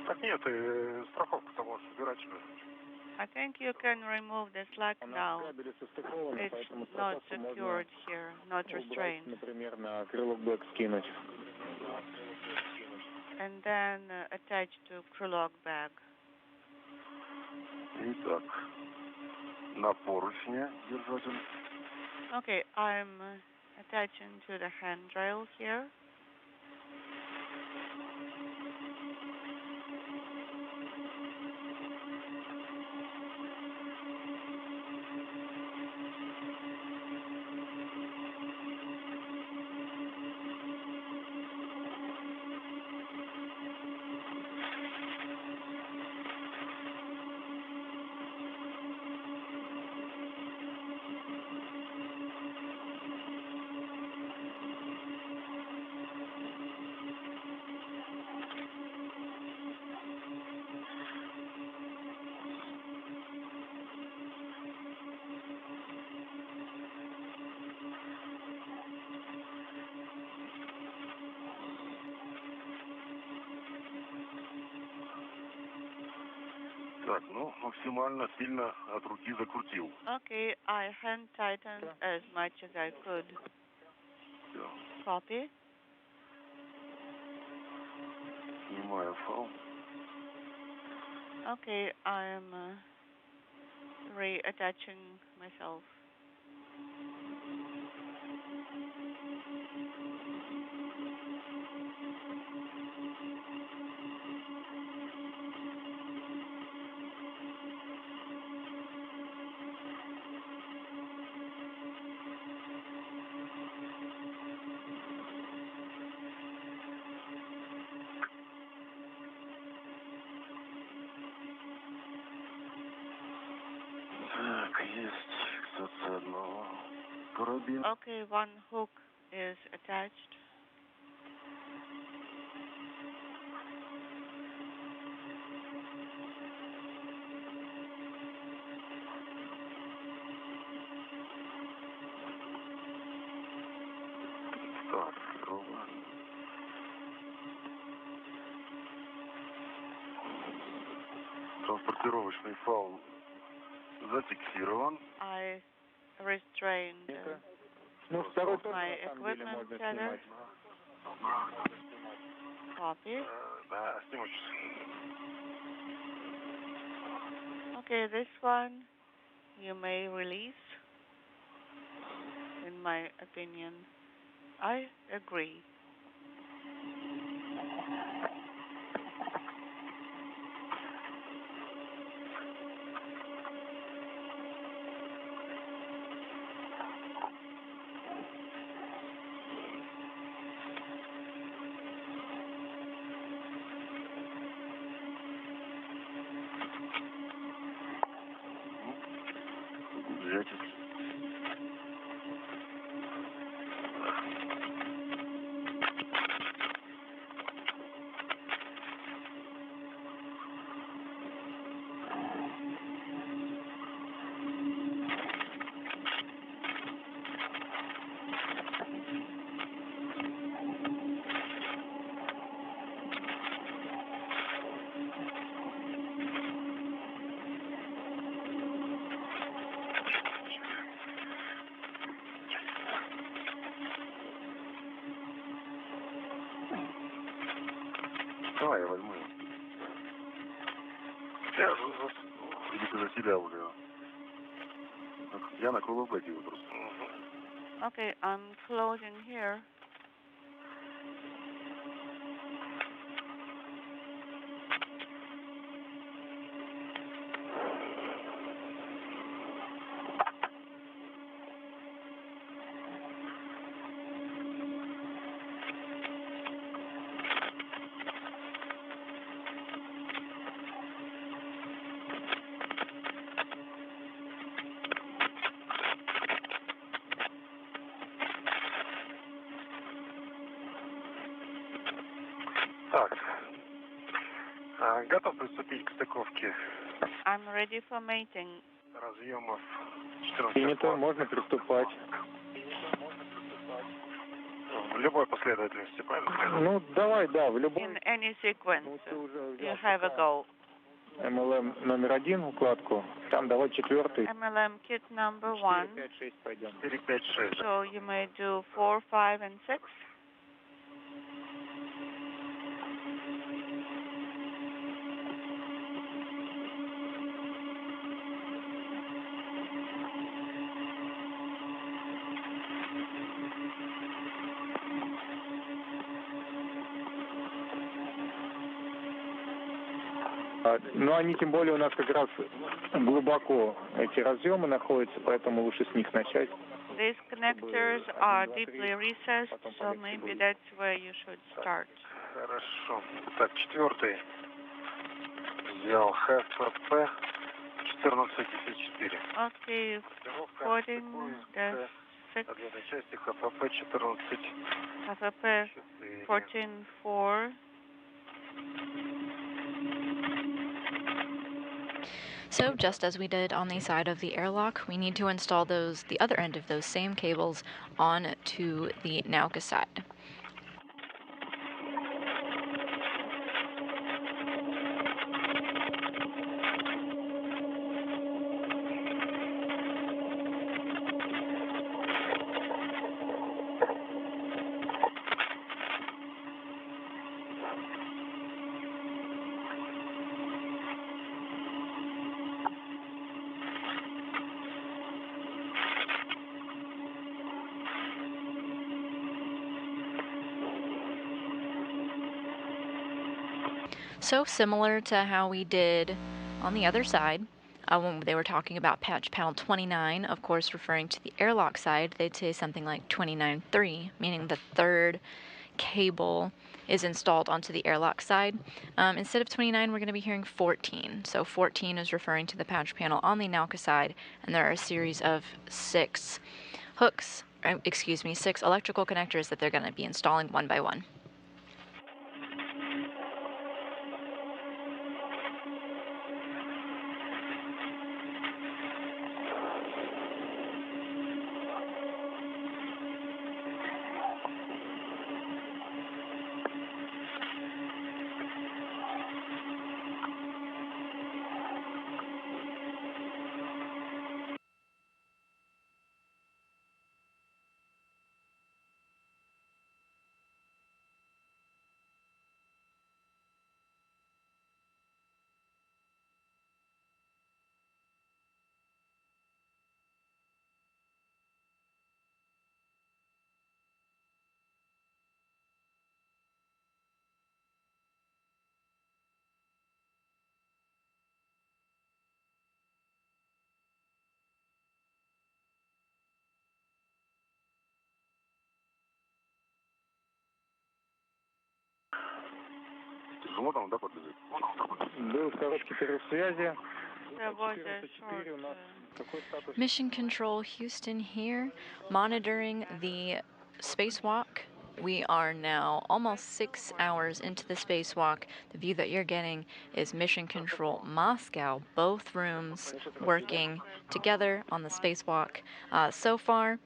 Так нет, страховку-то можешь убирать уже. I think you can remove the slack now. It's not secured here, not restrained. Например, на крылок бэк скинуть. And then attach to crewlock bag. Итак, на поручне держатель. Okay, I'm attaching to the handrail here. Так, ну, максимально сильно от руки закрутил. Okay, I hand tightened as much as I could. Все. Copy. Снимаю фал. Okay, I'm reattaching myself. Okay, one hook is attached. Транспортировочный фаул зафиксирован. I restrained Ну, второй тоже, my на самом деле, equipment можно tether. снимать. Copy. Да, сниму. Okay, this one you may release. In my opinion, I agree. Давай, я возьму. Или ты за себя уже. Я накрыл в эти просто. Okay, I'm closing here. Так. Готов приступить к стыковке I'm ready for mating. разъемов 14. Принято, можно приступать. В любой последовательности, правильно? Ну, давай, да, в любой. In any sequence, Ну, ты уже you взял have a go. MLM номер 1 укладку. Там давай 4. MLM kit number 1. 5, 6 пойдем. 4, 5, 6. So you may do 4, 5, and 6. Ну, они тем более у нас как раз глубоко эти разъемы находятся, поэтому лучше с них начать. These connectors are deeply recessed, so maybe that's where you should start. Хорошо. Так, 4. Взял ХФП 14,54. Okay, 14, the 6, Ответной части ХФП 14. FFP 14.4. So just as we did on the side of the airlock, we need to install the other end of those same cables onto the Nauka side. So similar to how we did on the other side, when they were talking about patch panel 29, of course referring to the airlock side, they'd say something like 29.3, meaning the third cable is installed onto the airlock side. Instead of 29, we're going to be hearing 14. So 14 is referring to the patch panel on the Nauka side, and there are a series of 6 hooks, excuse me, 6 electrical connectors that they're going to be installing one by one. Был короткий перерыв связи. Mission Control Houston here, monitoring the spacewalk. We are now almost 6 hours into the spacewalk. The view that you're getting is Mission Control Moscow, both rooms working together on the spacewalk. So far,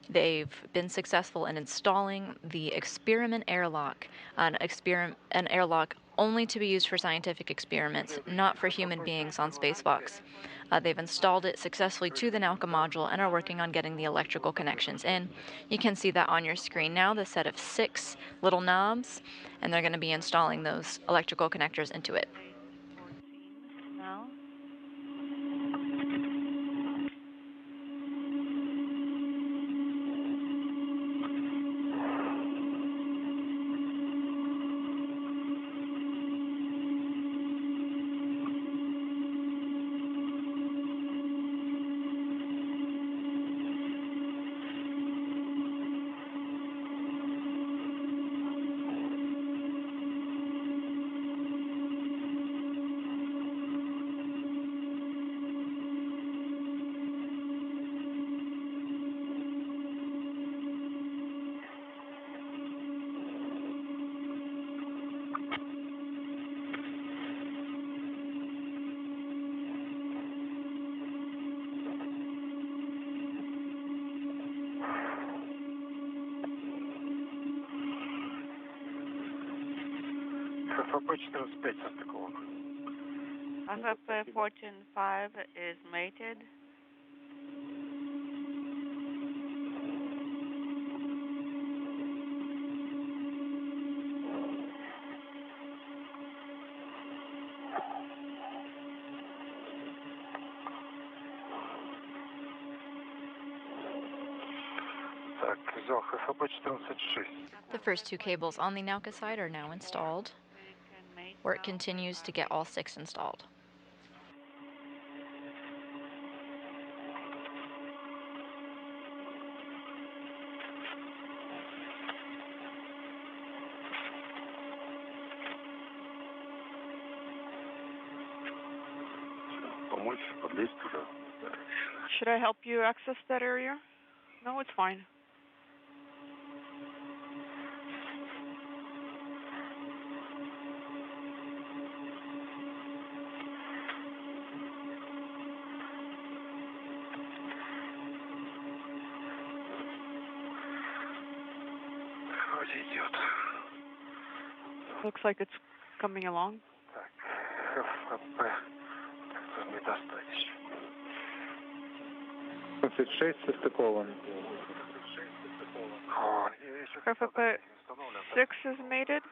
they've been successful in installing the experiment airlock, an airlock only to be used for scientific experiments, not for human beings on spacewalks. They've installed it successfully to the Nauka module and are working on getting the electrical connections in. You can see that on your screen now, the set of 6 little knobs, and they're going to be installing those electrical connectors into it. Now. FP-45 состыкован. FP-45 is mated. Так, взял FP-46. The first 2 cables on the Nauka side are now installed. Work continues to get all 6 installed. Помочь подлезть туда. Should I help you access that area? No, it's fine. Вроде идет. Looks like it's coming along. Так, ФП недостаточно. 86 состыкован. FP-6 is mated?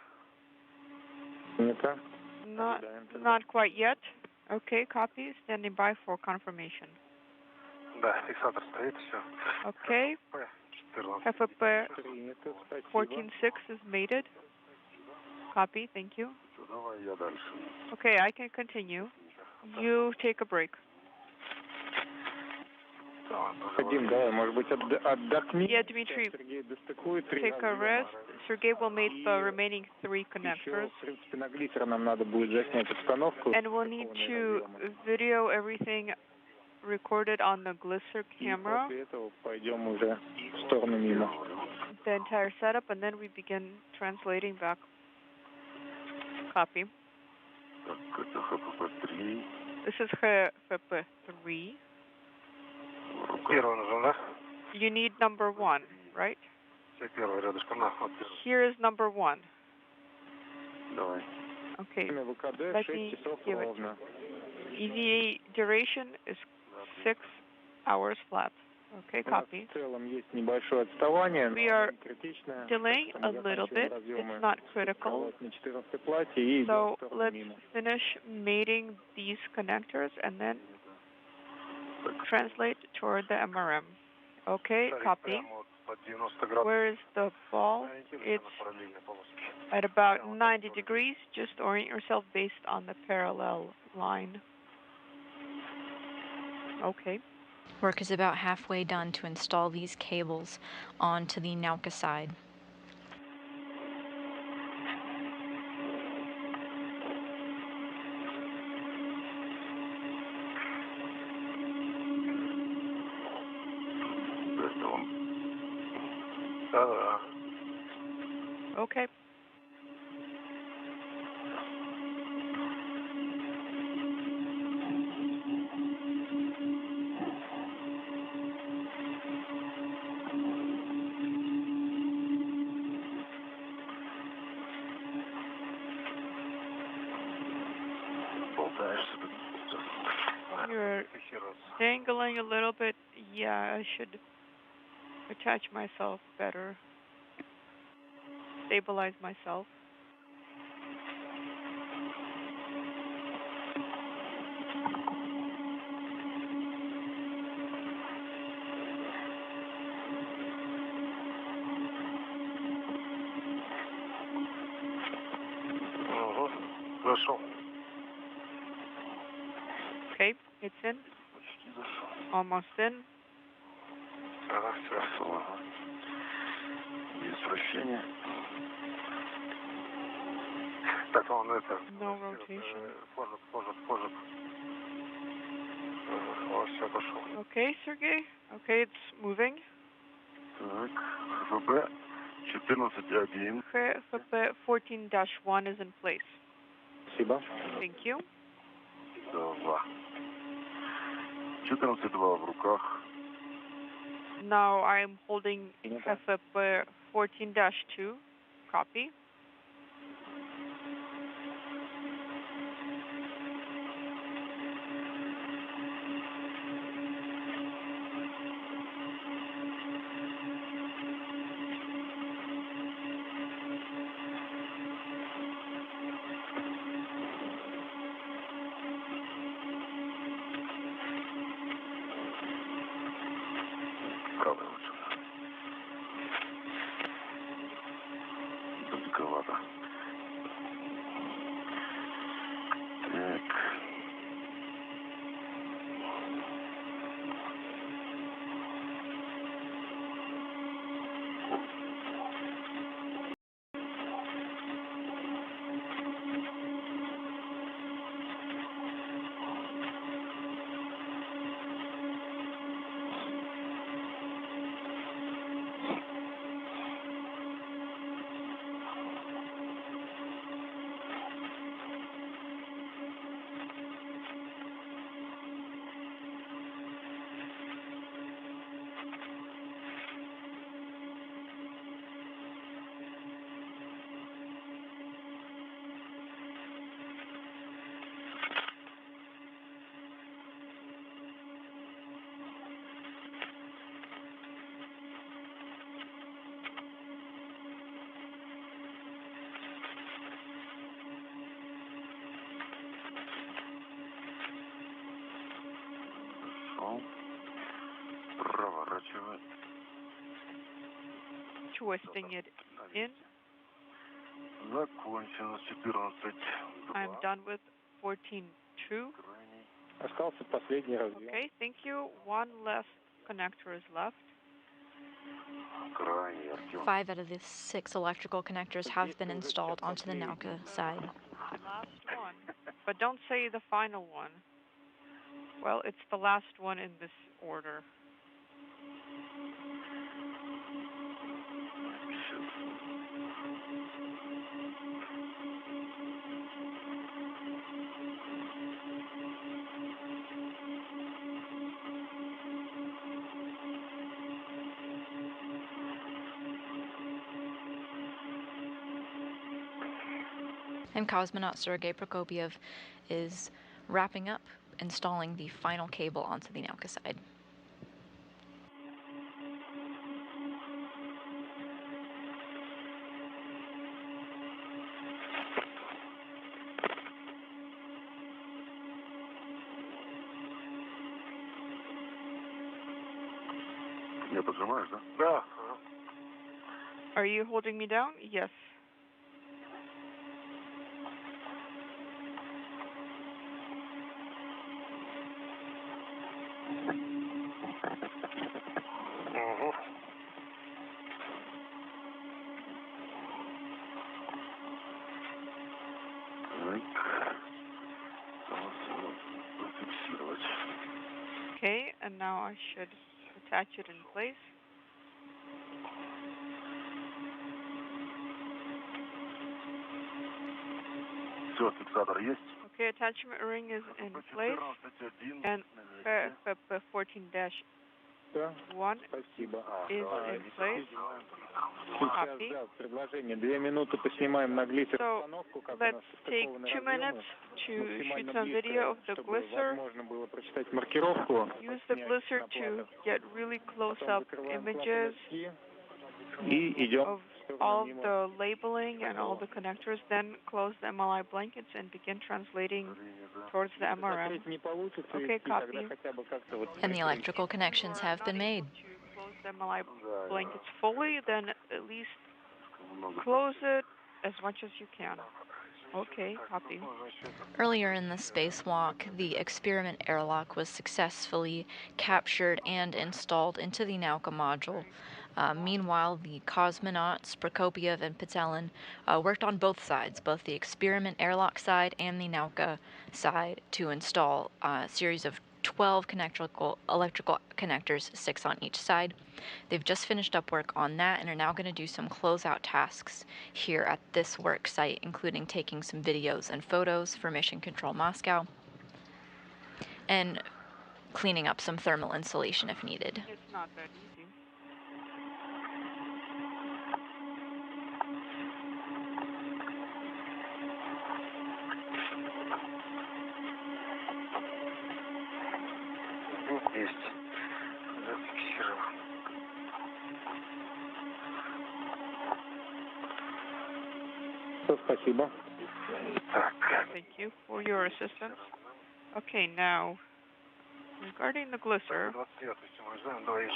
Принято. Not quite yet. Okay, copy. Standing by for confirmation. Да, фиксатор стоит, все. Okay. FP-14-6 is mated. Copy, thank you. Давай я дальше. Okay, I can continue. You take a break. Вадим, давай, может быть, отдохни. Yeah, Dmitri, Сергей достыкует 3 take a rest. Sergey will make the remaining 3 connectors. В принципе, на глиссер нам надо будет заснять обстановку. And we'll need to video everything recorded on the Glisser camera, После этого пойдем уже в сторону мимо. the entire setup, and then we begin translating back. Copy. Так, это ХПП-3. This is HFP3. Первый нужен, да? You need number 1, right? Все первый рядышком, на, вот. Here is number 1. Давай. Okay, Время ВКД let 6 me часов give it. ровно. EVA duration is 6 hours flat. Okay, У нас copy. в целом есть небольшое отставание, но We are не критичное. delaying a little bit. It's not critical. На 14-й плате и идем So в сторону let's мимо. finish mating these connectors and then translate toward the MRM. Okay, copy. Прямо вот под 90 градусов. Where is the ball? It's Параллельной полоски. at about 90 degrees. Just orient yourself based on the parallel line. Okay. Work is about halfway done to install these cables onto the Nauka side. Это он. Да-да. Okay. Болтаешься тут. You're Фиксироваться. dangling a little bit. Yeah, I should attach myself better. Stabilize myself. Угу. Зашел. Okay, it's in. Почти зашел. Almost in. Ага, все. Ага. Есть вращение. Так, он это... No rotation. Позже. Вот, все, пошел. Okay, Sergey. Okay, it's moving. Так, ХФБ 14.1. HFP 14-1 is in place. Спасибо. Thank you. 2. 14.2 в руках. Now I'm holding HFP 14-2. Copy. Правый лучше. Далековато. Так. Проворачивай. Twisting it in. Закончено. 14. I'm done with 14-2. Крайний. Остался последний разъем. Okay, thank you. One last connector is left. Крайний, Артем. 5 out of the 6 electrical connectors have been installed onto the Nauka side. Last one. But don't say the final one. Well, it's the last one in this order. And cosmonaut Sergey Prokopyev is wrapping up, installing the final cable onto the Nauka side. Не поджимаешь, да? Да. Are you holding me down? Yes. Okay, and now I should attach it in place. Все, фиксатор есть? Okay, attachment ring is in place, and FEP14-1 Спасибо. is in place. Copy. Предложение. 2 минуты поснимаем на глиссер So установку, как let's take 2 minutes to shoot some video of the чтобы glisser. возможно было прочитать маркировку. Use the glisser to get really close-up images И идем of all of the labeling and all the connectors, then close the MLI blankets and begin translating towards the MRM. Okay, copy. And the electrical connections have been made. To close the MLI blankets fully, then at least close it as much as you can. Okay, copy. Earlier in the spacewalk, the experiment airlock was successfully captured and installed into the Nauka module. Meanwhile, the cosmonauts, Prokopyev and Petelin, worked on both sides, both the experiment airlock side and the Nauka side, to install a series of 12 electrical connectors, 6 on each side. They've just finished up work on that and are now going to do some closeout tasks here at this work site, including taking some videos and photos for Mission Control Moscow and cleaning up some thermal insulation if needed. It's not that easy. Есть. Зафиксировал. Спасибо. Так. Thank you for your assistance. Okay, now, regarding the glisser, 29 символизируем 2,4.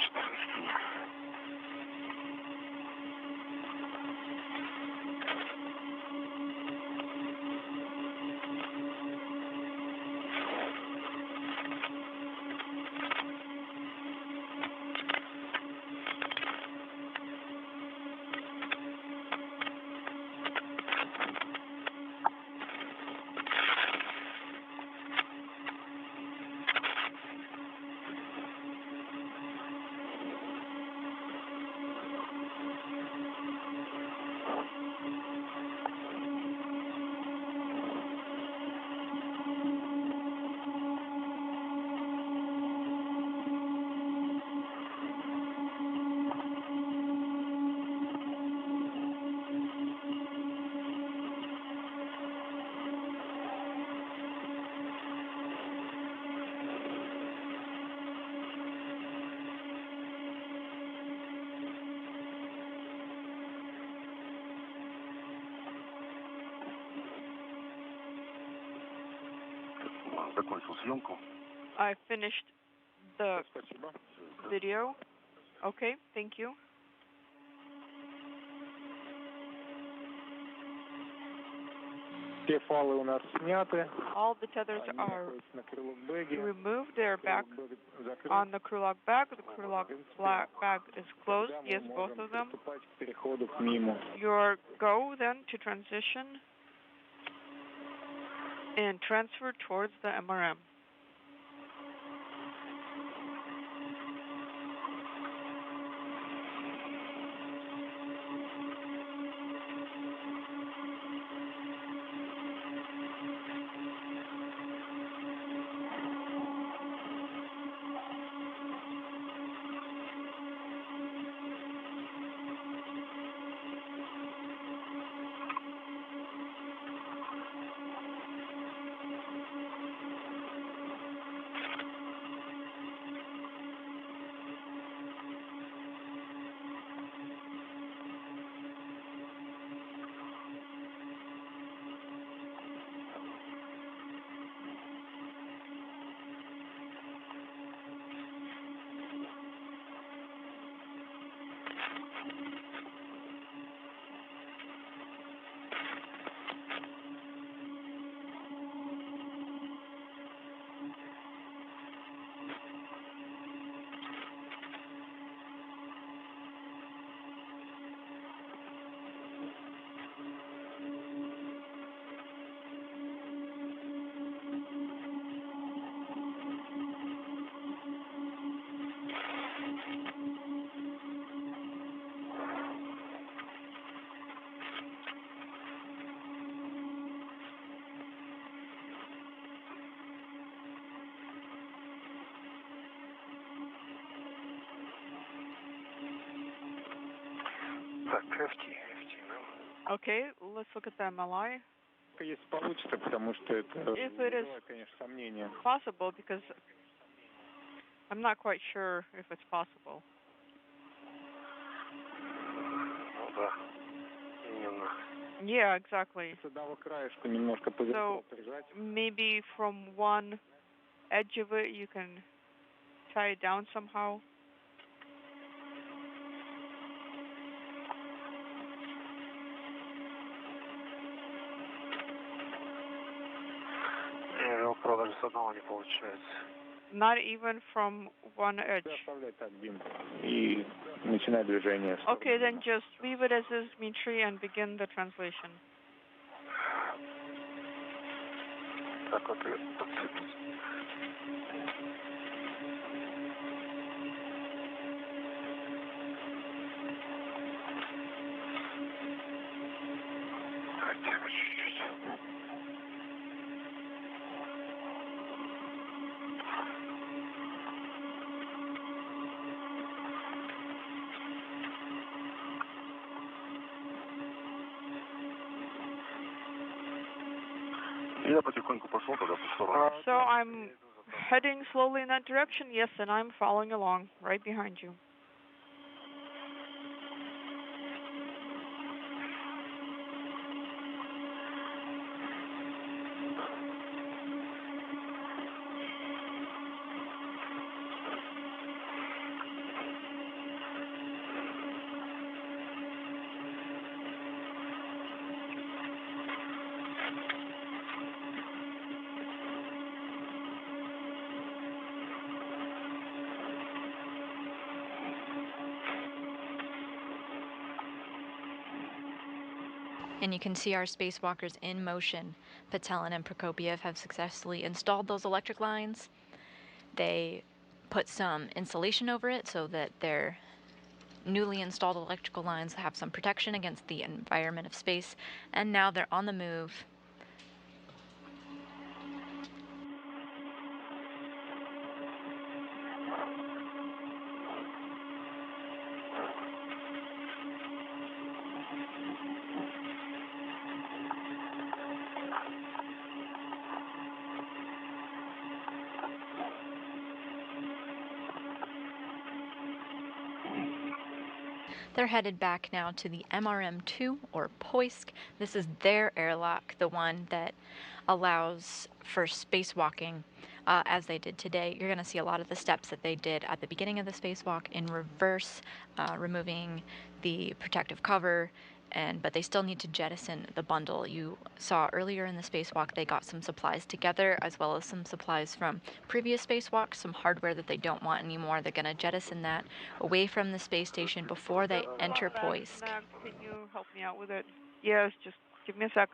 Закончил съемку. I finished the video. Okay, thank you. Все фалы у нас сняты. All the tethers are На крылок-бэге. removed. They're back on the crew lock bag. The crew lock bag is closed. Yes, both of them. Приступать к переходу к МИМу. Your go then to transition and transfer towards the MRM. Okay, let's look at the MLI. Если получится, потому что это If it is вызывает, конечно, сомнения. possible, because I'm not quite sure if it's possible. Ну да, именно. Yeah, exactly. С одного краешка немножко поверху прижать. Maybe from one edge of it you can tie it down somehow. Его продали с одного не получается. Not even from one edge. Оставляй так, Дим, и начинай движение. Okay, then just leave it as is, Dmitri, and begin the translation. Так вот ее подцепить. Хотя бы чуть-чуть. Я потихоньку пошел тогда по сторону. So I'm heading slowly in that direction, yes, and I'm following along right behind you. And you can see our spacewalkers in motion. Petelin and Prokopyev have successfully installed those electric lines. They put some insulation over it so that their newly installed electrical lines have some protection against the environment of space. And now they're on the move. They're headed back now to the MRM-2, or Poisk. This is their airlock, the one that allows for spacewalking as they did today. You're going to see a lot of the steps that they did at the beginning of the spacewalk in reverse, removing the protective cover, but they still need to jettison the bundle. You saw earlier in the spacewalk they got some supplies together, as well as some supplies from previous spacewalks, some hardware that they don't want anymore. They're going to jettison that away from the space station before they enter Poisk. Can you help me out with it? Yes, just give me a sec.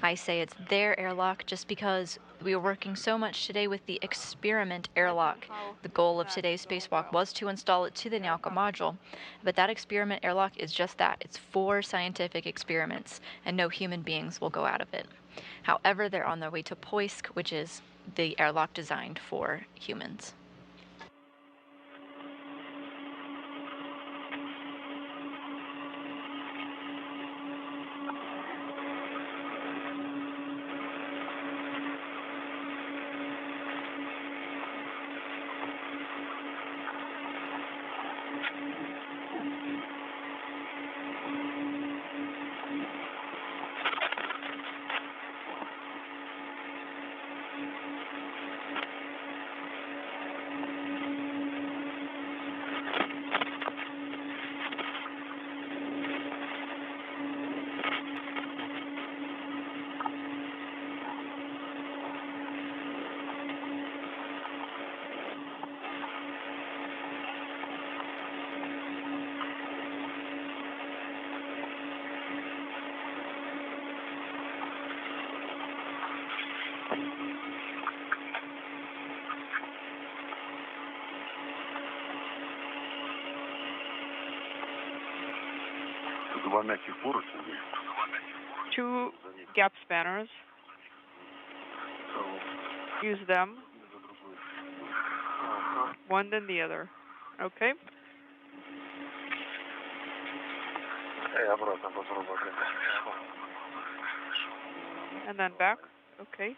I say it's their airlock just because we were working so much today with the experiment airlock. The goal of today's spacewalk was to install it to the Nauka Module, but that experiment airlock is just that. It's for scientific experiments, and no human beings will go out of it. However, they're on their way to Poisk, which is the airlock designed for humans. Two gap spanners. use them, one then the other. Okay? And then back. Okay.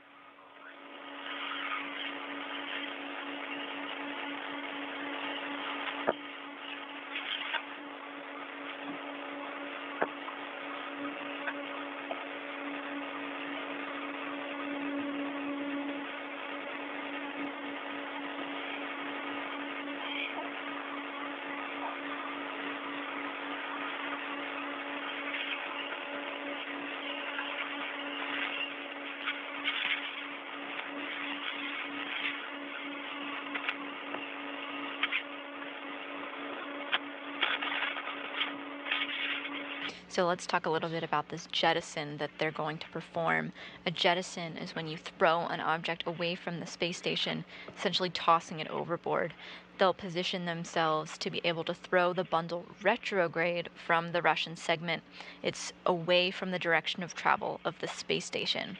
So let's talk a little bit about this jettison that they're going to perform. A jettison is when you throw an object away from the space station, essentially tossing it overboard. They'll position themselves to be able to throw the bundle retrograde from the Russian segment. It's away from the direction of travel of the space station.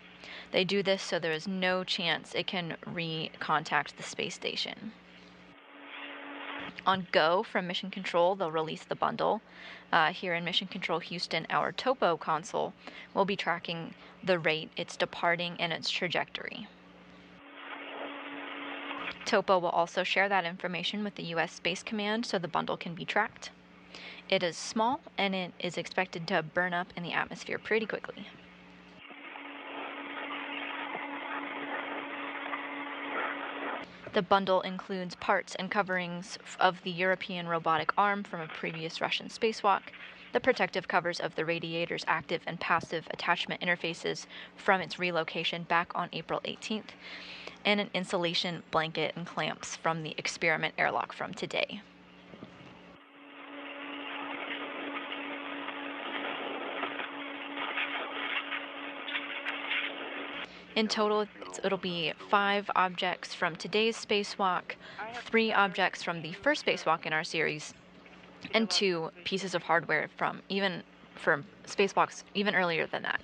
They do this so there is no chance it can recontact the space station. On go from Mission Control, they'll release the bundle. Here in Mission Control Houston, our topo console will be tracking the rate it's departing and its trajectory. Topo will also share that information with the U.S. Space Command so the bundle can be tracked. It is small and it is expected to burn up in the atmosphere pretty quickly. The bundle includes parts and coverings of the European robotic arm from a previous Russian spacewalk, the protective covers of the radiator's active and passive attachment interfaces from its relocation back on April 18th, and an insulation blanket and clamps from the experiment airlock from today. In total, it'll be 5 objects from today's spacewalk, 3 objects from the first spacewalk in our series, and 2 pieces of hardware from spacewalks even earlier than that.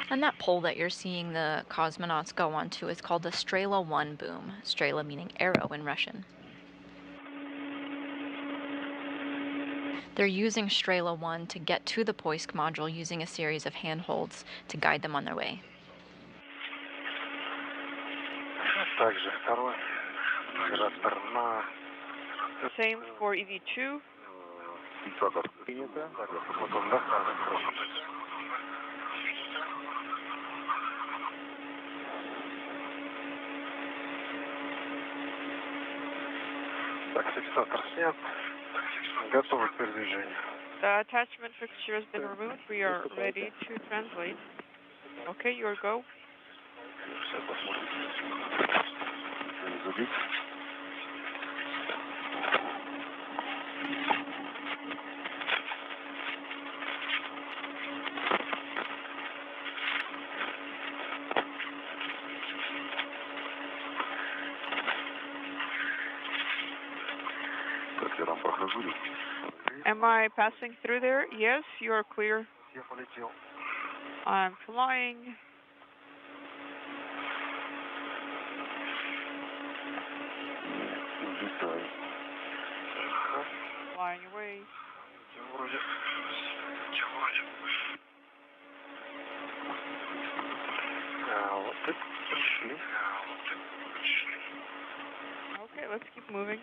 And that pole that you're seeing the cosmonauts go onto is called the Strela 1 boom, Strela meaning arrow in Russian. They're using Strela 1 to get to the Poisk module using a series of handholds to guide them on their way. Same for ED2. The attachment fixture has been removed. We are ready to translate. Okay, your go. Am I passing through there? Yes, you are clear. I'm flying. Flying away. Okay, let's keep moving.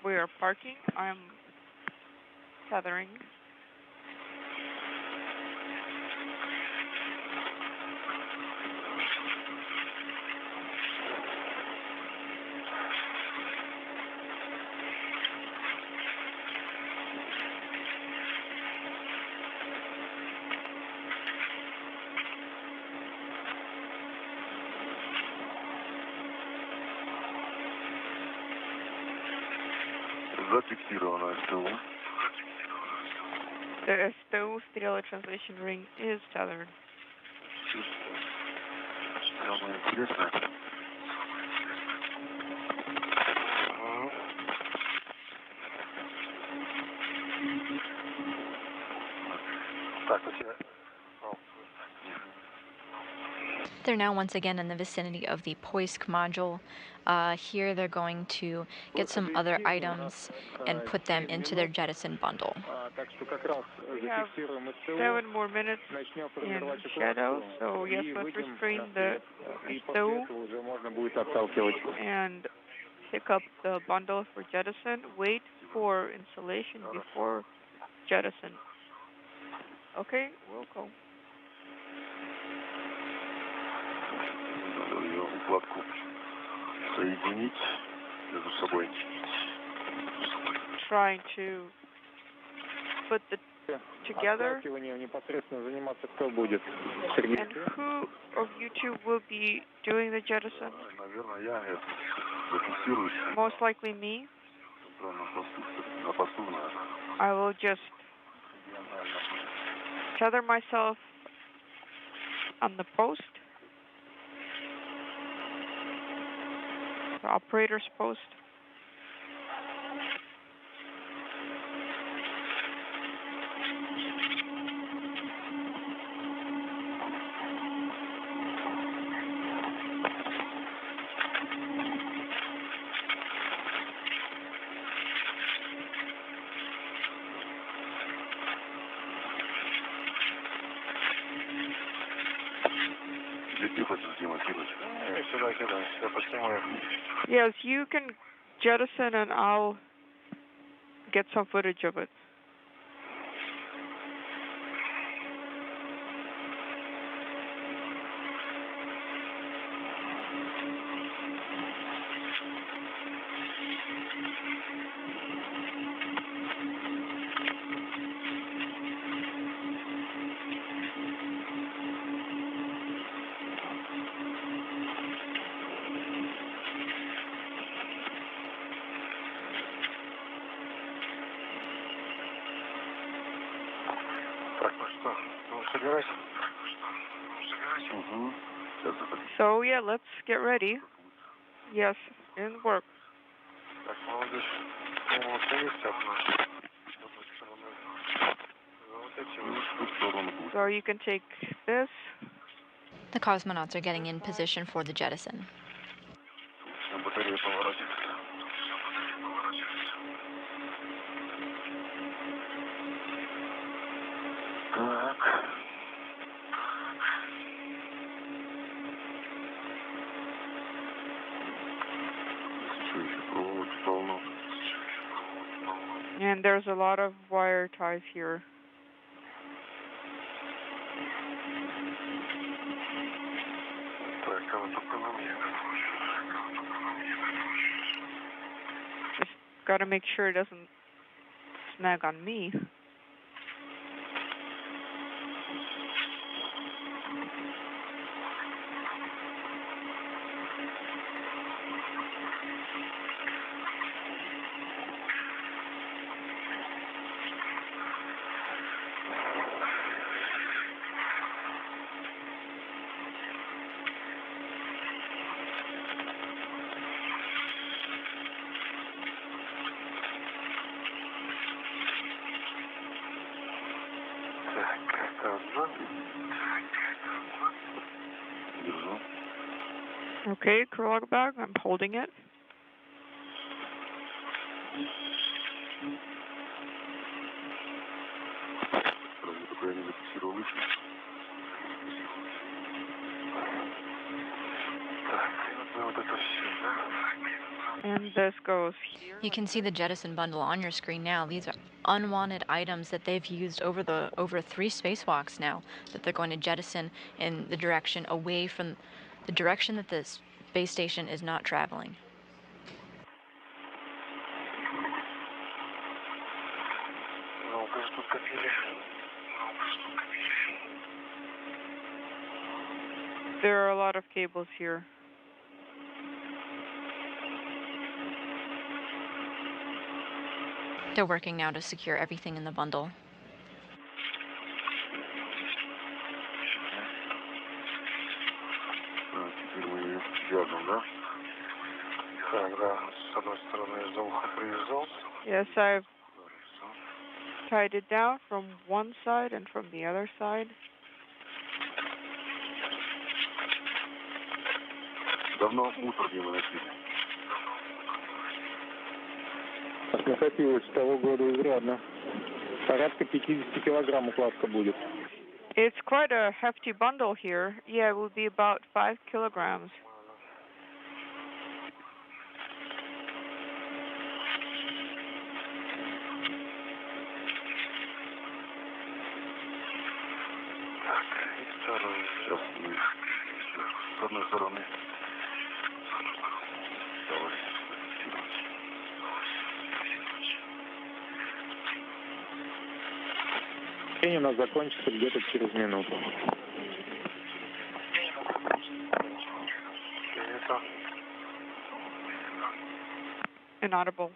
We are parking. I'm tethering. Зафиксировано СТУ. The SPU стрелы translation ring is tethered. Самое интересное. Так, They're now once again in the vicinity of the Poisk module. Here they're going to get some other items and put them into their jettison bundle. We have 7 more minutes in shadow, so yes, let's restrain the STO and pick up the bundle for jettison. Wait for installation before jettison. Okay, we'll go. укладку соединить между собой. Trying to put the together. And who of you two will be doing the jettison? Наверное, я зафиксируюсь. Most likely me. На посту, I will just tether myself on the post. The operator's post. Yes, you can jettison and I'll get some footage of it. So yeah, let's get ready. Yes, in work. So you can take this. The cosmonauts are getting in position for the jettison. And there's a lot of wire ties here. Just gotta make sure it doesn't snag on me. Okay, Krog bag, I'm holding it. And this goes here. You can see the jettison bundle on your screen now. These are unwanted items that they've used over 3 spacewalks now that they're going to jettison in the direction away from the direction that the space station is not traveling. There are a lot of cables here. They're working now to secure everything in the bundle. Yes, I've tied it down from one side and from the other side. Давно мусор не выносили. Накопилось с того года изрядно. Порядка 50 килограмм укладка будет. It's quite a hefty bundle here. Yeah, it will be about 5 kilograms. Сейчас с одной стороны. День у нас закончится где-то через минуту. Inaudible.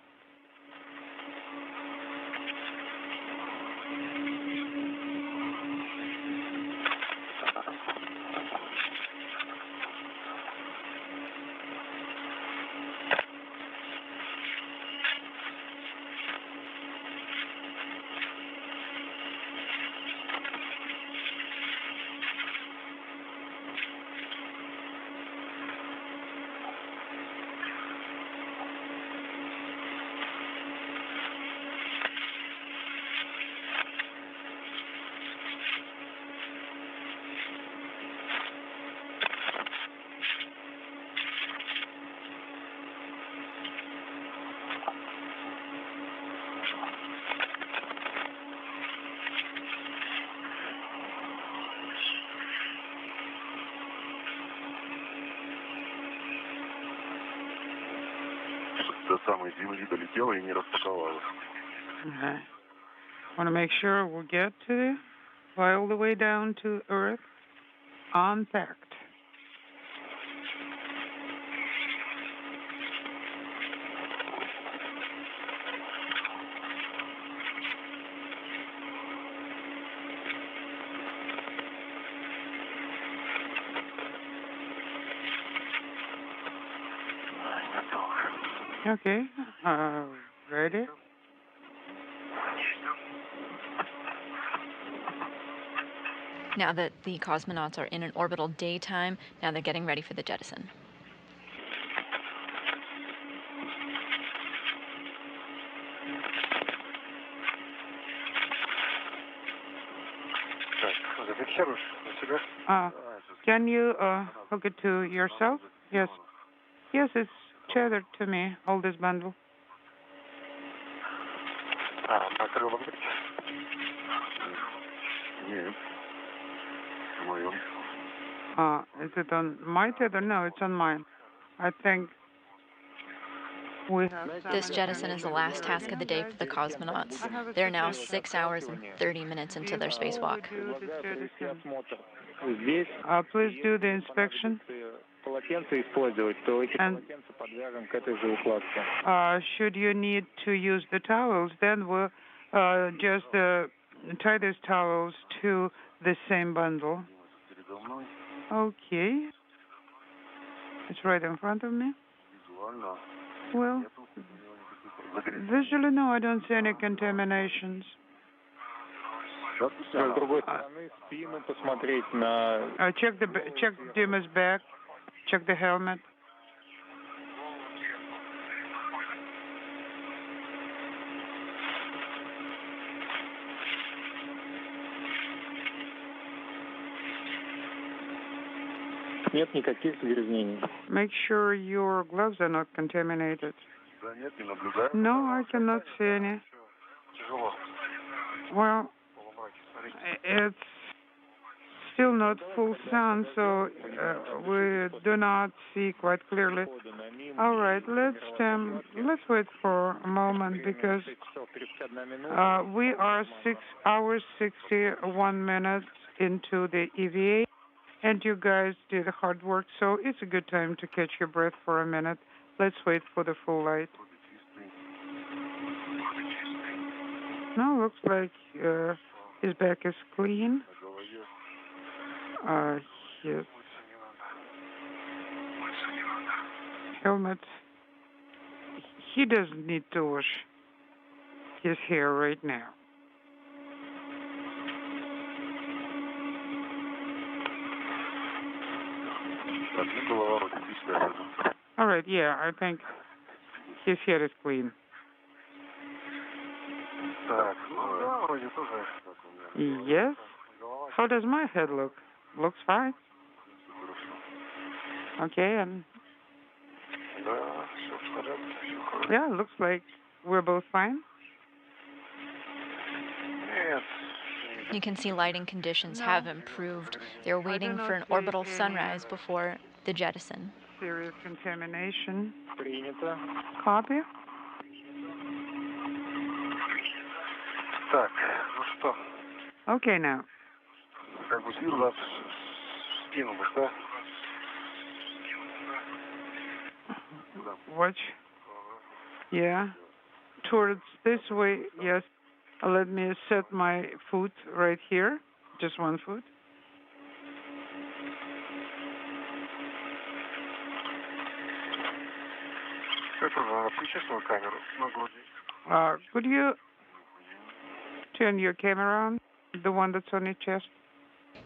До самой земли долетела и не распаковалась. Okay. Want to make sure we'll get to fly all the way down to Earth unpacked. Okay, ready? Now that the cosmonauts are in an orbital daytime, now they're getting ready for the jettison. Can you hook it to yourself? Yes. Yes, it's tethered to me, all this bundle. Is it on my tether? No, it's on mine. I think we have... This jettison is the last task of the day for the cosmonauts. They're now 6 hours and 30 minutes into their spacewalk. Please do the inspection. And should you need to use the towels, then we'll just tie these towels to the same bundle. Okay. It's right in front of me. Well, visually, no, I don't see any contaminations. Check Dima's back. Check the helmet. Нет никаких загрязнений. Make sure your gloves are not contaminated. No, I cannot see any. Well, it's still not full sun, so we do not see quite clearly. All right, let's wait for a moment because we are 6 hours 61 minutes into the EVA, and you guys did hard work, so it's a good time to catch your breath for a minute. Let's wait for the full light. Now looks like his back is clean. His helmet. He doesn't need to wash his hair right now. All right, yeah, I think his hair is clean. Yes? How does my head look? Looks fine. Okay, and yeah, looks like we're both fine. You can see lighting conditions have improved. They're waiting for an orbital sunrise before the jettison. Serious contamination. Copy. Okay, now. Watch. Yeah. Towards this way, yes. Let me set my foot right here. Just one foot. Could you turn your camera on? The one that's on your chest?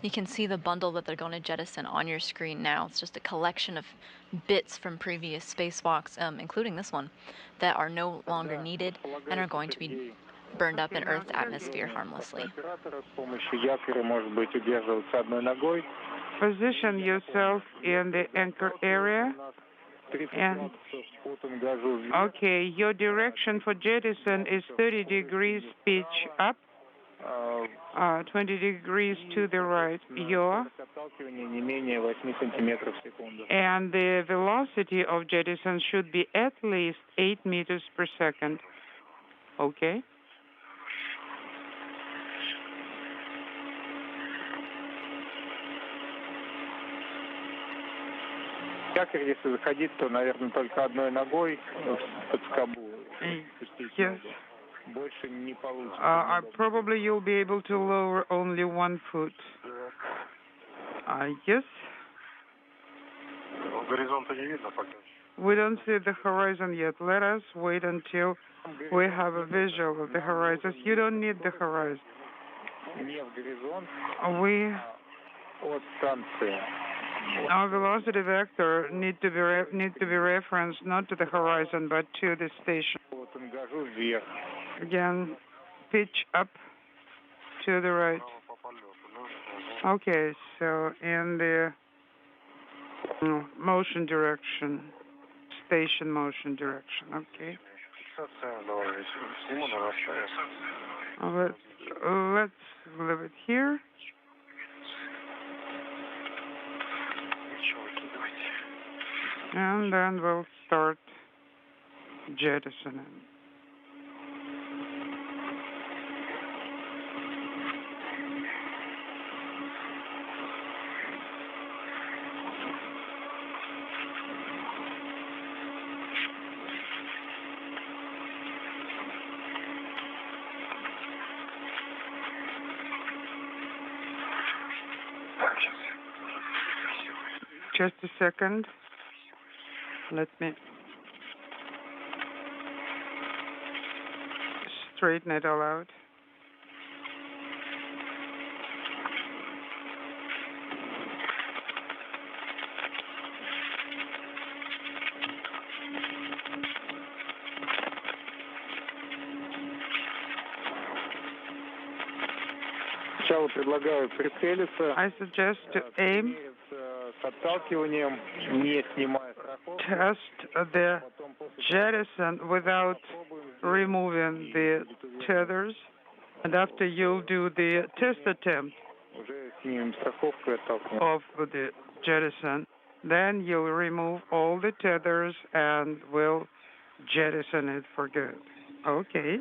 You can see the bundle that they're going to jettison on your screen now. It's just a collection of bits from previous spacewalks, including this one, that are no longer needed and are going to be burned up in Earth's atmosphere harmlessly. Position yourself in the anchor area. And okay, your direction for jettison is 30 degrees pitch up, 20 degrees to the right, and the velocity of jettison should be at least 8 meters per second. Okay. Если заходить, то, наверное, только одной ногой под скобу. Yes. Больше не получится. Probably you'll be able to lower only one foot. Yes. We don't see the horizon yet. Let us wait until we have a visual of the horizon. You don't need the horizon. Our velocity vector need to be referenced not to the horizon but to the station. Again, pitch up to the right. Okay, so in the motion direction, station motion direction. Okay. Let's leave it here. And then we'll start jettisoning. Just a second. Let me straighten it all out. I suggest to aim, test the jettison without removing the tethers, and after you'll do the test attempt of the jettison, then you'll remove all the tethers and will jettison it for good. Okay.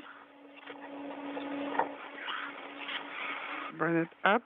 Bring it up.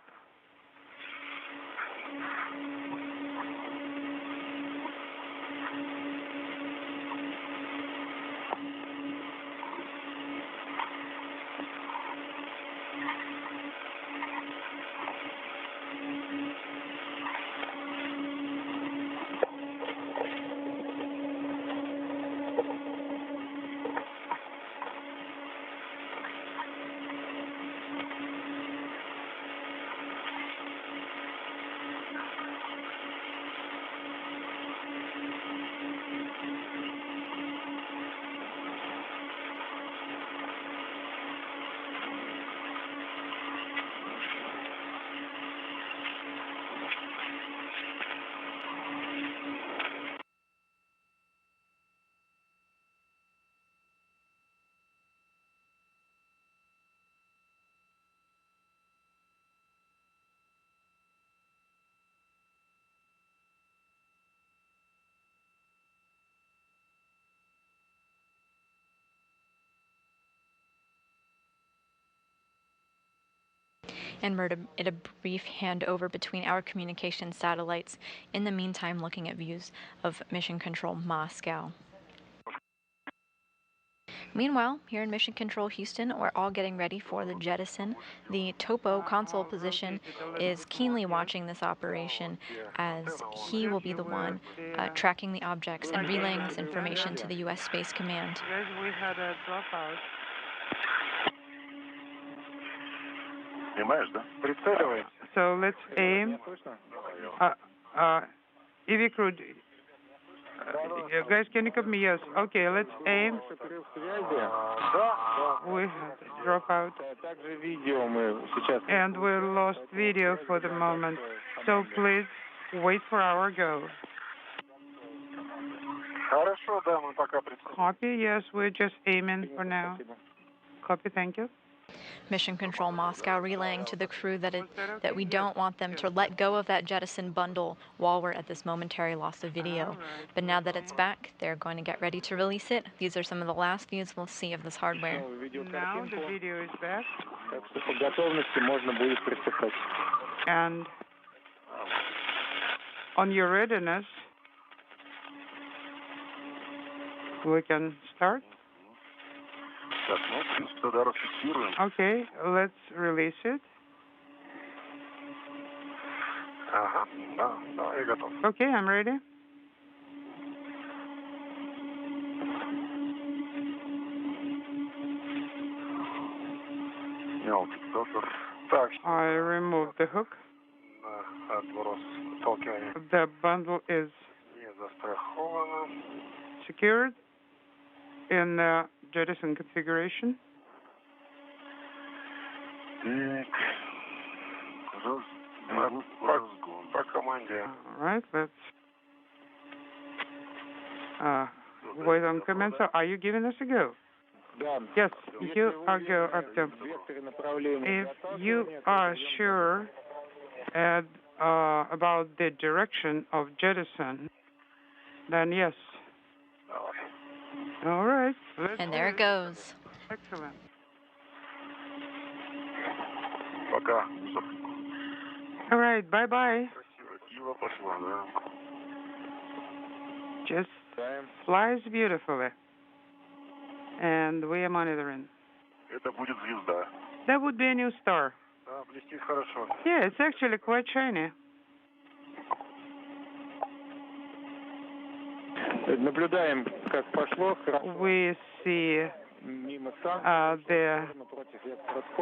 And we're at a brief handover between our communication satellites. In the meantime, looking at views of Mission Control Moscow. Meanwhile, here in Mission Control Houston, we're all getting ready for the jettison. The topo console position is keenly watching this operation, as he will be the one tracking the objects and relaying this information to the U.S. Space Command. Guys, we had a dropout. So let's aim. If you could, guys, can you copy me? Yes. Okay, let's aim. We had a dropout. And we lost video for the moment. So please wait for our go. Copy, yes, we're just aiming for now. Copy, thank you. Mission Control Moscow relaying to the crew that we don't want them to let go of that jettison bundle while we're at this momentary loss of video. But now that it's back, they're going to get ready to release it. These are some of the last views we'll see of this hardware. Now the video is back. And on your readiness, we can start. Okay, let's release it. Okay, I'm ready. I removed the hook. The bundle is secured in the jettison configuration. All right, let's wait on command. So are you giving us a go? Yes, you are go up to. If you are sure about the direction of jettison, then yes. All right. And there it goes. Excellent. All right, bye-bye. Just flies beautifully. And we are monitoring. That would be a new star. Yeah, it's actually quite shiny. We see the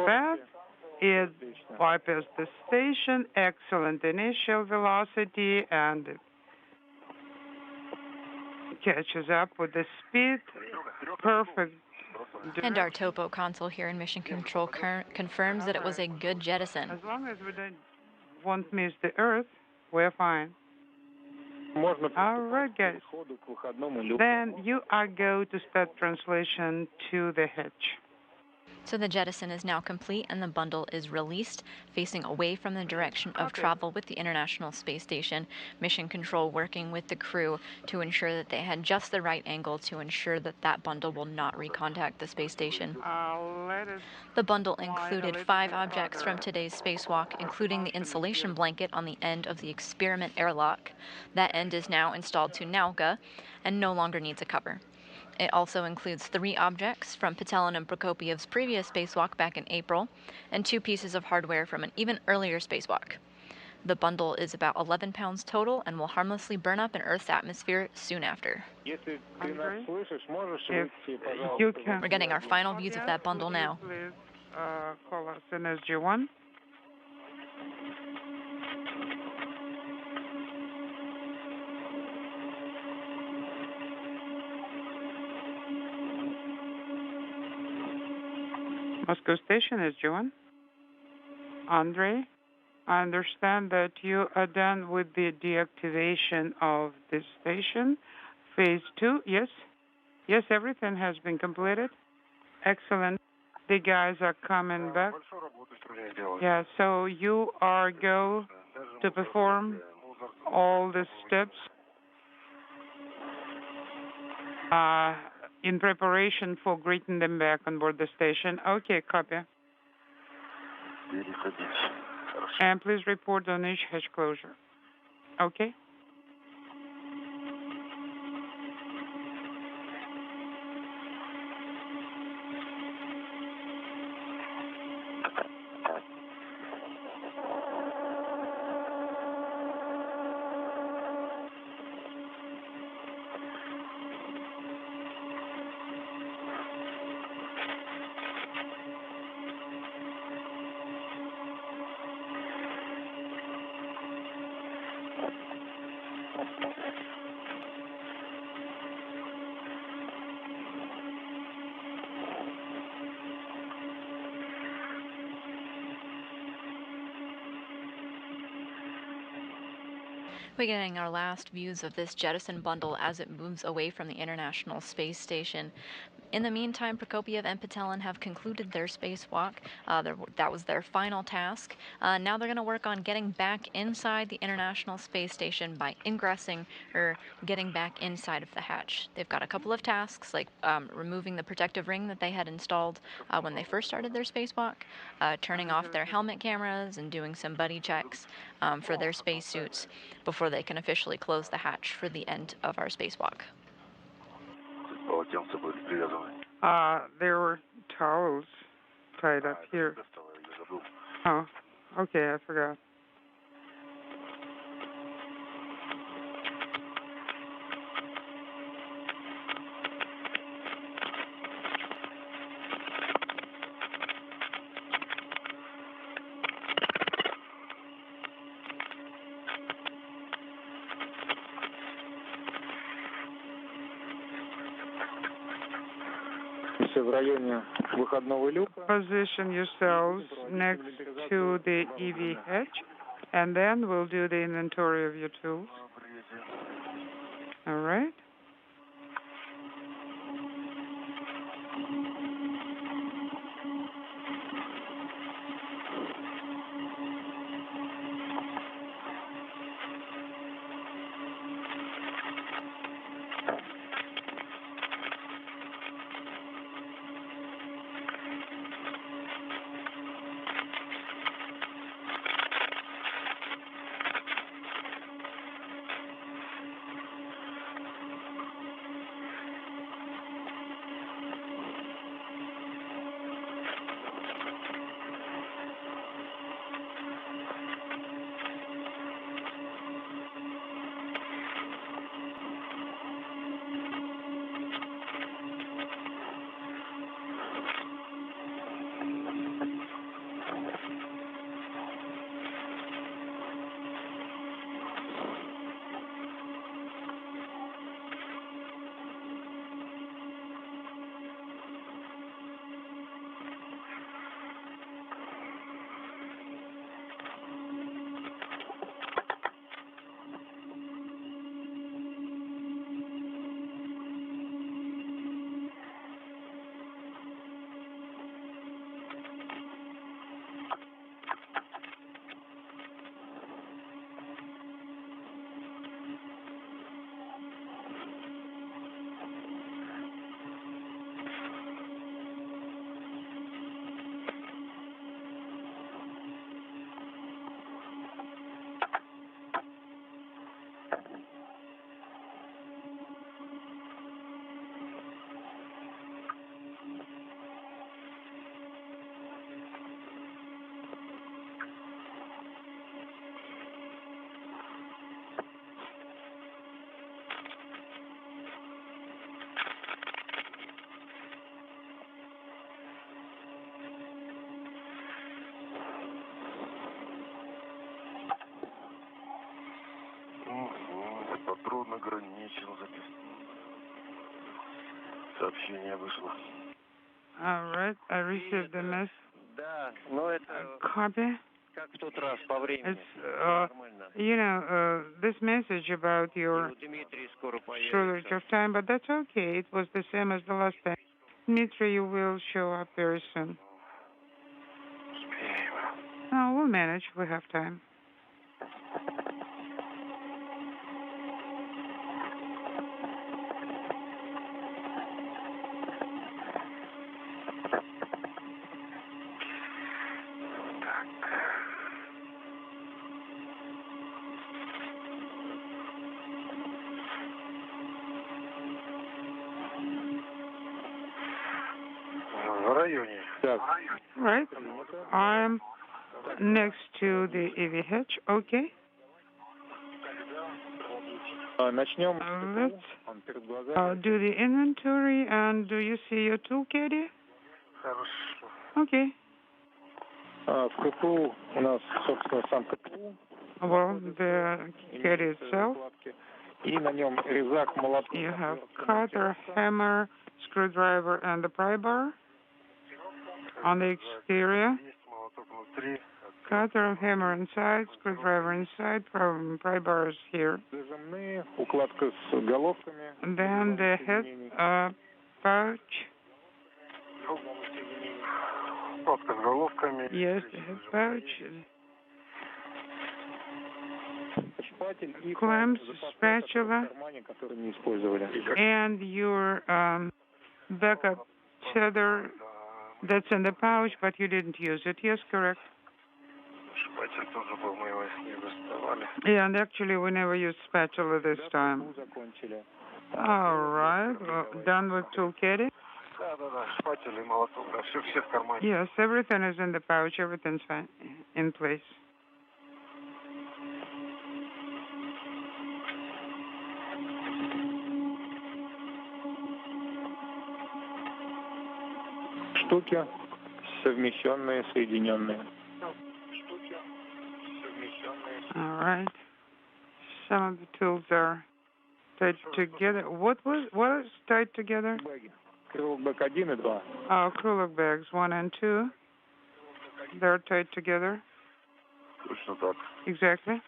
path. It bypasses the station, excellent initial velocity, and catches up with the speed. Perfect. And our topo console here in Mission Control confirms that it was a good jettison. As long as we won't miss the Earth, we're fine. All right, guys. Then you are go to start translation to the hatch. So the jettison is now complete and the bundle is released, facing away from the direction of travel with the International Space Station. Mission Control working with the crew to ensure that they had just the right angle to ensure that that bundle will not recontact the space station. Let us The bundle fly a included little 5 bit objects from farther. today's spacewalk, including the Motion insulation here. blanket on the end of the experiment airlock. That end is now installed to Nauka and no longer needs a cover. It also includes 3 objects from Petelin and Prokopiev's previous spacewalk back in April, and 2 pieces of hardware from an even earlier spacewalk. The bundle is about 11 pounds total and will harmlessly burn up in Earth's atmosphere soon after. Andrei, if you can. We're getting our final views of that bundle Would you now. Please call us in SG1. Moscow Station, SG1. Andrei, I understand that you are done with the deactivation of this station. Phase 2, yes? Yes, everything has been completed. Excellent. The guys are coming back. Yeah, so you are go to perform all the steps in preparation for greeting them back on board the station. Okay, copy. And please report on each hatch closure. Okay? We're getting our last views of this jettison bundle as it moves away from the International Space Station. In the meantime, Prokopyev and Petelin have concluded their spacewalk. That was their final task. Now they're going to work on getting back inside the International Space Station by ingressing or getting back inside of the hatch. They've got a couple of tasks, like removing the protective ring that they had installed when they first started their spacewalk, turning off their helmet cameras, and doing some buddy checks for their spacesuits before they can officially close the hatch for the end of our spacewalk. There were towels tied up here. Oh, okay, I forgot. Position yourselves next to the EV hatch, and then we'll do the inventory of your tools. All right? Ограничил запись. Сообщение вышло. All right, I received the message. Да, но это Copy. как в тот раз по времени. It's, you know, this message about your Дмитрий скоро shortage появится. of time, but that's okay. It was the same as the last time. Dmitri, you will show up very soon. No, we'll manage. We have time. В районе. Right. I'm next to the EV hatch. Okay. Начнем. Let's do the inventory. And do you see your tool caddy? Хорошо. Okay. В КПУ у нас, собственно, сам КПУ. Well, the caddy itself. И на нем резак, молоток. You have cutter, hammer, screwdriver, and the pry bar. On the exterior, Молоток внутри. cutter, hammer inside, screwdriver inside, pry bar is here. Зажимные, укладка с головками. And then the head pouch. Папка с головками. Yes, the head pouch. Шпатель и Clamps, spatula, кармане, который не использовали. and your backup tether that's in the pouch, but you didn't use it. Yes, correct. Шпатель тоже был, мы его не доставали. Yeah, and actually we never used spatula this time. Закончили. All right, done with tool caddy? Да. Шпатель и молоток. Да, все в кармане. Yes, everything is in the pouch. Everything's fine, in place. Штуки совмещенные, соединенные. All right. Some of the tools are tied together. What is tied together? Бэги. Крылбэк 1 и 2. Acrylic bags 1 and 2. They're tied together. Точно так. Exactly.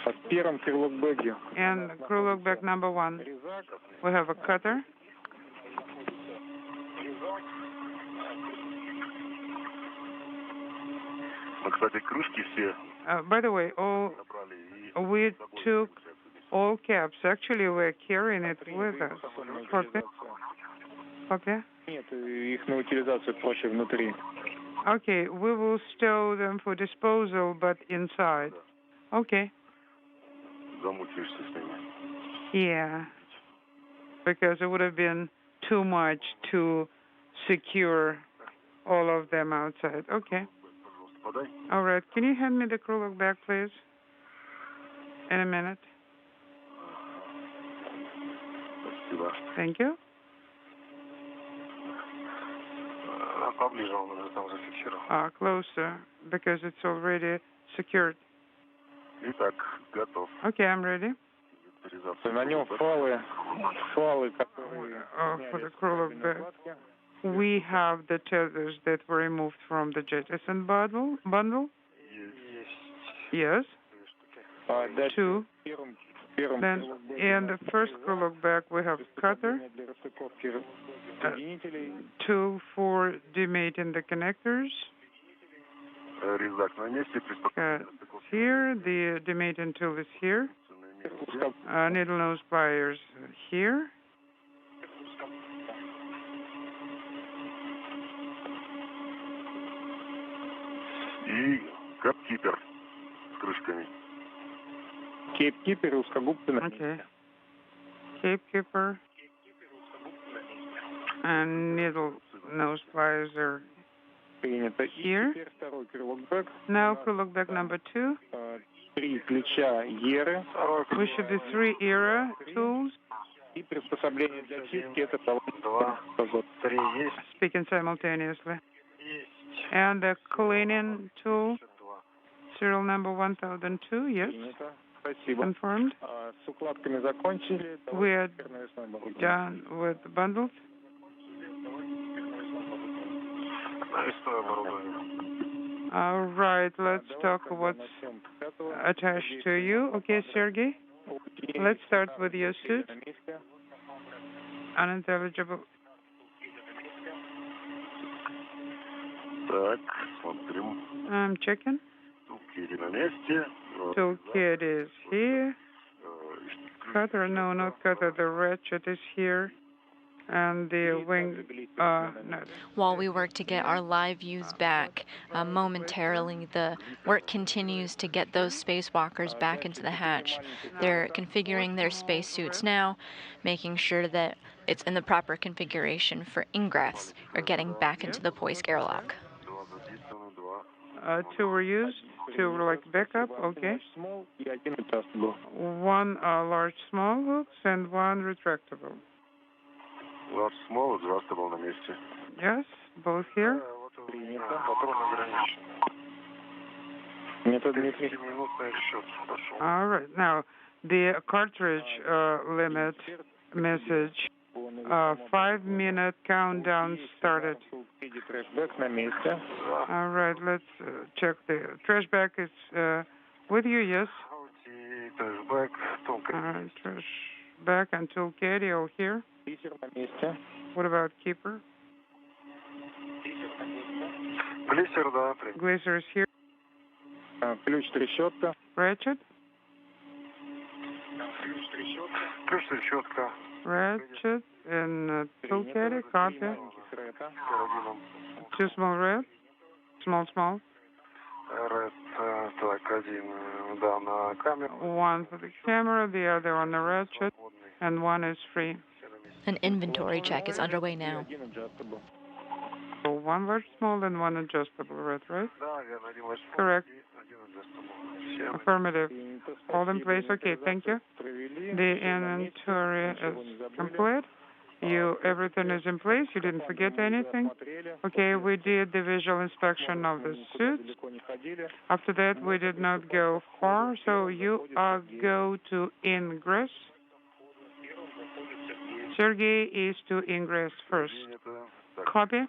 В первом крылбэге And acrylic bag number 1. резак, We have a cutter. Мы, кстати, крышки все By the way, забрали и we took all caps. Actually, we're carrying it with us. Copy? Copy? нет, их на утилизацию проще внутри. Okay, we will stow them for disposal, but inside. Okay. замутишься с ними. Yeah. Because it would have been too much to secure all of them outside. Okay. Пожалуйста, подай. All right. Can you hand me the acrylic bag, please? In a minute. Спасибо. Thank you. Поближе он уже там зафиксировал. Closer, because it's already secured. Итак, готов. Okay, I'm ready. На нем фалы, которые For the acrylic bag, we have the tethers that were removed from the jettison bundle. Yes. Two. Then in the first acrylic bag, we have cutter, tool for demating the connectors. Резак на месте, Here, the demating tool is here. Needle nose pliers here. И капкипер с крышками. кейп-кипер и узкогубцы на Okay. Cape keeper and needle nose pliers are принято. here. И теперь второй крылбэк. Now acrylic bag number 2. 3 ключа Еры. We should do 3 ERA tools. И приспособление для чистки это Два, три есть. Speaking simultaneously. And the cleaning tool, serial number 1002, yes. принято. Confirmed. We're done with the bundles. All right, let's talk what's attached to you. Okay, Sergey, let's start with your suit. Unintelligible. Так, смотрим. I'm checking. Toolkit на месте. Toolkit is here. Cutter, no, not cutter. The ratchet is here. And the wing, no. While we work to get our live views back, momentarily the work continues to get those spacewalkers back into the hatch. They're configuring their spacesuits now, making sure that it's in the proper configuration for ingress or getting back into the Poisk airlock. Two were used, two were like backup, okay. One large small hooks and one retractable. Large small, adjustable на месте. Yes, both here. All right, now the cartridge limit message, 5-minute countdown started. All right, let's check the trash bag is with you, yes? Trash bag and tool caddy all here. What about keeper? Glacier is here. Ratchet? Ratchet and tool caddy, copy. Two small red. Small. One for the camera, the other on the ratchet, and one is free. An inventory check is underway now. So one large small and one adjustable red, right? Correct. Affirmative. Hold in place. Okay, thank you. The inventory is complete. Everything is in place. You didn't forget anything. Okay, we did the visual inspection of the suit. After that, we did not go far, so you go to ingress. Sergey is to ingress first. Copy.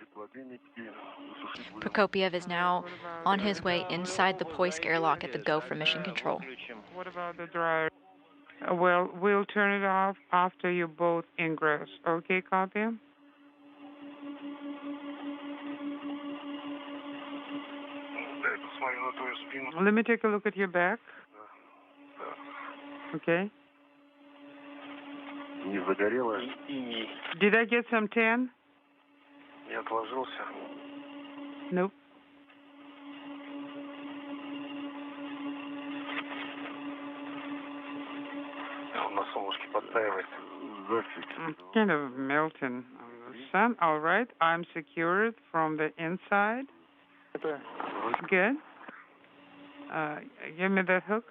Prokopyev is now on his way inside the Poisk airlock at the go for mission control. What about the dryer? Well, we'll turn it off after you both ingress. Okay, copy? Let me take a look at your back. Okay. Did I get some tan? Nope. It's kind of melting on the sun. All right, I'm secured from the inside. Good. Give me that hook.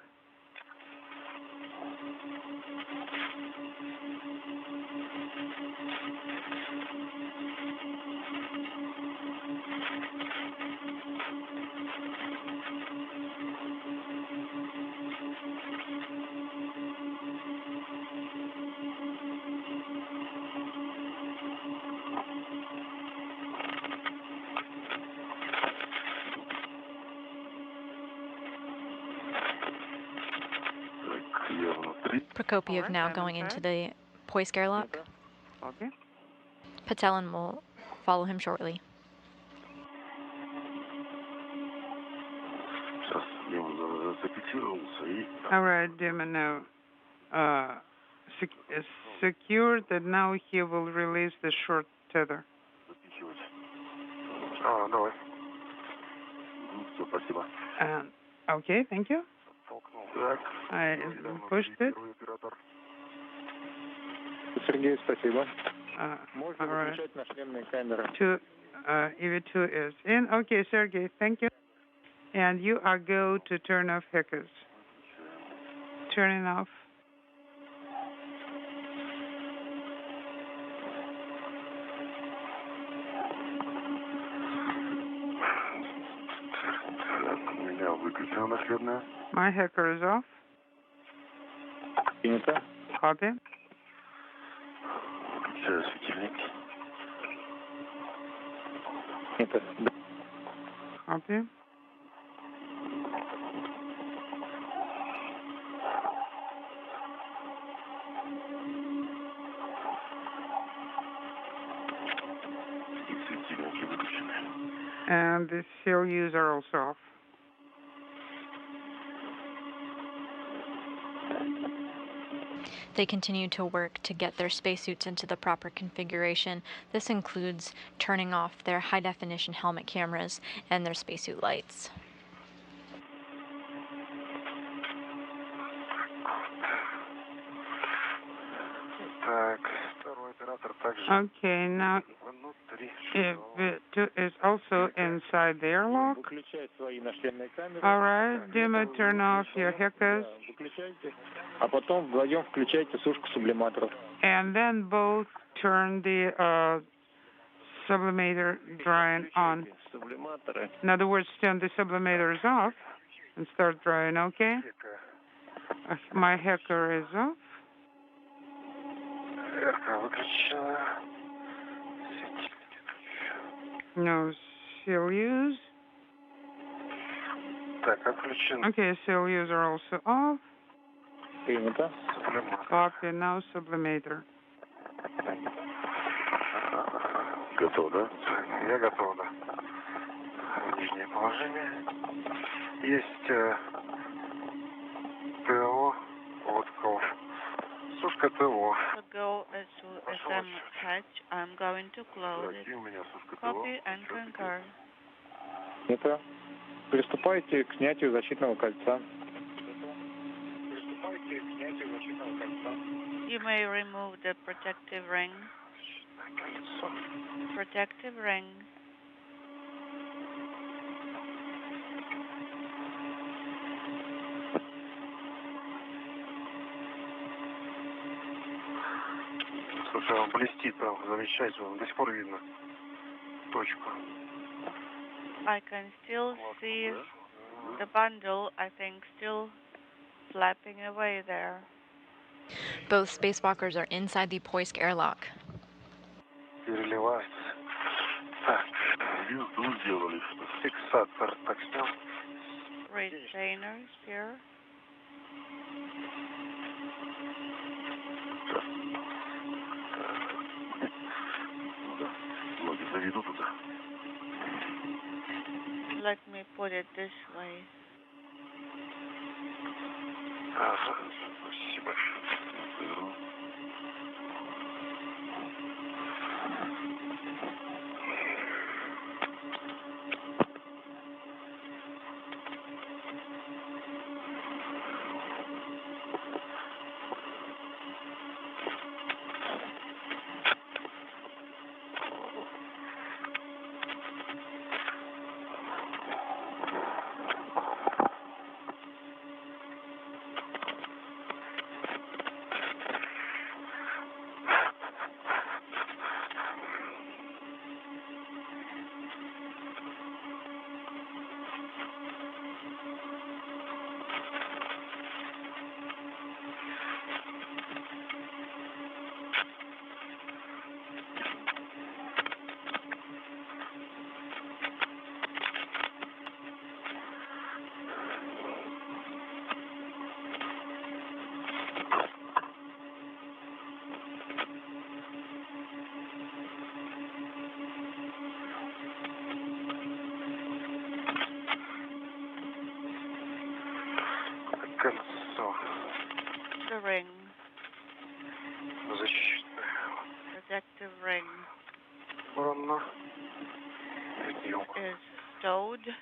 Prokopyev now going into the Poisk airlock. Okay. Petelin will follow him shortly. All right, Demon, now secured that now he will release the short tether. Okay, thank you. I pushed it. Sergey, спасибо. All right. EV2 is in. Okay, Sergey, thank you. And you are go to turn off hackers. Turning off. My hacker is off. Принято. Copy. Включаю светильники. Это Copy. И светильники выключены. And the CLUs are also off. They continue to work to get their spacesuits into the proper configuration. This includes turning off their high-definition helmet cameras and their spacesuit lights. Так, второй оператор также Okay, now внутри. it is also inside the airlock. выключай свои нашлемные камеры. All right, Dima, turn off your hackers. Выключайте. А потом вдвоем включайте сушку сублиматоров. And then both turn the sublimator drying on. Сублиматоры. In other words, turn the sublimators off and start drying, okay? My hacker is off. Эрка выключена. No CLUs. Так, отключен. Okay, CLUs are also off. Принято. Сублиматор. Copy, now sublimator. Готов, да? Я готов, да. Нижнее положение. Есть ТО от КОВ. Сушка ТО. So go as soon as I'm hatched, I'm going to close it. Враги у меня сушка ТО. Copy and concur. Это. Приступайте к снятию защитного кольца. You may remove the protective ring. Protective ring. Слушай, он блестит прям замечательно. До сих пор видно точку. I can still see the bundle, I think, still flapping away there. Both spacewalkers are inside the Poisk airlock. Переливается. Так, звезду сделали. Фиксатор так снял. Retainers here. Ноги заведу туда. Let me put it this way. Ага, спасибо. Беру. Кольцо. The ring. Защитное. Protective ring Ладно. is stowed.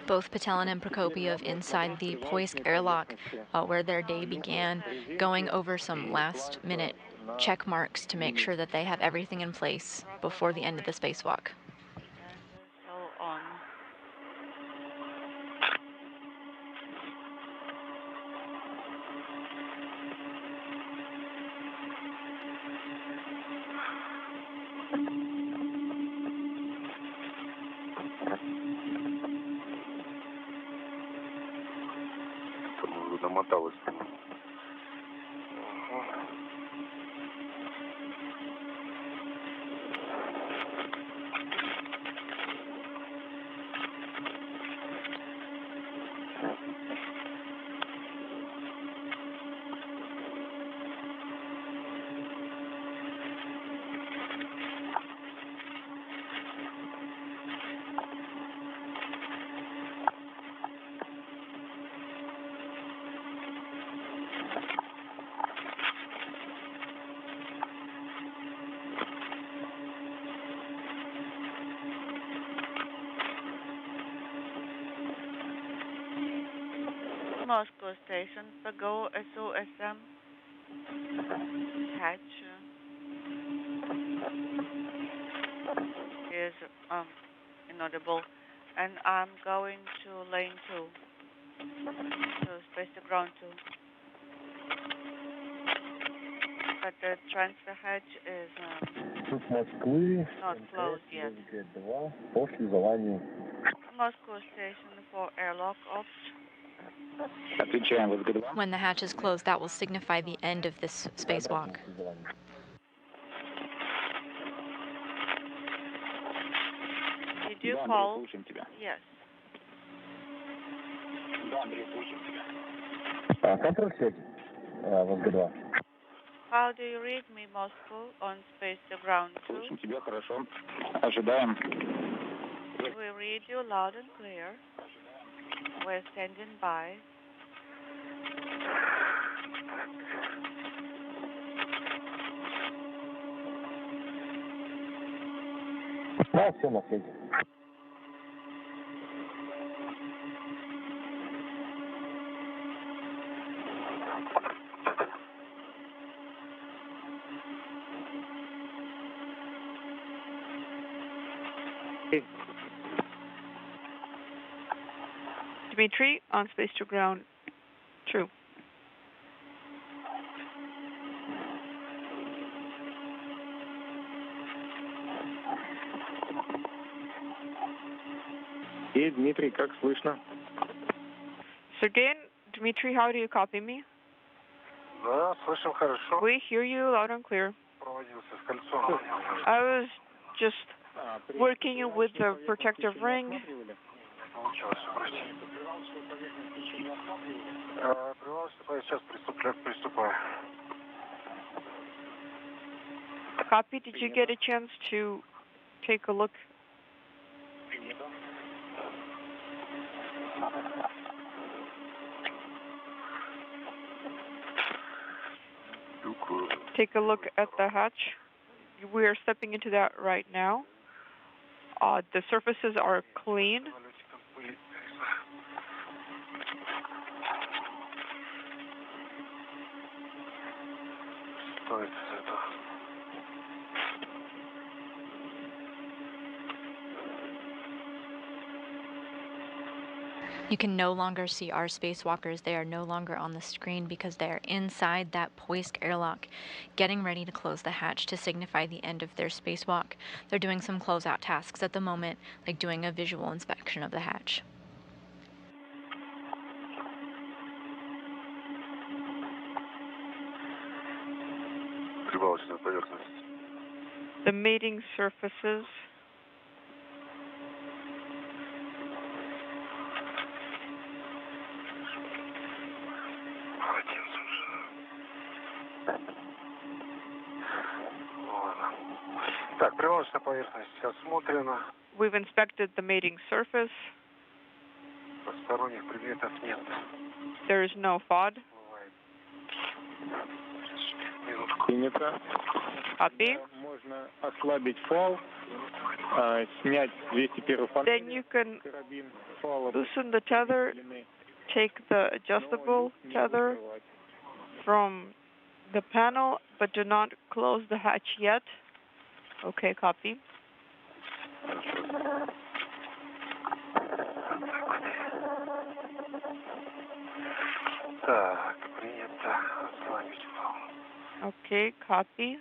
Both Petelin and Prokopyev inside the Poisk airlock, where their day began, going over some last-minute check marks to make sure that they have everything in place before the end of the spacewalk. And so on. Замоталось. Moscow Station, PGO SOSM, hatch is inaudible, and I'm going to lane 2, so space to ground 2. But the transfer hatch is not closed yet. Moscow Station for airlock ops. When the hatch is closed, that will signify the end of this spacewalk. Did you call? Yes. How do you read me, Moscow, on space to ground 2? We read you loud and clear. We're standing by. Dmitri, on space to ground 2. Дмитрий, как слышно? Sergey, Dmitri, how do you copy me? Да, слышим хорошо. We hear you loud and clear. Проводился с кольцом. I was just working with the protective ring. Получилось, прости. Сейчас приступаю. Copy, did you get a chance to take a look? Take a look at the hatch. We are stepping into that right now. The surfaces are clean. You can no longer see our spacewalkers. They are no longer on the screen because they are inside that Poisk airlock, getting ready to close the hatch to signify the end of their spacewalk. They're doing some closeout tasks at the moment, like doing a visual inspection of the hatch. The mating surfaces. Так, прибавочная поверхность осмотрена. We've inspected the mating surface. Посторонних предметов нет. There is no FOD. Принято. Copy. Можно ослабить фал, снять 201 панель. Then you can loosen the tether, take the adjustable tether from the panel, but do not close the hatch yet. Okay, copy. Так, принято. Ослабить фал. Okay, copy.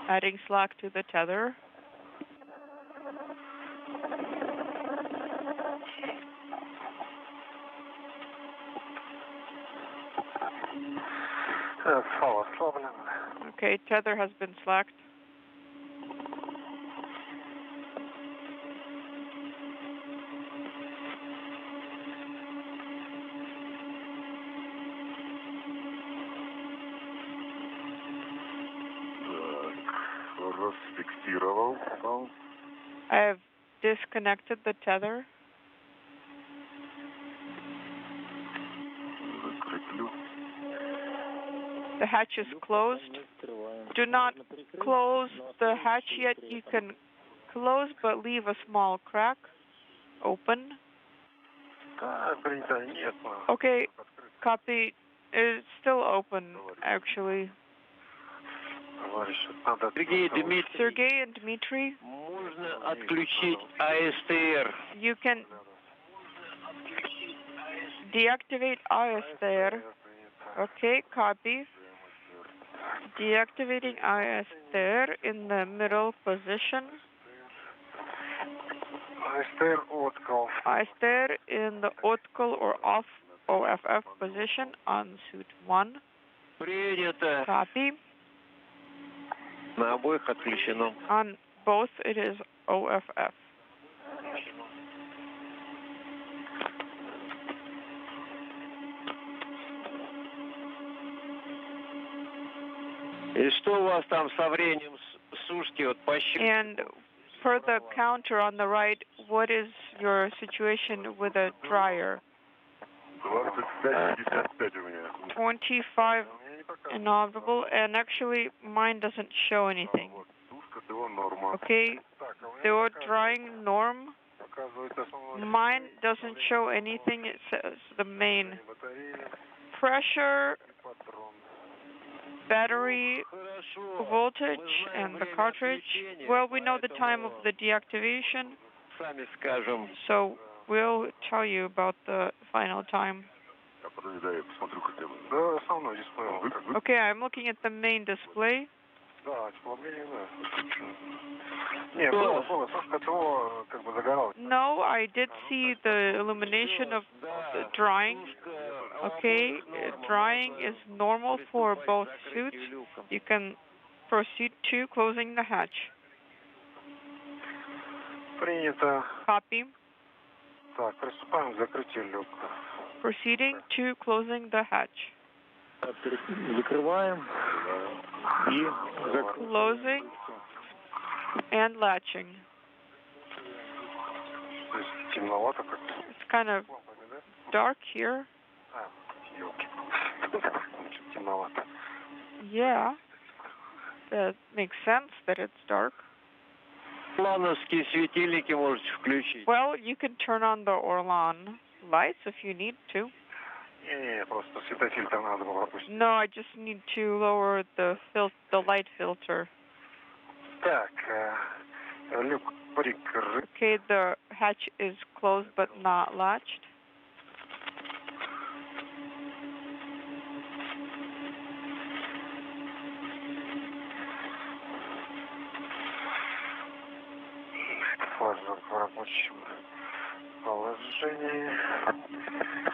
Adding slack to the tether. Фал ослаблен. Okay, tether has been slacked. Расфиксировал фал. I have disconnected the tether. Закреплю. The hatch is closed. Do not close the hatch yet. You can close, but leave a small crack open. Okay, copy. It's still open, actually. Sergey and Dmitri, you can deactivate ISR. Okay, copy. Deactivating ISR in the middle position. ISR in the OTCL or off OFF position on suit 1. Copy. On both it is OFF. And per the counter on the right, what is your situation with a dryer? 25 inaudible, and actually mine doesn't show anything. Okay, they were drying norm. Mine doesn't show anything. It says the main pressure, battery voltage, and the cartridge. Well, we know the time of the deactivation, so we'll tell you about the final time. Okay, I'm looking at the main display. No, I did see the illumination of the drying. Okay, drying is normal for both suits. You can proceed to closing the hatch. Copy. Proceeding to closing the hatch. Closing and latching. It's kind of dark here. Yeah, that makes sense that it's dark. Well, you can turn on the Orlan lights if you need to. No, I just need to lower the light filter. Okay, the hatch is closed but not latched.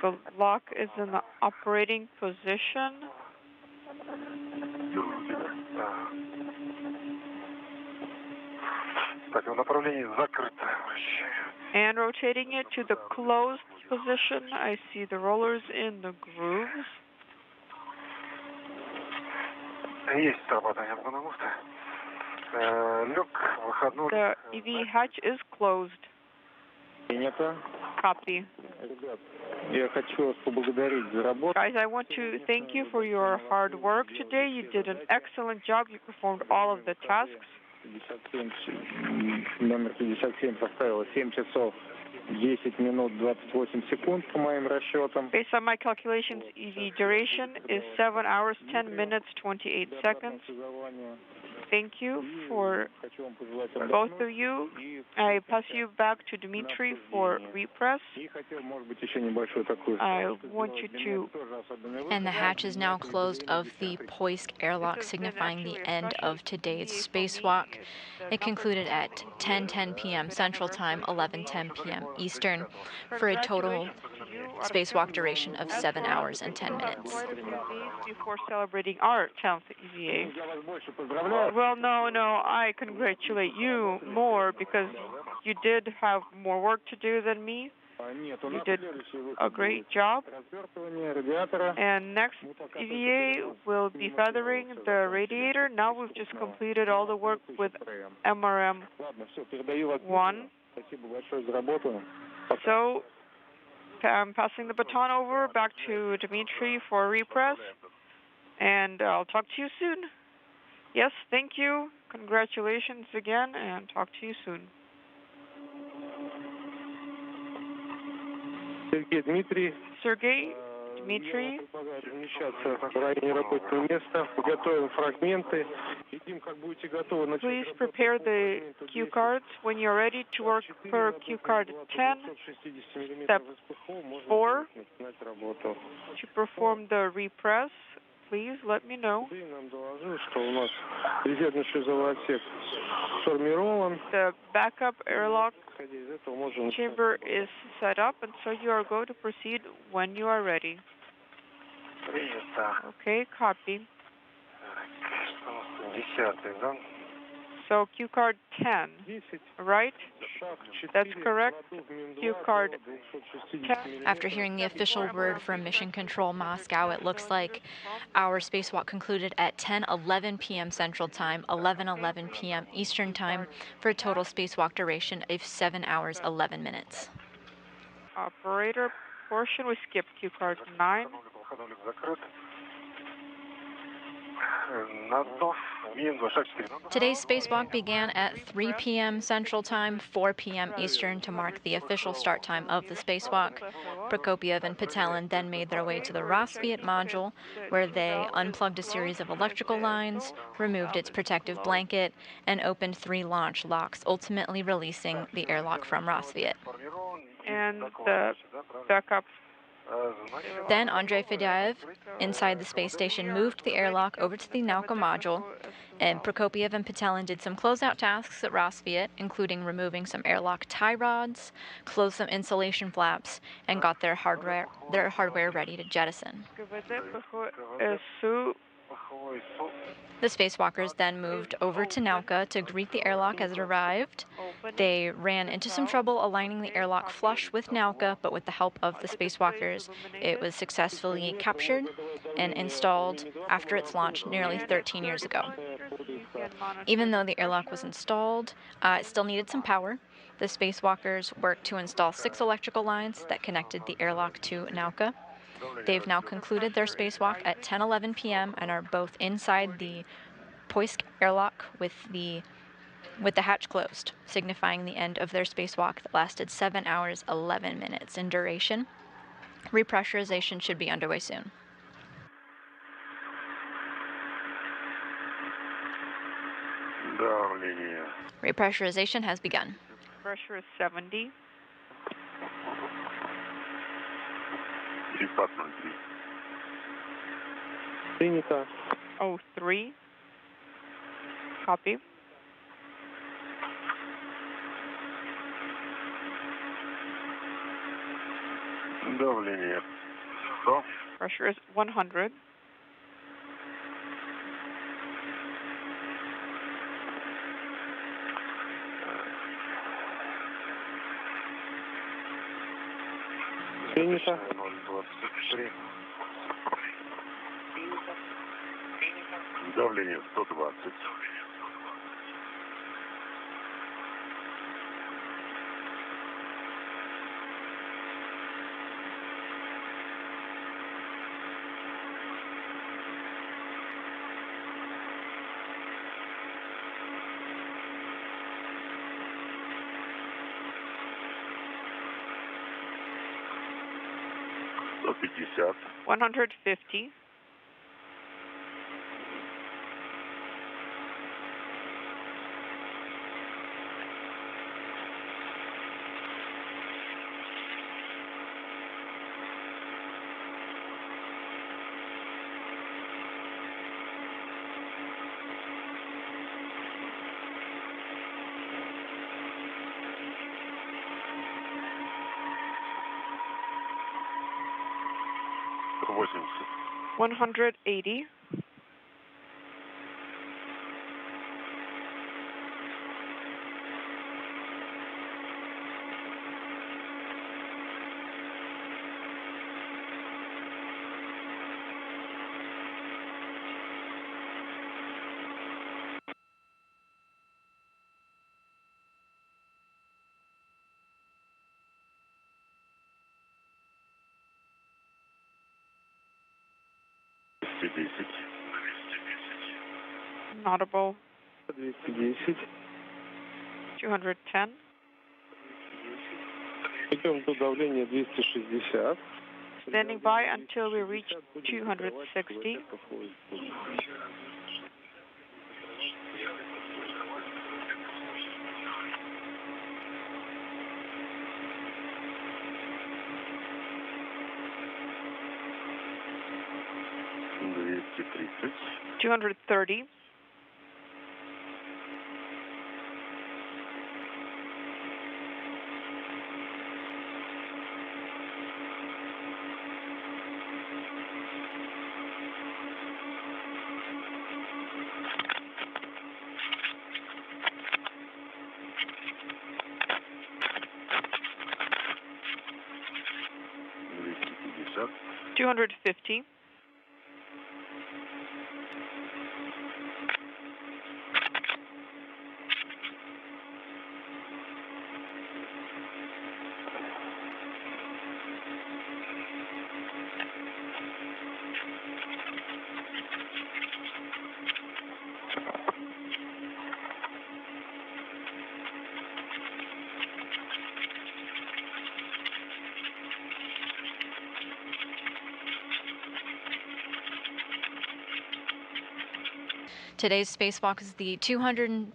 The lock is in the operating position. And rotating it to the closed position, I see the rollers in the grooves. The EV hatch is closed. Copy. Guys, I want to thank you for your hard work today. You did an excellent job. You performed all of the tasks. Номер 57 составило 7 часов 10 минут 28 секунд по моим расчетам. Based on my calculations, EV duration is 7 hours 10 minutes 28 seconds. Thank you for both of you. I pass you back to Dmitri for repress. I want you to... And the hatch is now closed of the Poisk airlock, signifying the end of today's spacewalk. It concluded at 10:10 p.m. Central Time, 11:10 p.m. Eastern, for a total spacewalk duration of 7 hours and 10 minutes. Before celebrating our 10th EVA. Well, no, I congratulate you more because you did have more work to do than me. You did a great job. And next EVA will be feathering the radiator. Now we've just completed all the work with MRM-1. So I'm passing the baton over back to Dmitri for repress. And I'll talk to you soon. Yes, thank you. Congratulations again, and talk to you soon. Sergey, Dmitri. Sergey, Dmitri, Предлагаю размещаться в районе рабочего места. Готовим фрагменты. Едим, как будете готовы начать. please prepare the cue cards when you're ready to work per cue card 10, step 4, to perform the repress. Please let me know. Нам доложил, что у нас резервный шлюзовой отсек сформирован. The backup airlock Исходя из этого можем chamber is set up, and so you are going to proceed when you are ready. Okay, copy. 10-й, да? So cue card 10, right? That's correct. Cue card 10. After hearing the official word from Mission Control Moscow, it looks like our spacewalk concluded at 10:11 p.m. Central Time, 11:11 p.m. Eastern Time, for a total spacewalk duration of 7 hours 11 minutes. Operator portion, we skipped cue card 9. Today's spacewalk began at 3 p.m. Central Time, 4 p.m. Eastern, to mark the official start time of the spacewalk. Prokopyev and Petelin then made their way to the Rassvet Module, where they unplugged a series of electrical lines, removed its protective blanket, and opened 3 launch locks, ultimately releasing the airlock from Rassvet. And the backup. Then Andrei Fedyaev, inside the space station, moved the airlock over to the Nauka Module, and Prokopyev and Petelin did some closeout tasks at Rassvet, including removing some airlock tie rods, closed some insulation flaps, and got their hardware ready to jettison. The spacewalkers then moved over to Nauka to greet the airlock as it arrived. They ran into some trouble aligning the airlock flush with Nauka, but with the help of the spacewalkers, it was successfully captured and installed after its launch nearly 13 years ago. Even though the airlock was installed, it still needed some power. The spacewalkers worked to install 6 electrical lines that connected the airlock to Nauka. They've now concluded their spacewalk at 10:11 p.m. and are both inside the Poisk airlock with the hatch closed, signifying the end of their spacewalk that lasted 7 hours 11 minutes in duration. Repressurization should be underway soon. Repressurization has begun. Pressure is 70. Принято. 03. Copy. Давление 100. Pressure is 100. Принято. 023. Давление 120. $150. 150. $80. 180. Inaudible. 210. 210. Идем до давления 260. Standing by until we reach 260. $230. 230. $250. 250. Today's spacewalk is the 262nd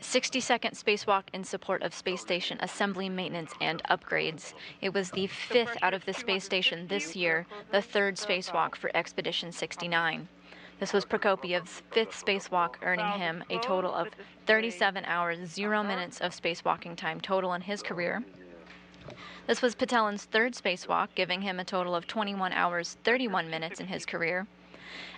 spacewalk in support of space station assembly, maintenance, and upgrades. It was the 5th out of the space station this year, the 3rd spacewalk for Expedition 69. This was Prokopiev's 5th spacewalk, earning him a total of 37 hours, 0 minutes of spacewalking time total in his career. This was Petelin's 3rd spacewalk, giving him a total of 21 hours, 31 minutes in his career.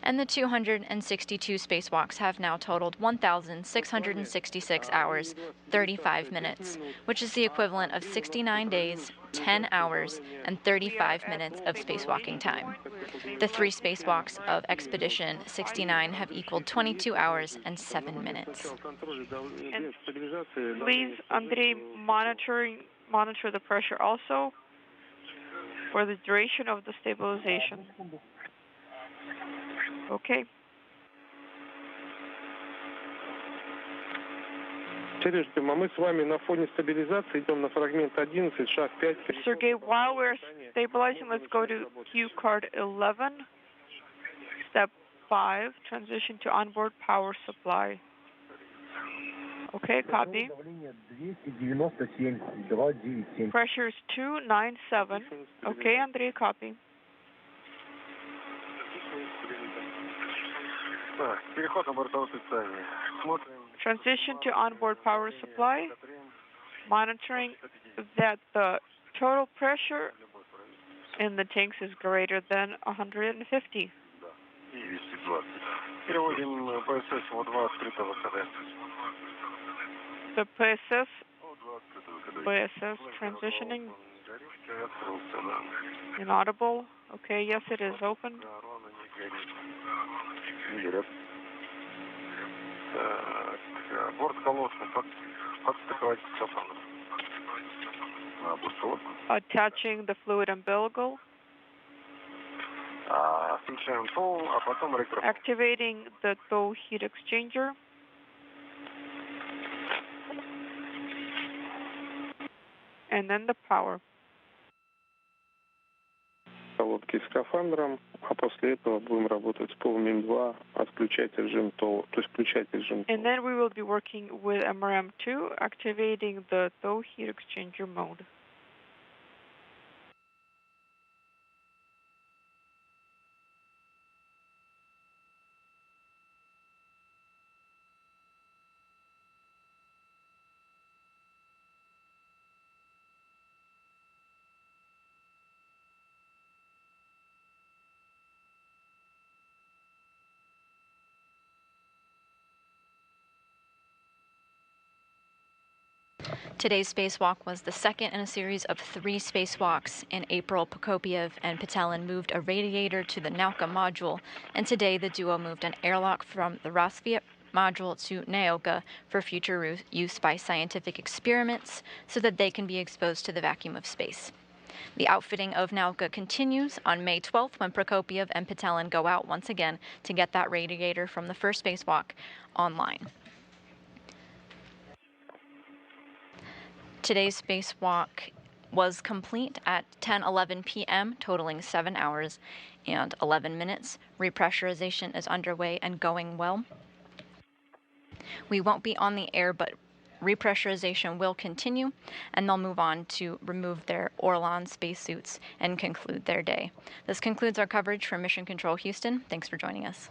And the 262 spacewalks have now totaled 1,666 hours, 35 minutes, which is the equivalent of 69 days, 10 hours, and 35 minutes of spacewalking time. The 3 spacewalks of Expedition 69 have equaled 22 hours and 7 minutes. And please, Andrei, monitor the pressure also for the duration of the stabilization. Okay. Сереж, мы с вами на фоне стабилизации идем на фрагмент 11, шаг 5. Sergey, while we're stabilizing, let's go to Q card 11, step 5, transition to onboard power supply. Okay, copy. Pressure is 297. Okay, Andrei, copy. Transition to onboard power supply, monitoring that the total pressure in the tanks is greater than 150. The PSS transitioning, inaudible. Okay, yes, it is open. Attaching the fluid umbilical. Activating the tow heat exchanger. And then the power. Колодки с скафандром, а после этого будем работать с полным 2, отключать режим ТО, то есть включать режим. And then we will be working with MRM2, activating the tow heat exchanger mode. Today's spacewalk was the second in a series of 3 spacewalks. In April, Prokopyev and Petelin moved a radiator to the Nauka Module, and today the duo moved an airlock from the Rassvet Module to Nauka for future use by scientific experiments so that they can be exposed to the vacuum of space. The outfitting of Nauka continues on May 12th when Prokopyev and Petelin go out once again to get that radiator from the first spacewalk online. Today's spacewalk was complete at 10:11 p.m., totaling 7 hours and 11 minutes. Repressurization is underway and going well. We won't be on the air, but repressurization will continue, and they'll move on to remove their Orlan spacesuits and conclude their day. This concludes our coverage from Mission Control Houston. Thanks for joining us.